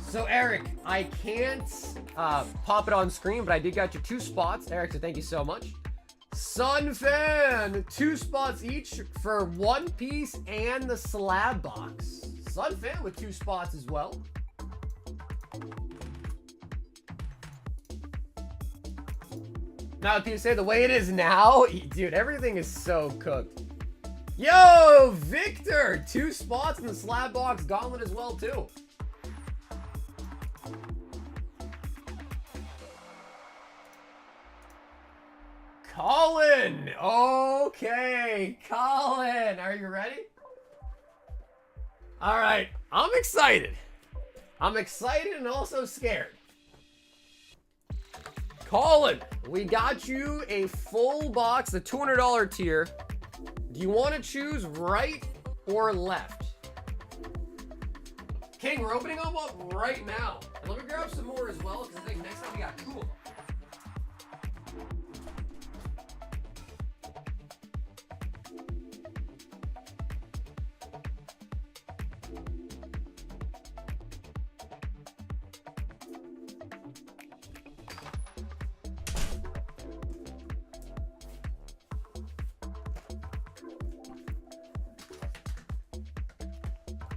So Eric, I can't pop it on screen, but I did got you 2 spots. Eric, so thank you so much. Sun Fan, 2 spots each for One Piece and the Slab box. Sun Fan with 2 spots as well. Now, if you say the way it is now, dude, everything is so cooked. Yo, Victor, 2 spots in the Slab box gauntlet as well, too. Colin, okay, Colin, are you ready? All right, I'm excited. I'm excited and also scared. Colin, we got you a full box, the $200 tier. Do you want to choose right or left? King, we're opening them up right now. And let me grab some more as well, because I think next time we got 2 of them.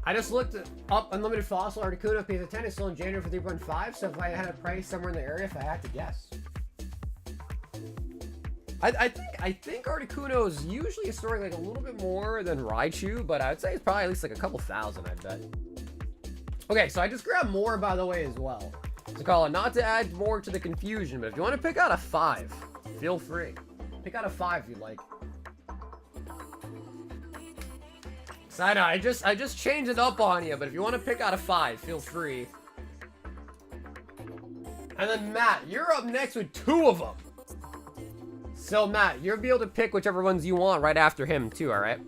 I just looked up Unlimited Fossil Articuno Piece of 10 is still in January for 3.5, so if I had a price somewhere in the area, if I had to guess. I think Articuno is usually historically like a little bit more than Raichu, but I would say it's probably at least like a couple thousand, I bet. Okay, so I just grabbed more, by the way, as well. So Colin, not to add more to the confusion, but if you want to pick out a 5, feel free. Pick out a 5 if you'd like. So I know, I just changed it up on you, but if you want to pick out a 5, feel free. And then Matt, you're up next with 2 of them. So Matt, you'll be able to pick whichever ones you want right after him too, alright? And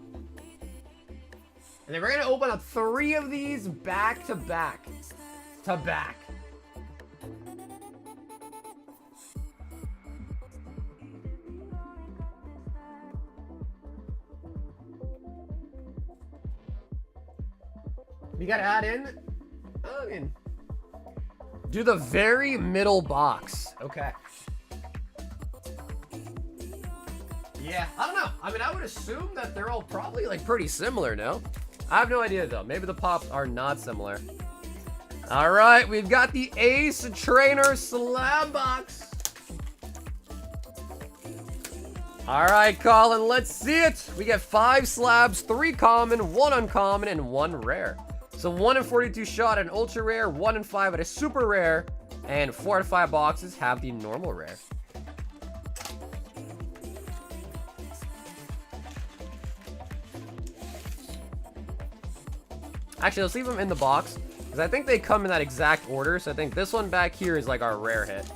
then we're gonna open up 3 of these back to back. To back. You gotta add in, I mean, do the very middle box. Okay. Yeah, I don't know. I mean, I would assume that they're all probably like pretty similar, no? I have no idea though. Maybe the pops are not similar. All right, we've got the Ace Trainer Slab box. All right, Colin, let's see it. We get 5 slabs, 3 common, 1 uncommon, and 1 rare. So 1 in 42 shot at an ultra rare, 1 in 5 at a super rare, and 4 out of 5 boxes have the normal rare. Actually, let's leave them in the box, because I think they come in that exact order. So I think this one back here is like our rare hit.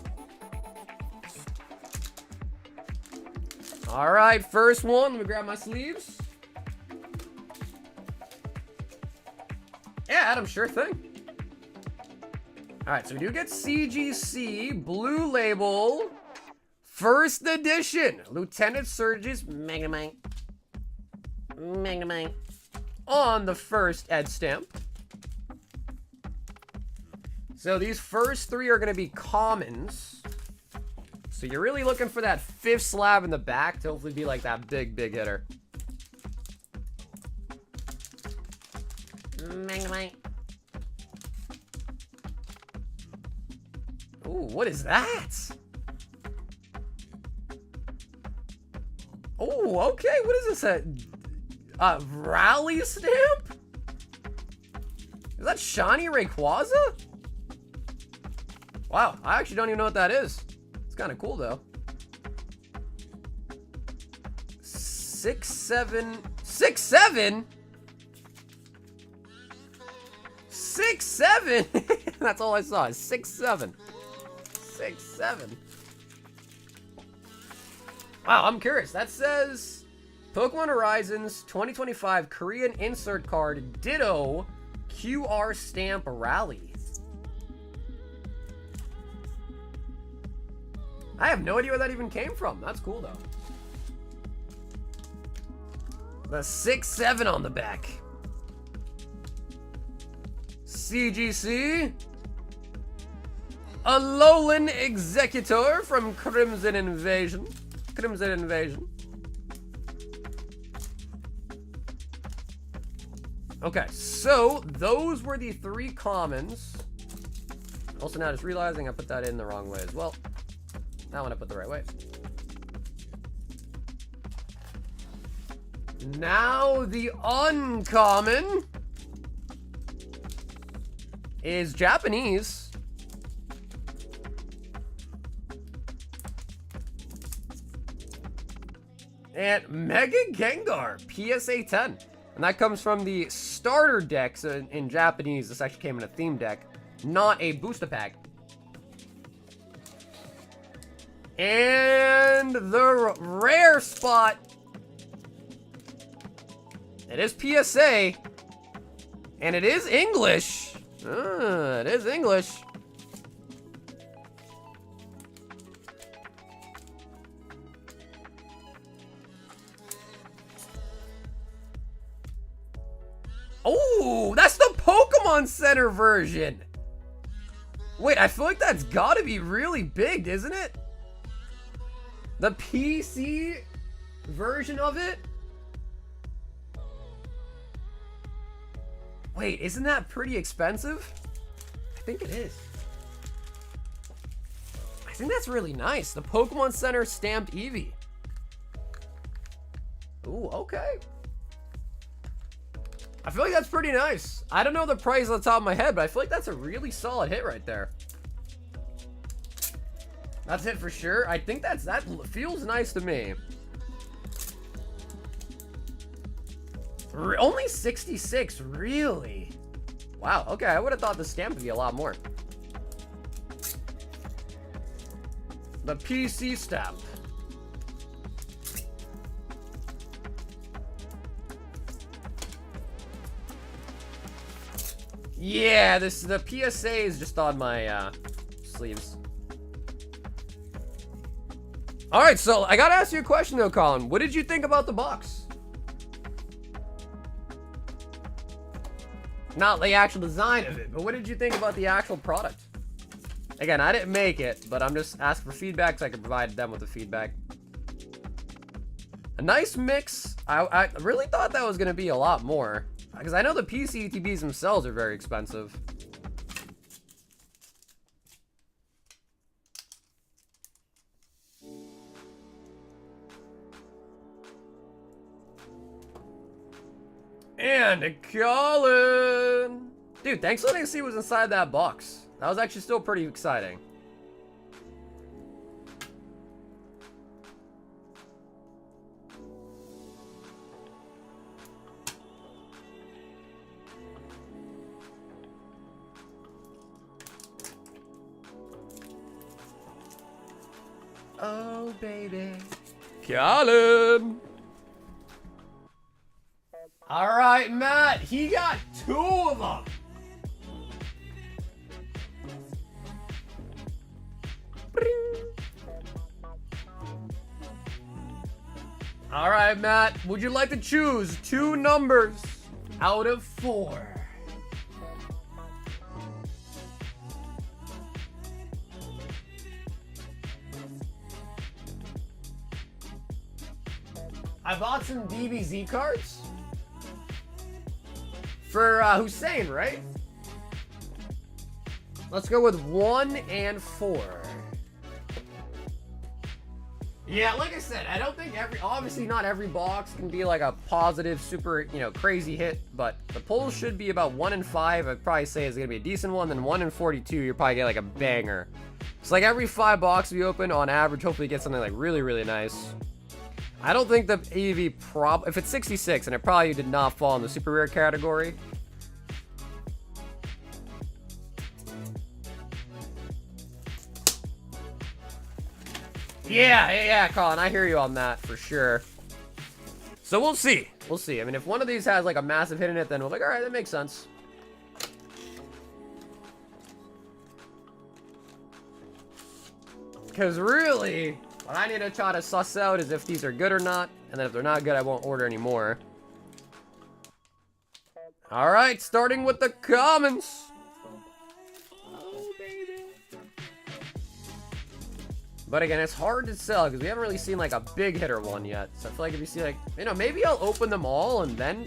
All right, first one. Let me grab my sleeves. Yeah, Adam, sure thing. All right, so we do get CGC, Blue Label, First Edition, Lieutenant Surge's Magnemite. On the first Ed stamp. So these first 3 are going to be commons. So you're really looking for that 5th slab in the back to hopefully be like that big hitter. Ooh, what is that? Oh, okay. What is this? Rally stamp? Is that Shiny Rayquaza? Wow, I actually don't even know what that is. It's kind of cool though. 6-7. 6-7? 6-7? That's all I saw. 6-7. 6-7. Wow, I'm curious. That says Pokemon Horizons 2025 Korean insert card Ditto QR stamp rally. I have no idea where that even came from. That's cool though. The 6-7 on the back. CGC. Alolan Executor from Crimson Invasion. Crimson Invasion. Okay, so those were the 3 commons. Also now just realizing I put that in the wrong way as well. That one I put the right way. Now the uncommon is Japanese. And Mega Gengar, PSA 10. And that comes from the starter deck. So in Japanese, this actually came in a theme deck, not a booster pack. And the rare spot. It is PSA. And it is English. It is English. Oh, that's the Pokemon Center version. Wait, I feel like that's gotta be really big, isn't it? The PC version of it? Wait, isn't that pretty expensive? I think it is. I think that's really nice. The Pokemon Center stamped Eevee. Ooh, okay. I feel like that's pretty nice. I don't know the price on the top of my head, but I feel like that's a really solid hit right there. That's it for sure. I think that feels nice to me. Only 66, really? Wow, okay, I would have thought the stamp would be a lot more. The PC stamp. Yeah, the PSA is just on my sleeves. All right, so I gotta ask you a question though, Colin. What did you think about the box? Not the actual design of it, but what did you think about the actual product? Again, I didn't make it, but I'm just asking for feedback so I can provide them with the feedback. A nice mix. I really thought that was going to be a lot more, because I know the PC ETBs themselves are very expensive. And Colin! Dude, thanks for letting us see what's inside that box. That was actually still pretty exciting. Oh, baby. Colin! All right, Matt, he got 2 of them. All right, Matt, would you like to choose 2 numbers out of 4? I bought some DBZ cards. For Hussein, right? Let's go with 1 and 4. Yeah, like I said, I don't think obviously not every box can be like a positive, super, crazy hit, but the pulls should be about 1 and 5. I'd probably say is gonna be a decent one. Then 1 and 42, you're probably get like a banger. It's like every 5 boxes we open on average, hopefully get something like really, really nice. I don't think the EV if it's 66, and it probably did not fall in the super rare category. Yeah, Colin, I hear you on that for sure. So we'll see. We'll see. I mean, if one of these has like a massive hit in it, then we're like, all right, that makes sense. Because really, what I need to try to suss out is if these are good or not. And then if they're not good, I won't order any more. All right, starting with the commons. Oh, baby. But again, it's hard to sell because we haven't really seen like a big hitter one yet. So I feel like if you see like, maybe I'll open them all and then...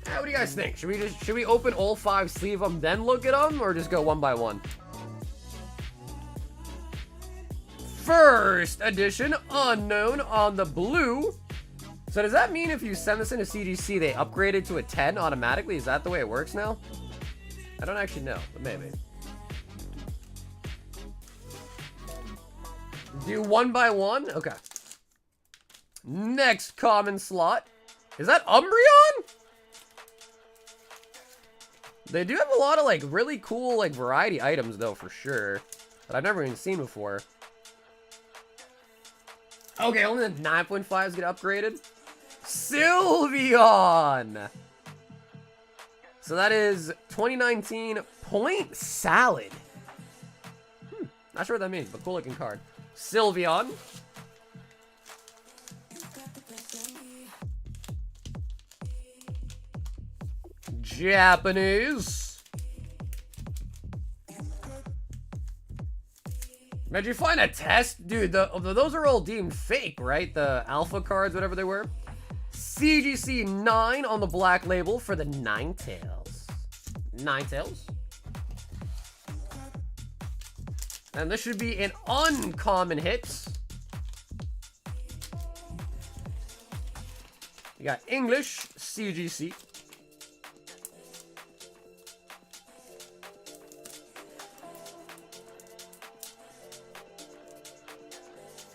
what do you guys think? Should we open all 5, sleeve them, then look at them? Or just go one by one? First edition unknown on the blue. So does that mean if you send this into CGC, they upgrade it to a 10 automatically? Is that the way it works now? I don't actually know, but maybe. Do one by one? Okay. Next common slot. Is that Umbreon? They do have a lot of like really cool like variety items though, for sure, that I've never even seen before. Okay, only the 9.5s get upgraded. Sylveon! So that is 2019 Point Salad. Not sure what that means, but cool looking card. Sylveon. Japanese. Did you find a test? Dude, those are all deemed fake, right? The alpha cards, whatever they were. CGC 9 on the black label for the Ninetales. Ninetales. And this should be an uncommon hit. You got English, CGC.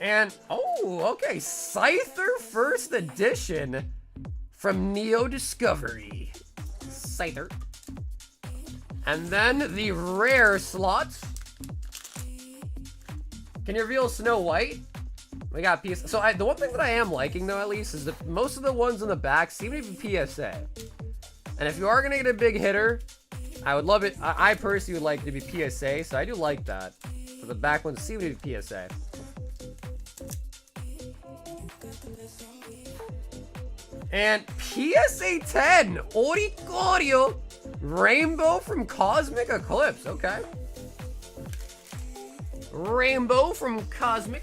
And, oh, okay, Scyther First Edition from Neo Discovery. Scyther. And then the rare slots. Can you reveal Snow White? We got PSA. So the one thing that I am liking, though, at least, is that most of the ones in the back seem to be PSA. And if you are going to get a big hitter, I would love it. I personally would like it to be PSA, so I do like that. But the back ones seem to be PSA. And PSA 10, Oricorio, Rainbow from Cosmic Eclipse. Okay. Rainbow from Cosmic.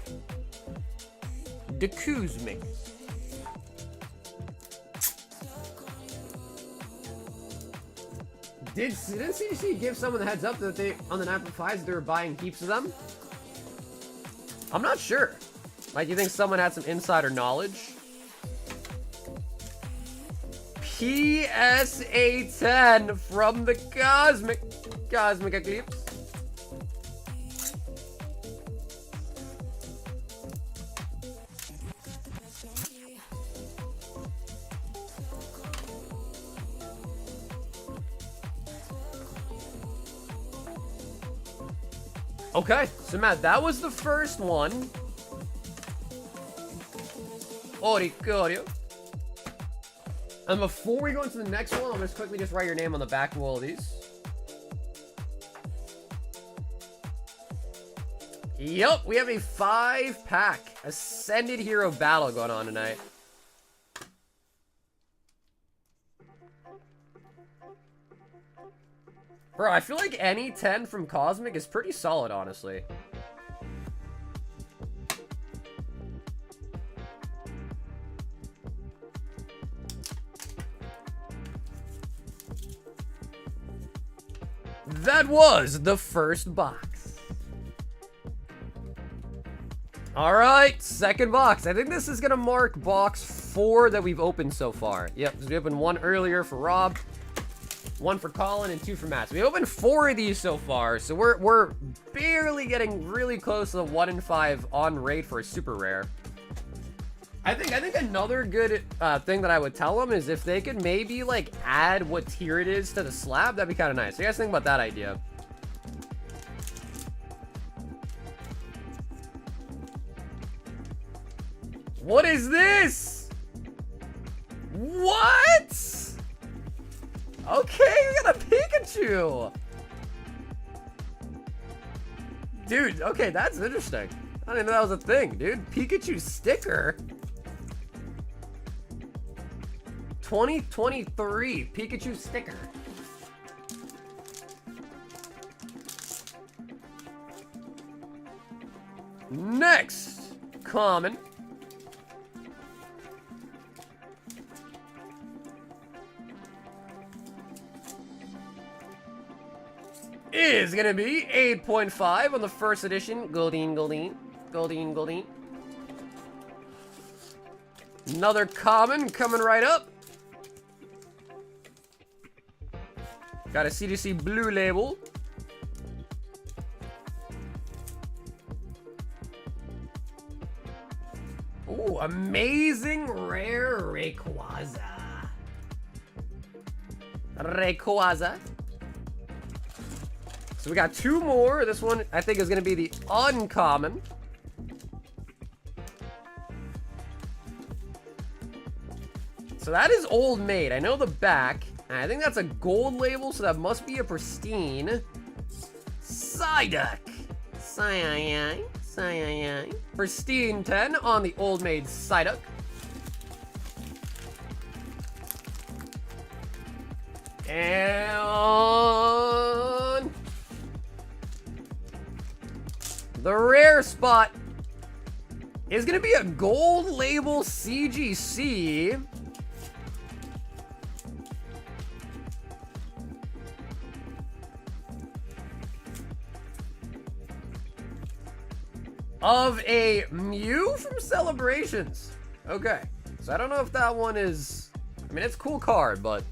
Decuzmic. Didn't CDC give someone the heads up that they, on the 9.5s, they were buying heaps of them? I'm not sure. Like, you think someone had some insider knowledge? PSA 10 from the Cosmic Eclipse. Okay, so Matt, that was the first one. Oricorio. And before we go into the next one, I'll just quickly write your name on the back of all of these. Yup, we have a 5-pack Ascended Hero battle going on tonight. Bro, I feel like any 10 from Cosmic is pretty solid, honestly. That was the first box. Alright, second box. I think this is gonna mark box 4 that we've opened so far. Yep, we opened one earlier for Rob, one for Colin, and 2 for Matt. So we opened 4 of these so far, so we're barely getting really close to the 1 in 5 on rate for a super rare. I think another good thing that I would tell them is if they could maybe like add what tier it is to the slab, that'd be kind of nice. What do you guys think about that idea? What is this? What? Okay, we got a Pikachu. Dude, okay, that's interesting. I didn't know that was a thing, dude. Pikachu sticker. 2023 Pikachu sticker. Next, common. Is gonna be 8.5 on the first edition. Goldeen. Another common coming right up. Got a CDC blue label. Ooh, amazing rare Rayquaza. So we got 2 more. This one I think is going to be the uncommon. So that is Old Maid. I know the back. And I think that's a gold label, so that must be a pristine Psyduck. Pristine 10 on the Old Maid Psyduck. And the rare spot is going to be a gold label CGC. of a Mew from Celebrations. Okay, so I don't know if that one is... I mean, it's a cool card, but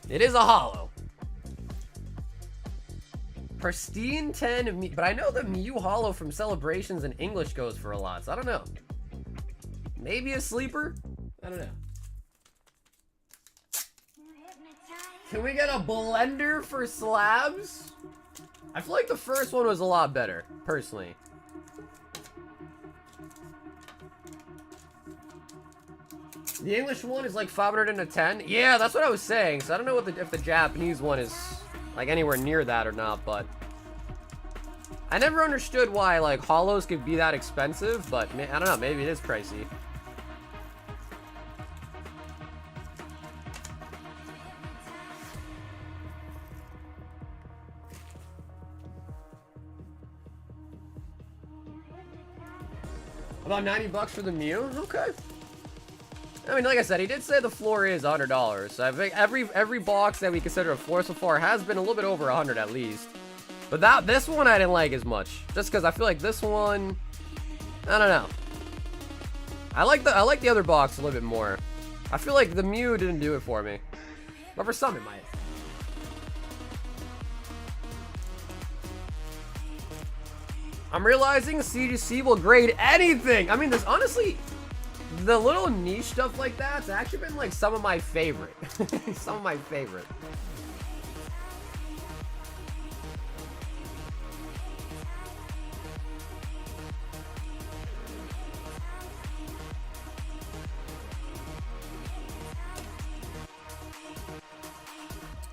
it is a holo. Pristine 10, but I know the Mew holo from Celebrations in English goes for a lot, so I don't know. Maybe a sleeper? I don't know. Can we get a blender for slabs? I feel like the first one was a lot better, personally. The English one is like 510. Yeah, that's what I was saying. So I don't know if the Japanese one is like anywhere near that or not, but I never understood why like holos could be that expensive, but I don't know, maybe it is pricey. About 90 bucks for the Mew? Okay. I mean, like I said, he did say the floor is $100, so I think every box that we consider a floor so far has been a little bit over 100 at least. But this one I didn't like as much, just because I feel like this one, I don't know. I like the other box a little bit more. I feel like the Mew didn't do it for me, but for some it might. I'm realizing CGC will grade anything. I mean, this honestly. The little niche stuff like that's actually been like some of my favorite. Some of my favorite.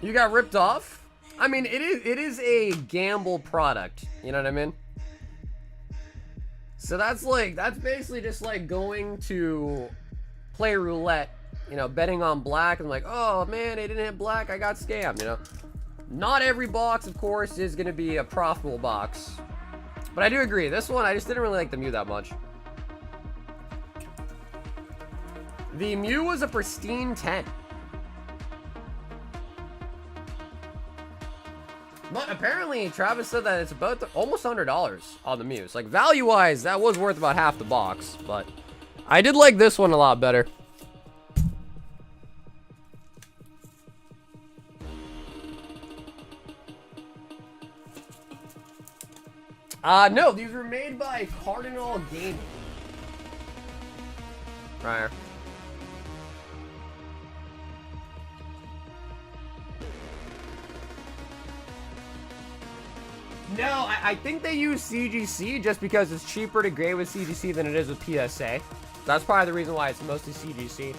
You got ripped off? I mean, it is a gamble product. You know what I mean? So that's basically just like going to play roulette, you know, betting on black and like, oh man, it didn't hit black, I got scammed, you know. Not every box, of course, is going to be a profitable box. But I do agree, this one, I just didn't really like the Mew that much. The Mew was a pristine 10. But apparently, Travis said that it's about almost $100 on the Mews. Like, value-wise, that was worth about half the box. But I did like this one a lot better. No, these were made by Cardinal Gaming. Right here. No, I think they use CGC just because it's cheaper to grade with CGC than it is with PSA. That's probably the reason why it's mostly CGC.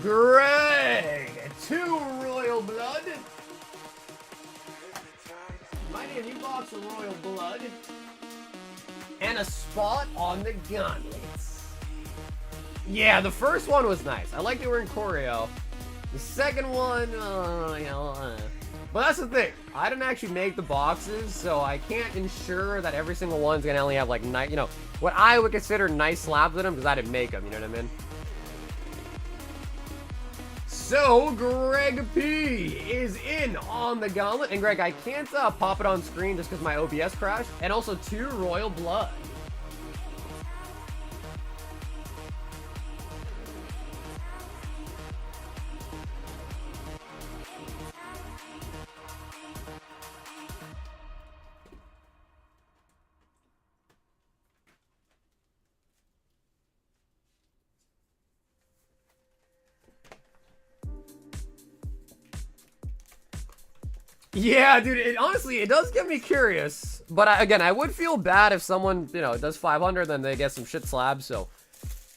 Greg! 2 Royal Blood. Might need a new box of Royal Blood. And a spot on the gauntlets. Yeah, the first one was nice. I like they were in choreo. The second one, but that's the thing. I didn't actually make the boxes, so I can't ensure that every single one's gonna only have like nice, you know, what I would consider nice slabs in them because I didn't make them. You know what I mean? So Greg P is in on the gauntlet, and Greg, I can't pop it on screen just because my OBS crashed, and also 2 Royal Blood. Yeah, dude, honestly, it does get me curious. But again, I would feel bad if someone, you know, does 500, then they get some shit slabs. So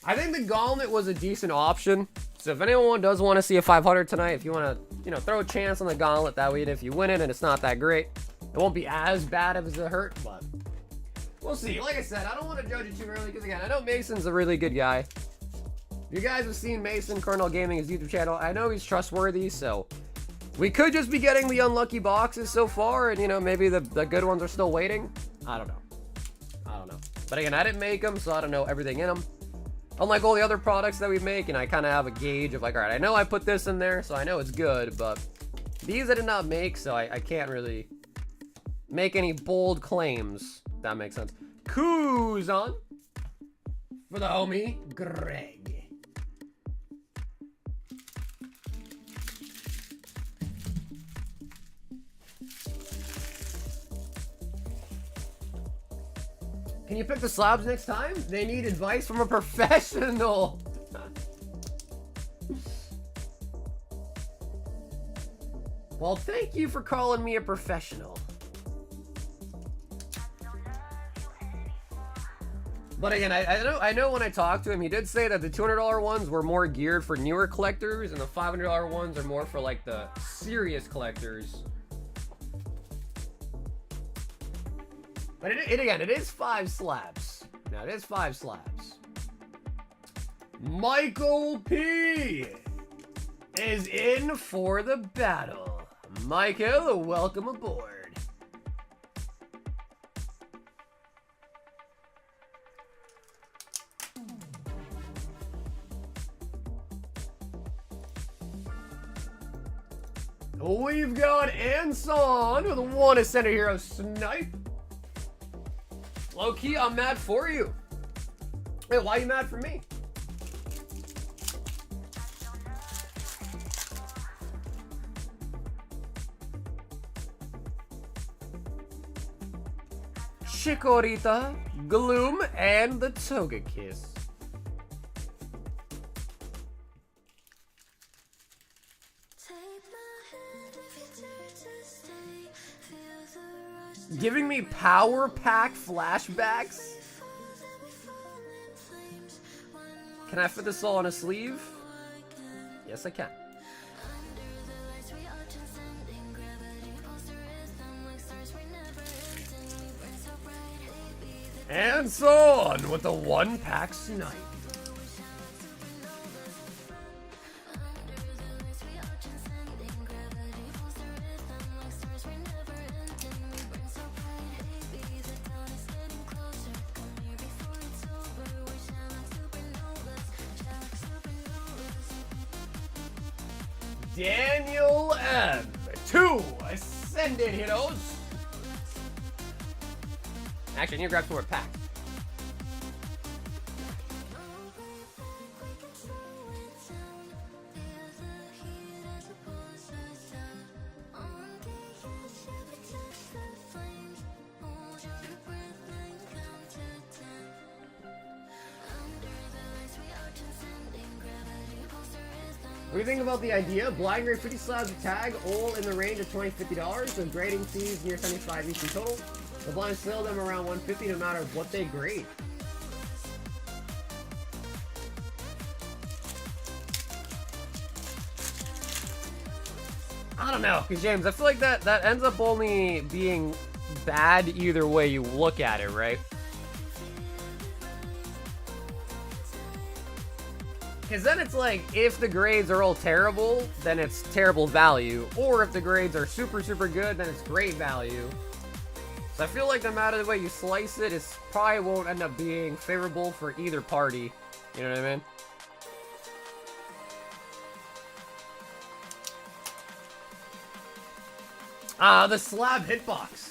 I think the gauntlet was a decent option. So if anyone does want to see a 500 tonight, if you want to, you know, throw a chance on the gauntlet, that way if you win it and it's not that great, it won't be as bad as it hurt, but we'll see. Like I said, I don't want to judge it too early because, again, I know Mason's a really good guy. If you guys have seen Mason, Colonel Gaming, his YouTube channel, I know he's trustworthy, so we could just be getting the unlucky boxes so far, and, you know, maybe the good ones are still waiting. I don't know. But again, I didn't make them, so I don't know everything in them. Unlike all the other products that we make, and I kind of have a gauge of like, all right, I know I put this in there, so I know it's good, but These I did not make, so I can't really make any bold claims. That makes sense. Kuzan for the homie Greg. Can you pick the slabs next time? They need advice from a professional. Well, thank you for calling me a professional. But again, I know when I talked to him, he did say that the $200 ones were more geared for newer collectors, and the $500 ones are more for like the serious collectors. But it is 5 slabs. Now, it is 5 slabs. Michael P is in for the battle. Michael, welcome aboard. We've got Anson with one Ascended Hero Snipe. Low key, I'm mad for you. Wait, why are you mad for me? Chikorita, Gloom, and the Togekiss. Giving me power pack flashbacks? Can I fit this all on a sleeve? Yes, I can. And so on with the 1-pack snipe. Daniel M. 2 Ascended Heroes. Actually, I need to grab 4 packs. What do you think about the idea? Blind grade 50 slabs of tag, all in the range of $20 to $50, with grading fees near 75 each in total. The blind sell them around $150 no matter what they grade. I don't know, because James, I feel like that ends up only being bad either way you look at it, right? Because then it's like, if the grades are all terrible, then it's terrible value. Or if the grades are super, super good, then it's great value. So I feel like no matter the way you slice it, it probably won't end up being favorable for either party. You know what I mean? The slab hitbox.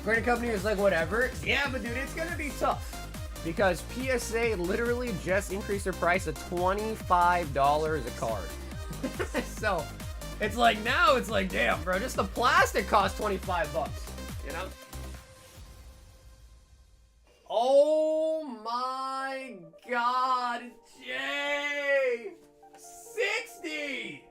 Grading company is like, whatever. Yeah, but dude, it's gonna be tough. Because PSA literally just increased their price to $25 a card. So, it's like, now it's like, damn, bro, just the plastic costs 25 bucks, you know? Oh my god, Jay! 60!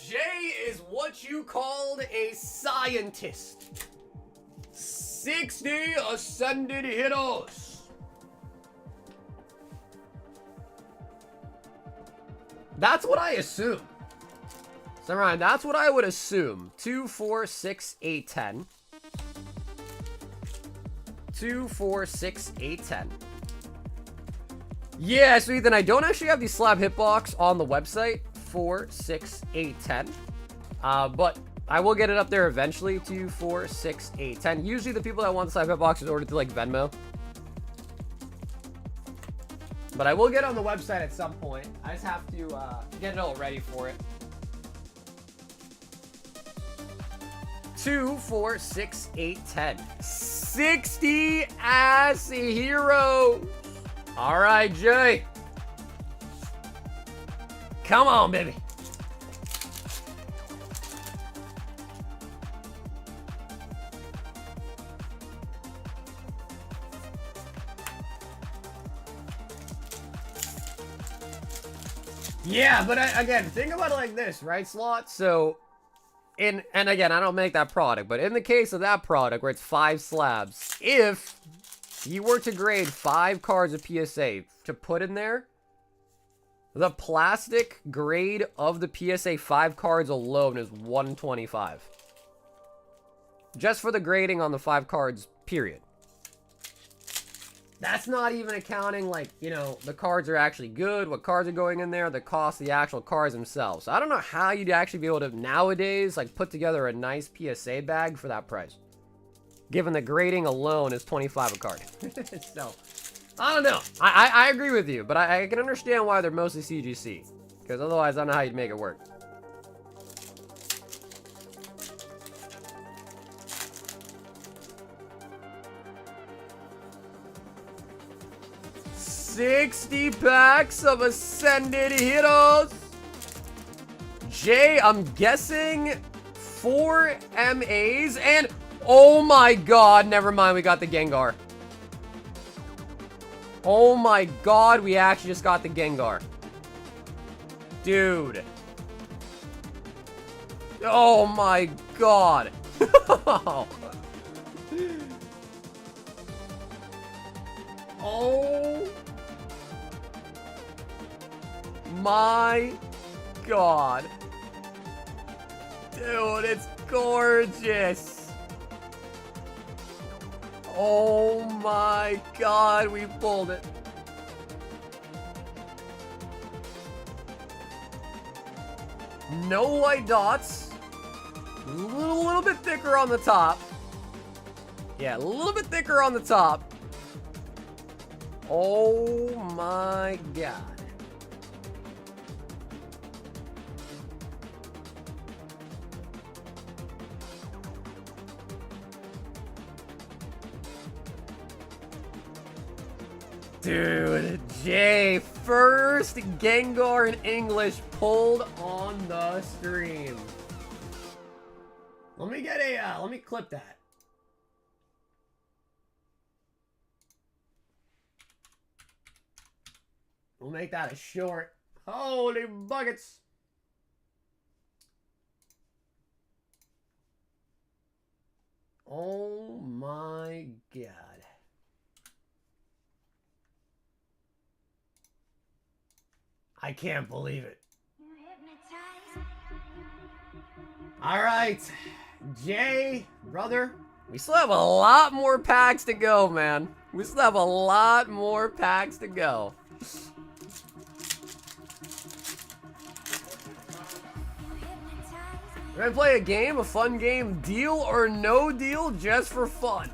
Jay is what you called a scientist. 60 Ascended Heroes. That's what I assume. So Ryan, that's what I would assume. 2, 4, 6, 8, 10. 2, 4, 6, 8, 10. Yeah, so Ethan, I don't actually have the slab hitbox on the website. 4, 6, 8, 10. But I will get it up there eventually. 2, 4, 6, 8, 10. Usually the people that want the Slab boxes order through like Venmo. But I will get on the website at some point. I just have to get it all ready for it. 2, 4, 6, 8, 10. 60 ass heroes. All right, Jay. Come on, baby. Yeah, but again, think about it like this, right, Slot? So, and again, I don't make that product, but in the case of that product where it's 5 slabs, if you were to grade 5 cards of PSA to put in there, the plastic grade of the PSA 5 cards alone is 125. Just for the grading on the 5 cards, period. That's not even accounting, like, you know, the cards are actually good, what cards are going in there, the cost of the actual cards themselves. So I don't know how you'd actually be able to, nowadays, like, put together a nice PSA bag for that price. Given the grading alone is 25 a card. So, I don't know. I agree with you, but I can understand why they're mostly CGC. Because otherwise, I don't know how you'd make it work. $60 packs of Ascended Heroes. Jay, I'm guessing 4 MAs and oh my god, never mind, we got the Gengar. Oh my god, we actually just got the Gengar. Dude. Oh my god. Oh my god. Dude, it's gorgeous. Oh my god, we pulled it. No white dots. A little bit thicker on the top. Yeah, a little bit thicker on the top. Oh my god. Dude, Jay, first Gengar in English pulled on the stream. Let me get a, let me clip that. We'll make that a short. Holy buckets. Oh my god. I can't believe it. All right, Jay, brother, we still have a lot more packs to go, man. We still have a lot more packs to go. We're gonna play a game, a fun game, deal or no deal, just for fun.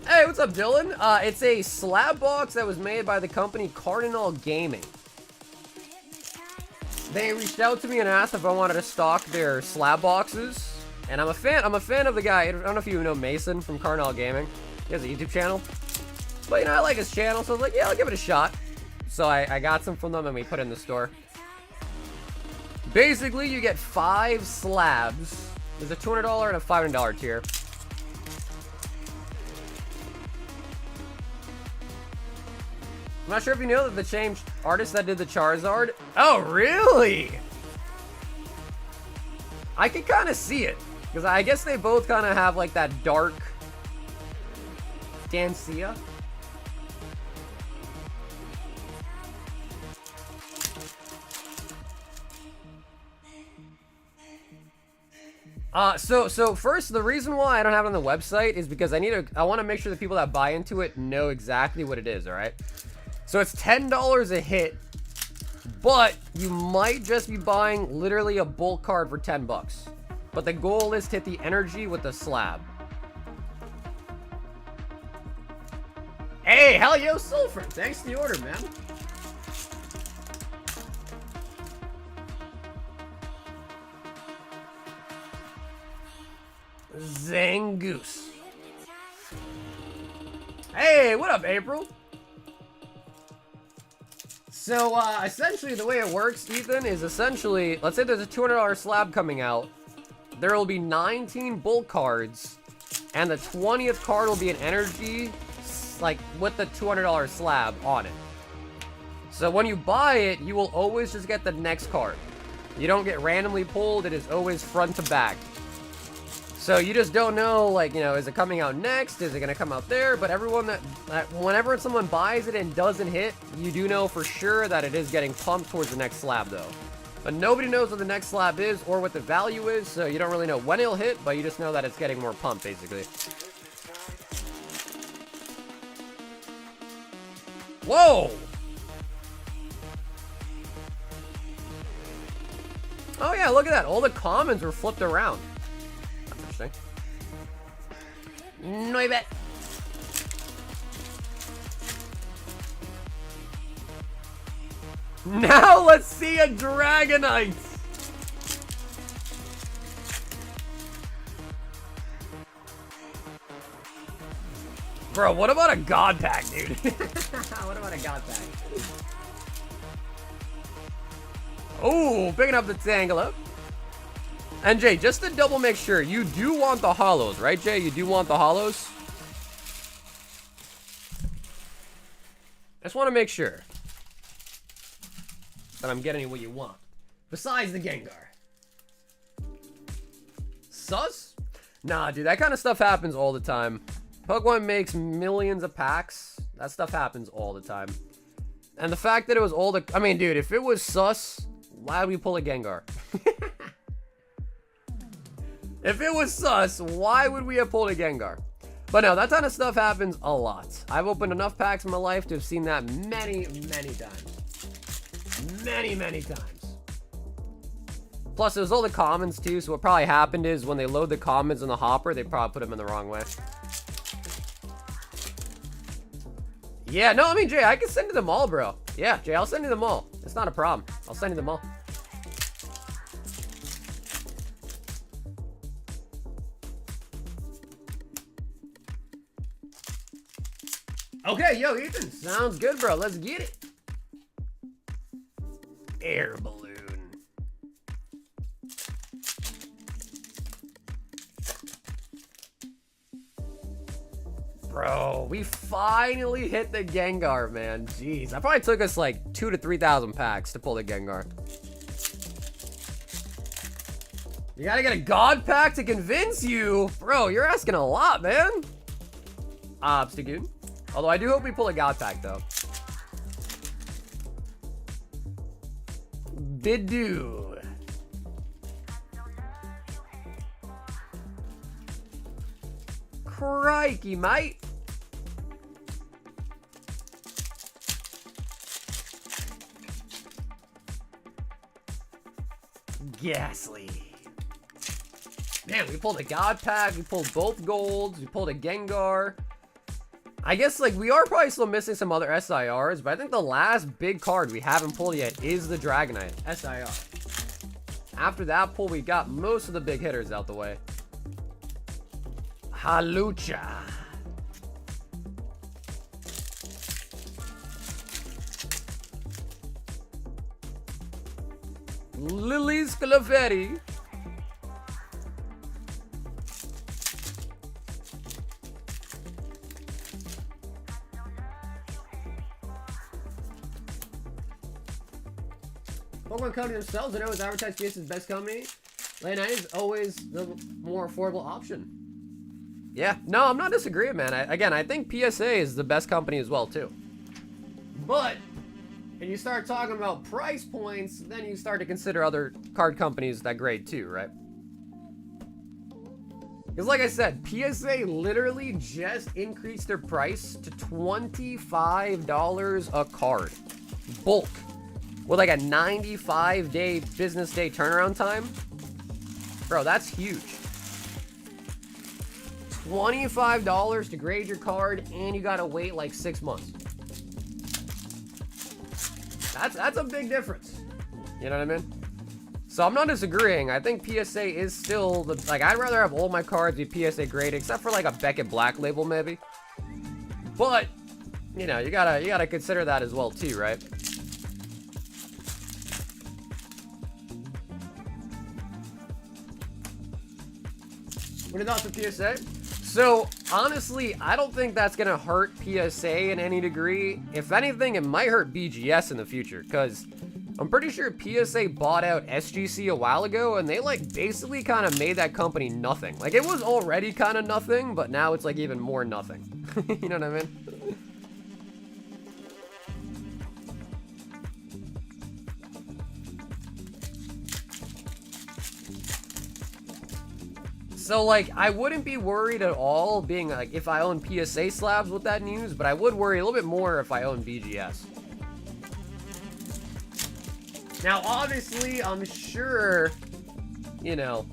Hey, what's up, Dylan? It's a slab box that was made by the company Cardinal Gaming. They reached out to me and asked if I wanted to stock their slab boxes, and I'm a fan of the guy. I don't know if you know Mason from Cardinal Gaming. He has a YouTube channel, but you know, I like his channel, so I was like, yeah, I'll give it a shot. So I got some from them and we put it in the store. Basically, you get 5 slabs. There's a $200 and a $500 tier. I'm not sure if you know that the same artist that did the Charizard. Oh, really? I can kind of see it. Because I guess they both kind of have like that dark Dancia. So first, the reason why I don't have it on the website is because I want to make sure the people that buy into it know exactly what it is, all right? So it's $10 a hit, but you might just be buying literally a bulk card for 10 bucks. But the goal is to hit the energy with the slab. Hey, hell yo, Sulfur. Thanks for the order, man. Zangoose. Hey, what up, April? So, essentially, the way it works, Ethan, is essentially, let's say there's a $200 slab coming out. There will be 19 bulk cards, and the 20th card will be an energy, like, with the $200 slab on it. So when you buy it, you will always just get the next card. You don't get randomly pulled, it is always front to back. So you just don't know, like, you know, is it coming out next? Is it going to come out there? But everyone whenever someone buys it and doesn't hit, you do know for sure that it is getting pumped towards the next slab, though. But nobody knows what the next slab is or what the value is, so you don't really know when it'll hit, but you just know that it's getting more pumped, basically. Whoa! Oh yeah, look at that. All the commons were flipped around. Interesting. 9. Now let's see a Dragonite. Bro, what about a God Pack, dude? What about a God Pack? Oh, picking up the Tangela. And Jay, just to double make sure, you do want the holos, right, Jay? You do want the holos? Just want to make sure that I'm getting what you want. Besides the Gengar. Sus? Nah, dude, that kind of stuff happens all the time. Pokemon makes millions of packs. That stuff happens all the time. And the fact that it was all the... I mean, dude, if it was sus, why would we pull a Gengar? If it was sus, why would we have pulled a Gengar? But no, that kind of stuff happens a lot. I've opened enough packs in my life to have seen that many, many times. Many, many times. Plus, it was all the commons too, so what probably happened is when they load the commons in the hopper, they probably put them in the wrong way. Yeah, no, I mean, Jay, I can send you them all, bro. Yeah, Jay, I'll send you them all. It's not a problem. I'll send you them all. Okay, yo, Ethan, sounds good, bro. Let's get it. Air balloon. Bro, we finally hit the Gengar, man. Jeez, that probably took us like 2,000 to 3,000 packs to pull the Gengar. You gotta get a God Pack to convince you. Bro, you're asking a lot, man. Obstagoon. Although I do hope we pull a God Pack, though. Bidoo. Crikey, mate. Ghastly. Man, we pulled a God Pack, we pulled both golds, we pulled a Gengar. I guess, like, we are probably still missing some other SIRs, but I think the last big card we haven't pulled yet is the Dragonite, SIR. After that pull, we got most of the big hitters out the way. Halucha. Lily's Clefairy. Pokemon Company themselves, I know, is advertised to be the best company. Late night is always the more affordable option. Yeah, no, I'm not disagreeing, man. I think PSA is the best company as well, too. But when you start talking about price points, then you start to consider other card companies that grade too, right? Because like I said, PSA literally just increased their price to $25 a card. Bulk. With like a 95-day business day turnaround time. Bro, that's huge. $25 to grade your card, and you gotta wait like 6 months. That's a big difference. You know what I mean? So I'm not disagreeing. I think PSA is still the, like, I'd rather have all my cards be PSA graded, except for like a Beckett Black Label maybe. But, you know, you gotta consider that as well too, right? What are your thoughts on PSA? So, honestly, I don't think that's going to hurt PSA in any degree. If anything, it might hurt BGS in the future, because I'm pretty sure PSA bought out SGC a while ago, and they, like, basically kind of made that company nothing. Like, it was already kind of nothing, but now it's, like, even more nothing. You know what I mean? So, like, I wouldn't be worried at all being, like, if I own PSA slabs with that news, but I would worry a little bit more if I own BGS. Now, obviously, I'm sure, you know,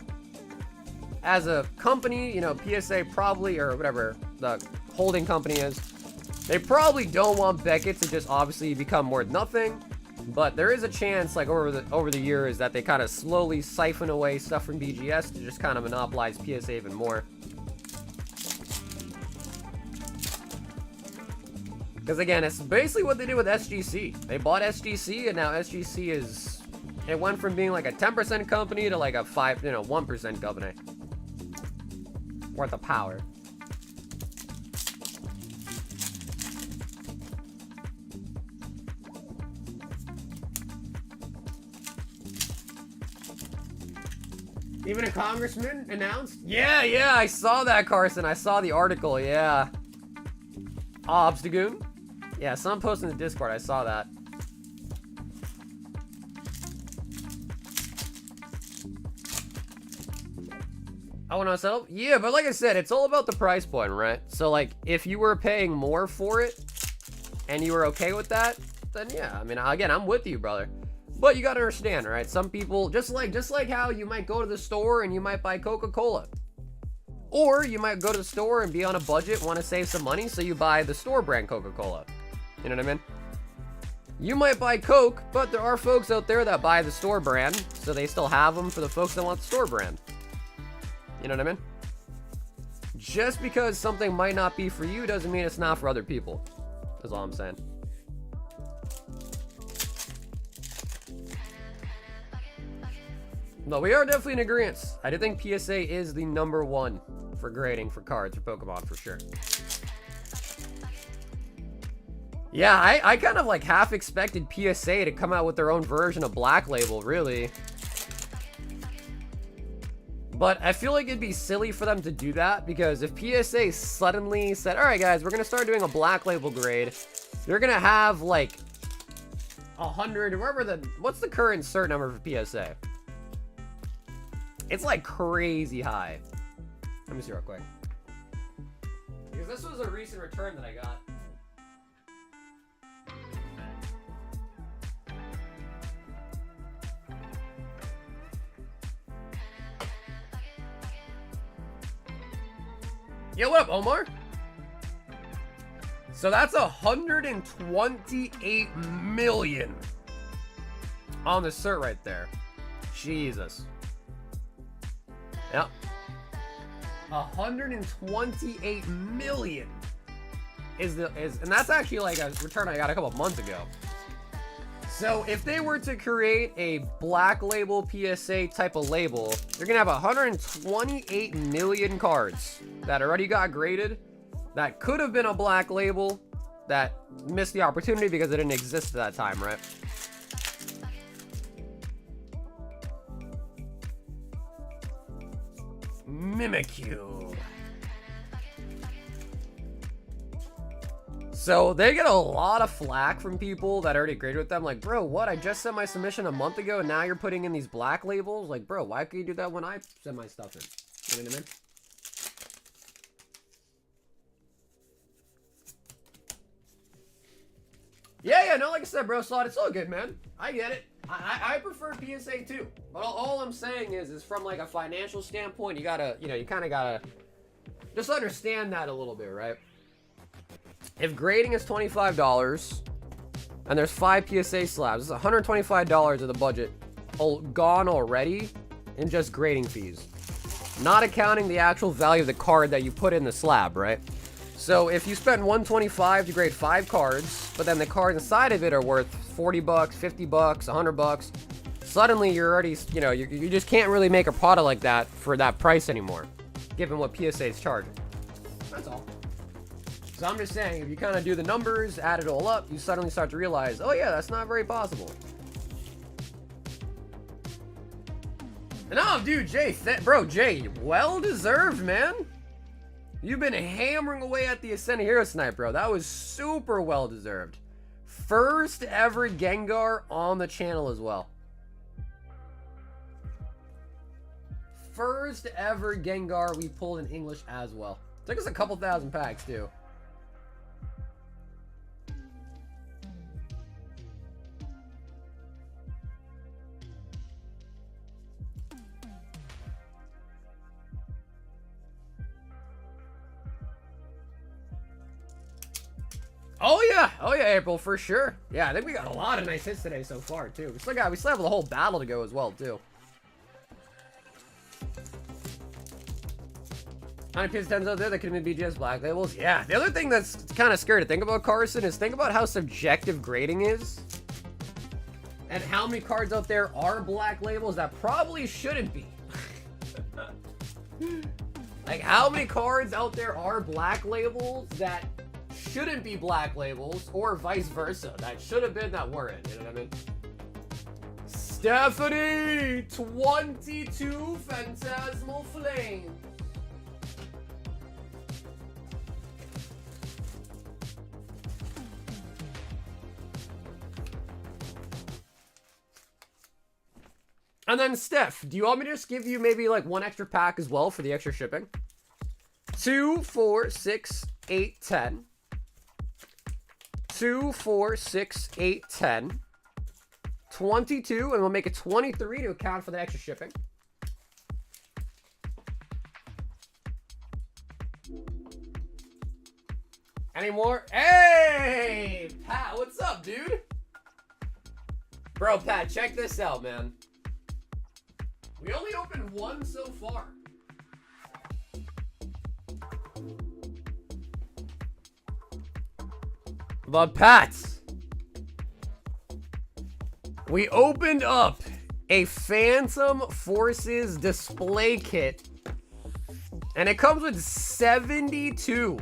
as a company, you know, PSA probably, or whatever the holding company is, they probably don't want Beckett to just obviously become worth nothing. But there is a chance, like, over the years that they kind of slowly siphon away stuff from BGS to just kind of monopolize PSA even more. Because, again, it's basically what they did with SGC. They bought SGC, and now SGC is... It went from being, like, a 10% company to, like, a 1% company. Worth of power. Even a congressman announced? Yeah, I saw that, Carson. I saw the article, yeah. Obstagoon? Yeah, someone posted in the Discord. I saw that. I want to settle? Yeah, but like I said, it's all about the price point, right? So, like, if you were paying more for it, and you were okay with that, then yeah. I mean, again, I'm with you, brother. But you gotta understand, right? Some people, just like how you might go to the store and you might buy Coca-Cola. Or you might go to the store and be on a budget, want to save some money, so you buy the store brand Coca-Cola. You know what I mean? You might buy Coke, but there are folks out there that buy the store brand, so they still have them for the folks that want the store brand. You know what I mean? Just because something might not be for you doesn't mean it's not for other people. That's all I'm saying. No, we are definitely in agreement. I do think PSA is the #1 for grading for cards for Pokemon, for sure. Yeah, I kind of like half expected PSA to come out with their own version of Black Label, really. But I feel like it'd be silly for them to do that, because if PSA suddenly said, all right, guys, we're going to start doing a Black Label grade, you're going to have like 100, what's the current cert number for PSA? It's like crazy high. Let me see real quick. Because this was a recent return that I got. Yo, what up, Omar? So that's 128 million on the cert right there. Jesus. Yep. 128 million and that's actually like a return I got a couple of months ago. So if they were to create a Black Label PSA type of label, you're gonna have 128 million cards that already got graded, that could have been a Black Label, that missed the opportunity because it didn't exist at that time, right? Mimikyu. So they get a lot of flack from people that already graded with them. Like, bro, what? I just sent my submission a month ago and now you're putting in these Black Labels? Like, bro, why can't you do that when I send my stuff in? You know what I mean? Yeah, no, like I said, bro, Slot, it's all good, man. I get it. I prefer PSA too. But all I'm saying is from like a financial standpoint, you gotta, you kind of gotta just understand that a little bit, right? If grading is $25 and there's 5 PSA slabs, it's $125 of the budget gone already in just grading fees. Not accounting the actual value of the card that you put in the slab, right? So if you spend $125 to grade 5 cards, but then the cards inside of it are worth $40, $50, $100, suddenly you're already, you just can't really make a product like that for that price anymore, given what PSA is charging. That's all. So I'm just saying, if you kind of do the numbers, add it all up, you suddenly start to realize, oh yeah, that's not very possible. No, dude, Jay, Jay, well deserved, man. You've been hammering away at the Ascended Hero Snipe, bro. That was super well deserved. First ever Gengar on the channel as well. First ever Gengar we pulled in English as well. Took us a couple thousand packs, too. Oh yeah, April, for sure. Yeah, I think we got a lot of nice hits today so far, too. We still have the whole battle to go as well, too. How many PS10s out there that could be BGS black labels? Yeah, the other thing that's kind of scary to think about, Carson, is think about how subjective grading is. And how many cards out there are black labels that probably shouldn't be. Like, how many cards out there are black labels that shouldn't be black labels, or vice versa, that should have been that weren't, you know what I mean? Stephanie, 22 Phantasmal Flames. And then Steph, do you want me to just give you maybe like one extra pack as well for the extra shipping? 2, 4, 6, 8, 10. 2, 4, 6, 8, 10. 22, and we'll make it 23 to account for the extra shipping. Any more? Hey! Pat, what's up, dude? Bro, Pat, check this out, man. We only opened one so far. But Pat, we opened up a Phantom Forces display kit, and it comes with 72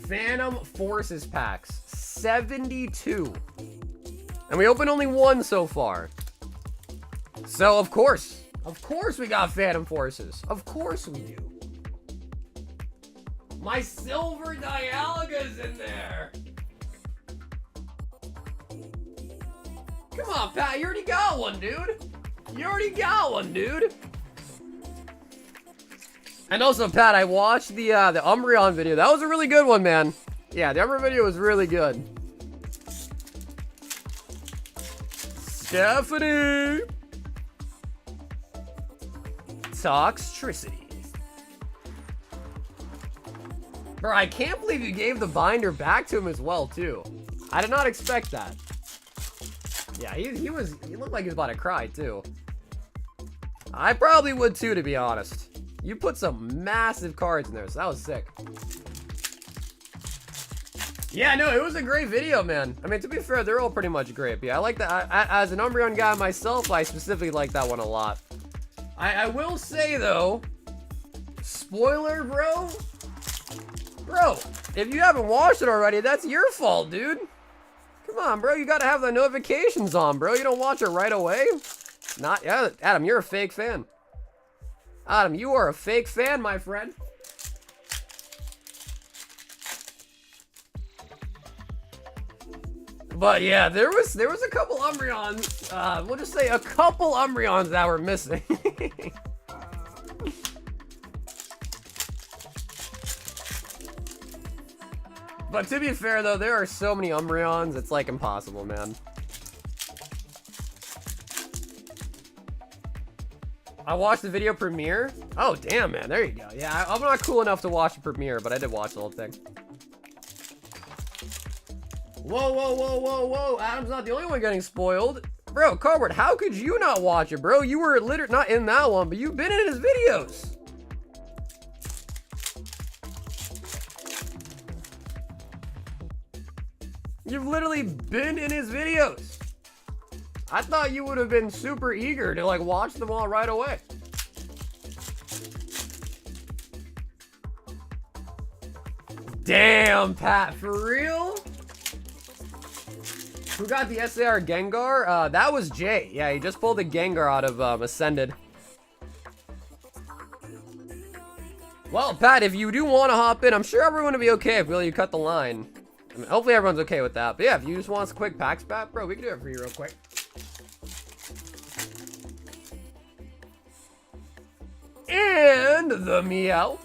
Phantom Forces packs. 72. And we opened only one so far. So, of course we got Phantom Forces. Of course we do. My silver Dialga's in there. Come on, Pat, you already got one, dude. And also, Pat, I watched the Umbreon video. That was a really good one, man. Yeah, the Umbreon video was really good. Stephanie. Toxtricity. Bro, I can't believe you gave the binder back to him as well, too. I did not expect that. Yeah, he looked like he was about to cry, too. I probably would, too, to be honest. You put some massive cards in there, so that was sick. Yeah, no, it was a great video, man. I mean, to be fair, they're all pretty much great. But yeah, I like that. As an Umbreon guy myself, I specifically like that one a lot. I will say, though, spoiler, bro. Bro, if you haven't watched it already, that's your fault, dude. Come on, bro. You got to have the notifications on, bro. You don't watch it right away. Yeah, Adam, you're a fake fan. Adam, you are a fake fan, my friend. But yeah, there was a couple Umbreons. We'll just say a couple Umbreons that were missing. But to be fair, though, there are so many Umbreons, it's like impossible, man. I watched the video premiere. Oh, damn, man. There you go. Yeah, I'm not cool enough to watch the premiere, but I did watch the whole thing. Whoa, whoa, whoa, whoa, whoa. Adam's not the only one getting spoiled. Bro, Cardboard, how could you not watch it, bro? You were literally not in that one, but you've been in his videos. You've literally been in his videos. I thought you would have been super eager to like watch them all right away. Damn, Pat, for real? Who got the SAR Gengar? That was Jay. Yeah, he just pulled the Gengar out of Ascended. Well, Pat, if you do want to hop in, I'm sure everyone will be okay if you cut the line. I mean, hopefully everyone's okay with that. But yeah, if you just want some quick packs, Pat, bro, we can do it for you real quick. And the Meow.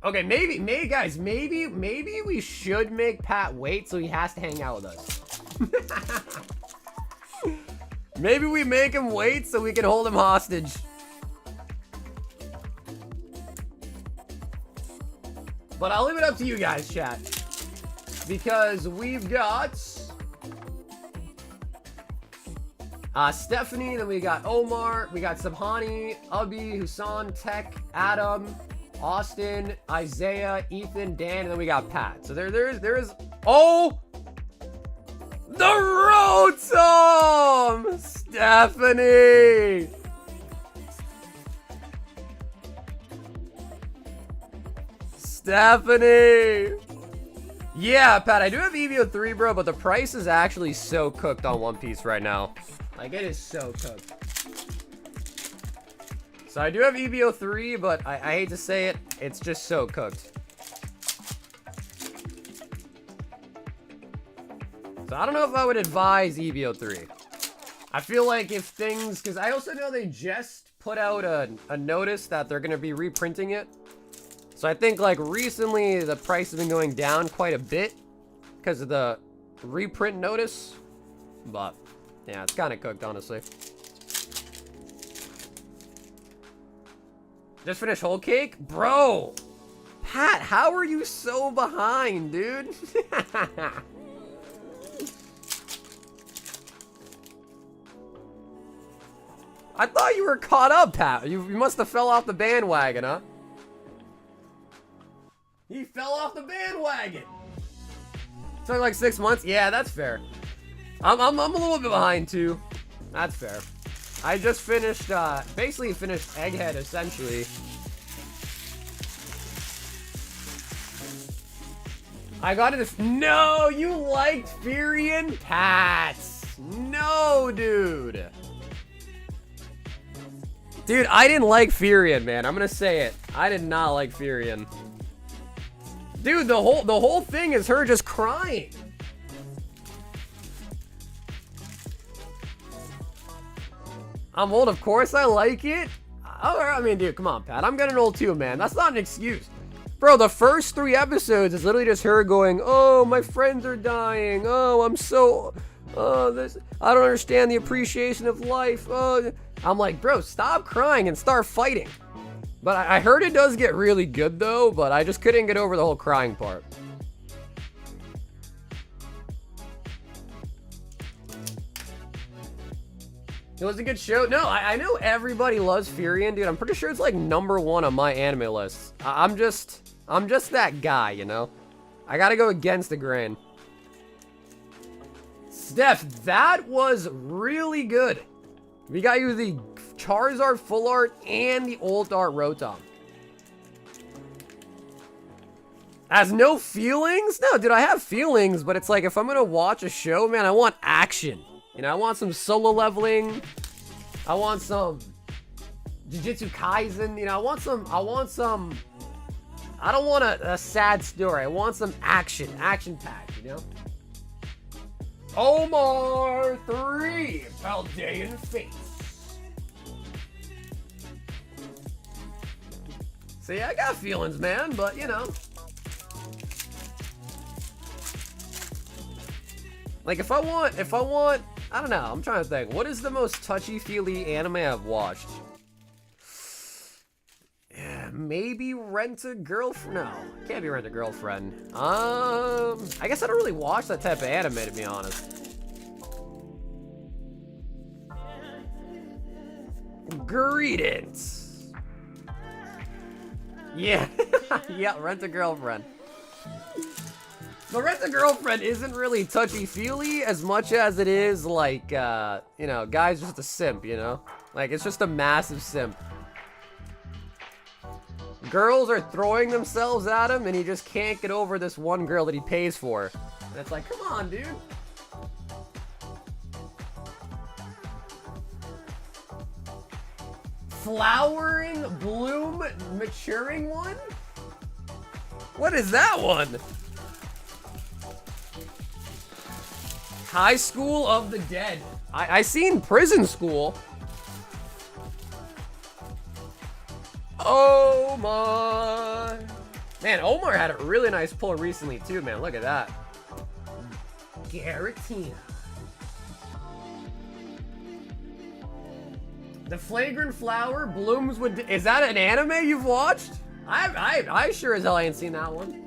Okay, maybe we should make Pat wait so he has to hang out with us. Maybe we make him wait so we can hold him hostage. But I'll leave it up to you guys, chat. Because we've got Stephanie, then we got Omar, we got Subhani, Abhi, Husan, Tech, Adam, Austin, Isaiah, Ethan, Dan, and then we got Pat. So there is oh, the Rotom, Stephanie. Stephanie. Yeah, Pat, I do have EB-03, bro, but the price is actually so cooked on One Piece right now. Like, it is so cooked. So I do have EB-03, but I hate to say it, it's just so cooked. So I don't know if I would advise EB-03. I feel like if things, because I also know they just put out a notice that they're going to be reprinting it. So I think like recently the price has been going down quite a bit because of the reprint notice. But yeah, it's kind of cooked, honestly. Just finished Whole Cake? Bro! Pat, how are you so behind, dude? I thought you were caught up, Pat. You must have fell off the bandwagon, huh? He fell off the bandwagon. Took like 6 months? Yeah, that's fair. I'm a little bit behind, too. That's fair. I just finished, basically finished Egghead, essentially. I got it. No, you liked Furion Pats. No, dude. Dude, I didn't like Furion, man. I'm gonna say it. I did not like Furion. Dude, the whole thing is her just crying. I'm old, of course I like it. I mean, dude, come on, Pat. I'm getting old too, man. That's not an excuse. Bro, the first 3 episodes is literally just her going, oh, my friends are dying. Oh, I'm so... this... I don't understand the appreciation of life. I'm like, bro, stop crying and start fighting. But I heard it does get really good, though, but I just couldn't get over the whole crying part. It was a good show. No, I know everybody loves Furion, dude. I'm pretty sure it's like #1 on my anime list. I'm just that guy, you know? I gotta go against the grain. Steph, that was really good. We got you the Charizard full art and the old art Rotom. Has no feelings? No, dude, I have feelings, but it's like if I'm gonna watch a show, man, I want action. You know, I want some solo leveling. I want some Jujutsu Kaisen. You know, I want some, I don't want a sad story. I want some action packed, you know? EB-03, Paldean Face. See, I got feelings, man, but you know. Like if I want, I don't know, I'm trying to think. What is the most touchy-feely anime I've watched? Yeah, maybe Rent a Girlfriend. No, can't be Rent a Girlfriend. I guess I don't really watch that type of anime, to be honest. Greetings. Yeah, yeah, Rent a Girlfriend. But Rent a Girlfriend isn't really touchy-feely as much as it is like, you know, guy's just a simp, you know? Like, it's just a massive simp. Girls are throwing themselves at him, and he just can't get over this one girl that he pays for. And it's like, come on, dude. Flowering, bloom, maturing one? What is that one? High School of the Dead. I seen Prison School. Oh my. Man, Omar had a really nice pull recently too, man. Look at that. Garatina. The Flagrant Flower blooms with... Is that an anime you've watched? I sure as hell ain't seen that one.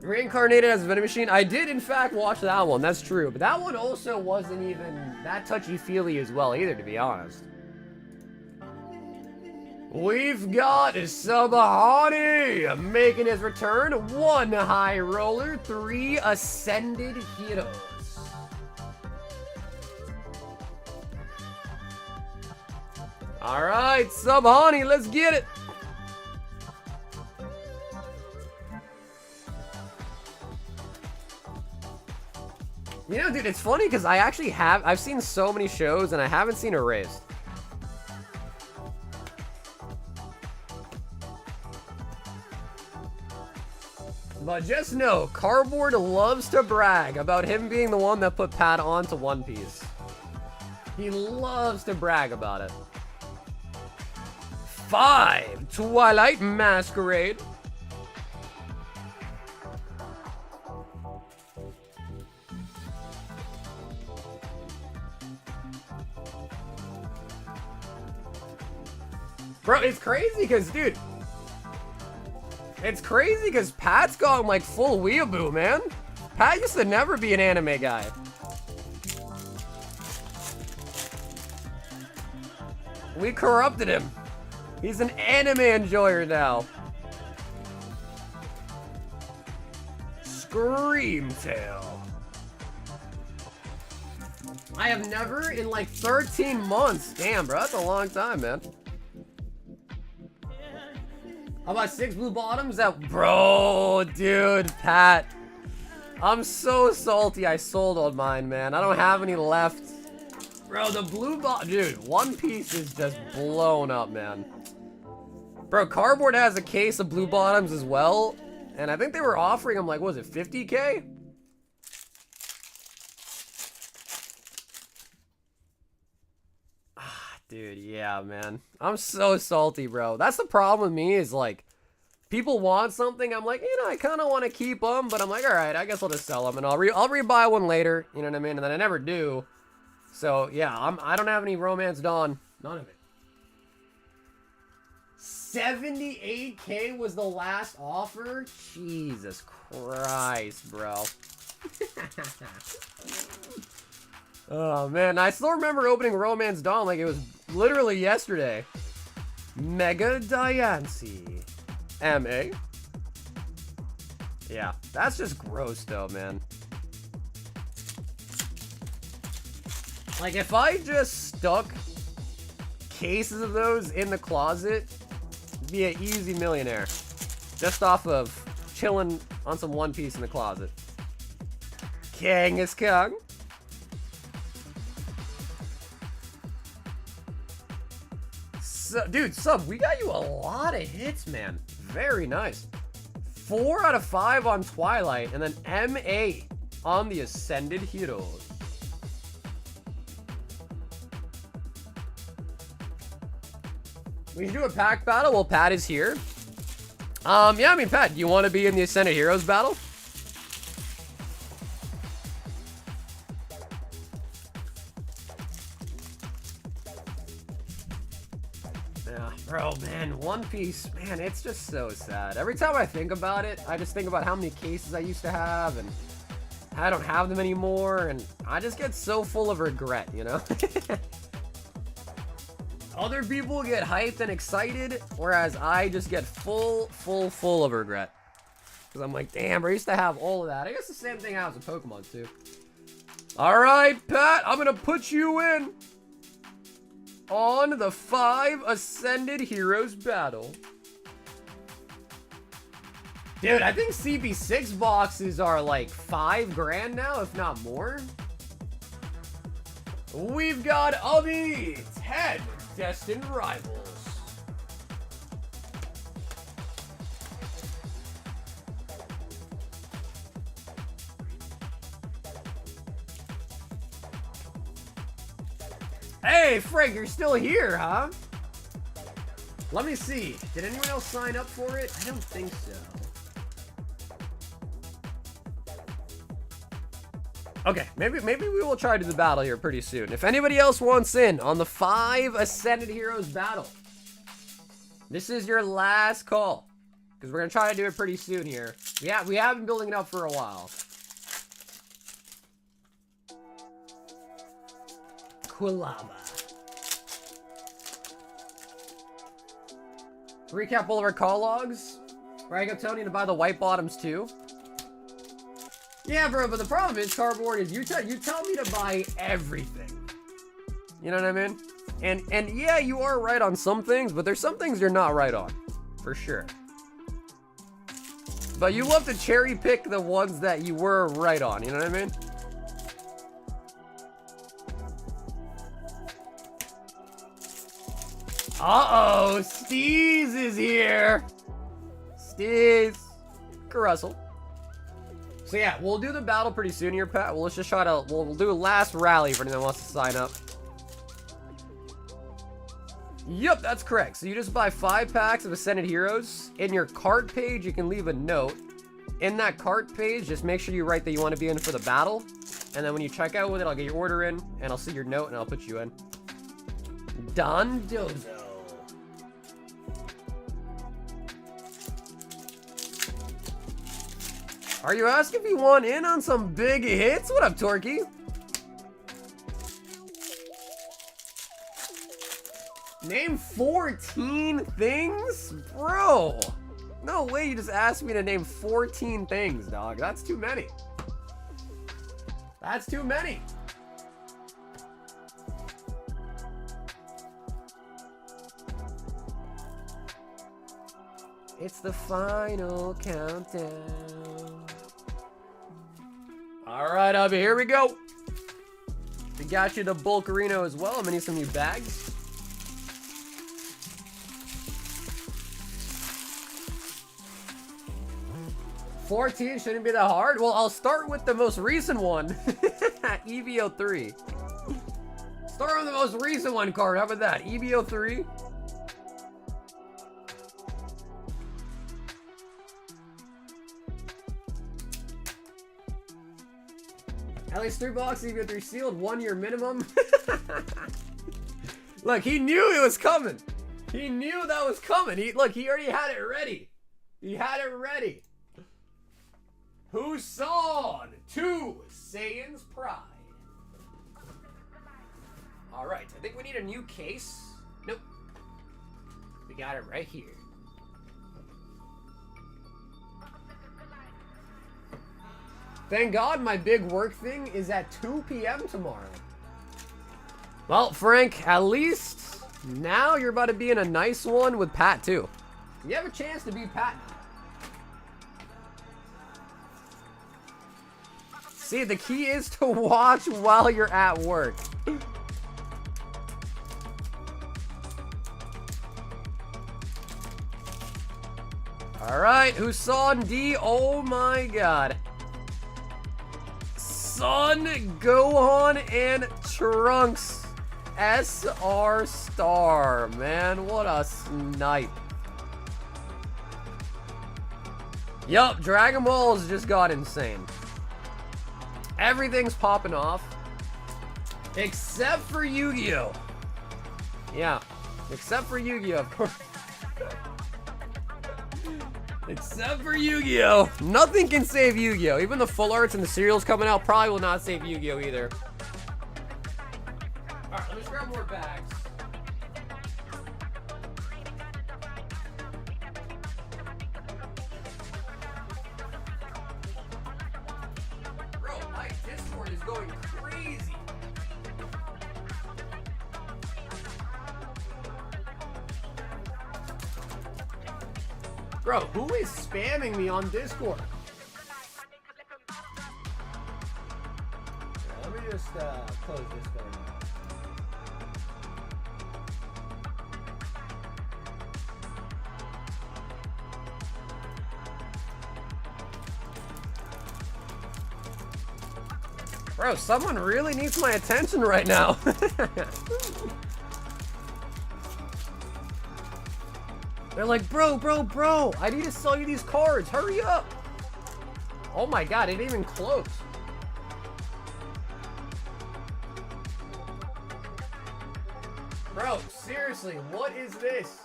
Reincarnated as a vending machine. I did in fact watch that one. That's true. But that one also wasn't even that touchy-feely as well either, to be honest. We've got Sabahani making his return. 1 High Roller, 3 Ascended Heroes. Alright, Sabahani, let's get it. You know, dude, it's funny because I actually I've seen so many shows and I haven't seen Erased. But just know, Cardboard loves to brag about him being the one that put Pat onto One Piece. He loves to brag about it. 5 Twilight Masquerade. Bro, it's crazy because, dude, it's crazy because Pat's gone like full weeaboo, man. Pat used to never be an anime guy. We corrupted him. He's an anime enjoyer now. Screamtail. I have never in like 13 months. Damn, bro, that's a long time, man. How about 6 blue bottoms? That, bro, dude, Pat. I'm so salty I sold on mine, man. I don't have any left. Bro, the blue bottom, dude, One Piece is just blown up, man. Bro, Cardboard has a case of blue bottoms as well. And I think they were offering him like, what was it, 50K? Dude, yeah, man. I'm so salty, bro. That's the problem with me is, like, people want something. I'm like, you know, I kind of want to keep them, but I'm like, all right, I guess I'll just sell them, and I'll rebuy one later, you know what I mean? And then I never do. So, yeah, I don't have any Romance Dawn. None of it. 78K was the last offer? Jesus Christ, bro. Oh, man. I still remember opening Romance Dawn like it was literally yesterday. Mega Diancie. MA. Yeah, that's just gross, though, man. Like, if I just stuck cases of those in the closet, I'd be an easy millionaire. Just off of chilling on some One Piece in the closet. Kangaskhan. Dude, Sub, we got you a lot of hits, man. Very nice. 4 out of 5 on Twilight, and then MA on the Ascended Heroes. We should do a pack battle while Pat is here. Yeah, I mean, Pat, do you want to be in the Ascended Heroes battle? Yeah, bro, man, One Piece, man, it's just so sad. Every time I think about it, I just think about how many cases I used to have, and I don't have them anymore, and I just get so full of regret, you know? Other people get hyped and excited, whereas I just get full of regret. Because I'm like, damn, I used to have all of that. I guess the same thing happens with Pokemon, too. Alright, Pat, I'm gonna put you in on the 5 Ascended Heroes battle. Dude, I think CB6 boxes are like 5 grand now, if not more. We've got EB-03 Destined Rivals. Hey, Frank, you're still here, huh? Let me see. Did anyone else sign up for it? I don't think so. Okay, maybe we will try to do the battle here pretty soon. If anybody else wants in on the 5 Ascended Heroes battle, this is your last call. Because we're going to try to do it pretty soon here. We have been building it up for a while. Quilava. Recap all of our call logs. Right, I got Tony to buy the white bottoms too. Yeah, bro, but the problem is, Cardboard, is you tell me to buy everything. You know what I mean? And yeah, you are right on some things, but there's some things you're not right on. For sure. But you love to cherry pick the ones that you were right on, you know what I mean? Uh-oh, Steez is here. Steez. Carussell. So yeah, we'll do the battle pretty soon here, Pat. Well, let's just try to, we'll do a last rally for anyone that wants to sign up. Yep, that's correct. So you just buy 5 packs of Ascended Heroes. In your cart page, you can leave a note. In that cart page, just make sure you write that you want to be in for the battle. And then when you check out with it, I'll get your order in, and I'll see your note, and I'll put you in. Don Dozo. Are you asking if you want in on some big hits? What up, Torquay? Name 14 things? Bro, no way you just asked me to name 14 things, dog. That's too many. That's too many. It's the final countdown. All right, Abby, here we go. We got you the Bulkarino as well. I'm gonna need some new bags. $14 shouldn't be that hard. Well, I'll start with the most recent one. EB-03. Start with the most recent one card. How about that? EB-03. At least 3 boxes, EB-03 sealed, 1 year minimum. Look, he knew it was coming. He knew that was coming. Look, he already had it ready. He had it ready. Husan to Saiyan's Pride. All right, I think we need a new case. Nope. We got it right here. Thank God my big work thing is at 2 p.m. tomorrow. Well, Frank, at least now you're about to be in a nice one with Pat, too. You have a chance to beat Pat now. See, the key is to watch while you're at work. All right. it, Husan D. Oh my god. Son, Gohan, and Trunks. SR Star. Man, what a snipe. Yup, Dragon Ball's just got insane. Everything's popping off. Except for Yu-Gi-Oh! Yeah, except for Yu-Gi-Oh, of course. Except for Yu-Gi-Oh! Nothing can save Yu-Gi-Oh! Even the full arts and the serials coming out probably will not save Yu-Gi-Oh! Either. Alright, let me just grab more bags. Bro, my Discord is going crazy. Bro, who is spamming me on Discord? Yeah, let me just close this thing. Bro, someone really needs my attention right now. They're like, bro, I need to sell you these cards. Hurry up. Oh my god, it didn't even close. Bro, seriously, what is this?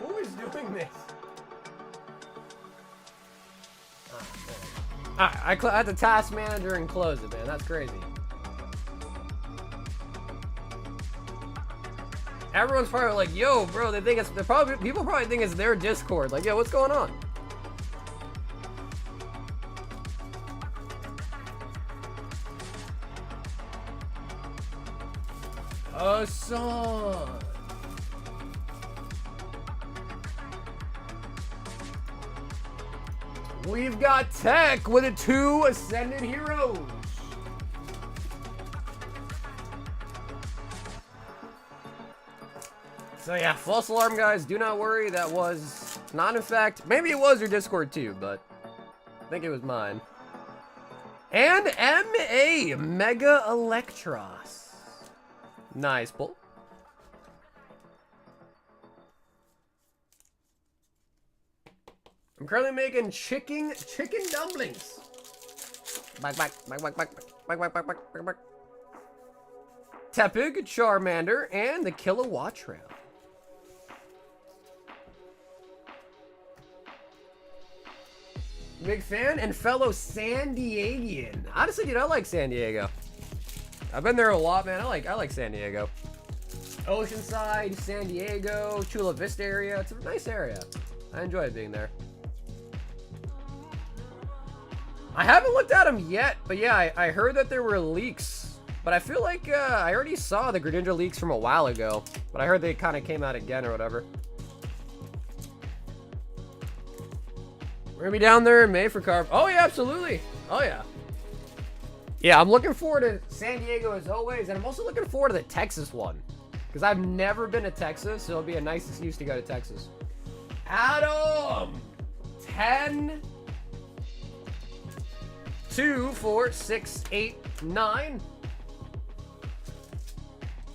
Who is doing this? I had the task manager and close it, man. That's crazy. Everyone's probably like, yo, bro, they think it's, people probably think it's their Discord. Like, yo, what's going on? A song. We've got Tech with a 2 Ascended Heroes. So yeah, false alarm, guys. Do not worry. That was not, in fact, maybe it was your Discord too, but I think it was mine. And MA Mega Electros. Nice pull. I'm currently making chicken dumplings. Back. Tepig, Charmander, and the Kilowatt Trail. Big fan and fellow San Diegan. Honestly, dude, I like San Diego. I've been there a lot, man. I like San Diego. Oceanside, San Diego, Chula Vista area. It's a nice area. I enjoy being there. I haven't looked at them yet, but yeah, I heard that there were leaks. But I feel like I already saw the Greninja leaks from a while ago. But I heard they kind of came out again or whatever. We're gonna be down there in May for Carp. Oh yeah, absolutely. Oh yeah. Yeah, I'm looking forward to San Diego as always, and I'm also looking forward to the Texas one. Because I've never been to Texas, so it'll be a nice excuse to go to Texas. Adam! 10... 2, 4, 6, 8, 9.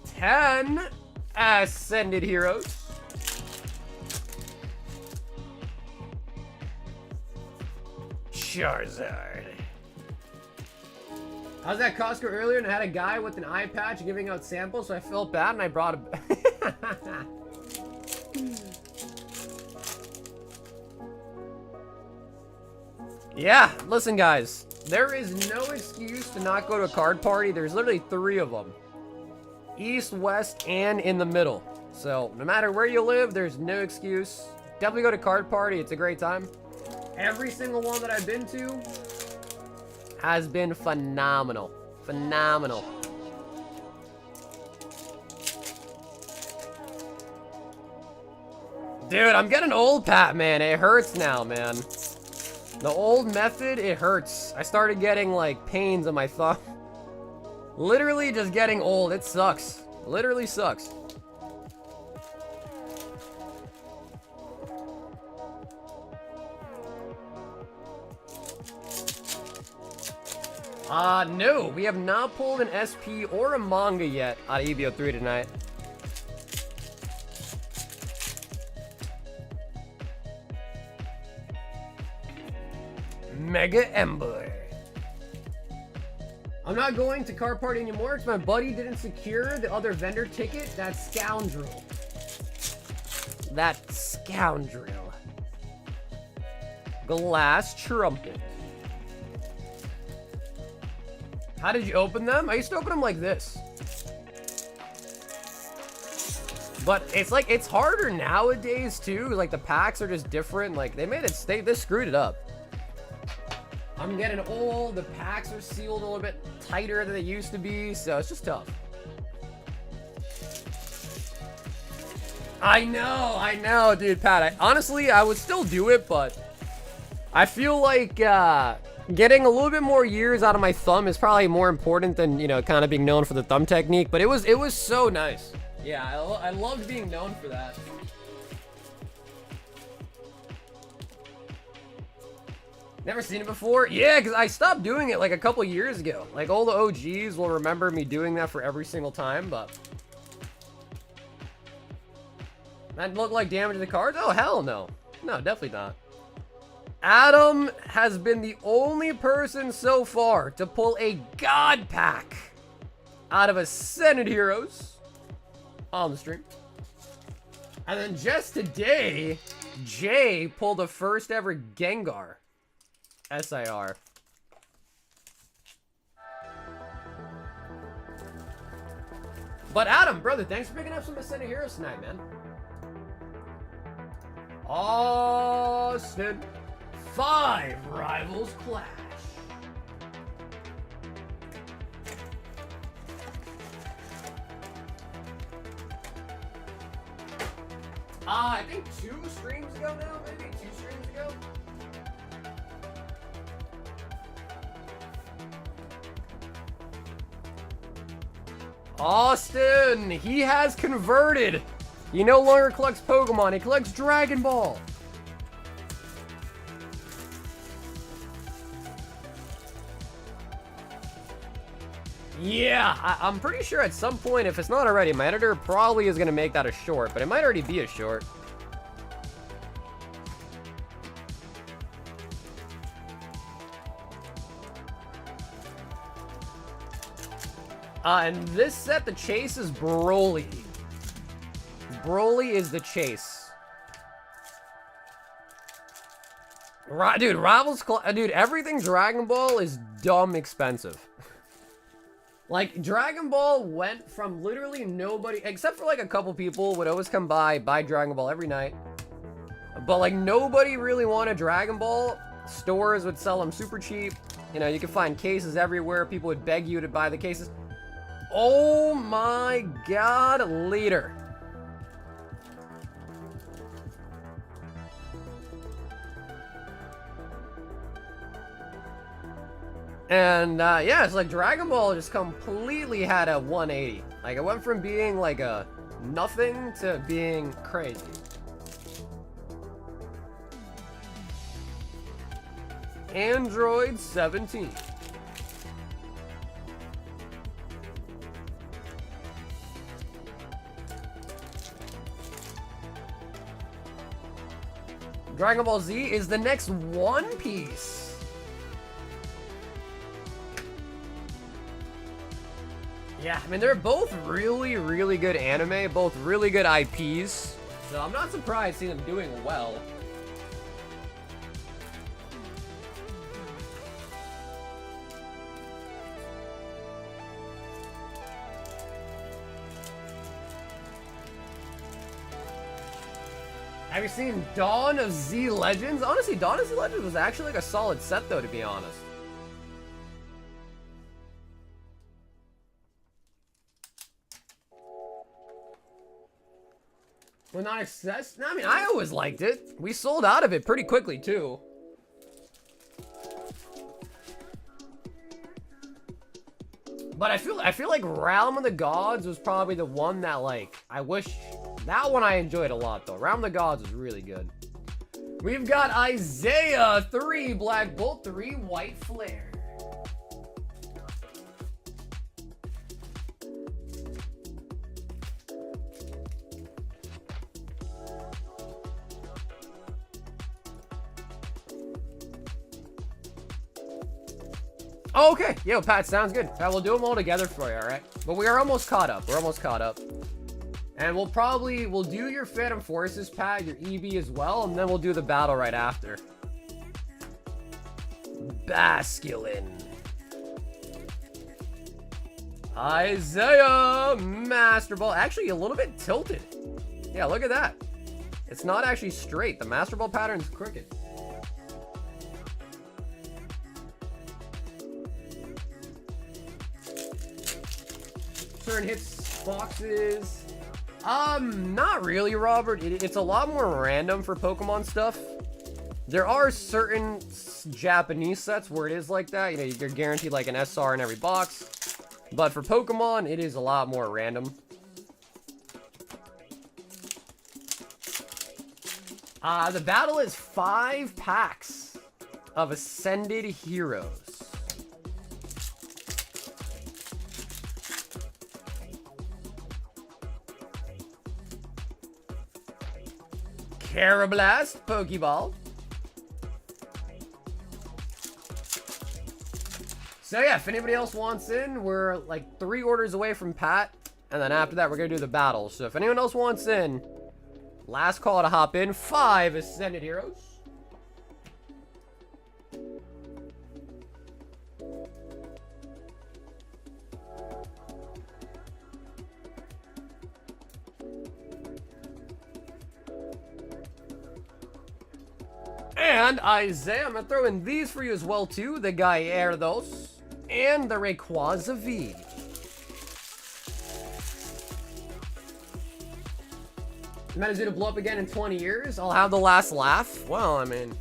10 Ascended Heroes. Charizard. I was at Costco earlier and I had a guy with an eye patch giving out samples, so I felt bad and I brought a... Yeah, listen guys, there is no excuse to not go to a card party. There's literally 3 of them. East, west, and in the middle. So no matter where you live, there's no excuse. Definitely go to card party, it's a great time. Every single one that I've been to has been phenomenal. Phenomenal. Dude, I'm getting old, Pat, man. It hurts now, man. The old method, it hurts. I started getting, like, pains on my thumb. Literally just getting old. It sucks. Literally sucks. No, we have not pulled an SP or a manga yet out of EB-03 tonight. Mega Ember. I'm not going to car party anymore because my buddy didn't secure the other vendor ticket. That scoundrel. That scoundrel. Glass Trumpet. How did you open them? I used to open them like this. But it's like, it's harder nowadays too. Like the packs are just different. Like they made it stay, they screwed it up. I'm getting old. The packs are sealed a little bit tighter than they used to be. So it's just tough. I know, dude, Pat. Honestly, I would still do it, but I feel like, getting a little bit more years out of my thumb is probably more important than, you know, kind of being known for the thumb technique. But it was so nice. Yeah, I loved being known for that. Never seen it before? Yeah, because I stopped doing it like a couple years ago. Like all the OGs will remember me doing that for every single time, but that look like damage to the cards? Oh, hell no. No, definitely not. Adam has been the only person so far to pull a God pack out of Ascended Heroes on the stream. And then just today, Jay pulled the first ever Gengar SIR. But Adam, brother, thanks for picking up some Ascended Heroes tonight, man. Austin. 5 rivals clash. I think 2 streams ago now, maybe 2 streams ago. Austin, he has converted. He no longer collects Pokemon, he collects Dragon Ball. Yeah, I'm pretty sure at some point, if it's not already, my editor probably is going to make that a short, but it might already be a short. And this set, the chase is Broly. Broly is the chase. Dude, dude, everything Dragon Ball is dumb expensive. Like, Dragon Ball went from literally nobody, except for like a couple people would always come by, buy Dragon Ball every night. But like, nobody really wanted Dragon Ball. Stores would sell them super cheap. You know, you could find cases everywhere. People would beg you to buy the cases. Oh my God, leader. And, yeah, it's like Dragon Ball just completely had a 180. Like, it went from being, like, a nothing to being crazy. Android 17. Dragon Ball Z is the next One Piece. Yeah, I mean, they're both really, really good anime, both really good IPs. So I'm not surprised seeing them doing well. Have you seen Dawn of Z Legends? Honestly, Dawn of Z Legends was actually like a solid set though, to be honest. Well, not access? No, I mean, I always liked it. We sold out of it pretty quickly, too. But I feel like Realm of the Gods was probably the one that, like, that one I enjoyed a lot, though. Realm of the Gods was really good. We've got Isaiah 3 Black Bolt, 3 White Flare. Oh, okay. Yo, Pat, sounds good. Pat, we'll do them all together for you, all right? But we are almost caught up. We're almost caught up. And we'll do your Phantom Forces, Pat, your EB as well, and then we'll do the battle right after. Basculin. Isaiah Master Ball. Actually, a little bit tilted. Yeah, look at that. It's not actually straight. The Master Ball pattern's crooked. Turn hits boxes. Not really, Robert. It's a lot more random for Pokemon stuff. There are certain Japanese sets where it is like that. You know, you're guaranteed like an SR in every box. But for Pokemon, it is a lot more random. The battle is 5 packs of Ascended Heroes. Carablast, Pokeball. So yeah, if anybody else wants in, we're like 3 orders away from Pat. And then after that, we're going to do the battle. So if anyone else wants in, last call to hop in. 5 Ascended Heroes. And Isaiah, I'm going to throw in these for you as well, too. The Gyarados and the Rayquaza V. Metazoo to blow up again in 20 years. I'll have the last laugh. Well, I mean...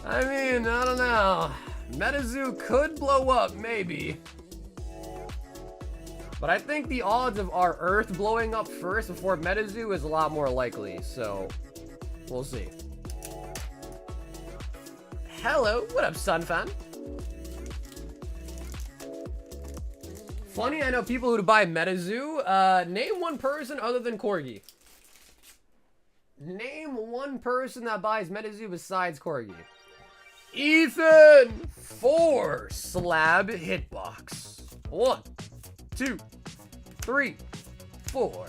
I don't know. Metazoo could blow up, maybe. But I think the odds of our Earth blowing up first before Metazoo is a lot more likely, so we'll see. Hello, what up, Sunfan? Funny, I know people who buy Metazoo. Name one person other than Corgi. Name one person that buys Metazoo besides Corgi. Ethan! 4 Slab hitbox. 1, 2, 3, 4.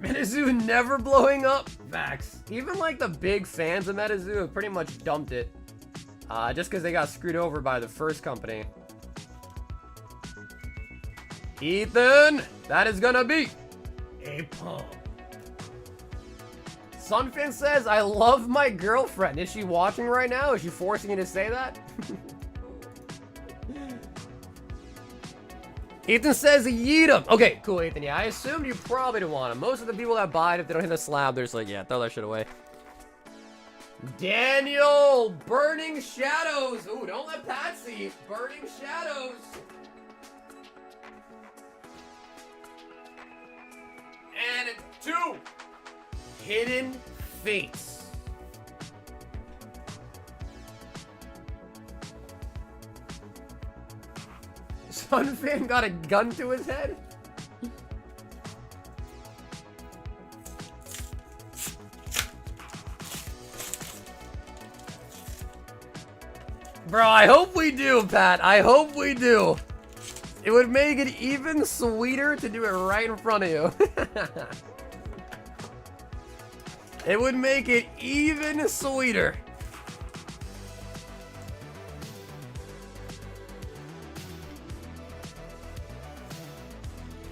Metazoo never blowing up. Facts. Even like the big fans of Metazoo have pretty much dumped it. Just because they got screwed over by the first company. Ethan, that is gonna be a pump. Sunfin says, I love my girlfriend. Is she watching right now? Is she forcing you to say that? Ethan says, yeet him. Okay, cool, Ethan. Yeah, I assumed you probably don't want him. Most of the people that buy it, if they don't hit the slab, they're just like, yeah, throw that shit away. Daniel, Burning Shadows. Ooh, don't let Pat see. Burning Shadows. And 2. Hidden Fates. Sunfan got a gun to his head? Bro, I hope we do, Pat. I hope we do. It would make it even sweeter to do it right in front of you. It would make it even sweeter.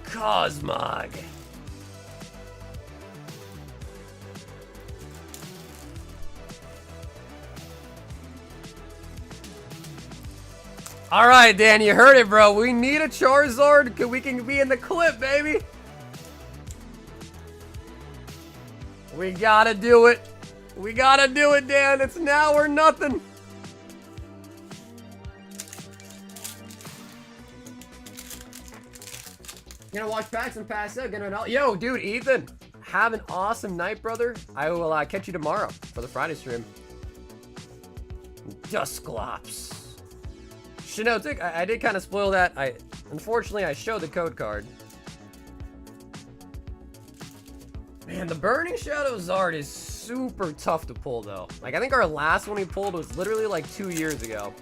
Cosmog. All right, Dan, you heard it, bro. We need a Charizard. We can be in the clip, baby. We gotta do it. We gotta do it, Dan. It's now or nothing. Gonna watch packs and pass out. Yo, dude, Ethan. Have an awesome night, brother. I will catch you tomorrow for the Friday stream. Dusclops. Shinotic, I did kind of spoil that. Unfortunately, I showed the code card. Man, the Burning Shadow Zard is super tough to pull, though. Like, I think our last one we pulled was literally like 2 years ago.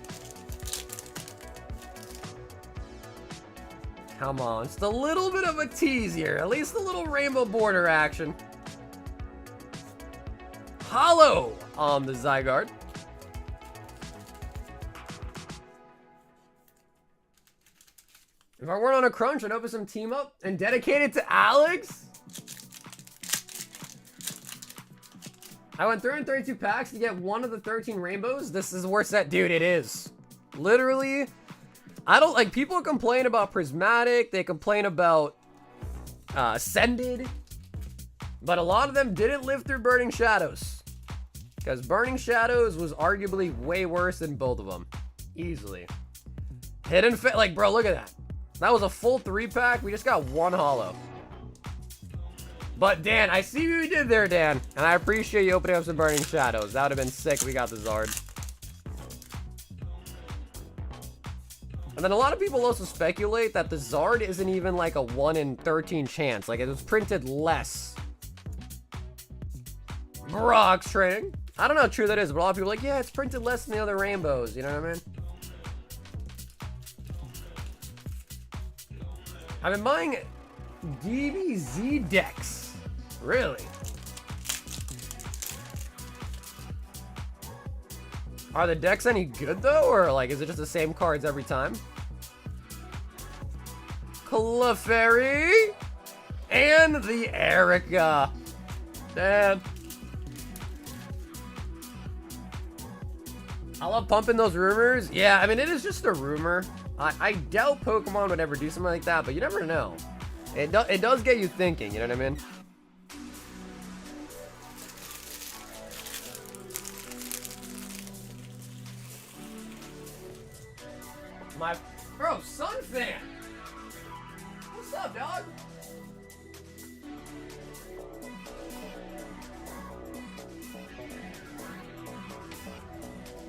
Come on, just a little bit of a tease here. At least a little rainbow border action. Hollow on the Zygarde. If I weren't on a crunch, I'd open some team up and dedicate it to Alex. I went 332 packs to get one of the 13 rainbows. This is the worst set. Dude, it is. Literally, I don't like, people complain about Prismatic. They complain about Ascended. But a lot of them didn't live through Burning Shadows. Because Burning Shadows was arguably way worse than both of them. Easily. Hidden Fit, like, bro, look at that. That was a full 3-pack. We just got one holo. But Dan, I see what you did there, Dan. And I appreciate you opening up some Burning Shadows. That would have been sick if we got the Zard. And then a lot of people also speculate that the Zard isn't even like a 1 in 13 chance. Like, it was printed less. Brock's training. I don't know how true that is, but a lot of people are like, yeah, it's printed less than the other rainbows. You know what I mean? I've been buying DBZ decks. Really? Are the decks any good though? Or like, is it just the same cards every time? Clefairy. And the Erica. Damn. I love pumping those rumors. Yeah, I mean, it is just a rumor. I doubt Pokemon would ever do something like that, but you never know. It does get you thinking, you know what I mean? Bro, Sun Fan! What's up, dog?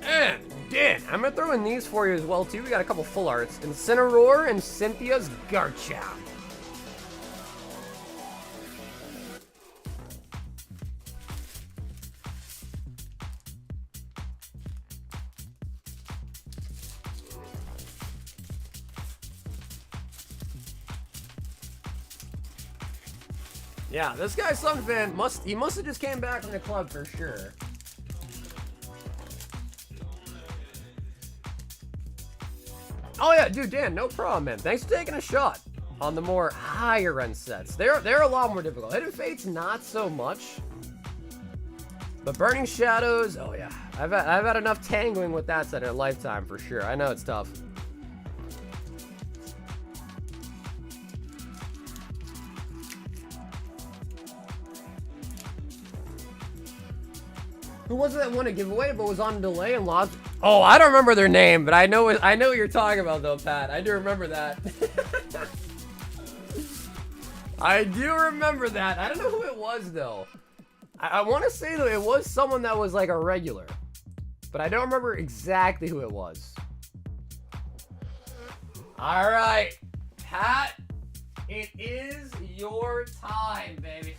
And Dan, I'm gonna throw in these for you as well too. We got a couple full arts. Incineroar and Cynthia's Garchomp. Yeah, this guy Sunfan must have just came back from the club for sure. Oh yeah, dude, Dan, no problem, man. Thanks for taking a shot on the more higher end sets. They're a lot more difficult. Hidden Fate's not so much. But Burning Shadows, oh yeah. I've had enough tangling with that set in a lifetime for sure. I know it's tough. Who was it that won a giveaway but was on delay and lost? Oh, I don't remember their name, but I know what you're talking about though, Pat. I do remember that. I do remember that. I don't know who it was though. I want to say though it was someone that was like a regular, but I don't remember exactly who it was. All right, Pat, it is your time, baby.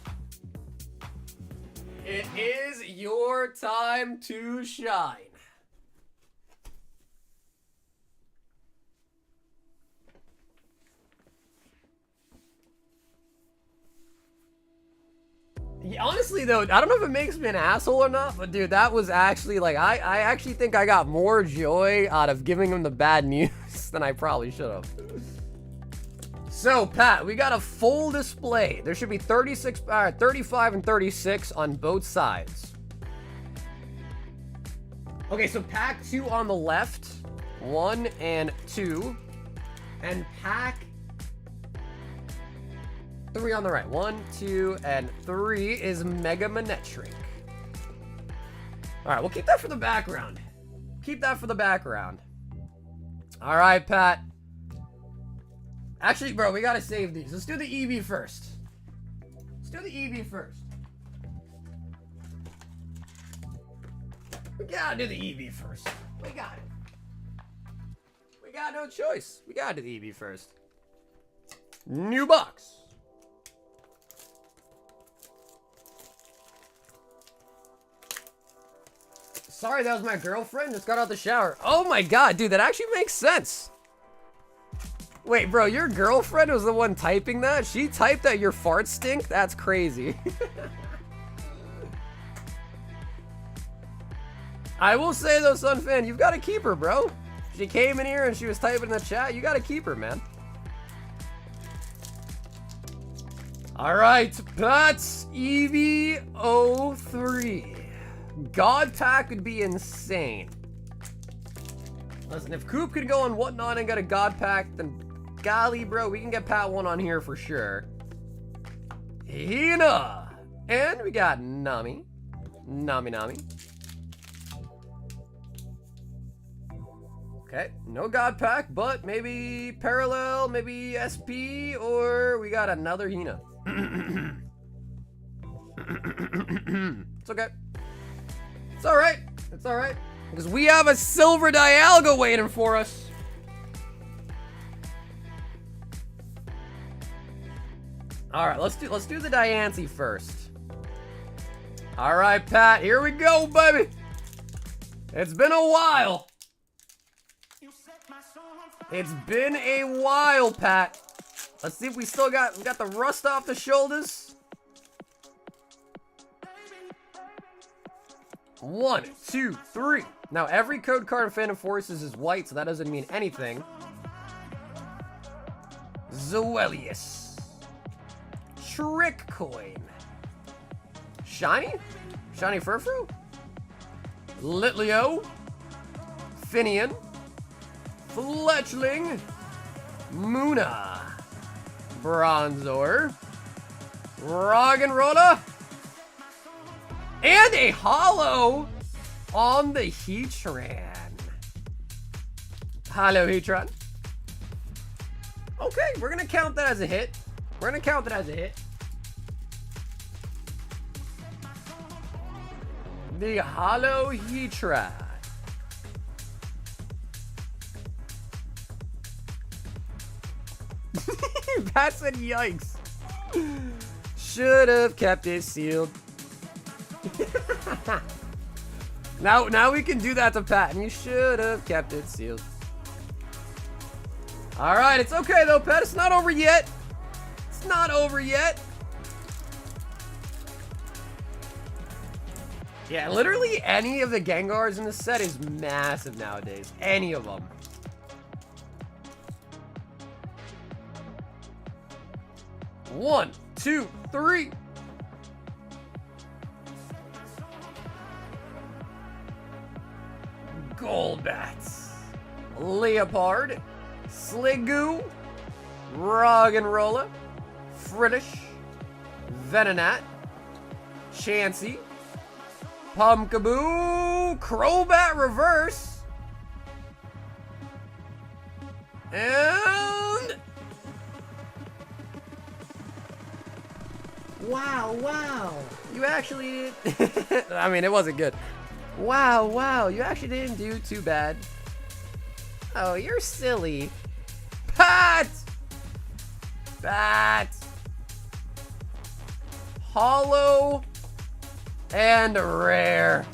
It is your time to shine. Yeah, honestly though, I don't know if it makes me an asshole or not, but dude, that was actually like, I actually think I got more joy out of giving him the bad news than I probably should have. So, Pat, we got a full display. There should be 35 and 36 on both sides. Okay, so pack 2 on the left, 1 and 2, and pack 3 on the right. 1, 2, and 3 is Mega Manectric. All right, we'll keep that for the background. Keep that for the background. All right, Pat. Actually, bro, we gotta save these. Let's do the EB first. Let's do the EB first. We gotta do the EB first. We got it. We got no choice. We gotta do the EB first. New box. Sorry, that was my girlfriend. Just got out the shower. Oh my god, dude, that actually makes sense. Wait, bro, your girlfriend was the one typing that? She typed that your farts stink? That's crazy. I will say though, Sun Fan, you've got to keep her, bro. She came in here and she was typing in the chat. You got to keep her, man. All right, Pat's EB-03. God Pack would be insane. Listen, if Coop could go on Whatnot and get a God Pack, then golly, bro, we can get Pat one on here for sure. Hina. And we got Nami. Nami. Okay, no God Pack, but maybe Parallel, maybe SP, or we got another Hina. It's okay. It's alright. It's alright. Because we have a silver Dialga waiting for us. Alright, let's do the Diancie first. Alright, Pat, here we go, baby. It's been a while. It's been a while, Pat. Let's see if we still got the rust off the shoulders. 1, 2, 3. Now, every code card in Phantom Forces is white, so that doesn't mean anything. Zoelius. Trick Coin. Shiny? Shiny Furfru? Litleo. Finian. Fletchling. Muna. Bronzor. Roggenrola. And a holo on the Heatran. Hello, Heatran. Okay, we're gonna count that as a hit. We're gonna count that as a hit. The holo Heatran. Pat said yikes. Should have kept it sealed. Now we can do that to Pat, and you should have kept it sealed. All right, it's okay though, Pat. It's not over yet. It's not over yet. Yeah, literally any of the Gengars in this set is massive nowadays. Any of them. One, two, three. Golbats, Leopard, Sliggoo, Roggenrola, Frittish, Venonat, Chansey, Pumpkaboo, Crobat Reverse, and wow, you actually did. I mean, it wasn't good. Wow, you actually didn't do too bad. Oh, you're silly. Pat! Hollow and rare.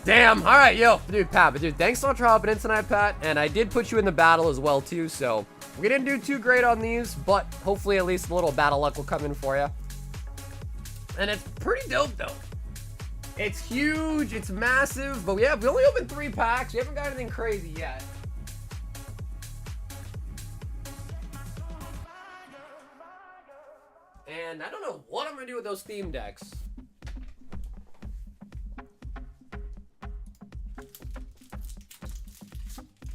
Damn. All right, yo, dude, Pat. But dude, thanks so much for hopping in tonight, Pat. And I did put you in the battle as well too, so we didn't do too great on these, but hopefully at least a little battle luck will come in for you. And it's pretty dope though. It's huge, it's massive, but we only opened 3 packs. We haven't got anything crazy yet. And I don't know what I'm gonna do with those theme decks.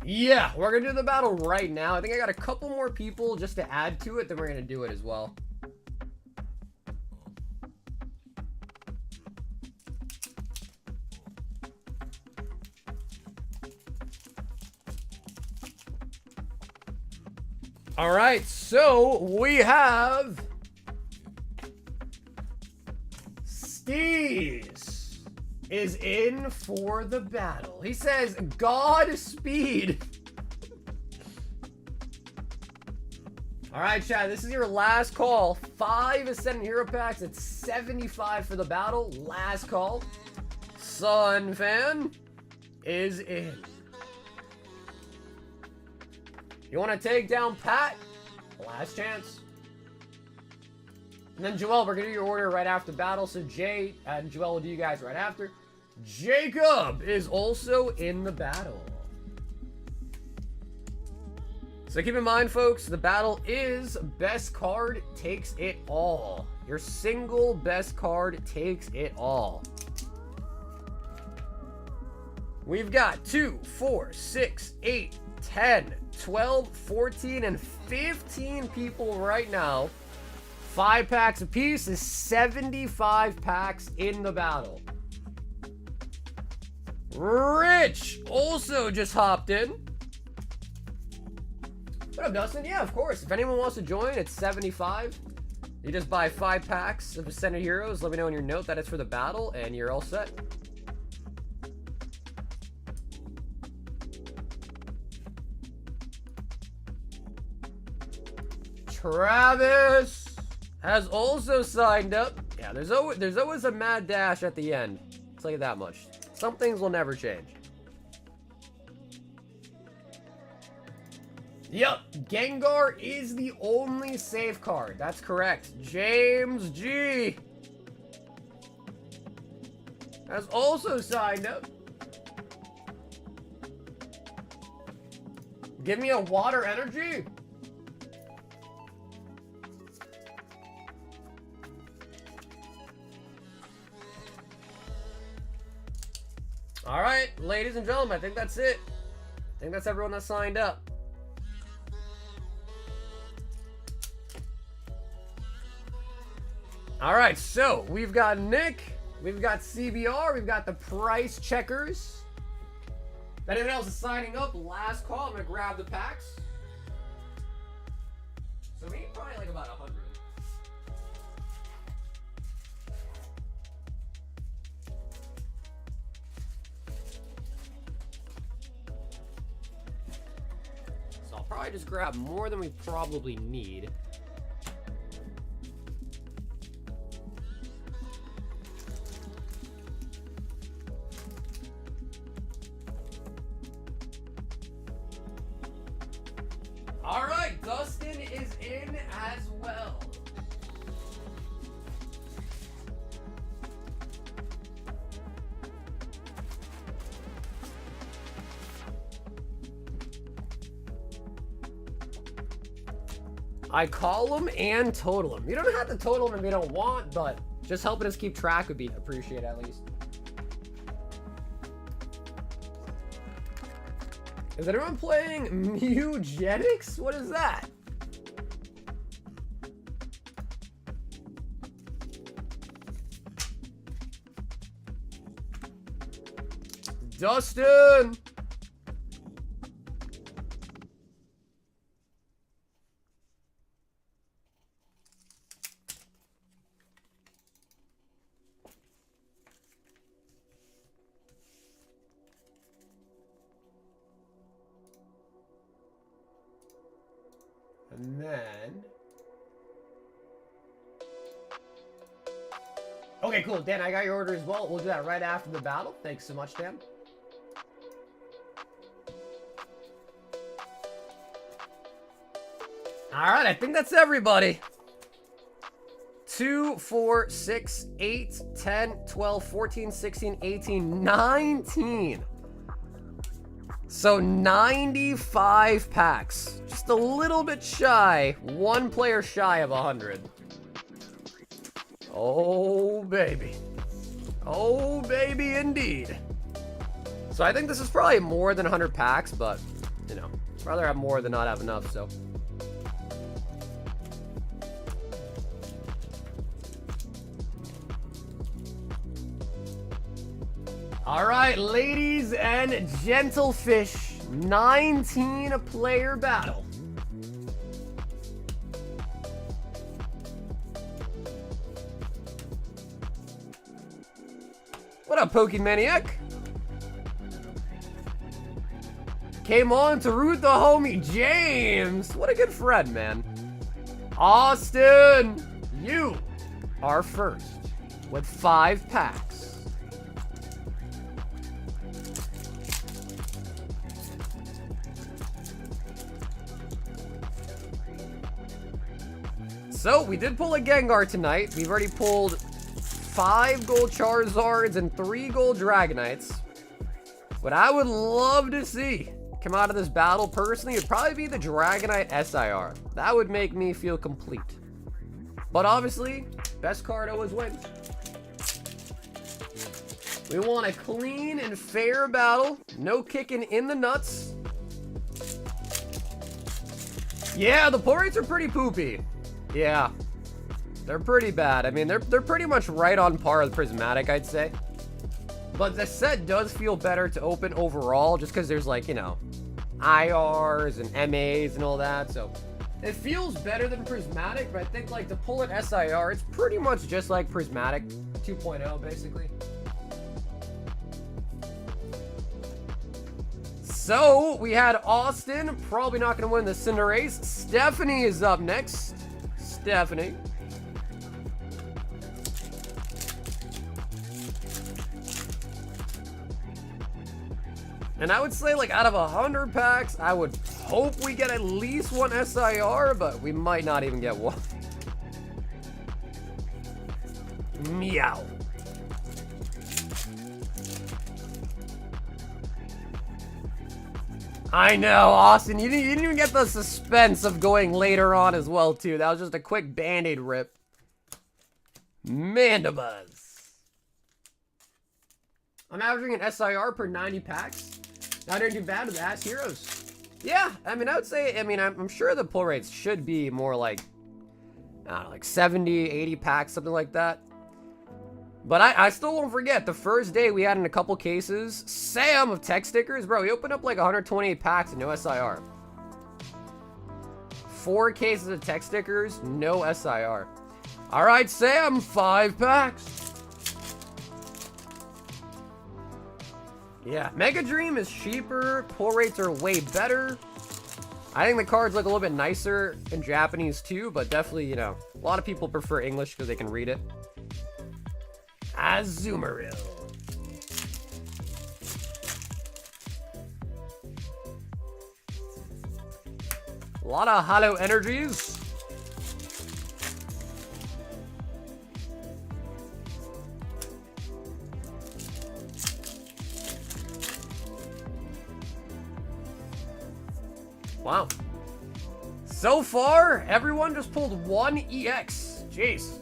Yeah, we're gonna do the battle right now. I think I got a couple more people just to add to it, then we're gonna do it as well. All right, so we have Steez is in for the battle. He says, Godspeed. All right, Chad, this is your last call. 5 Ascendant Hero Packs at 75 for the battle. Last call. Sun Fan is in. You want to take down Pat? Last chance. And then Joel, we're going to do your order right after battle. So Jay and Joel will do you guys right after. Jacob is also in the battle. So keep in mind, folks, the battle is best card takes it all. Your single best card takes it all. We've got 2, 4, 6, 8, 10, 12, 14, and 15 people right now. 5 packs apiece is 75 packs in the battle. Rich also just hopped in. What up, Dustin? Yeah, of course. If anyone wants to join, it's 75. You just buy 5 packs of Ascended Heroes. Let me know in your note that it's for the battle, and you're all set. Travis has also signed up. Yeah, there's always a mad dash at the end. I'll tell you that much. Some things will never change. Yup, Gengar is the only safe card. That's correct. James G has also signed up. Give me a water energy. All right, ladies and gentlemen, I think that's it. I think that's everyone that signed up. All right, so we've got Nick, we've got CBR, we've got the price checkers. If anyone else is signing up, last call, I'm gonna grab the packs. So we need probably like about 100. So I'll probably just grab more than we probably need. All right, Dustin is in as well. I call them and total them. You don't have to total them if you don't want, but just helping us keep track would be appreciated at least. Is anyone playing Mewgenics? What is that? Dustin! And then... Okay, cool. Dan, I got your order as well. We'll do that right after the battle. Thanks so much, Dan. Alright, I think that's everybody. 2, 4, 6, 8, 10, 12, 14, 16, 18, 19. So 95 packs. Just a little bit shy. One player shy of 100. Oh, baby. Oh, baby, indeed. So I think this is probably more than 100 packs, but you know, rather have more than not have enough, so. All right, ladies and gentlefish, 19-player battle. What up, Pokemaniac? Came on to root the homie James. What a good friend, man. Austin, you are first with 5 packs. So, we did pull a Gengar tonight. We've already pulled 5 gold Charizards and 3 gold Dragonites. What I would love to see come out of this battle, personally, would probably be the Dragonite SIR. That would make me feel complete. But obviously, best card always wins. We want a clean and fair battle. No kicking in the nuts. Yeah, the pull rates are pretty poopy. Yeah, they're pretty bad. I mean, they're pretty much right on par with Prismatic, I'd say. But the set does feel better to open overall, just because there's, like, you know, IRs and MAs and all that. So it feels better than Prismatic, but I think, like, to pull an SIR, it's pretty much just like Prismatic 2.0, basically. So we had Austin, probably not going to win the Cinderace. Stephanie is up next. Stephanie. And I would say, like, out of 100 packs, I would hope we get at least 1 SIR, but we might not even get 1. Meow. I know, Austin, you didn't even get the suspense of going later on as well, too. That was just a quick Band-Aid rip. Mandibuzz. I'm averaging an SIR per 90 packs. Not doing too bad with Ass Heroes. Yeah, I mean, I would say, I mean, I'm sure the pull rates should be more like, I don't know, like 70, 80 packs, something like that. But I still won't forget, the first day we had in a couple cases, Sam of Tech Stickers, bro, he opened up like 128 packs and no SIR. 4 cases of Tech Stickers, no SIR. All right, Sam, 5 packs. Yeah, Mega Dream is cheaper, pull rates are way better. I think the cards look a little bit nicer in Japanese too, but definitely, you know, a lot of people prefer English because they can read it. Azumarill. A lot of hollow energies. Wow. So far, everyone just pulled 1 EX. Jeez.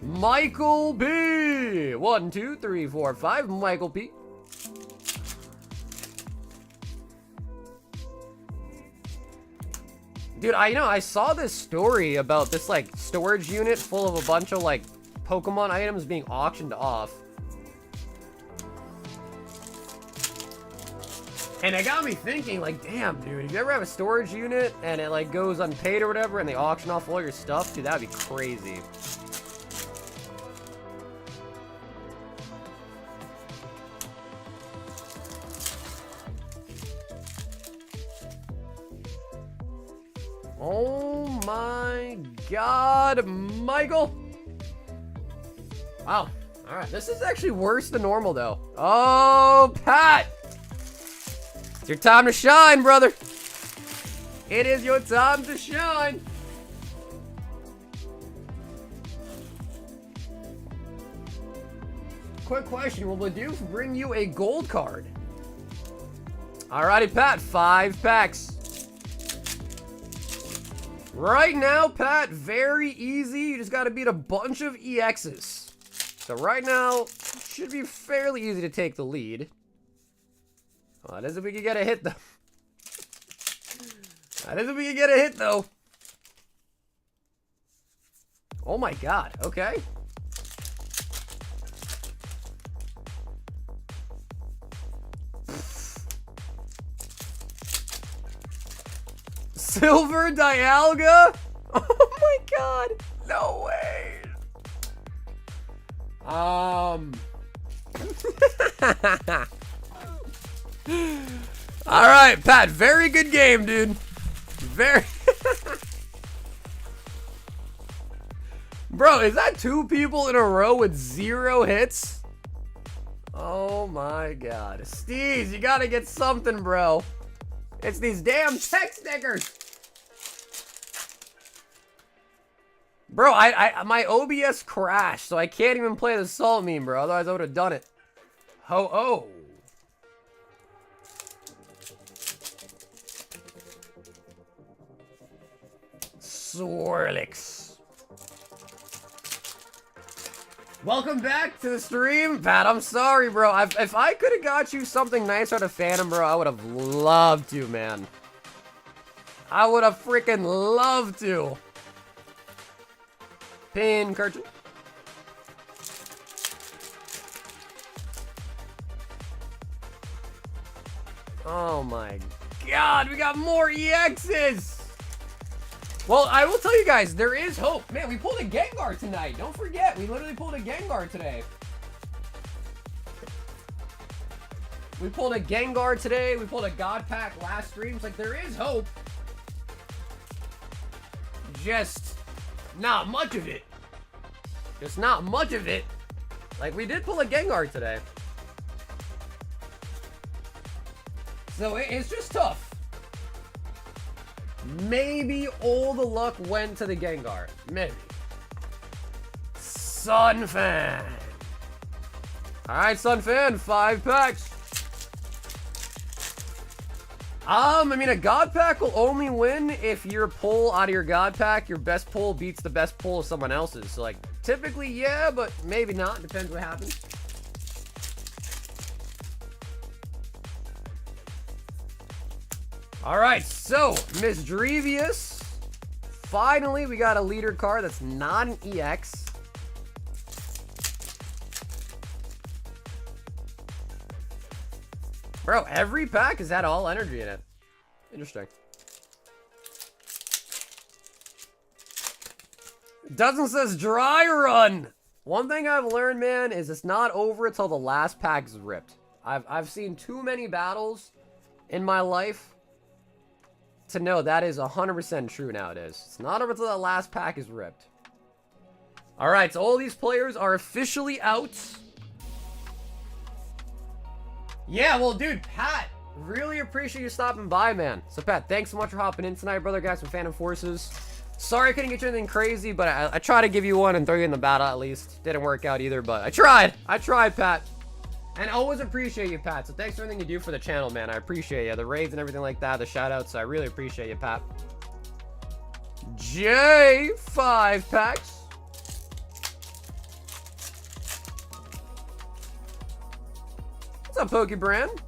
Michael P. 1, 2, 3, 4, 5. Michael P. Dude, I saw this story about this, like, storage unit full of a bunch of, like, Pokemon items being auctioned off. And it got me thinking, like, damn, dude, if you ever have a storage unit and it, like, goes unpaid or whatever and they auction off all your stuff, dude, that'd be crazy. Oh my god, Michael! Wow. Alright, this is actually worse than normal, though. Oh, Pat! It's your time to shine, brother! It is your time to shine! Quick question, will the Doof bring you a gold card? Alrighty, Pat, 5 packs. Right now, Pat, very easy. You just got to beat a bunch of EXs. So right now, it should be fairly easy to take the lead. Well, that is if we can get a hit, though. I think we can get a hit, though. Oh my god, okay. Silver Dialga? Oh my god, no way. Alright, Pat, very good game, dude. Very... Bro, is that 2 people in a row with 0 hits? Oh my god. Steez, you gotta get something, bro. It's these damn tech stickers. Bro, my OBS crashed, so I can't even play the salt meme, bro. Otherwise, I would have done it. Ho-oh. Swirlix. Welcome back to the stream, Pat. I'm sorry, bro. If I could have got you something nice out of Phantom, bro, I would have loved to, man. I would have freaking loved to. Pin cartoon. Oh my god, we got more EXs! Well, I will tell you guys, there is hope. Man, we pulled a Gengar tonight. Don't forget, we literally pulled a Gengar today. We pulled a Gengar today. We pulled a God Pack last stream. It's like, there is hope. Just not much of it. Just not much of it. Like, we did pull a Gengar today. So it's just tough. Maybe all the luck went to the Gengar. Maybe. Sunfan. Alright, Sunfan, 5 packs. I mean, a God Pack will only win if your pull out of your God Pack, your best pull beats the best pull of someone else's. So, like, typically, yeah, but maybe not. Depends what happens. Alright, so, Miss Drevius. Finally, we got a leader card that's not an EX. Bro, every pack has had all energy in it. Interesting. Doesn't says dry run. One thing I've learned, man, is it's not over until the last pack is ripped. I've seen too many battles in my life to know that is 100% true nowadays. It's not over until the last pack is ripped. Alright, so all these players are officially out. Yeah, well, dude, Pat, really appreciate you stopping by, man. So, Pat, thanks so much for hopping in tonight, brother, guys, from Phantom Forces. Sorry I couldn't get you anything crazy, but I tried to give you one and throw you in the battle at least. Didn't work out either, but I tried. I tried, Pat. And always appreciate you, Pat. So thanks for everything you do for the channel, man. I appreciate you. The raids and everything like that, the shout-outs. I really appreciate you, Pat. J, 5 packs. What's up, Pokebrand?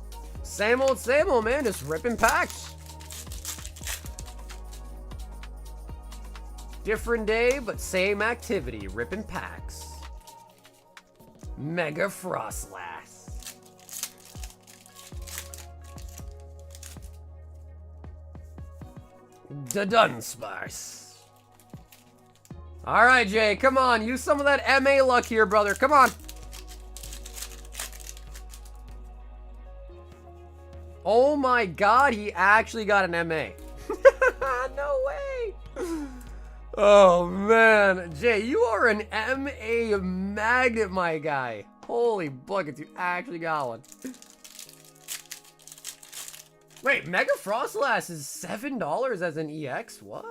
Same old, man. Just ripping packs. Different day, but same activity. Ripping packs. Mega Frostlass. The Dunsparce. Alright, Jay, come on. Use some of that MA luck here, brother. Come on. Oh my god, he actually got an MA. No way. Oh man. Jay, you are an MA magnet, my guy. Holy buckets, you actually got one. Wait, Mega Frostlass is $7 as an EX? What?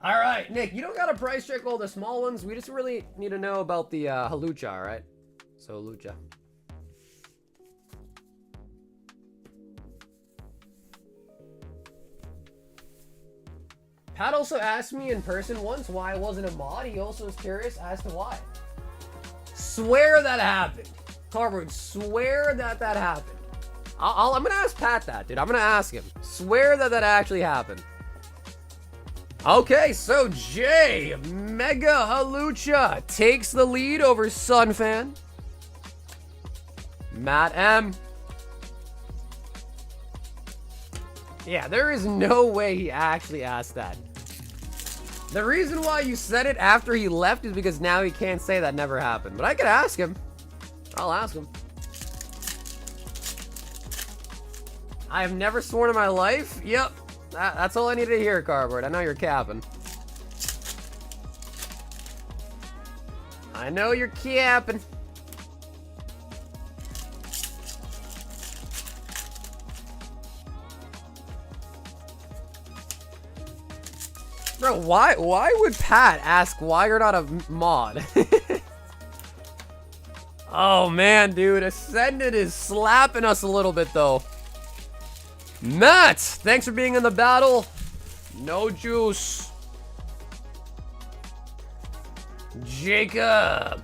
Alright, Nick, you don't gotta price check all the small ones. We just really need to know about the Halucha, alright? So, Lucha. Pat also asked me in person once why I wasn't a mod. He also was curious as to why. Swear that happened. Cardboard, swear that happened. I'm gonna ask Pat that, dude. I'm gonna ask him. Swear that that actually happened. Okay, so Jay, Mega Halucha takes the lead over Sunfan. Matt M. Yeah, there is no way he actually asked that. The reason why you said it after he left is because now he can't say that never happened. But I could ask him. I'll ask him. I have never sworn in my life? Yep. That's all I need to hear, Cardboard. I know you're capping. I know you're capping. Bro, why would Pat ask why you're not a mod? Oh man, dude, Ascended is slapping us a little bit though. Matt, thanks for being in the battle. No juice. Jacob.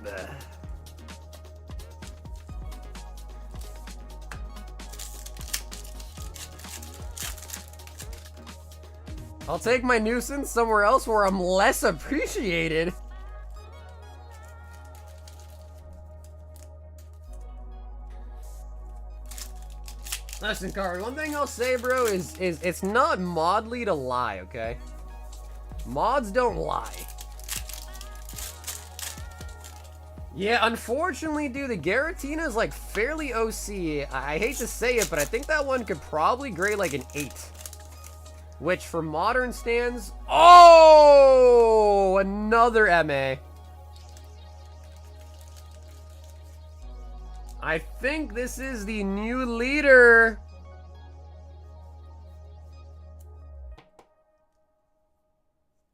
I'll take my nuisance somewhere else where I'm less appreciated. Listen, Carver, one thing I'll say, bro, is it's not modly to lie, okay? Mods don't lie. Yeah, unfortunately, dude, the Giratina is like fairly OC. I hate to say it, but I think that one could probably grade like an 8. Which for modern stands... Oh! Another MA. I think this is the new leader.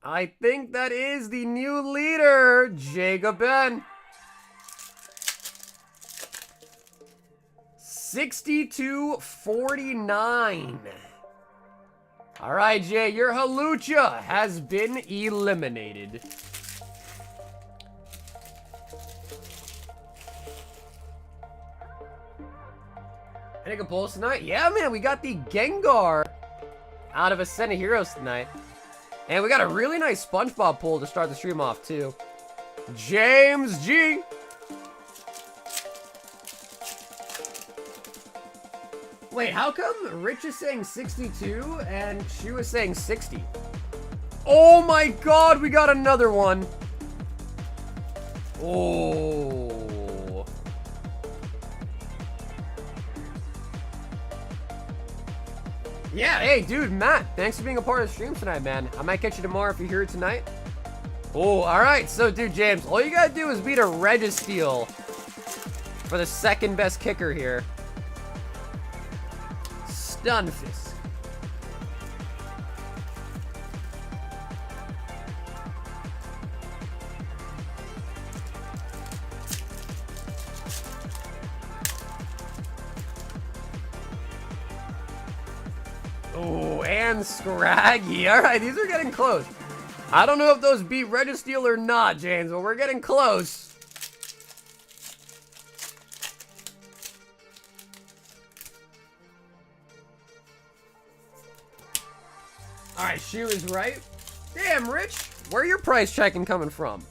I think that is the new leader, Jacob Ben. 62-49. All right, Jay, your Halucha has been eliminated. Any good pulls tonight? Yeah, man, we got the Gengar out of Ascended Heroes tonight. And we got a really nice Spongebob pull to start the stream off, too. James G. Wait, how come Rich is saying 62 and she was saying 60? Oh my god, we got another one. Oh. Yeah, hey, dude, Matt, thanks for being a part of the stream tonight, man. I might catch you tomorrow if you're here tonight. Oh, all right. So, dude, James, all you got to do is beat a Registeel for the second best kicker here. Stunfisk. Oh, and Scraggy. All right, these are getting close. I don't know if those beat Registeel or not, James, but we're getting close. All right, Shoe is right. Damn, Rich, where your price checking coming from?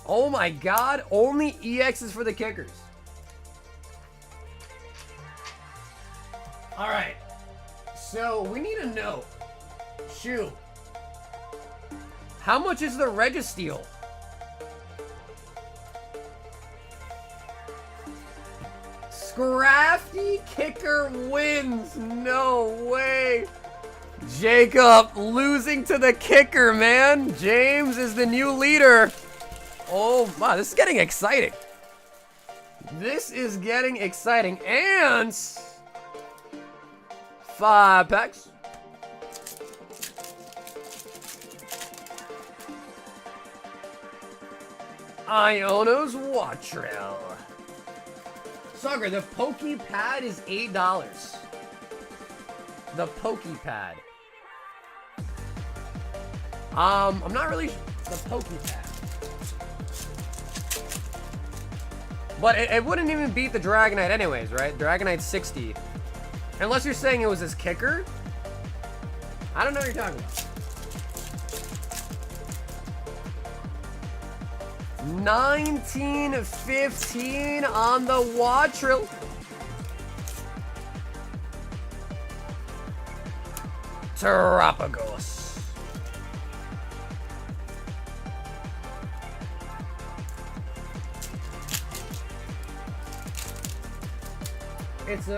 Oh my god, only EXs for the kickers. All right, so we need to know, Shoe, how much is the Registeel? Scrafty kicker wins. No way. Jacob losing to the kicker, man. James is the new leader. Oh, wow, this is getting exciting. This is getting exciting. And 5 packs. Iono's Wattrell. Sucker, the Pokepad is $8. The Pokepad. I'm not really the Pokepad. But it wouldn't even beat the Dragonite anyways, right? Dragonite's 60. Unless you're saying it was his kicker. I don't know what you're talking about. 1915 on the Wattrill. Terapagos. It's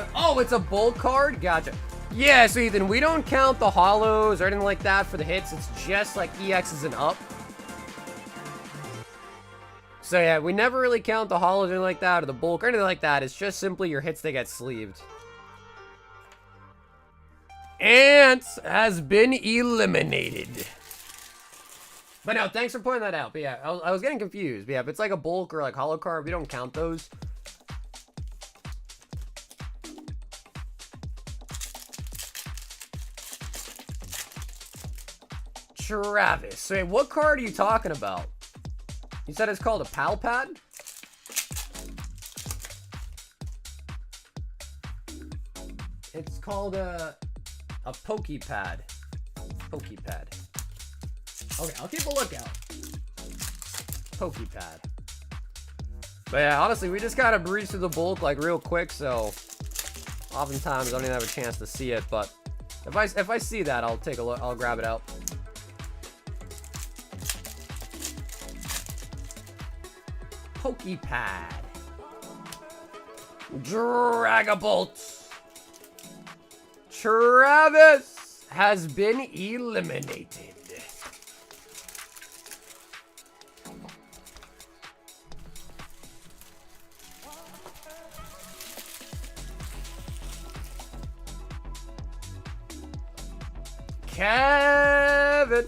a bulk card? Gotcha. Yeah, so Ethan, we don't count the holos or anything like that for the hits. It's just like EXs and up. So yeah, we never really count the holos or anything like that, or the bulk or anything like that. It's just simply your hits that get sleeved. Ant has been eliminated. But no, thanks for pointing that out. But yeah, I was getting confused. But yeah, if it's like a bulk or like holo card, we don't count those. Travis. So wait, what card are you talking about? You said it's called a Pal Pad? It's called a Pokepad. Pokepad. Okay, I'll keep a lookout. Pokepad. But yeah, honestly, we just gotta breeze through the bulk like real quick, so oftentimes I don't even have a chance to see it, but if I see that, I'll take a look, I'll grab it out. Pokepad. Dragabolt. Travis has been eliminated. Kevin.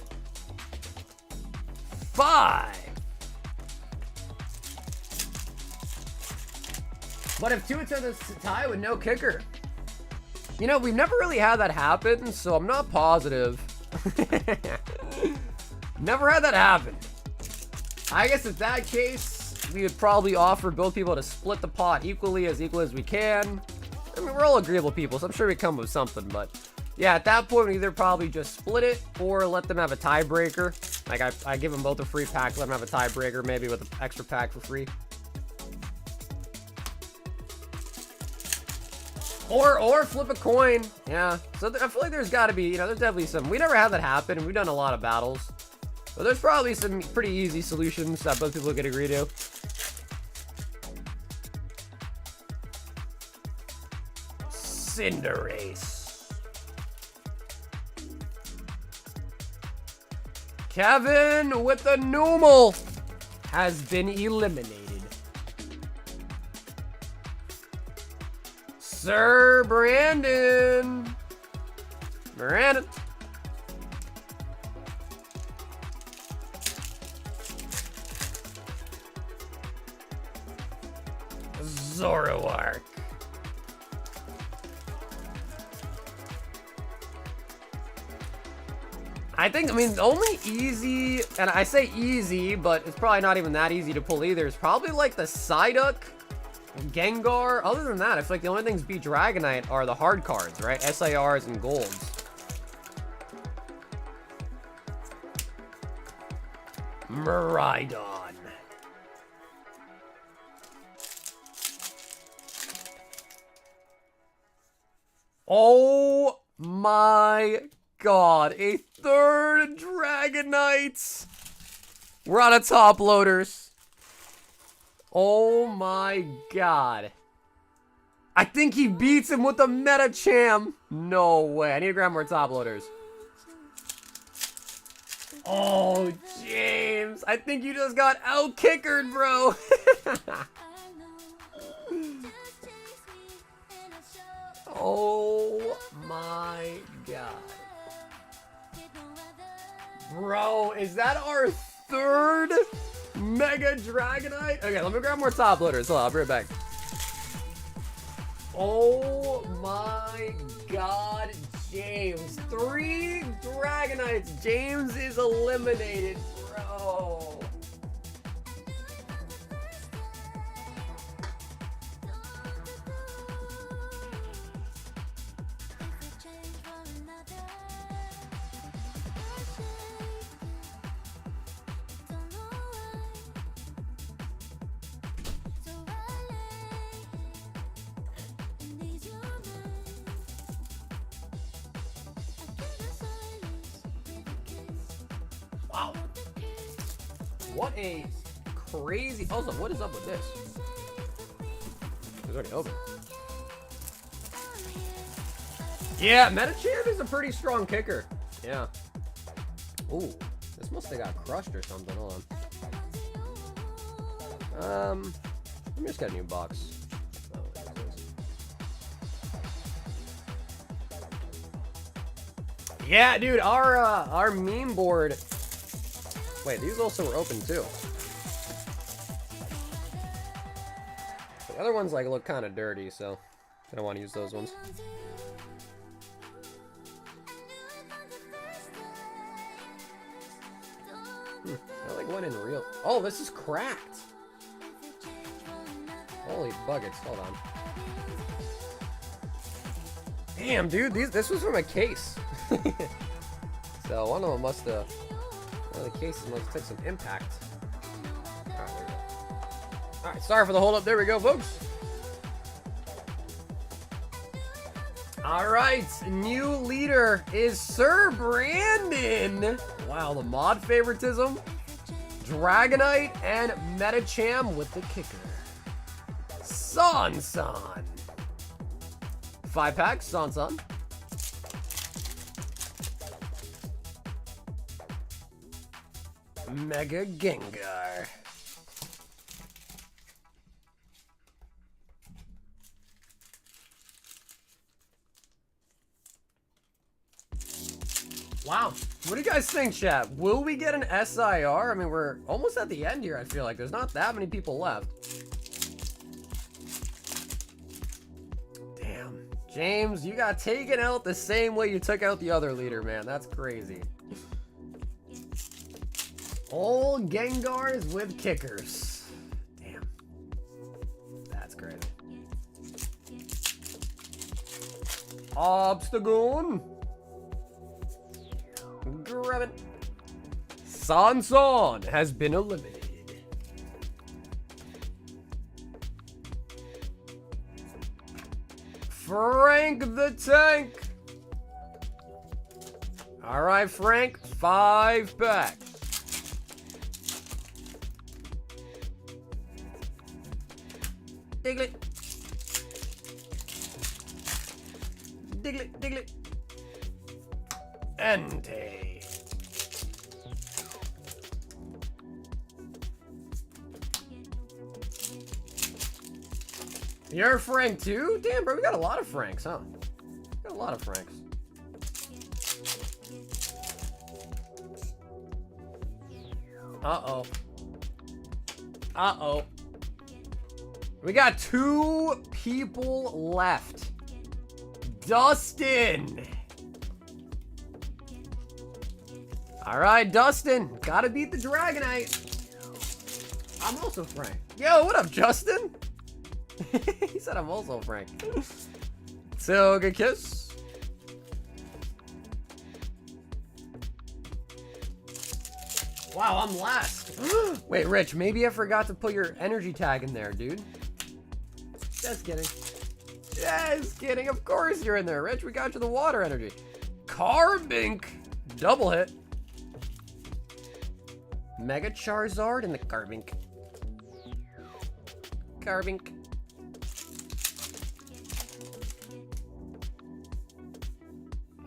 5. But if two attempts to tie with no kicker. You know, we've never really had that happen, so I'm not positive. Never had that happen. I guess in that case, we would probably offer both people to split the pot equal as we can. I mean, we're all agreeable people, so I'm sure we come with something, but yeah, at that point, we either probably just split it or let them have a tiebreaker. Like, I give them both a free pack, let them have a tiebreaker, maybe with an extra pack for free. Or flip a coin. Yeah. So I feel like there's got to be, you know, there's definitely some. We never had that happen, and we've done a lot of battles. But there's probably some pretty easy solutions that both people could agree to. Cinderace. Kevin with the Numel has been eliminated. Sir Brandon. Brandon. Zoroark. I mean, the only easy, and I say easy, but it's probably not even that easy to pull either. It's probably like the Psyduck, Gengar. Other than that, I feel like the only things beat Dragonite are the hard cards, right? SIRs and Golds. Miraidon. Oh my god, a third Dragonite. We're out of top loaders. Oh my god. I think he beats him with a Metacham. No way. I need to grab more top loaders. Oh, James. I think you just got out-kickered, bro. Oh my god. Bro, is that our third Mega Dragonite? Okay, let me grab more top loaders. Hold on, I'll be right back. Oh my god, James. 3 Dragonites. James is eliminated, bro. What a crazy... Also, what is up with this? It's already open. Yeah, Metachamp is a pretty strong kicker. Yeah. Ooh, this must have got crushed or something. Hold on. Let me just get a new box. Oh, yeah, dude, our meme board. Wait, these also were open too. The other ones like look kind of dirty, so I don't want to use those ones. I like one in real. Oh, this is cracked. Holy buckets! Hold on. Damn, dude, this was from a case. So one of them must have. One of the cases must have took some impact. All right, there we go. All right, sorry for the hold up. There we go, folks. All right, new leader is Sir Brandon. Wow, the mod favoritism. Dragonite and Metacham with the kicker. San. 5 packs, San. Mega Gengar. Wow. What do you guys think, chat? Will we get an SIR? I mean, we're almost at the end here, I feel like. There's not that many people left. Damn. James, you got taken out the same way you took out the other leader, man. That's crazy. All Gengars with kickers. Damn. That's crazy. Obstagoon. Grab it. San has been eliminated. Frank the Tank. All right, Frank, 5 packs. Diglett. Diglett. Entei. You're a Frank too? Damn, bro, we got a lot of Franks, huh? We got a lot of Franks. Uh-oh. Uh-oh. We got 2 people left. Dustin. All right, Dustin. Gotta beat the Dragonite. I'm also Frank. Yo, what up, Justin? He said I'm also Frank. So, good kiss. Wow, I'm last. Wait, Rich, maybe I forgot to put your energy tag in there, dude. Just kidding. Just kidding. Of course you're in there, Rich. We got you the water energy. Carbink. Double hit. Mega Charizard and the Carbink. Carbink.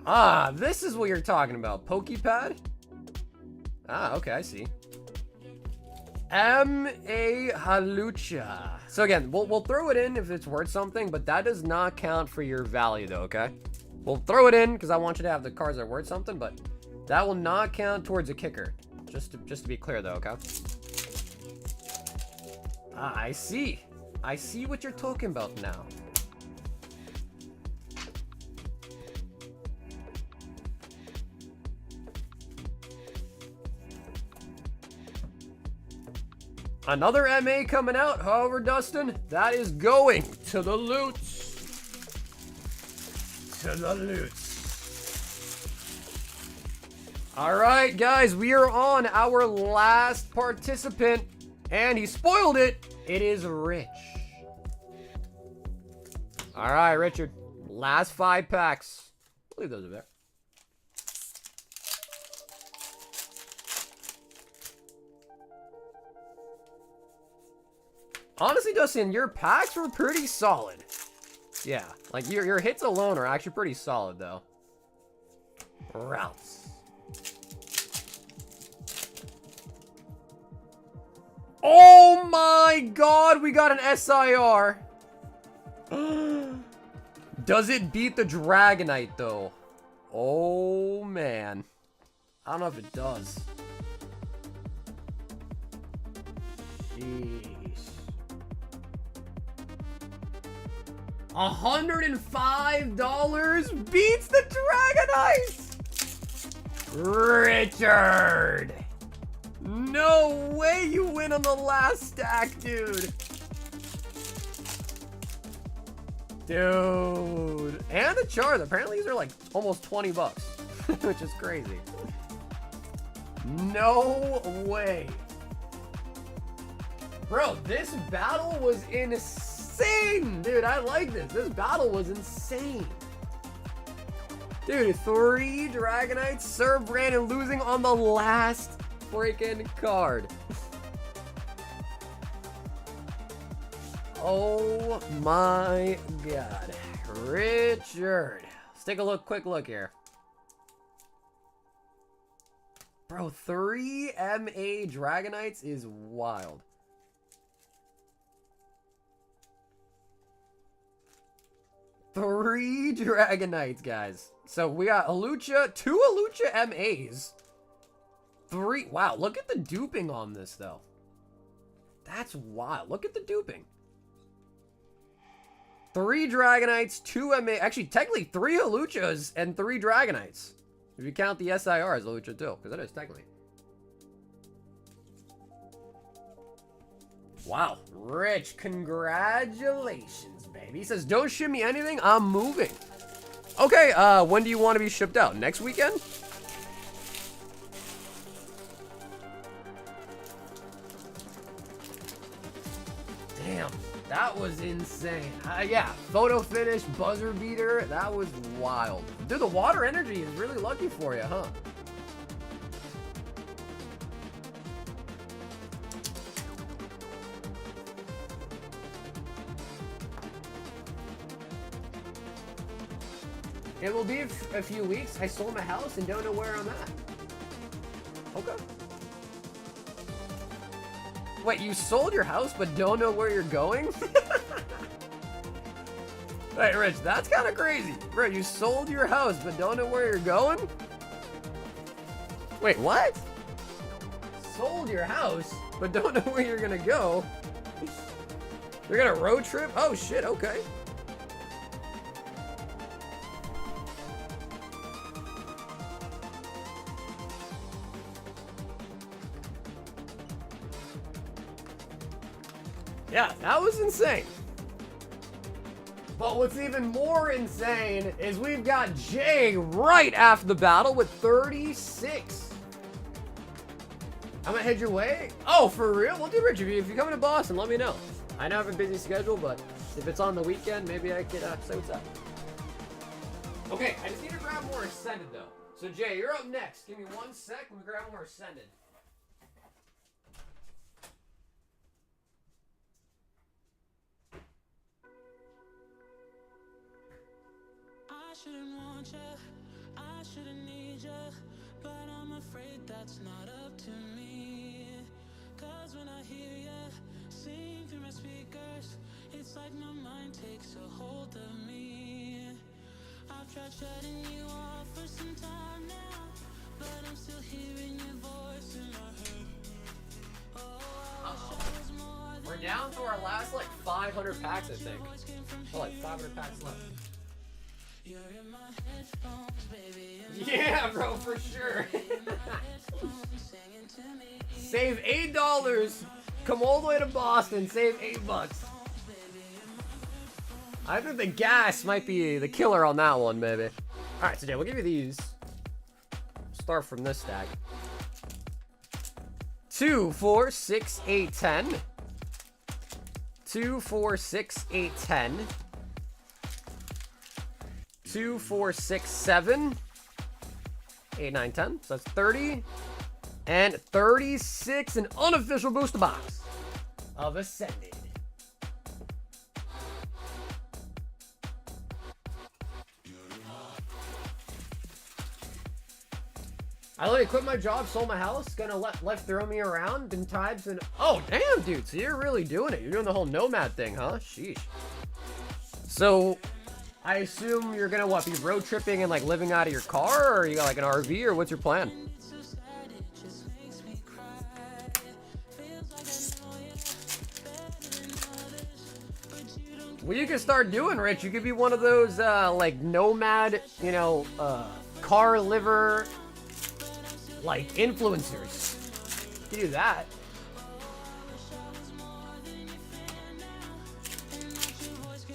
Ah, this is what you're talking about. Pokepad? Ah, okay, I see. M.A. Halucha. So again, we'll throw it in if it's worth something, but that does not count for your value though, okay? We'll throw it in because I want you to have the cards that are worth something, but that will not count towards a kicker. Just to be clear though, okay? Ah, I see. I see what you're talking about now. Another MA coming out, however, Dustin, that is going to the loots. To the loots. All right, guys, we are on our last participant, and he spoiled it. It is Rich. All right, Richard, last 5 packs. I'll leave those over there. Honestly, Dustin, your packs were pretty solid. Yeah, like your hits alone are actually pretty solid, though. Routes. Oh my god, we got an SIR. Does it beat the Dragonite, though? Oh, man. I don't know if it does. Sheesh. $105 beats the Dragonite! Richard! No way you win on the last stack, dude. Dude. And the Charizard. Apparently these are like almost 20 bucks, which is crazy. No way. Bro, this battle was insane. Dude, I like this. This battle was insane. Dude, 3 Dragonites, Sir Brandon losing on the last freaking card. Oh my god. Richard. Let's take a quick look here. Bro, 3 MA Dragonites is wild. Three Dragonites, guys. So we got Alucha, 2 Alucha MAs. 3. Wow, look at the duping on this, though. That's wild. Look at the duping. 3 Dragonites, 2 MA. Actually, technically 3 Aluchas and 3 Dragonites. If you count the SIR as Alucha, too. Because that is technically. Wow. Rich, congratulations, baby. He says, don't ship me anything. I'm moving. Okay, when do you want to be shipped out? Next weekend? Damn, that was insane. Yeah, photo finish, buzzer beater. That was wild. Dude, the water energy is really lucky for you, huh? It will be a few weeks. I sold my house and don't know where I'm at. Okay. Wait, you sold your house but don't know where you're going? Hey, Rich, that's kind of crazy. Bro, you sold your house but don't know where you're going? Wait, what? Sold your house but don't know where you're gonna go? You're gonna road trip? Oh shit, okay. Yeah, that was insane. But what's even more insane is we've got Jay right after the battle with 36. I'm gonna head your way. Oh, for real? Well, dude, Rich, if you're coming to Boston, let me know. I know I have a busy schedule, but if it's on the weekend, maybe I could say what's up. Okay, I just need to grab more Ascended, though. So, Jay, you're up next. Give me 1 sec. Let me grab more Ascended. I shouldn't want you, I shouldn't need you, but I'm afraid that's not up to me. Cause when I hear you sing through my speakers, it's like my mind takes a hold of me. I've tried shutting you off for some time now, but I'm still hearing your voice in my head. Oh, I wish I was more than We're down to our last like 500 packs, I think. Oh, like 500 packs left. You're in my headphones, baby. Yeah, bro, for sure. Save $8. Come all the way to Boston. Save $8. I think the gas might be the killer on that one, baby. All right, so Jay, we'll give you these. Start from this stack. 2, 4, 6, 8, 10. 2, 4, 6, 8, 10. 2, 4, 6, 7, 8, 9, 10. So that's 30 and 36. An unofficial booster box of Ascended. I literally quit my job, sold my house, gonna left throw me around in times and oh damn, dude. So you're really doing it. You're doing the whole nomad thing, huh? Sheesh. So I assume you're gonna what, be road tripping and like living out of your car, or you got like an RV, or what's your plan? What you can start doing, Rich, you could be one of those like nomad, you know, car liver like influencers. You can do that.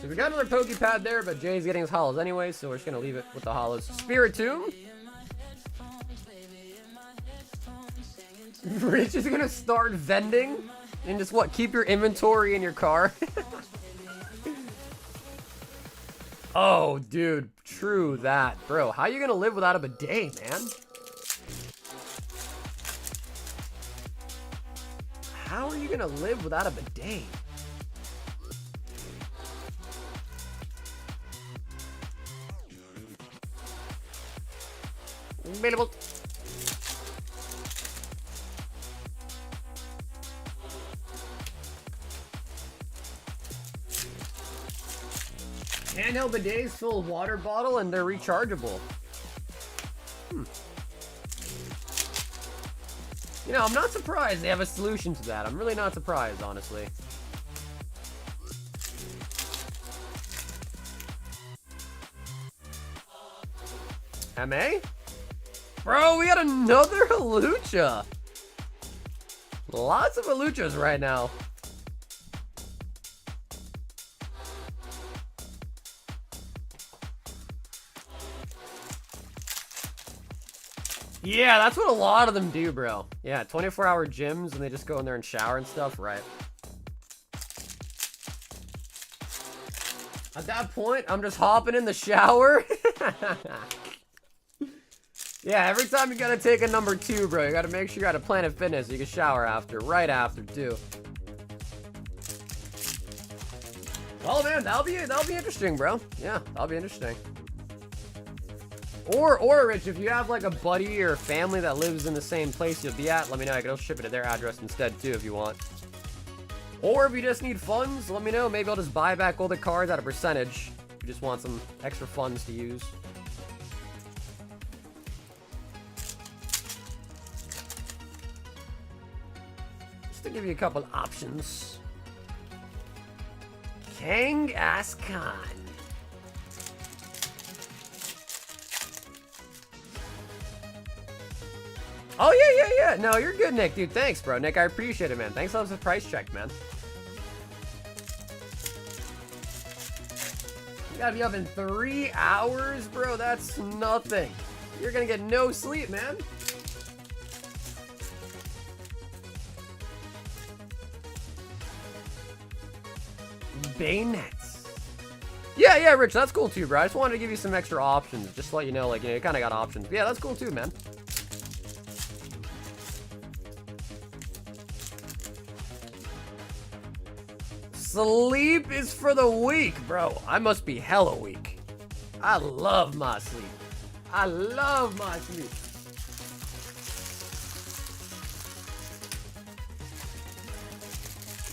So we got another Pokepad there, but Jay's getting his holos anyway, so we're just gonna leave it with the holos. Spiritomb. Rich is gonna start vending and just what, keep your inventory in your car. Oh, dude, true that. Bro, how you gonna live without a bidet, man? How are you gonna live without a bidet? Available. Handheld bidets fill a water bottle and they're rechargeable. You know, I'm not surprised they have a solution to that. I'm really not surprised, honestly. MA? Bro, we got another Halucha. Lots of Haluchas right now. Yeah, that's what a lot of them do, bro. Yeah, 24-hour gyms and they just go in there and shower and stuff, right? At that point, I'm just hopping in the shower. Yeah, every time you gotta take a number 2, bro, you gotta make sure you're at a Planet Fitness so you can shower after, right after, too. Oh, man, that'll be interesting, bro. Yeah, that'll be interesting. Or Rich, if you have like a buddy or family that lives in the same place you'll be at, let me know. I can ship it to their address instead too if you want. Or if you just need funds, let me know. Maybe I'll just buy back all the cards at a percentage. If you just want some extra funds to use. Just to give you a couple options. Kang Askan. Oh, yeah. No, you're good, Nick, dude. Thanks, bro. Nick, I appreciate it, man. Thanks for the price check, man. You gotta be up in 3 hours, bro. That's nothing. You're gonna get no sleep, man. Bayonets. Yeah, Rich, that's cool too, bro. I just wanted to give you some extra options. Just to let you know, like, you know, you kind of got options. But yeah, that's cool too, man. Sleep is for the weak, bro. I must be hella weak. I love my sleep. I love my sleep.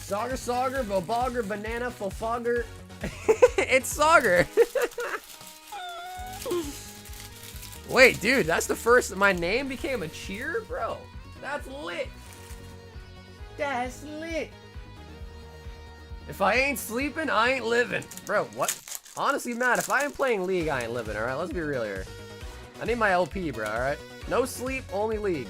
Sauger, Bobogger, Banana, Fofogger. It's Sauger. Wait, dude, that's the first. My name became a cheer, bro. That's lit. That's lit. If I ain't sleeping, I ain't living. Bro, what? Honestly, Matt, if I ain't playing League, I ain't living, alright? Let's be real here. I need my LP, bro, alright? No sleep, only League.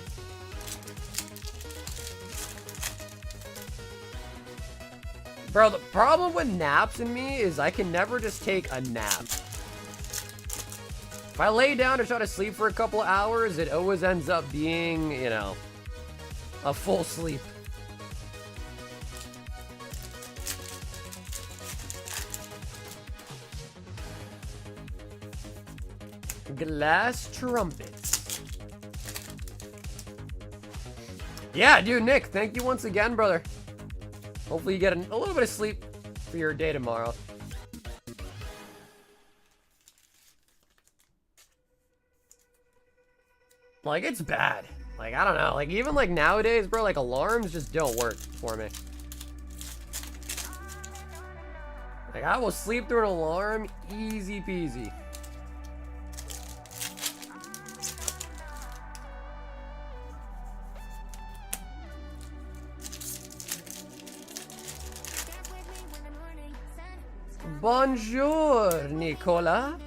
Bro, the problem with naps in me is I can never just take a nap. If I lay down to try to sleep for a couple of hours, it always ends up being, you know, a full sleep. Glass trumpets. Yeah, dude, Nick, thank you once again, brother. Hopefully you get a little bit of sleep for your day tomorrow. Like, it's bad. Like, I don't know. Like, even, like, nowadays, bro, like, alarms just don't work for me. Like, I will sleep through an alarm easy peasy. Bonjour, Nicola.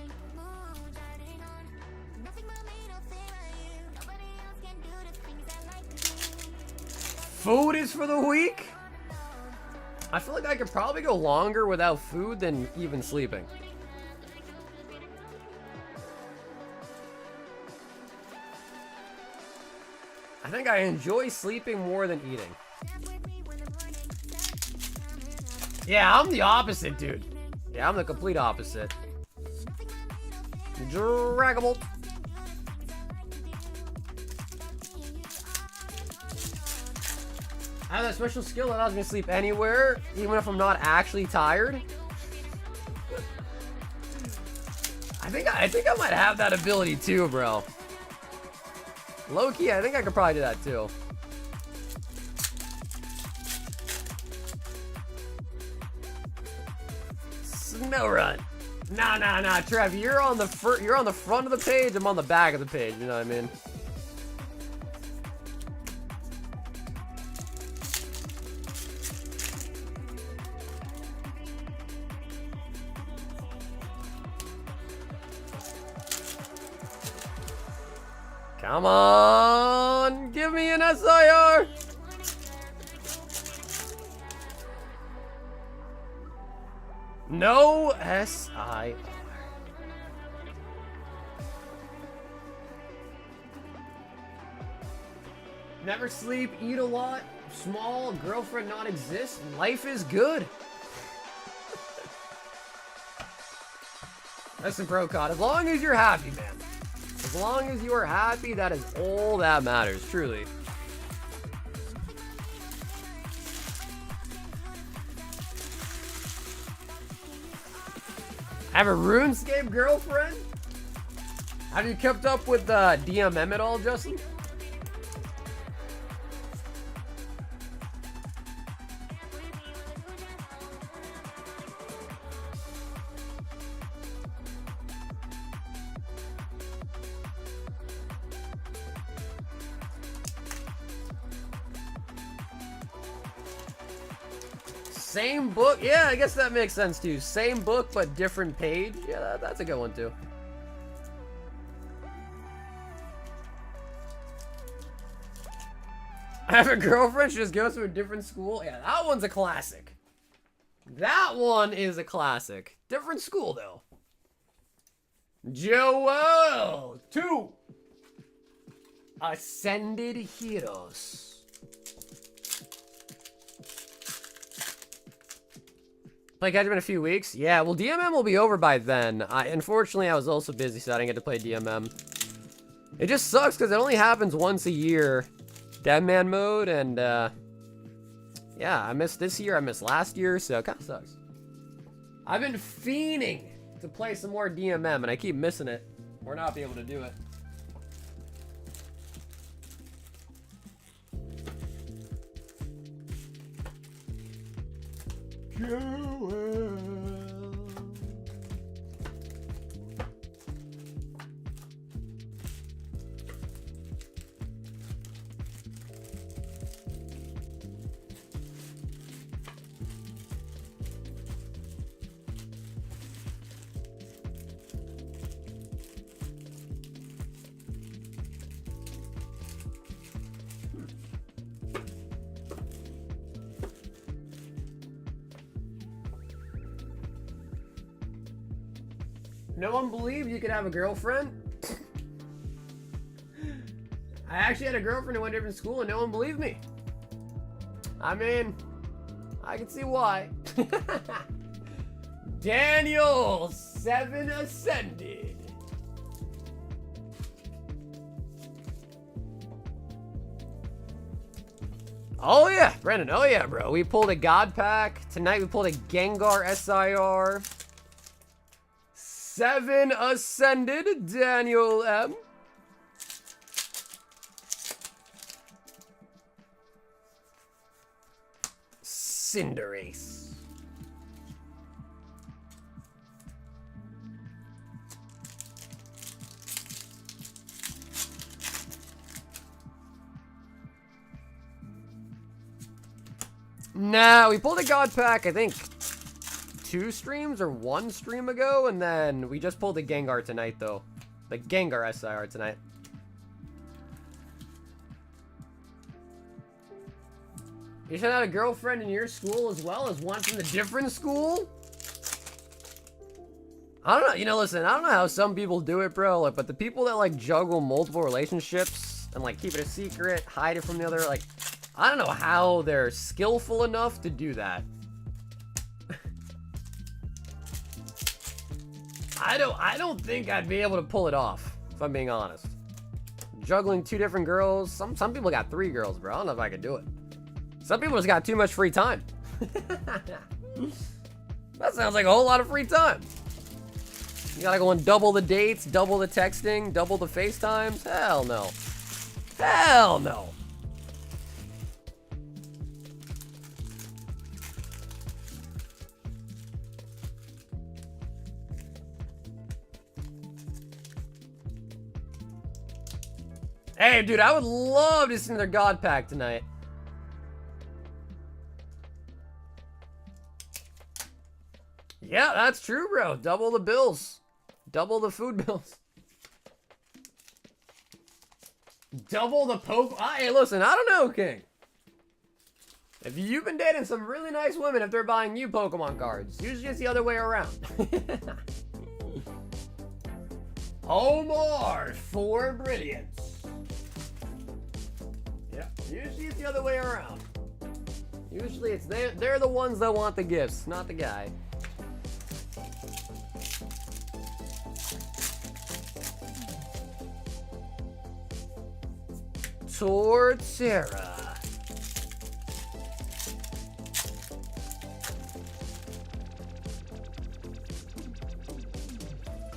Food is for the week? I feel like I could probably go longer without food than even sleeping. I think I enjoy sleeping more than eating. Yeah, I'm the opposite, dude. Yeah, I'm the complete opposite. Dragable. I have that special skill that allows me to sleep anywhere, even if I'm not actually tired. I think I might have that ability too, bro. Low-key, I think I could probably do that too. Snow run. Nah, Trev, you're on the front of the page, I'm on the back of the page, you know what I mean? Come on, give me an SIR. No SIR. Never sleep, eat a lot, small, girlfriend not exist, life is good. Listen, Procod, as long as you're happy, man. As long as you are happy, that is all that matters, truly. I have a RuneScape girlfriend? Have you kept up with DMM at all, Justin? Same book? Yeah, I guess that makes sense too. Same book, but different page. Yeah, that's a good one too. I have a girlfriend, she just goes to a different school. Yeah, that one's a classic. That one is a classic. Different school though. Joel 2. Ascended Heroes. Play catch up in a few weeks? Yeah, well, DMM will be over by then. Unfortunately, I was also busy, so I didn't get to play DMM. It just sucks, because it only happens once a year. Deadman mode, and, yeah, I missed this year, I missed last year, so it kind of sucks. I've been fiending to play some more DMM, and I keep missing it, or not be able to do it. Joel. No one believed you could have a girlfriend? I actually had a girlfriend who went to a different school and no one believed me. I mean, I can see why. Daniel, 7 ascended. Oh yeah, Brendan, oh yeah, bro. We pulled a God Pack. Tonight we pulled a Gengar SIR. 7 ascended, Daniel M. Cinderace. Nah, we pulled a God Pack, I think, 2 streams or 1 stream ago, and then we just pulled a Gengar tonight, though. The Gengar SIR tonight. You should have a girlfriend in your school as well as one from a different school? I don't know, you know, listen, I don't know how some people do it, bro, like, but the people that, like, juggle multiple relationships and, like, keep it a secret, hide it from the other, like, I don't know how they're skillful enough to do that. I don't think I'd be able to pull it off, if I'm being honest. Juggling 2 different girls. Some people got 3 girls, bro. I don't know if I could do it. Some people just got too much free time. That sounds like a whole lot of free time. You gotta go and double the dates, double the texting, double the FaceTimes. Hell no. Hell no. Hey, dude, I would love to see their God Pack tonight. Yeah, that's true, bro. Double the bills. Double the food bills. Double the poke. Hey, listen, I don't know, King. If you've been dating some really nice women, if they're buying you Pokemon cards, usually it's the other way around. Omar for Brilliance. Yeah, usually it's the other way around. Usually it's they're the ones that want the gifts, not the guy. Torterra.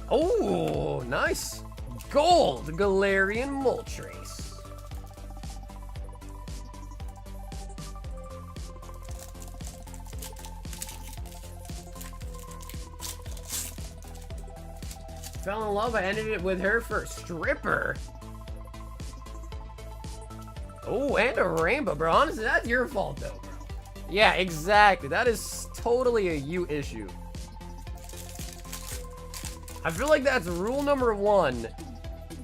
Oh, nice. Gold Galarian Moltres. Fell in love. I ended it with her for a stripper. Oh, and a rainbow, bro. Honestly, that's your fault, though, bro. Yeah, exactly. That is totally a you issue. I feel like that's rule number 1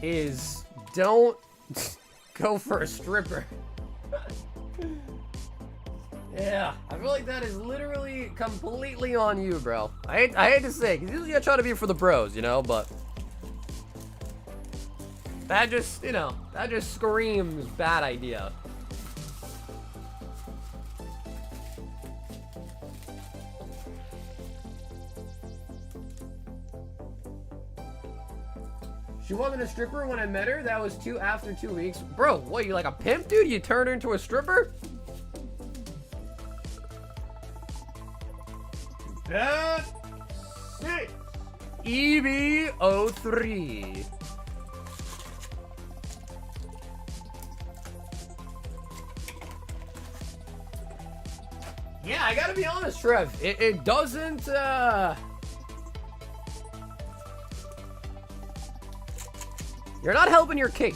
is don't go for a stripper. Yeah, I feel like that is literally completely on you, bro. I hate to say, because usually I try to be for the bros, you know, but that just, you know, that just screams bad idea. She wasn't a stripper when I met her. That was after 2 weeks. Bro, what, you like a pimp, dude? You turned her into a stripper? That's it. EB-03. Yeah, I gotta be honest, Trev. It doesn't, You're not helping your case.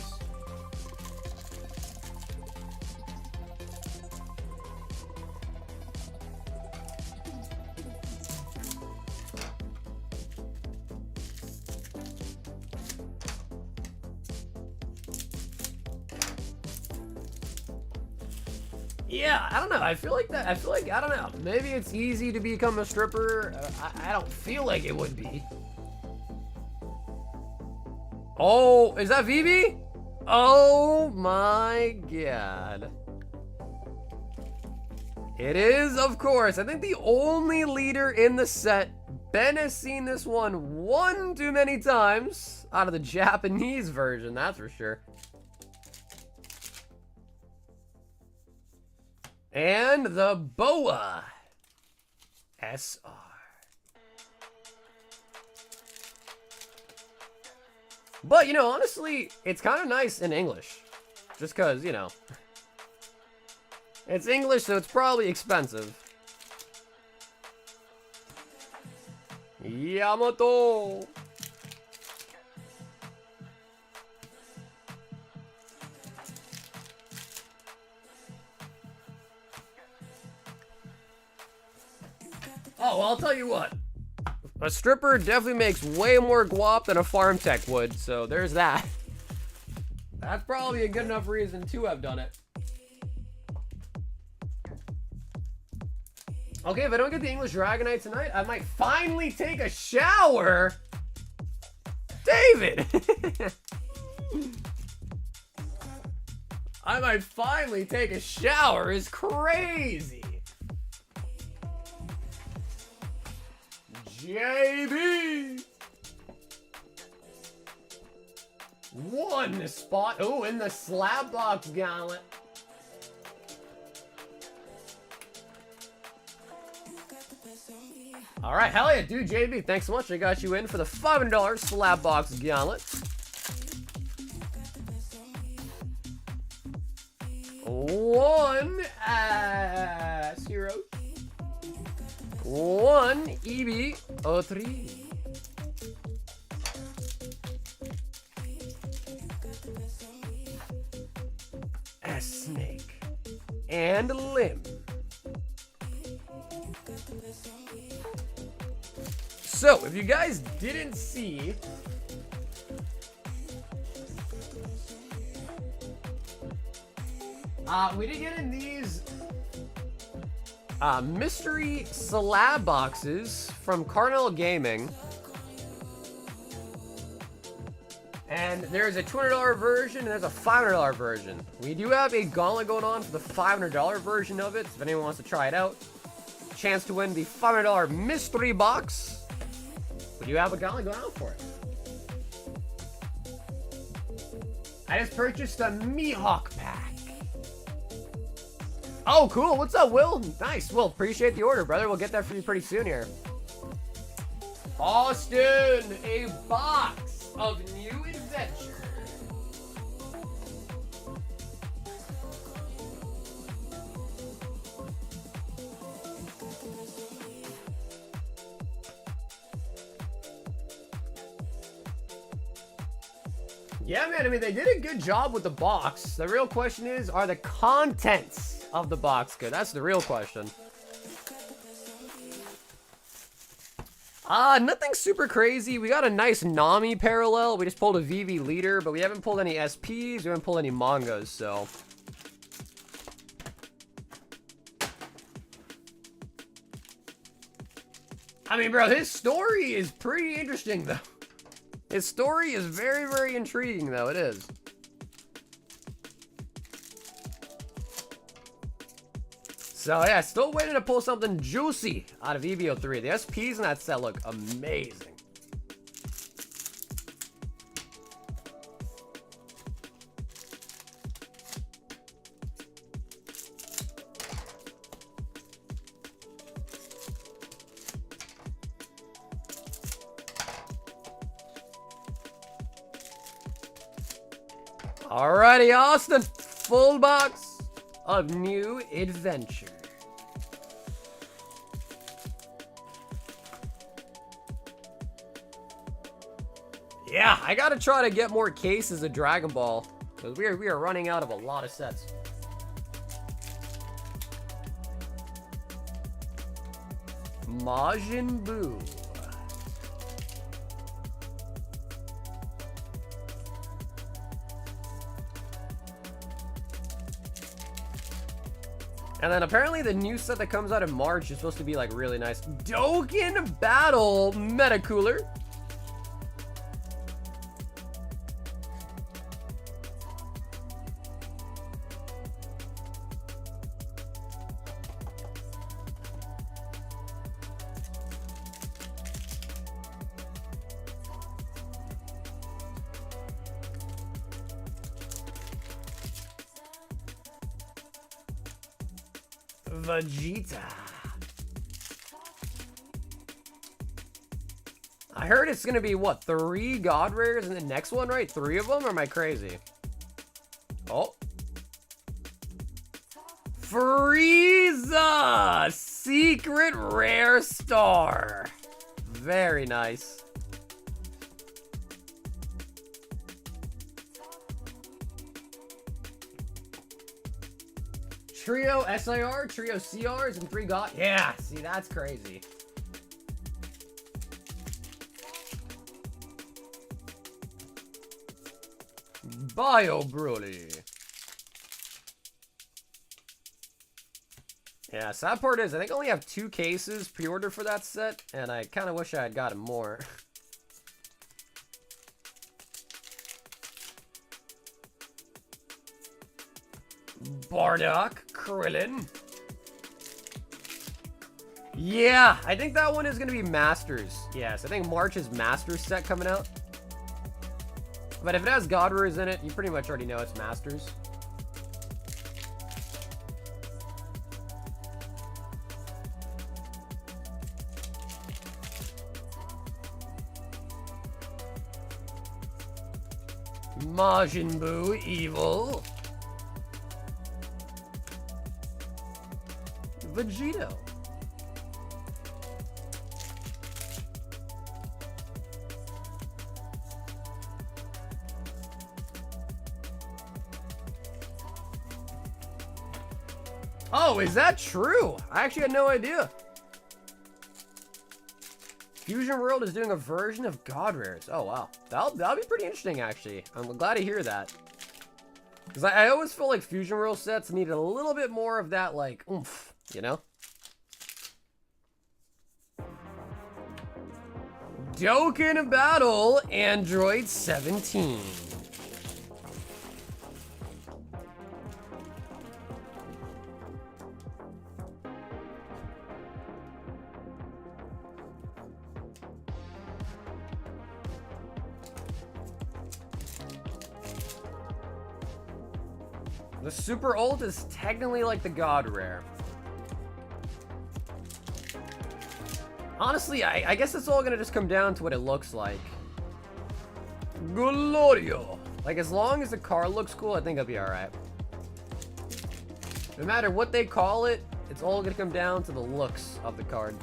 Yeah, I don't know. I feel like that. I feel like, I don't know. Maybe it's easy to become a stripper. I don't feel like it would be. Oh, is that VB? Oh my god. It is, of course. I think the only leader in the set. Ben has seen this one too many times. Out of the Japanese version, that's for sure. And the Boa SR. But, you know, honestly, it's kind of nice in English. Just because, you know, it's English, so it's probably expensive. Yamato. Oh, well, I'll tell you what. A stripper definitely makes way more guap than a farm tech would, so there's that. That's probably a good enough reason to have done it. Okay, if I don't get the English Dragonite tonight, I might finally take a shower. David! I might finally take a shower is crazy. JB! One spot. Oh, in the slab box gauntlet. All right, hell yeah, dude, JB, thanks so much. I got you in for the $500 slab box gauntlet. One Heroes. One EB-03. A snake. And a limb. So, if you guys didn't see, we did get in these mystery slab boxes from Carnell Gaming. And there's a $200 version and there's a $500 version. We do have a gauntlet going on for the $500 version of it, so if anyone wants to try it out. Chance to win the $500 mystery box. We do have a gauntlet going on for it. I just purchased a Mihawk pack. Oh, cool. What's up, Will? Nice. Will, appreciate the order, brother. We'll get that for you pretty soon here. Austin, a box of new adventure. Yeah, man, I mean, they did a good job with the box. The real question is, are the contents of the box good? That's the real question. Nothing super crazy. We got a nice Nami parallel. We just pulled a VV leader, but we haven't pulled any SPs. We haven't pulled any mangas, so. I mean, bro, his story is pretty interesting, though. His story is very, very intriguing, though. It is. So, yeah, still waiting to pull something juicy out of EB-03. The SPs in that set look amazing. Alrighty, Austin. Full box of new adventure. Yeah, I gotta try to get more cases of Dragon Ball, because we are running out of a lot of sets. Majin Buu. And then apparently the new set that comes out in March is supposed to be like really nice. Dokkan Battle Meta Cooler. Vegeta. I heard it's gonna be what, 3 God Rares in the next one, right? 3 of them, or am I crazy? Oh. Frieza! Secret Rare Star. Very nice. Trio SIR, trio CRs, and 3 God. Yeah, see, that's crazy. Bio Broly. Yeah, sad part is I think I only have 2 cases pre-order for that set, and I kind of wish I had gotten more. Bardock, Krillin. Yeah, I think that one is going to be Masters. Yes, I think March is Masters set coming out. But if it has God Rares in it, you pretty much already know it's Masters. Majin Buu, evil. Vegito. Oh, is that true? I actually had no idea. Fusion World is doing a version of God Rares. Oh, wow. That'll be pretty interesting, actually. I'm glad to hear that. Because I always feel like Fusion World sets needed a little bit more of that, like, oomph, you know? Dokkan Battle, Android 17. The Super Ult is technically like the God Rare. Honestly, I guess it's all gonna just come down to what it looks like. Glorio. Like, as long as the card looks cool, I think it'll be alright. No matter what they call it, it's all gonna come down to the looks of the card.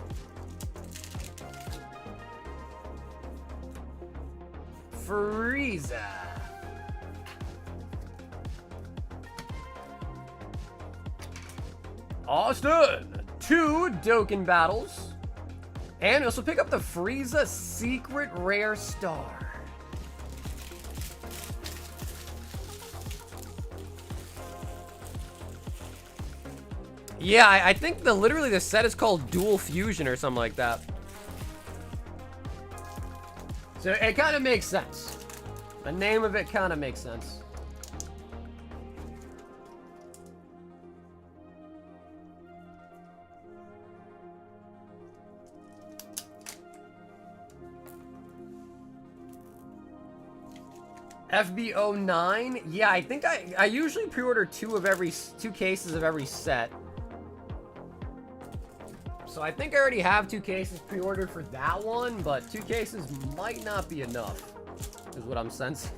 Frieza. Austin, 2 Dokkan battles. And also pick up the Frieza Secret Rare Star. Yeah, I think literally the set is called Dual Fusion or something like that. So it kind of makes sense. The name of it kind of makes sense. FB-09, yeah, I think I usually pre-order 2 cases of every set. So I think I already have 2 cases pre-ordered for that one, but 2 cases might not be enough, is what I'm sensing.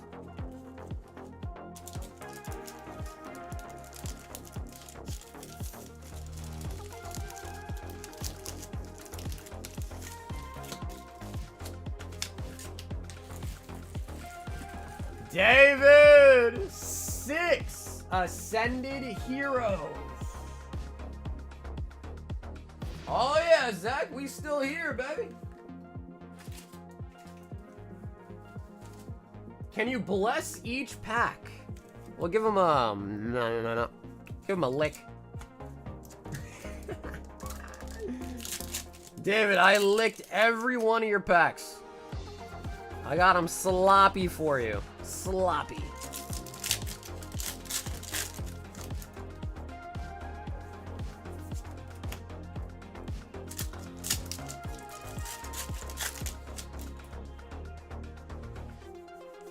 David! 6 Ascended Heroes. Oh yeah, Zach, we still here, baby. Can you bless each pack? We'll give him a... No. Give him a lick. David, I licked every one of your packs. I got them sloppy for you. Sloppy.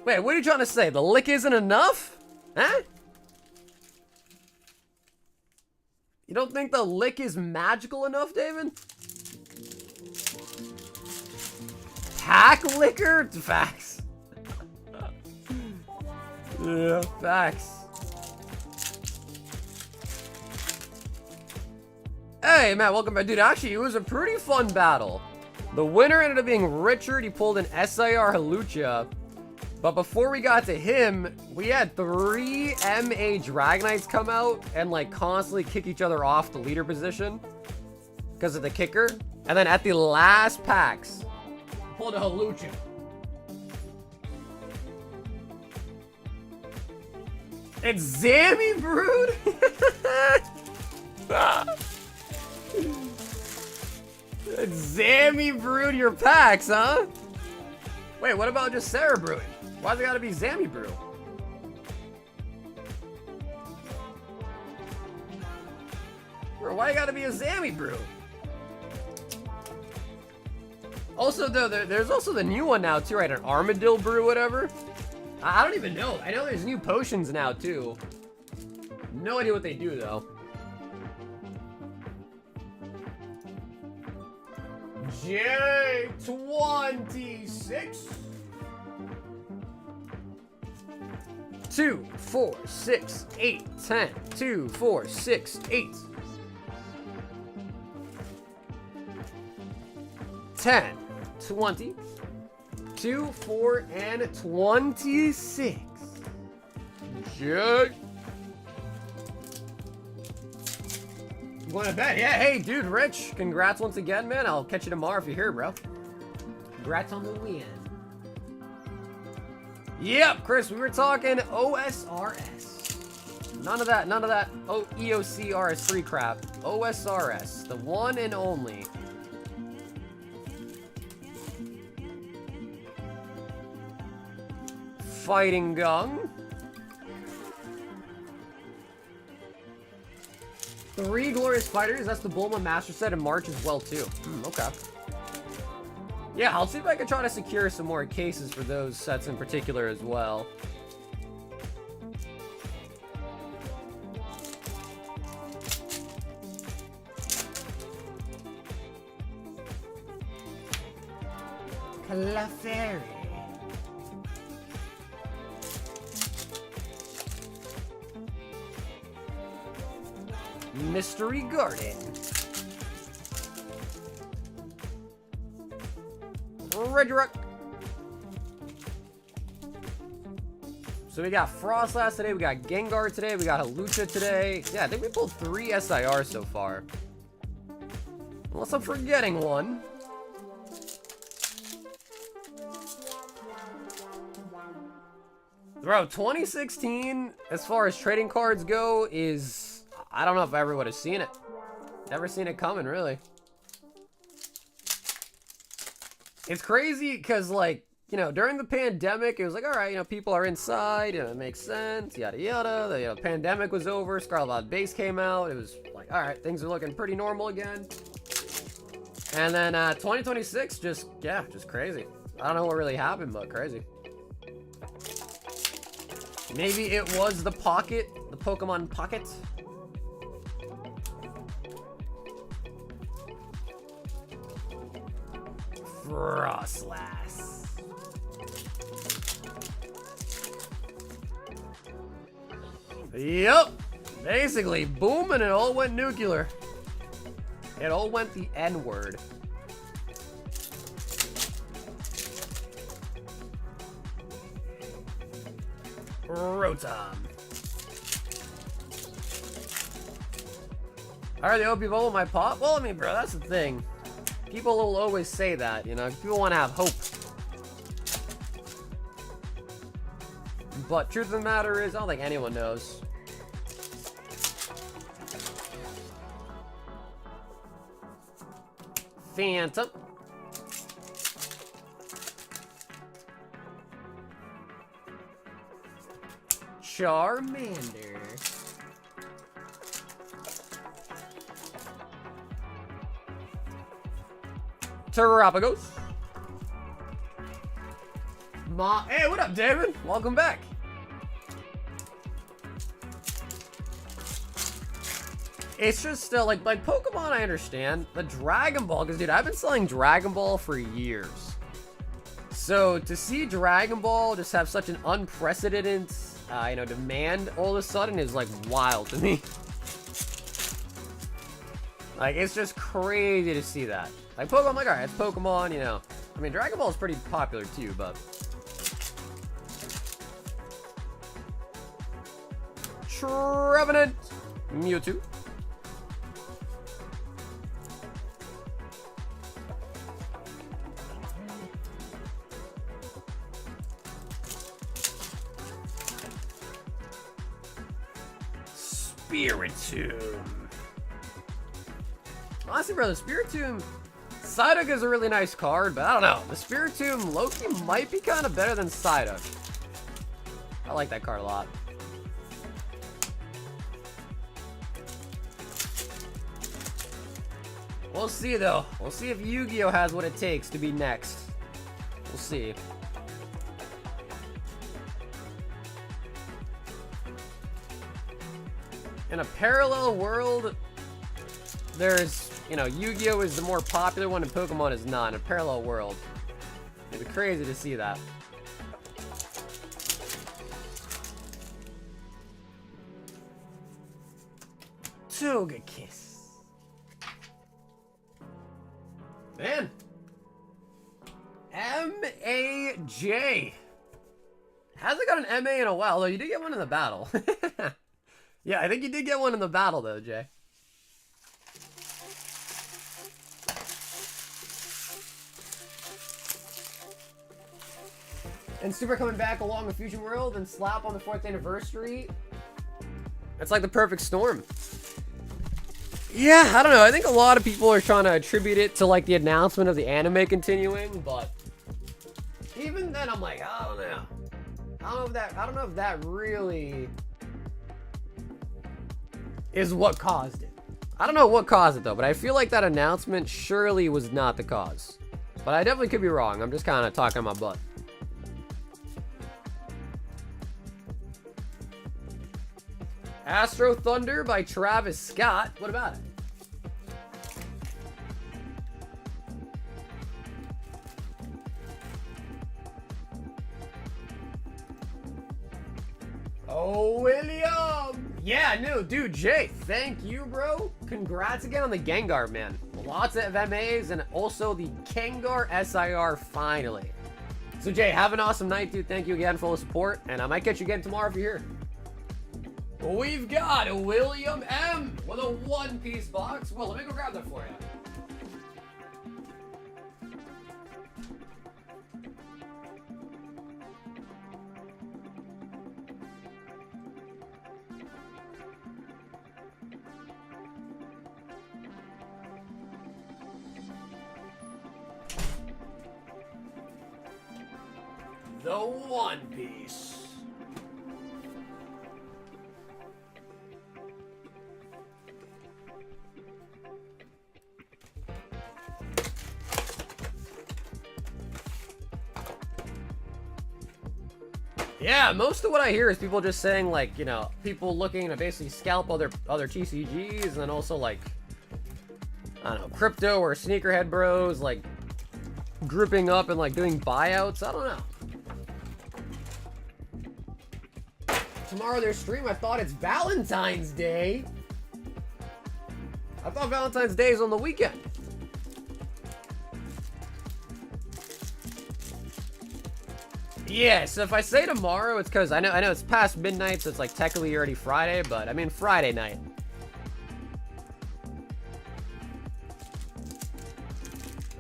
Wait, what are you trying to say? The lick isn't enough? Huh? You don't think the lick is magical enough, David? Pack liquor? Facts. Yeah, facts. Hey, Matt, welcome back. Dude, actually, it was a pretty fun battle. The winner ended up being Richard. He pulled an SIR Halucha. But before we got to him, we had 3 MA Dragonites come out and like constantly kick each other off the leader position because of the kicker. And then at the last packs, pulled a Halucha. It's Zammy Brood? It's Zammy Brood your packs, huh? Wait, what about just Sarah Brewing? Why's it gotta be Zammy Brew? Bro, why you gotta be a Zammy Brew? Also, though, there's also the new one now, too, right? An Armadillo Brew, whatever. I don't even know. I know there's new potions now, too. No idea what they do, though. J26. 2, 4, 6, 8, 10. 2, 4, 6, 8. 10, 20. 2, 4, and 26. J. You want to bet? Yeah, hey, dude, Rich. Congrats once again, man. I'll catch you tomorrow if you're here, bro. Congrats on the win. Yep, Chris, we were talking OSRS. None of that EOC RS3 crap. OSRS, the one and only. Fighting Gung. 3 Glorious Fighters. That's the Bulma Master Set in March as well, too. Okay. Yeah, I'll see if I can try to secure some more cases for those sets in particular as well. Clefairy. Mystery Garden. Regirock. So we got Frostlass today, we got Gengar today, we got Halucha today. Yeah, I think we pulled 3 SIRs so far. Unless I'm forgetting one. Bro, 2016, as far as trading cards go, is... I don't know if I ever would have seen it. Never seen it coming, really. It's crazy because, like, you know, during the pandemic, it was like, all right, you know, people are inside, you know, it makes sense, yada yada. The pandemic was over, Scarlet Base came out. It was like, all right, things are looking pretty normal again. And then 2026, just crazy. I don't know what really happened, but crazy. Maybe it was the Pocket, the Pokemon Pocket. Frostlass. Yep. Basically, boom, and it all went nuclear. It all went the N-word. Rotom. Alright, the OP Bubble might pop? Well, I mean, bro, that's the thing. People will always say that, you know, people want to have hope. But truth of the matter is, I don't think anyone knows. Phantom. Charmander. Terrapagos. Hey, what up, David? Welcome back. It's just still like Pokemon, I understand. The Dragon Ball, because dude, I've been selling Dragon Ball for years. So to see Dragon Ball just have such an unprecedented, you know, demand all of a sudden is like wild to me. Like, it's just crazy to see that. Like, Pokemon, like, alright, it's Pokemon, you know. I mean, Dragon Ball is pretty popular too, but... Trevenant! Mewtwo. Spiritomb. Honestly, bro, the Spiritomb... Psyduck is a really nice card, but I don't know. The Spiritomb Loki might be kind of better than Psyduck. I like that card a lot. We'll see, though. We'll see if Yu-Gi-Oh! Has what it takes to be next. We'll see. In a parallel world, there's, you know, Yu-Gi-Oh! Is the more popular one and Pokemon is not. In a parallel world. It'd be crazy to see that. Togekiss. Man. M-A-J. Hasn't got an MA in a while, though. You did get one in the battle. Yeah, I think you did get one in the battle, though, Jay. And Super coming back along with Fusion World and Slap on the 4th anniversary. That's like the perfect storm. Yeah, I don't know. I think a lot of people are trying to attribute it to like the announcement of the anime continuing, but even then I'm like, I don't know. I don't know if that really is what caused it. I don't know what caused it though, but I feel like that announcement surely was not the cause. But I definitely could be wrong. I'm just kind of talking my butt. Astro Thunder by Travis Scott. What about it? Oh, William! Yeah, no, dude, Jay, thank you, bro. Congrats again on the Gengar, man. Lots of MAs and also the Gengar SIR finally. So, Jay, have an awesome night, dude. Thank you again for all the support, and I might catch you again tomorrow if you're here. We've got a William M with a one-piece box. Well, let me go grab that for you. The One Piece. Yeah, most of what I hear is people just saying, like, you know, people looking to basically scalp other TCGs, and then also, like, I don't know, crypto or sneakerhead bros, like, grouping up and, like, doing buyouts. I don't know. Tomorrow their stream, I thought it's Valentine's Day. I thought Valentine's Day is on the weekend. Yeah, so if I say tomorrow, it's because I know it's past midnight, so it's like technically already Friday, but I mean Friday night.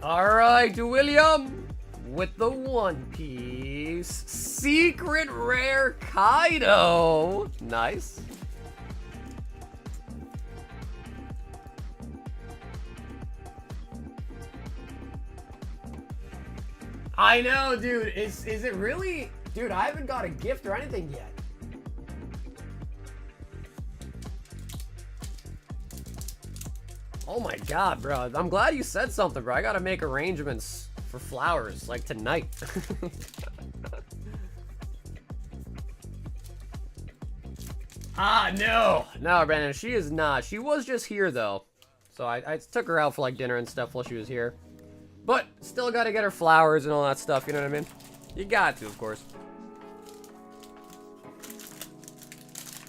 Alright, William with the One Piece. Secret Rare Kaido. Nice. I know, dude. Is it really? Dude, I haven't got a gift or anything yet. Oh my god, bro. I'm glad you said something, bro. I gotta make arrangements for flowers, like, tonight. No. No, Brandon, she is not. She was just here, though. So I took her out for, like, dinner and stuff while she was here. But still gotta get her flowers and all that stuff, you know what I mean? You got to, of course.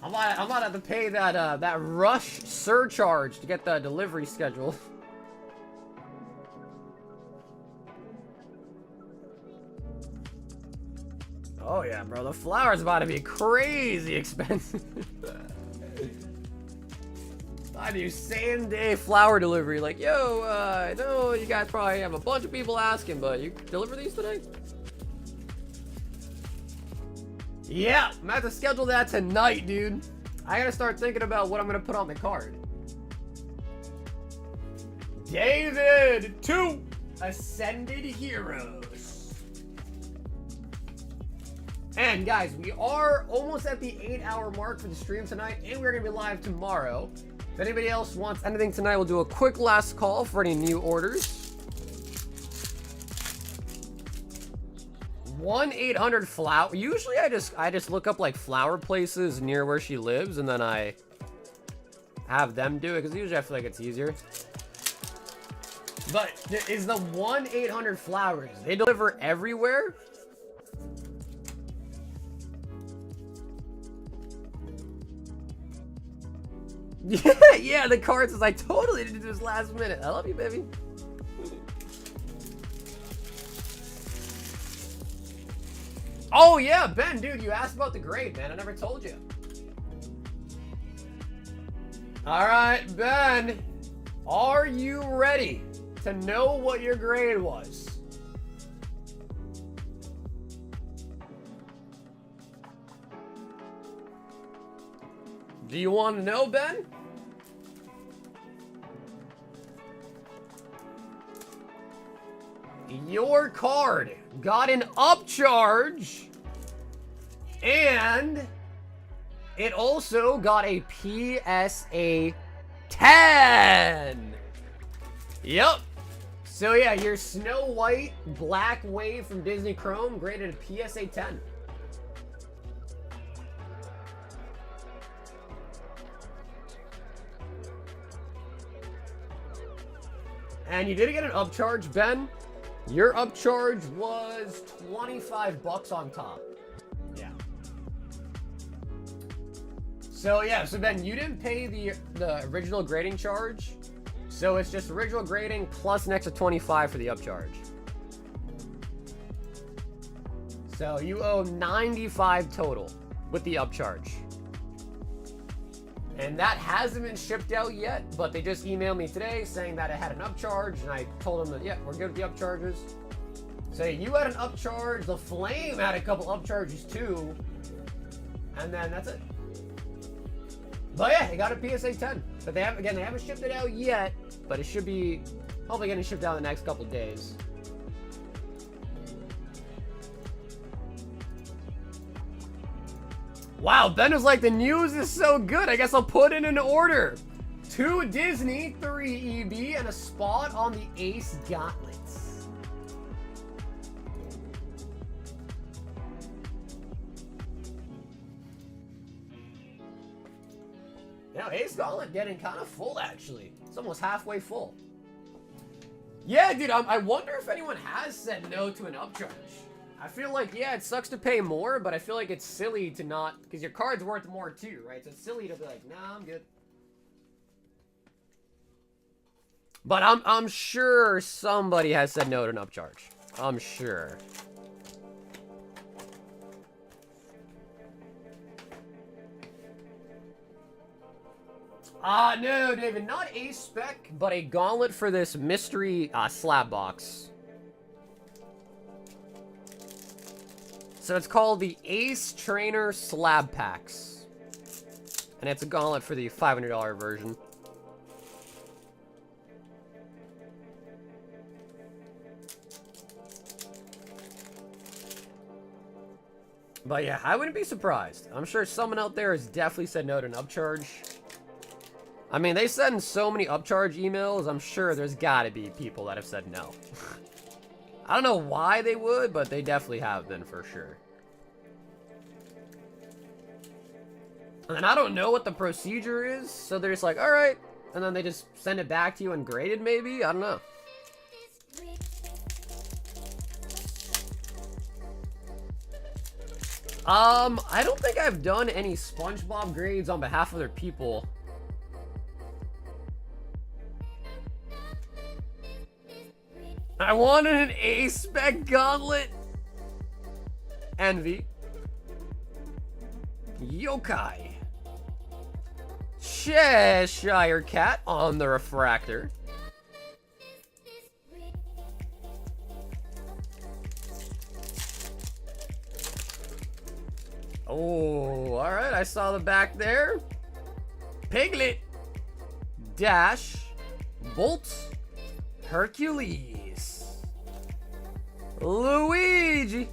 I might have to pay that that rush surcharge to get the delivery schedule. Oh yeah, bro, the flower's about to be crazy expensive. I do same-day flower delivery. Like, yo, I know you guys probably have a bunch of people asking, but you deliver these today? Yeah, I'm gonna have to schedule that tonight, dude. I gotta start thinking about what I'm gonna put on the card. David, 2 Ascended Heroes. And guys, we are almost at the 8-hour mark for the stream tonight, and we're gonna be live tomorrow. If anybody else wants anything tonight, we'll do a quick last call for any new orders. 1-800-FLOWER. Usually I just look up like flower places near where she lives, and then I have them do it, because usually I feel like it's easier. But is the 1-800-FLOWERS, they deliver everywhere? Yeah, the card says I totally did this last minute. I love you, baby. Oh yeah, Ben, dude, you asked about the grade, man. I never told you. All right, Ben, are you ready to know what your grade was? Do you want to know, Ben? Your card got an upcharge, and it also got a PSA 10. Yep. So yeah, your Snow White Black Wave from Disney Chrome graded a PSA 10. And you did get an upcharge, Ben. Your upcharge was 25 bucks on top. Yeah. So yeah, so Ben, you didn't pay the original grading charge. So it's just original grading plus an extra 25 for the upcharge. So you owe 95 total with the upcharge. And that hasn't been shipped out yet, but they just emailed me today saying that it had an upcharge, and I told them that, yeah, we're good with the upcharges. So you had an upcharge, the Flame had a couple upcharges too, and then that's it. But yeah, it got a PSA 10. But they haven't shipped it out yet, but it should be hopefully getting shipped out in the next couple days. Wow, Ben was like, the news is so good, I guess I'll put in an order. 2 Disney, 3 EB, and a spot on the Ace Gauntlets. Now, Ace Gauntlet getting kind of full, actually. It's almost halfway full. Yeah, dude, I wonder if anyone has said no to an upcharge. I feel like, yeah, it sucks to pay more, but I feel like it's silly to not, because your card's worth more too, right? So it's silly to be like, nah, I'm good. But I'm sure somebody has said no to an upcharge. I'm sure. No, David, not a spec, but a gauntlet for this mystery slab box. So it's called the Ace Trainer Slab Packs. And it's a gauntlet for the $500 version. But yeah, I wouldn't be surprised. I'm sure someone out there has definitely said no to an upcharge. I mean, they send so many upcharge emails, I'm sure there's gotta be people that have said no. I don't know why they would, but they definitely have been for sure. And then I don't know what the procedure is, so they're just like, alright. And then they just send it back to you ungraded, maybe? I don't know. I don't think I've done any Spongebob grades on behalf of other people. I wanted an A-Spec Gauntlet. Envy. Yokai. Cheshire Cat on the Refractor. Oh, alright, I saw the back there. Piglet. Dash. Bolt. Hercules. Luigi.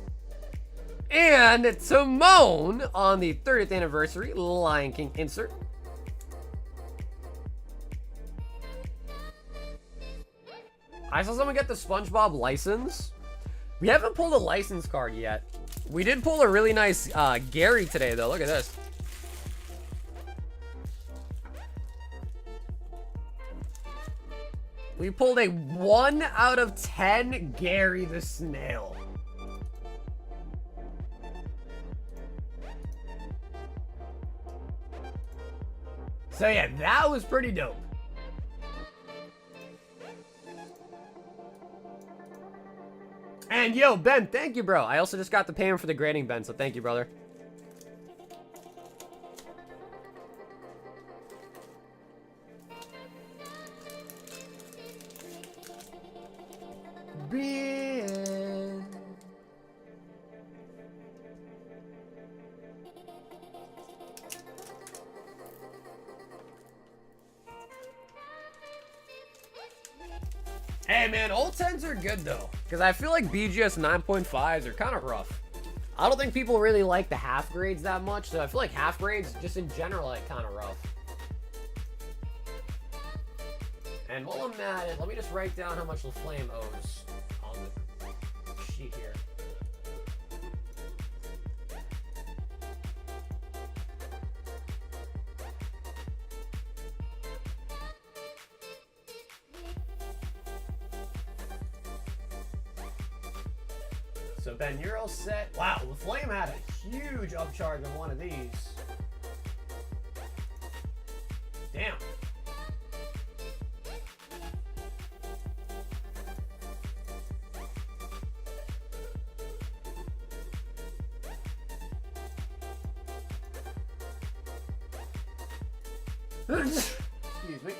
And Timon on the 30th anniversary Lion King insert. I saw someone get the Spongebob license. We haven't pulled a license card yet. We did pull a really nice Gary today, though. Look at this. We pulled a 1 out of 10 Gary the Snail. So yeah, that was pretty dope. And yo, Ben, thank you, bro. I also just got the payment for the grading, Ben, so thank you, brother. Ben. Hey man, old 10s are good though, because I feel like BGS 9.5s are kind of rough. I don't think people really like the half grades that much, so I feel like half grades just in general like kind of rough. And while I'm at it, let me just write down how much the Flame owes on the sheet here. So Ben, you're all set. Wow, the Flame had a huge upcharge on one of these. Damn. Excuse me.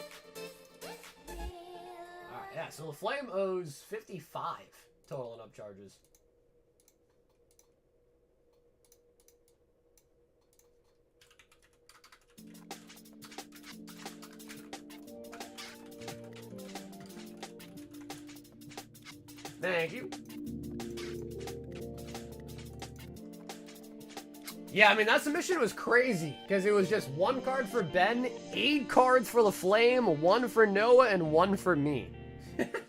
Alright, yeah, so the Flame owes 55 total in upcharges. Thank you. Yeah, I mean, that submission was crazy, because it was just 1 card for Ben, 8 cards for the Flame, 1 for Noah, and 1 for me.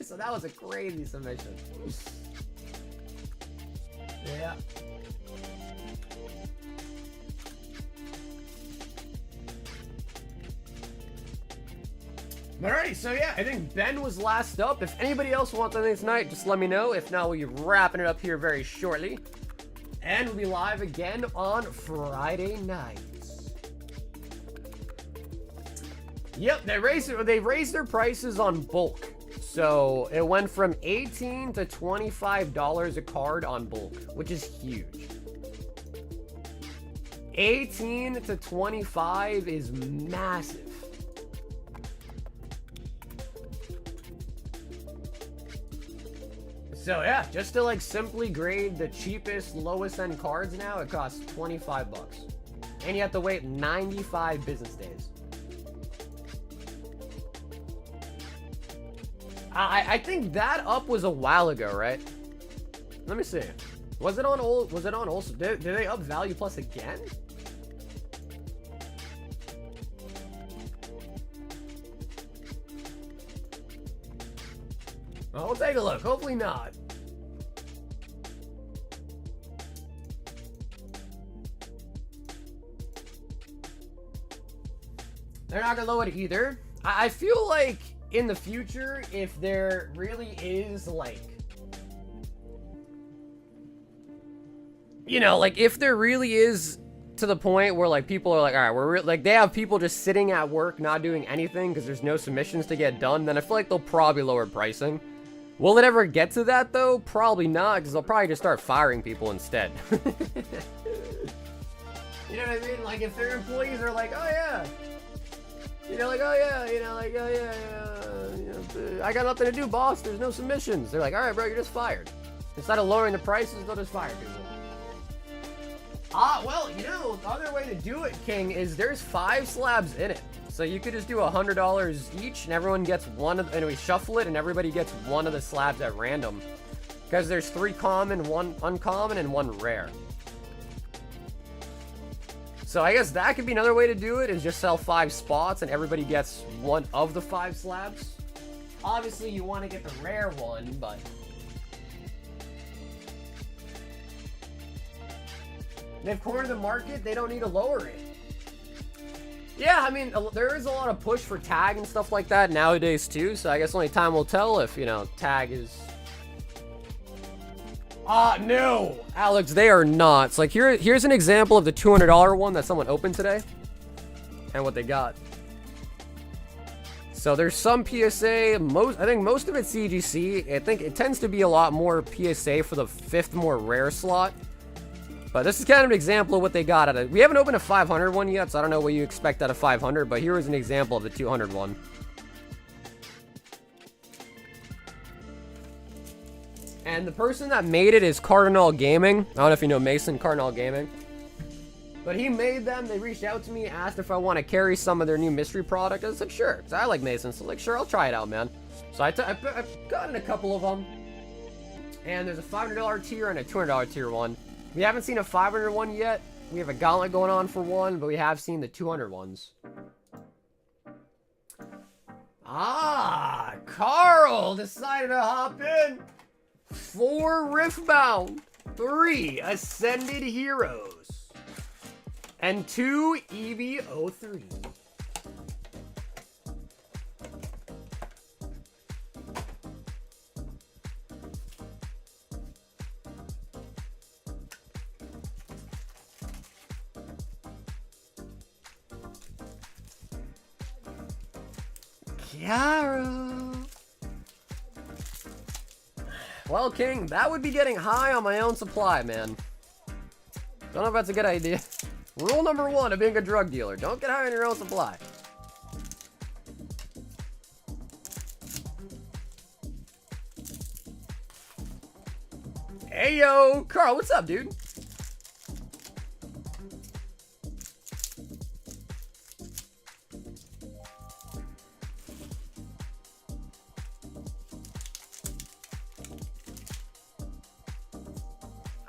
So that was a crazy submission. Yeah. Alrighty, so yeah, I think Ben was last up. If anybody else wants anything tonight, just let me know. If not, we'll be wrapping it up here very shortly. And we'll be live again on Friday nights. Yep, they raised their prices on bulk. So it went from $18 to $25 a card on bulk, which is huge. 18 to 25 is massive. So yeah, just to like simply grade the cheapest, lowest end cards now, it costs 25 bucks. And you have to wait 95 business days. I think that up was a while ago, right? Let me see. Was it on old? Was it on also? Did they up Value Plus again? Well, we'll take a look. Hopefully not. They're not gonna lower it either. I feel like in the future, if there really is like, you know, like, if there really is to the point where, like, people are like, all right, like, they have people just sitting at work not doing anything because there's no submissions to get done, then I feel like they'll probably lower pricing. Will it ever get to that, though? Probably not, because they'll probably just start firing people instead. You know what I mean? Like, if their employees are like, oh, yeah. You know, like, oh, yeah. You know, like, oh, yeah. You know, I got nothing to do, boss. There's no submissions. They're like, all right, bro, you're just fired. Instead of lowering the prices, they'll just fire people. Well, you know, the other way to do it, King, is there's 5 slabs in it. So you could just do $100 each, and everyone gets one of, and we shuffle it, and everybody gets one of the slabs at random. Because there's 3 common, 1 uncommon, and 1 rare. So I guess that could be another way to do it, is just sell 5 spots, and everybody gets one of the 5 slabs. Obviously, you want to get the rare one, but... they've cornered the market, they don't need to lower it. Yeah, I mean, there is a lot of push for tag and stuff like that nowadays too, so I guess only time will tell if, you know, tag is... no! Alex, they are not. It's like, here's an example of the $200 one that someone opened today, and what they got. So there's some PSA, I think most of it's CGC. I think it tends to be a lot more PSA for the 5th more rare slot. But this is kind of an example of what they got out of it. We haven't opened a 500 one yet, so I don't know what you expect out of 500, but here is an example of the 200 one. And the person that made it is Cardinal Gaming. I don't know if you know Mason, Cardinal Gaming. But he made them, they reached out to me, asked if I want to carry some of their new mystery product. I said, sure, because I like Mason, so like, sure, I'll try it out, man. So I've gotten a couple of them. And there's a $500 tier and a $200 tier one. We haven't seen a 500 one yet. We have a gauntlet going on for one, but we have seen the 200 ones. Carl decided to hop in. 4 Riftbound, 3 Ascended Heroes, and 2 EB-03. Well, King, that would be getting high on my own supply, man. Don't know if that's a good idea. Rule number 1 of being a drug dealer: don't get high on your own supply. Hey, yo, Carl, what's up, dude?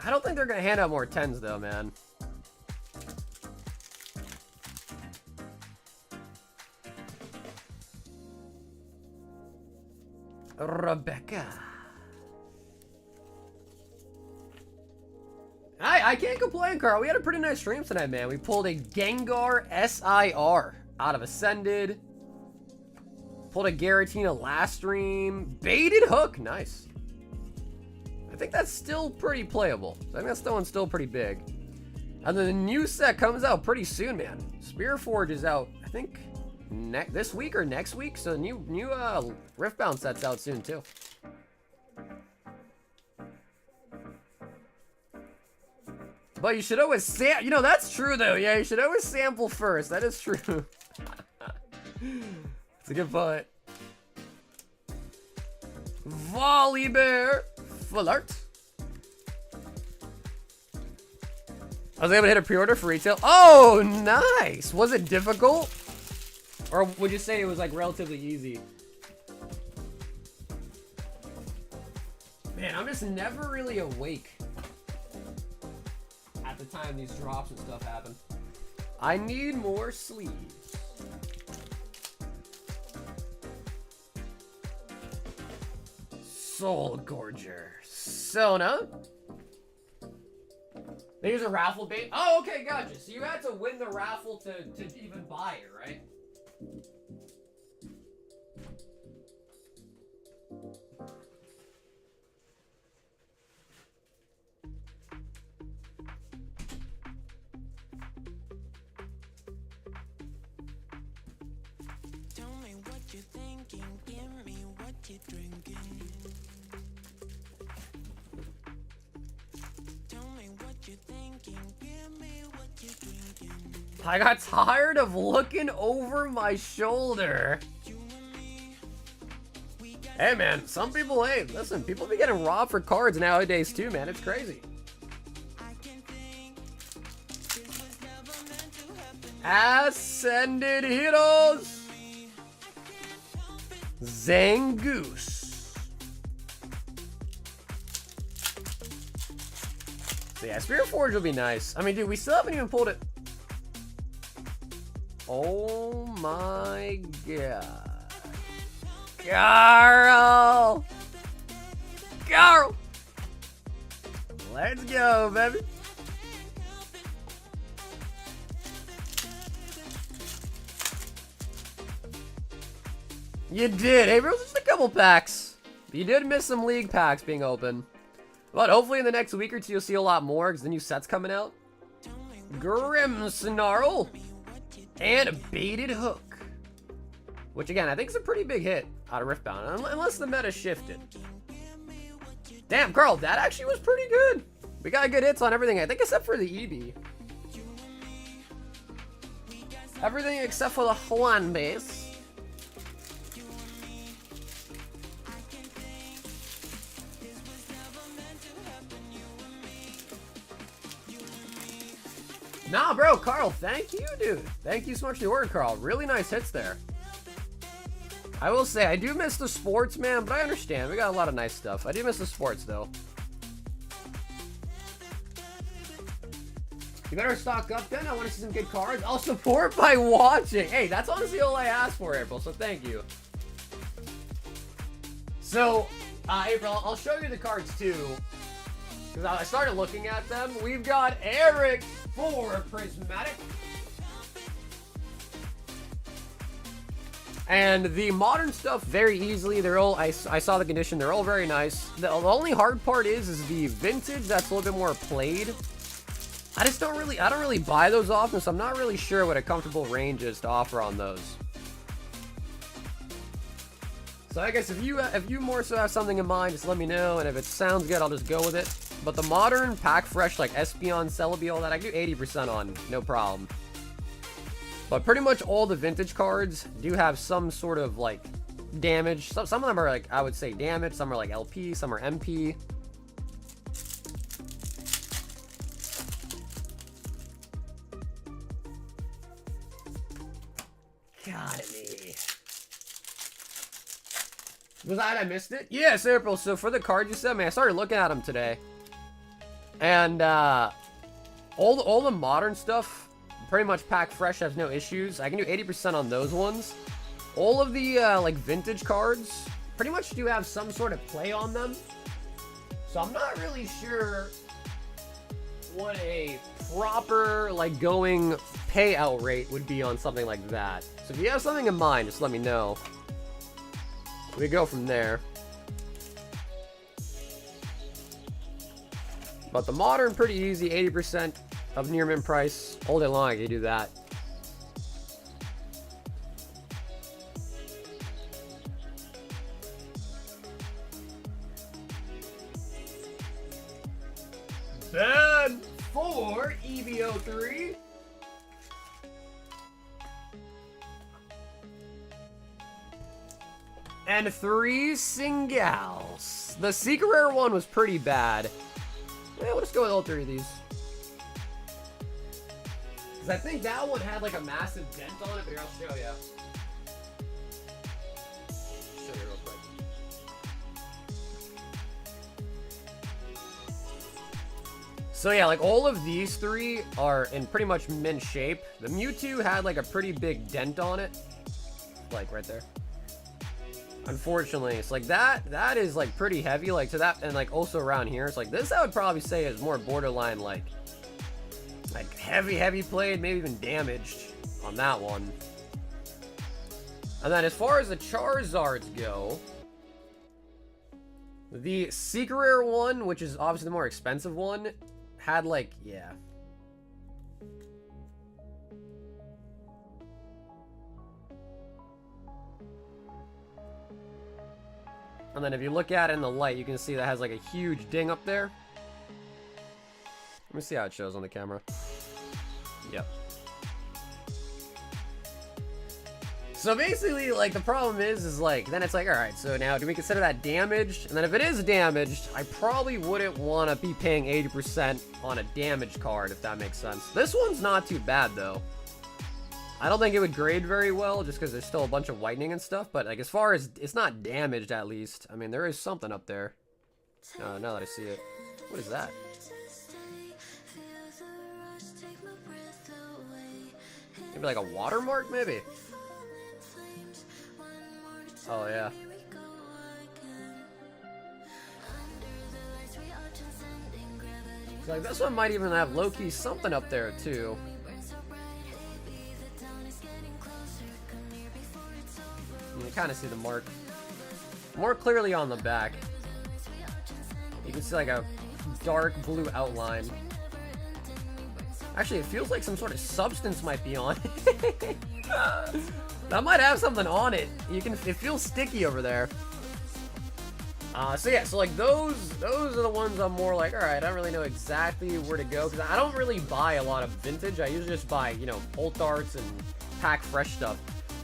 I don't think they're gonna hand out more 10s though, man. Rebecca. I can't complain, Carl. We had a pretty nice stream tonight, man. We pulled a Gengar SIR out of Ascended. Pulled a Giratina last stream. Baited Hook. Nice. I think that's still pretty playable. I think that one's still pretty big. And then the new set comes out pretty soon, man. Spearforge is out, I think, this week or next week. So the new Riftbound set's out soon, too. But you should always you know, that's true, though. Yeah, you should always sample first. That is true. It's a good point. Volibear Full Art. I was able to hit a pre-order for retail. Oh, nice. Was it difficult? Or would you say it was like relatively easy? Man, I'm just never really awake at the time these drops and stuff happen. I need more sleeves. Soul Gorger. Sona. They use a raffle bait. Oh, okay, gotcha. So you had to win the raffle to even buy it, right? you thinking, give me what you drinking. Tell me what you thinking, give me what you drinking. I got tired of looking over my shoulder. Hey man, some people, hey, listen, people be getting robbed for cards nowadays too, man. It's crazy. Ascended Heroes. Zangoose. So yeah, Spirit Forge will be nice. I mean, dude, we still haven't even pulled it. Oh my god. Carl! Carl! Let's go, baby. You did. Hey, bro, just a couple packs. You did miss some league packs being open. But hopefully in the next week or two, you'll see a lot more because the new set's coming out. Grim Snarl. And a Baited Hook. Which, again, I think is a pretty big hit out of Riftbound. Unless the meta shifted. Damn, Carl, that actually was pretty good. We got good hits on everything, I think, except for the EB. Everything except for the Juan base. Nah, bro, Carl, thank you, dude. Thank you so much for the order, Carl. Really nice hits there. I will say, I do miss the sports, man, but I understand. We got a lot of nice stuff. I do miss the sports, though. You better stock up, then. I want to see some good cards. I'll support by watching. Hey, that's honestly all I asked for, April, so thank you. So, April, I'll show you the cards, too. Because I started looking at them. We've got Eric for Prismatic. And the modern stuff, very easily. They're all, I saw the condition, they're all very nice. The only hard part is the vintage that's a little bit more played. I don't really buy those often, so I'm not really sure what a comfortable range is to offer on those. So I guess if you more so have something in mind, just let me know, and if it sounds good, I'll just go with it. But the modern pack fresh, like Espeon, Celebi, all that, I can do 80% on, no problem. But pretty much all the vintage cards do have some sort of, like, damage. Some of them are, like, I would say damage. Some are, like, LP. Some are MP. God, me. Was I missed it? Yes, April. So for the cards you sent me, I started looking at them today. And, all the modern stuff... pretty much pack fresh, has no issues. I can do 80% on those ones. All of the, like, vintage cards pretty much do have some sort of play on them. So I'm not really sure what a proper, like, going payout rate would be on something like that. So if you have something in mind, just let me know. We go from there. But the modern, pretty easy, 80% of near mint price. All day long, I can do that. Then for EB-03. And 3 Singals. The secret rare one was pretty bad. Yeah, we'll just go with all 3 of these. Because I think that one had like a massive dent on it, but here, I'll show you. Show you real quick. So yeah, like all of these 3 are in pretty much mint shape. The Mewtwo had like a pretty big dent on it. Like right there. Unfortunately, it's like that is like pretty heavy, like to that, and like also around here, it's like this I would probably say is more borderline like heavy played, maybe even damaged on that one. And then as far as the Charizards go, the secret rare one, which is obviously the more expensive one, had like, yeah. And then if you look at it in the light, you can see that has like a huge ding up there. Let me see how it shows on the camera. Yep. So basically, like, the problem is like, then it's like, alright, so now do we consider that damaged? And then if it is damaged, I probably wouldn't want to be paying 80% on a damaged card, if that makes sense. This one's not too bad, though. I don't think it would grade very well, just because there's still a bunch of whitening and stuff, but, like, as far as, it's not damaged, at least. I mean, there is something up there. Now that I see it. What is that? Maybe like a watermark, maybe? Oh, yeah. Like, this one might even have low-key something up there, too. You kind of see the mark more clearly on the back. You can see, like, a dark blue outline. Actually, it feels like some sort of substance might be on it. That might have something on it. It feels sticky over there. So yeah, so like those are the ones I'm more like, alright, I don't really know exactly where to go, because I don't really buy a lot of vintage. I usually just buy, you know, alt arts and pack fresh stuff.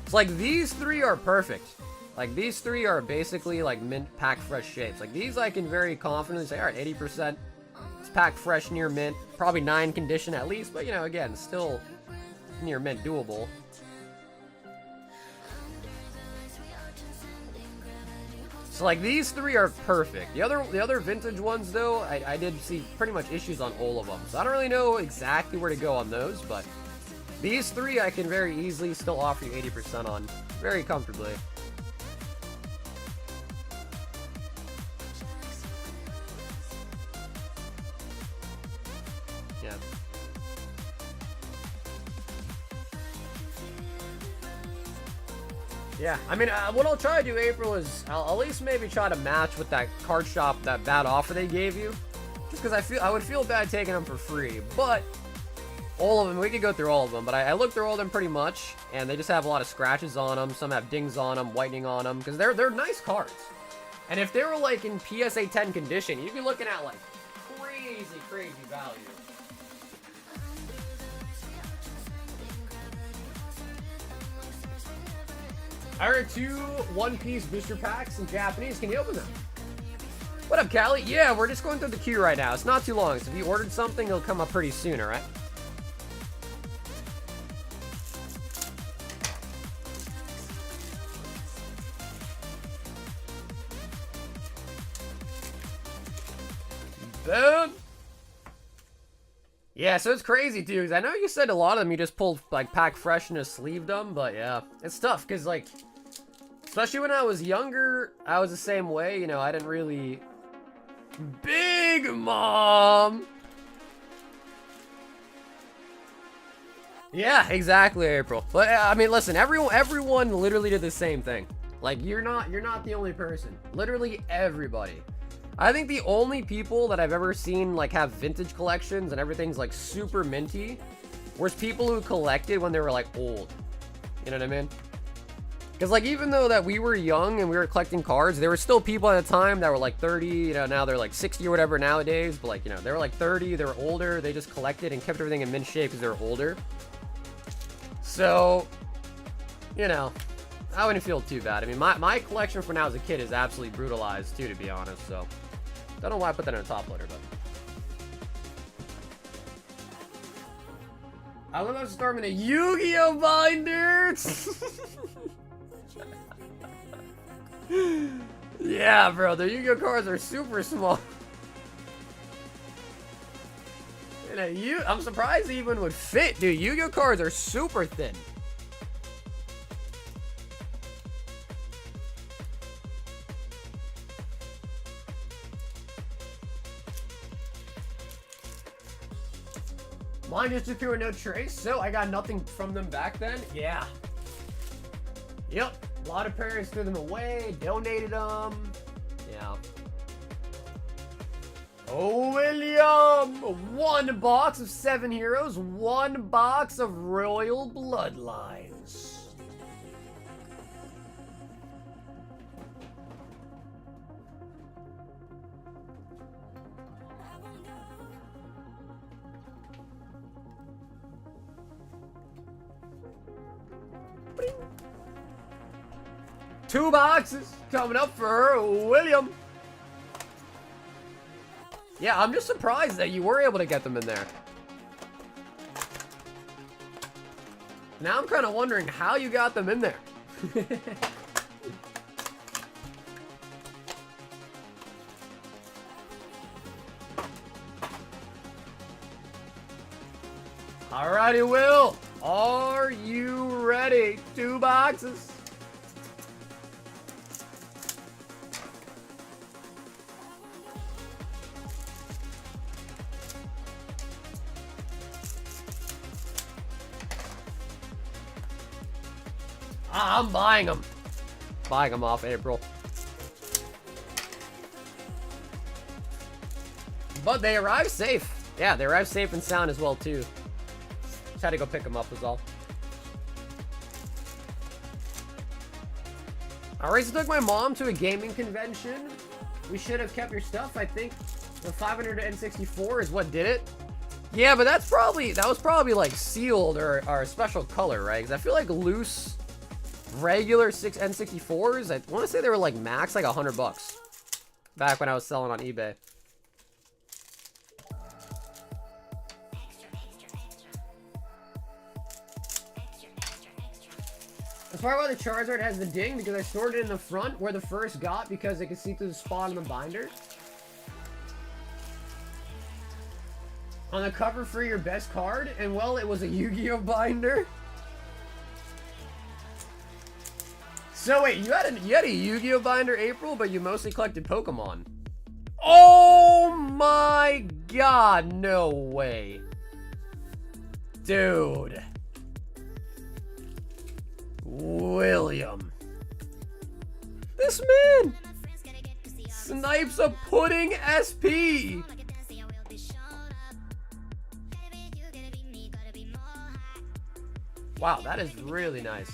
So like these three are perfect. Like these three are basically like mint pack fresh shapes. Like these I can very confidently say, alright, 80%. It's pack fresh near mint. Probably 9 condition at least, but you know, again, still near mint doable. So like these three are perfect. The other vintage ones though, I did see pretty much issues on all of them. So I don't really know exactly where to go on those, but these three I can very easily still offer you 80% on, very comfortably. Yeah. Yeah, I mean, what I'll try to do, April, is I'll at least maybe try to match with that card shop, that bad offer they gave you. Just because I would feel bad taking them for free. But all of them, we could go through all of them. But I looked through all of them pretty much, and they just have a lot of scratches on them. Some have dings on them, whitening on them, because they're nice cards. And if they were like in PSA 10 condition, you'd be looking at like crazy value. I heard 2 one-piece booster packs in Japanese. Can you open them? What up, Callie? Yeah, we're just going through the queue right now. It's not too long, so if you ordered something, it'll come up pretty soon, alright? Boom! Yeah, so it's crazy, too, because I know you said a lot of them you just pulled, like, pack fresh and just sleeved them, but yeah. It's tough, because, like, especially when I was younger, I was the same way, you know, I didn't really... Big Mom! Yeah, exactly, April. But, I mean, listen, everyone literally did the same thing. Like, you're not the only person. Literally everybody. I think the only people that I've ever seen, like, have vintage collections and everything's, like, super minty was people who collected when they were, like, old. You know what I mean? Because, like, even though that we were young and we were collecting cards, there were still people at the time that were, like, 30, you know, now they're, like, 60 or whatever nowadays. But, like, you know, they were, like, 30, they were older, they just collected and kept everything in mint shape because they were older. So, you know, I wouldn't feel too bad. I mean, my collection from when I was a kid is absolutely brutalized, too, to be honest, so... Don't know why I put that in a top loader, but... I love how storming a Yu-Gi-Oh binder! Yeah, bro, the Yu-Gi-Oh cards are super small. And I'm surprised they even would fit, dude. Yu-Gi-Oh cards are super thin. Mine just threw a no trace, so I got nothing from them back then. Yeah. Yep. A lot of parents threw them away, donated them. Yeah. Oh, William! 1 box of 7 heroes, 1 box of royal bloodlines. 2 boxes coming up for William. Yeah, I'm just surprised that you were able to get them in there. Now I'm kind of wondering how you got them in there. Alrighty, Will. Are you ready? 2 boxes. I'm buying them. Buying them off April. But they arrived safe. Yeah, they arrived safe and sound as well, too. Just had to go pick them up was all. Alright, so took my mom to a gaming convention. We should have kept your stuff. I think the 564 is what did it. Yeah, but that was probably like sealed or a special color, right? Because I feel like loose regular N64s, I want to say they were like max like $100 back when I was selling on eBay. That's probably why the Charizard has the ding, because I stored it in the front where the first got, because it could see through the spot in the binder. On the cover for your best card, and well, it was a Yu-Gi-Oh binder. So wait, you had a Yu-Gi-Oh binder, April, but you mostly collected Pokemon. Oh my god, no way. Dude. William. This man snipes a pudding SP. Wow, that is really nice.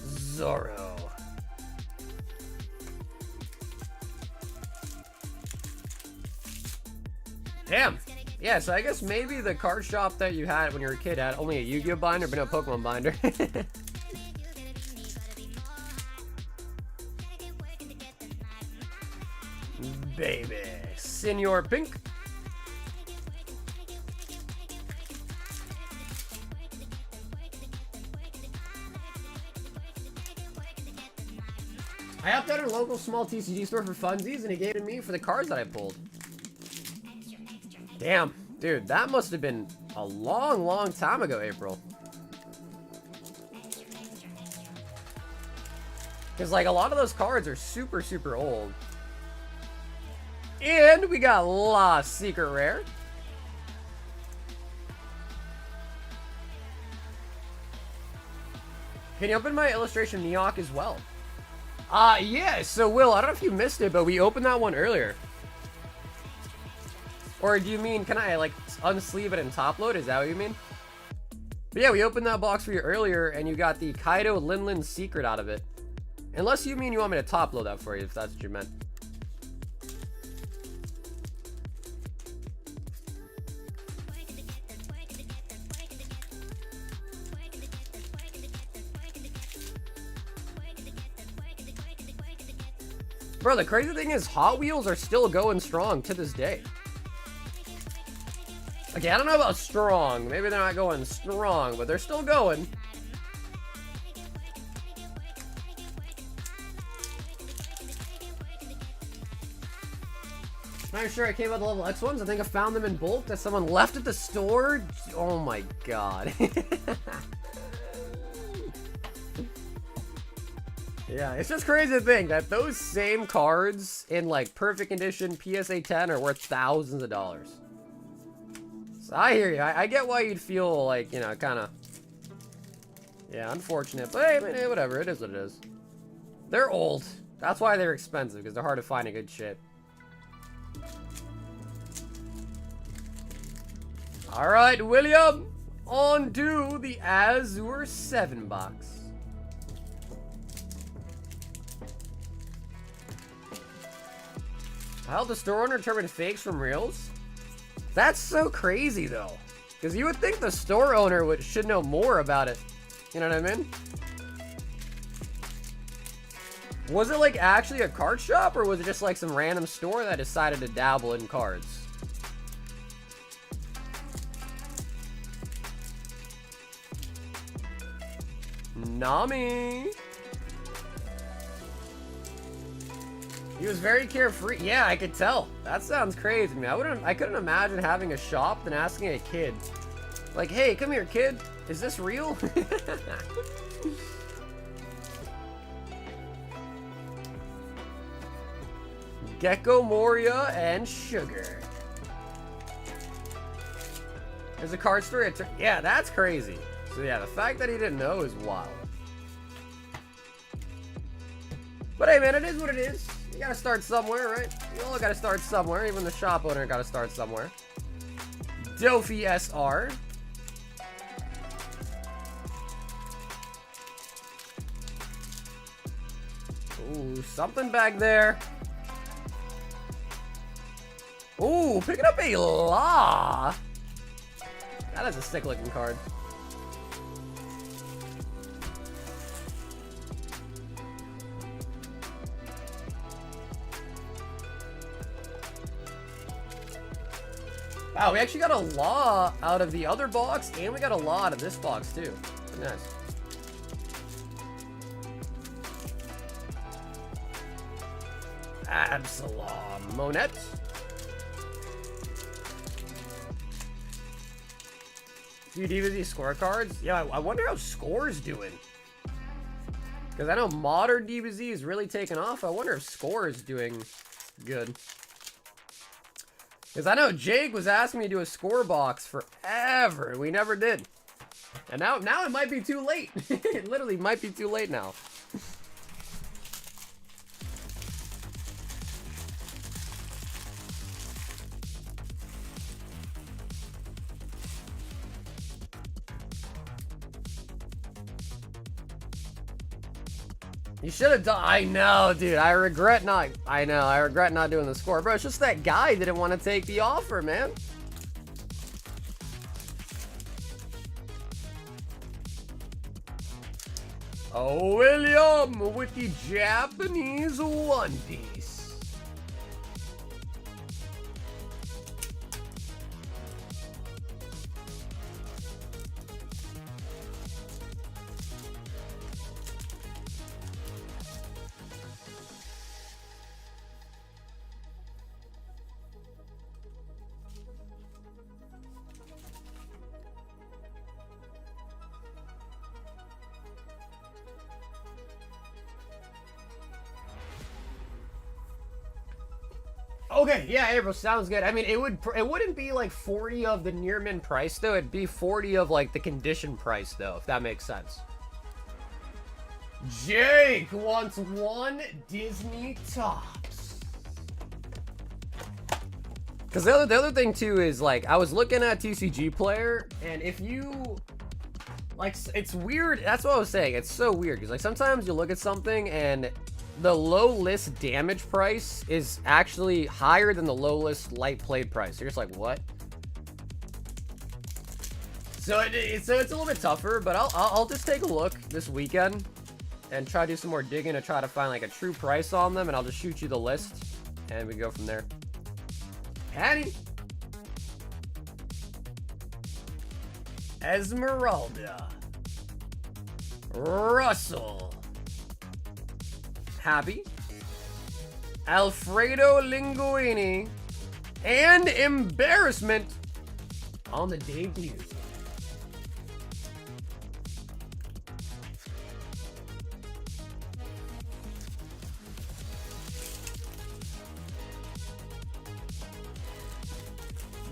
Zorro. Damn. Yeah, so I guess maybe the card shop that you had when you were a kid had only a Yu-Gi-Oh binder, but no Pokemon binder. Baby. Senor Pink. I helped out at a local small TCG store for funsies, and he gave it to me for the cards that I pulled. Damn, dude, that must have been a long, long time ago, April. Because, like, a lot of those cards are super, super old. And we got Lost Secret Rare. Can you open my illustration Neok as well? Yeah, so Will, I don't know if you missed it, but we opened that one earlier. Or do you mean, can I, like, unsleeve it and top load? Is that what you mean? But yeah, we opened that box for you earlier, and you got the Kaido Linlin Secret out of it. Unless you mean you want me to top load that for you, if that's what you meant. Bro, the crazy thing is Hot Wheels are still going strong to this day. Okay, I don't know about strong. Maybe they're not going strong, but they're still going. Not sure I came out the level X ones. I think I found them in bulk that someone left at the store. Oh my god. Yeah, it's just crazy to think that those same cards in like perfect condition PSA 10 are worth thousands of dollars. So I hear you. I get why you'd feel like, you know, kind of, yeah, unfortunate. But hey, I mean, whatever. It is what it is. They're old. That's why they're expensive, because they're hard to find a good shit. All right, William. On to the Azure 7 box. I helped the store owner determine fakes from reals. That's so crazy, though. Because you would think the store owner should know more about it. You know what I mean? Was it like actually a card shop, or was it just like some random store that decided to dabble in cards? Nami. He was very carefree. Yeah, I could tell. That sounds crazy to me. I couldn't imagine having a shop and asking a kid, like, "Hey, come here, kid. Is this real?" Gecko Moria and Sugar. There's a card store. Yeah, that's crazy. So yeah, the fact that he didn't know is wild. But hey, man, it is what it is. You gotta start somewhere, right? You all gotta start somewhere. Even the shop owner gotta start somewhere. Dofi SR. Ooh, something back there. Ooh, picking up a La. That is a sick looking card. Wow, we actually got a law out of the other box, and we got a law out of this box, too. Nice. Absalom Monette. Few DBZ scorecards. Yeah, I wonder how Score's doing. Because I know modern DBZ is really taking off. I wonder if Score is doing good. Because I know Jake was asking me to do a score box forever, and we never did. And now it might be too late. It literally might be too late now. You should have done. I know, dude. I regret not doing the score, bro. It's just that guy didn't want to take the offer, man. Oh, William with the Japanese One Piece. Okay, yeah, April, sounds good. I mean, it wouldn't be like 40 of the near min price though. It'd be 40 of like the condition price though, if that makes sense. Jake wants one Disney Tops. Because the other thing too is like I was looking at TCG Player, and if you like, it's weird. That's what I was saying. It's so weird because like sometimes you look at something and the low list damage price is actually higher than the low list light played price. You're just like, what? So it's a little bit tougher, but I'll just take a look this weekend and try to do some more digging to try to find like a true price on them, and I'll just shoot you the list and we go from there. Patty. Esmeralda. Russell. Happy, Alfredo Linguini, and Embarrassment on the debut.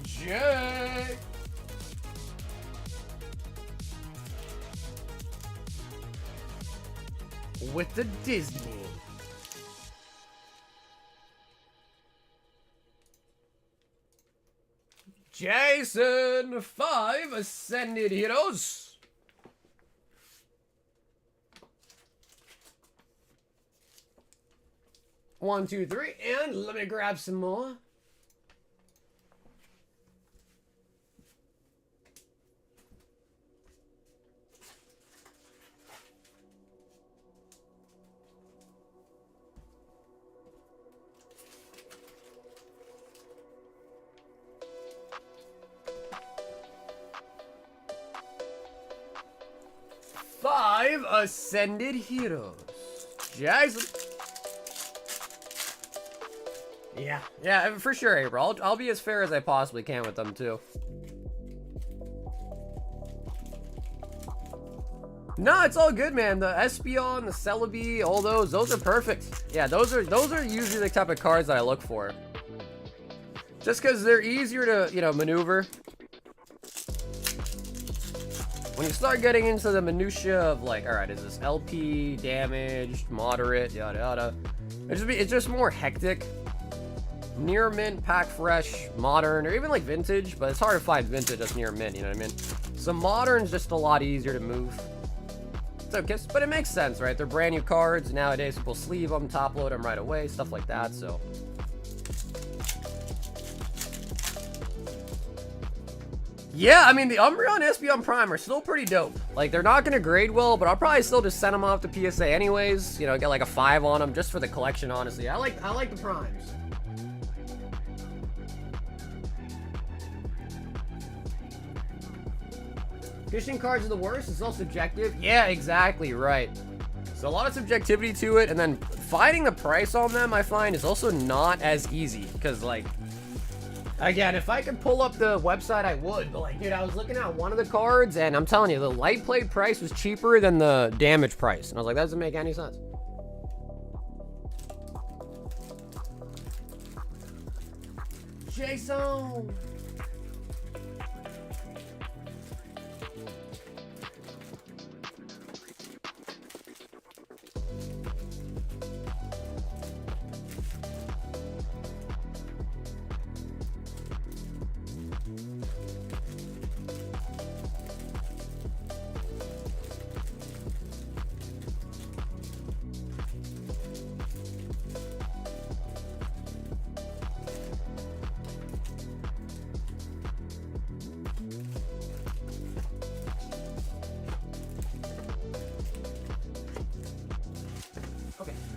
Jay. With the Disney. Jason, 5 Ascended Heroes. One, two, three, and let me grab some more. 5 Ascended Heroes. Jason. Yeah, for sure, April. I'll be as fair as I possibly can with them, too. No, it's all good, man. The Espeon, the Celebi, all those are perfect. Yeah, those are usually the type of cards that I look for. Just because they're easier to, you know, maneuver. When you start getting into the minutia of like, all right, is this LP, damaged, moderate, yada yada. It's just more hectic. Near mint, pack fresh, modern, or even like vintage, but it's hard to find vintage that's near mint, you know what I mean? So modern's just a lot easier to move. It's okay, but it makes sense, right? They're brand new cards. Nowadays, people sleeve them, top load them right away, stuff like that, so. Yeah, I mean, the Umbreon and Espeon Prime are still pretty dope. Like, they're not going to grade well, but I'll probably still just send them off to PSA anyways. You know, get like a 5 on them just for the collection, honestly. I like the Primes. Fishing cards are the worst. It's all subjective. Yeah, exactly, right. So a lot of subjectivity to it, and then finding the price on them, I find, is also not as easy. Because, like, again, if I could pull up the website, I would. But, like, dude, I was looking at one of the cards, and I'm telling you, the light plate price was cheaper than the damage price. And I was like, that doesn't make any sense. Jason!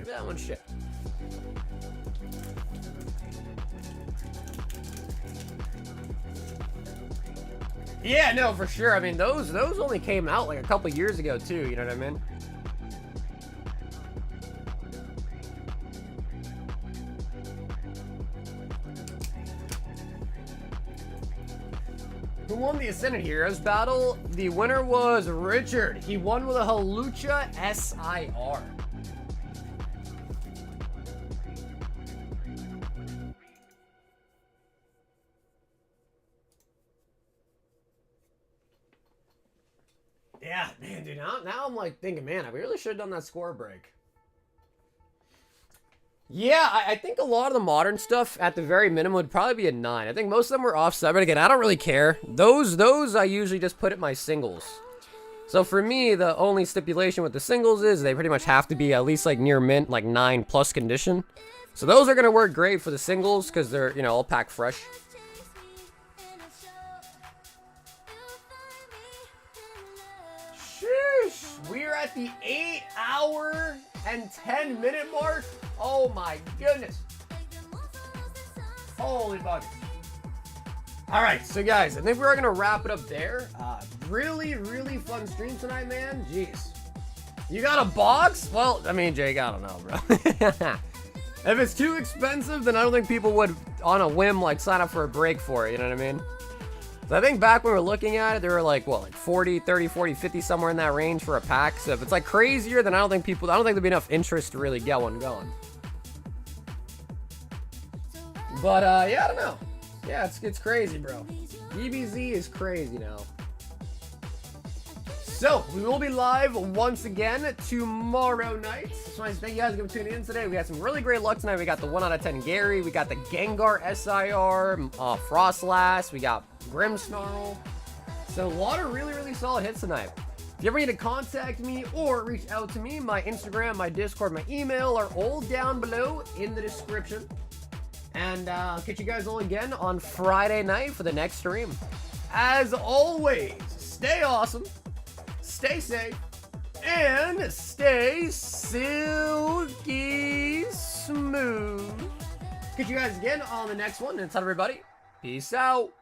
That one's shit. Yeah, no, for sure. I mean, those only came out like a couple years ago too, you know what I mean? Who won the Ascended Heroes battle? The winner was Richard. He won with a Halucha SIR. Yeah, man, dude, now I'm like thinking, man, I really should have done that score break. Yeah, I think a lot of the modern stuff at the very minimum would probably be a 9. I think most of them were offset, but again, I don't really care. Those I usually just put at my singles. So for me, the only stipulation with the singles is they pretty much have to be at least like near mint, like 9 plus condition. So those are going to work great for the singles because they're, you know, all packed fresh. We're at the 8-hour and 10-minute mark. Oh my goodness. Holy buckets. All right, so guys, I think we're gonna wrap it up there. Really fun stream tonight, man. Jeez. You got a box? Well, I mean, Jake, I don't know, bro. If it's too expensive, then I don't think people would, on a whim, like sign up for a break for it, you know what I mean? So I think back when we were looking at it, they were like, what, like 40, 30, 40, 50, somewhere in that range for a pack. So if it's like crazier, then I don't think there'd be enough interest to really get one going. But, yeah, I don't know. Yeah, it's crazy, bro. EBZ is crazy now. So, we will be live once again tomorrow night. So I thank you guys for tuning in today. We had some really great luck tonight. We got the 1 out of 10 Gary. We got the Gengar SIR, Frostlass. We got Grimmsnarl. So a lot of really solid hits tonight. If you ever need to contact me or reach out to me, my Instagram, my Discord, my email are all down below in the description. And I'll catch you guys all again on Friday night for the next stream. As always, stay awesome, stay safe, and stay silky smooth. Catch you guys again on the next one. Until everybody, peace out.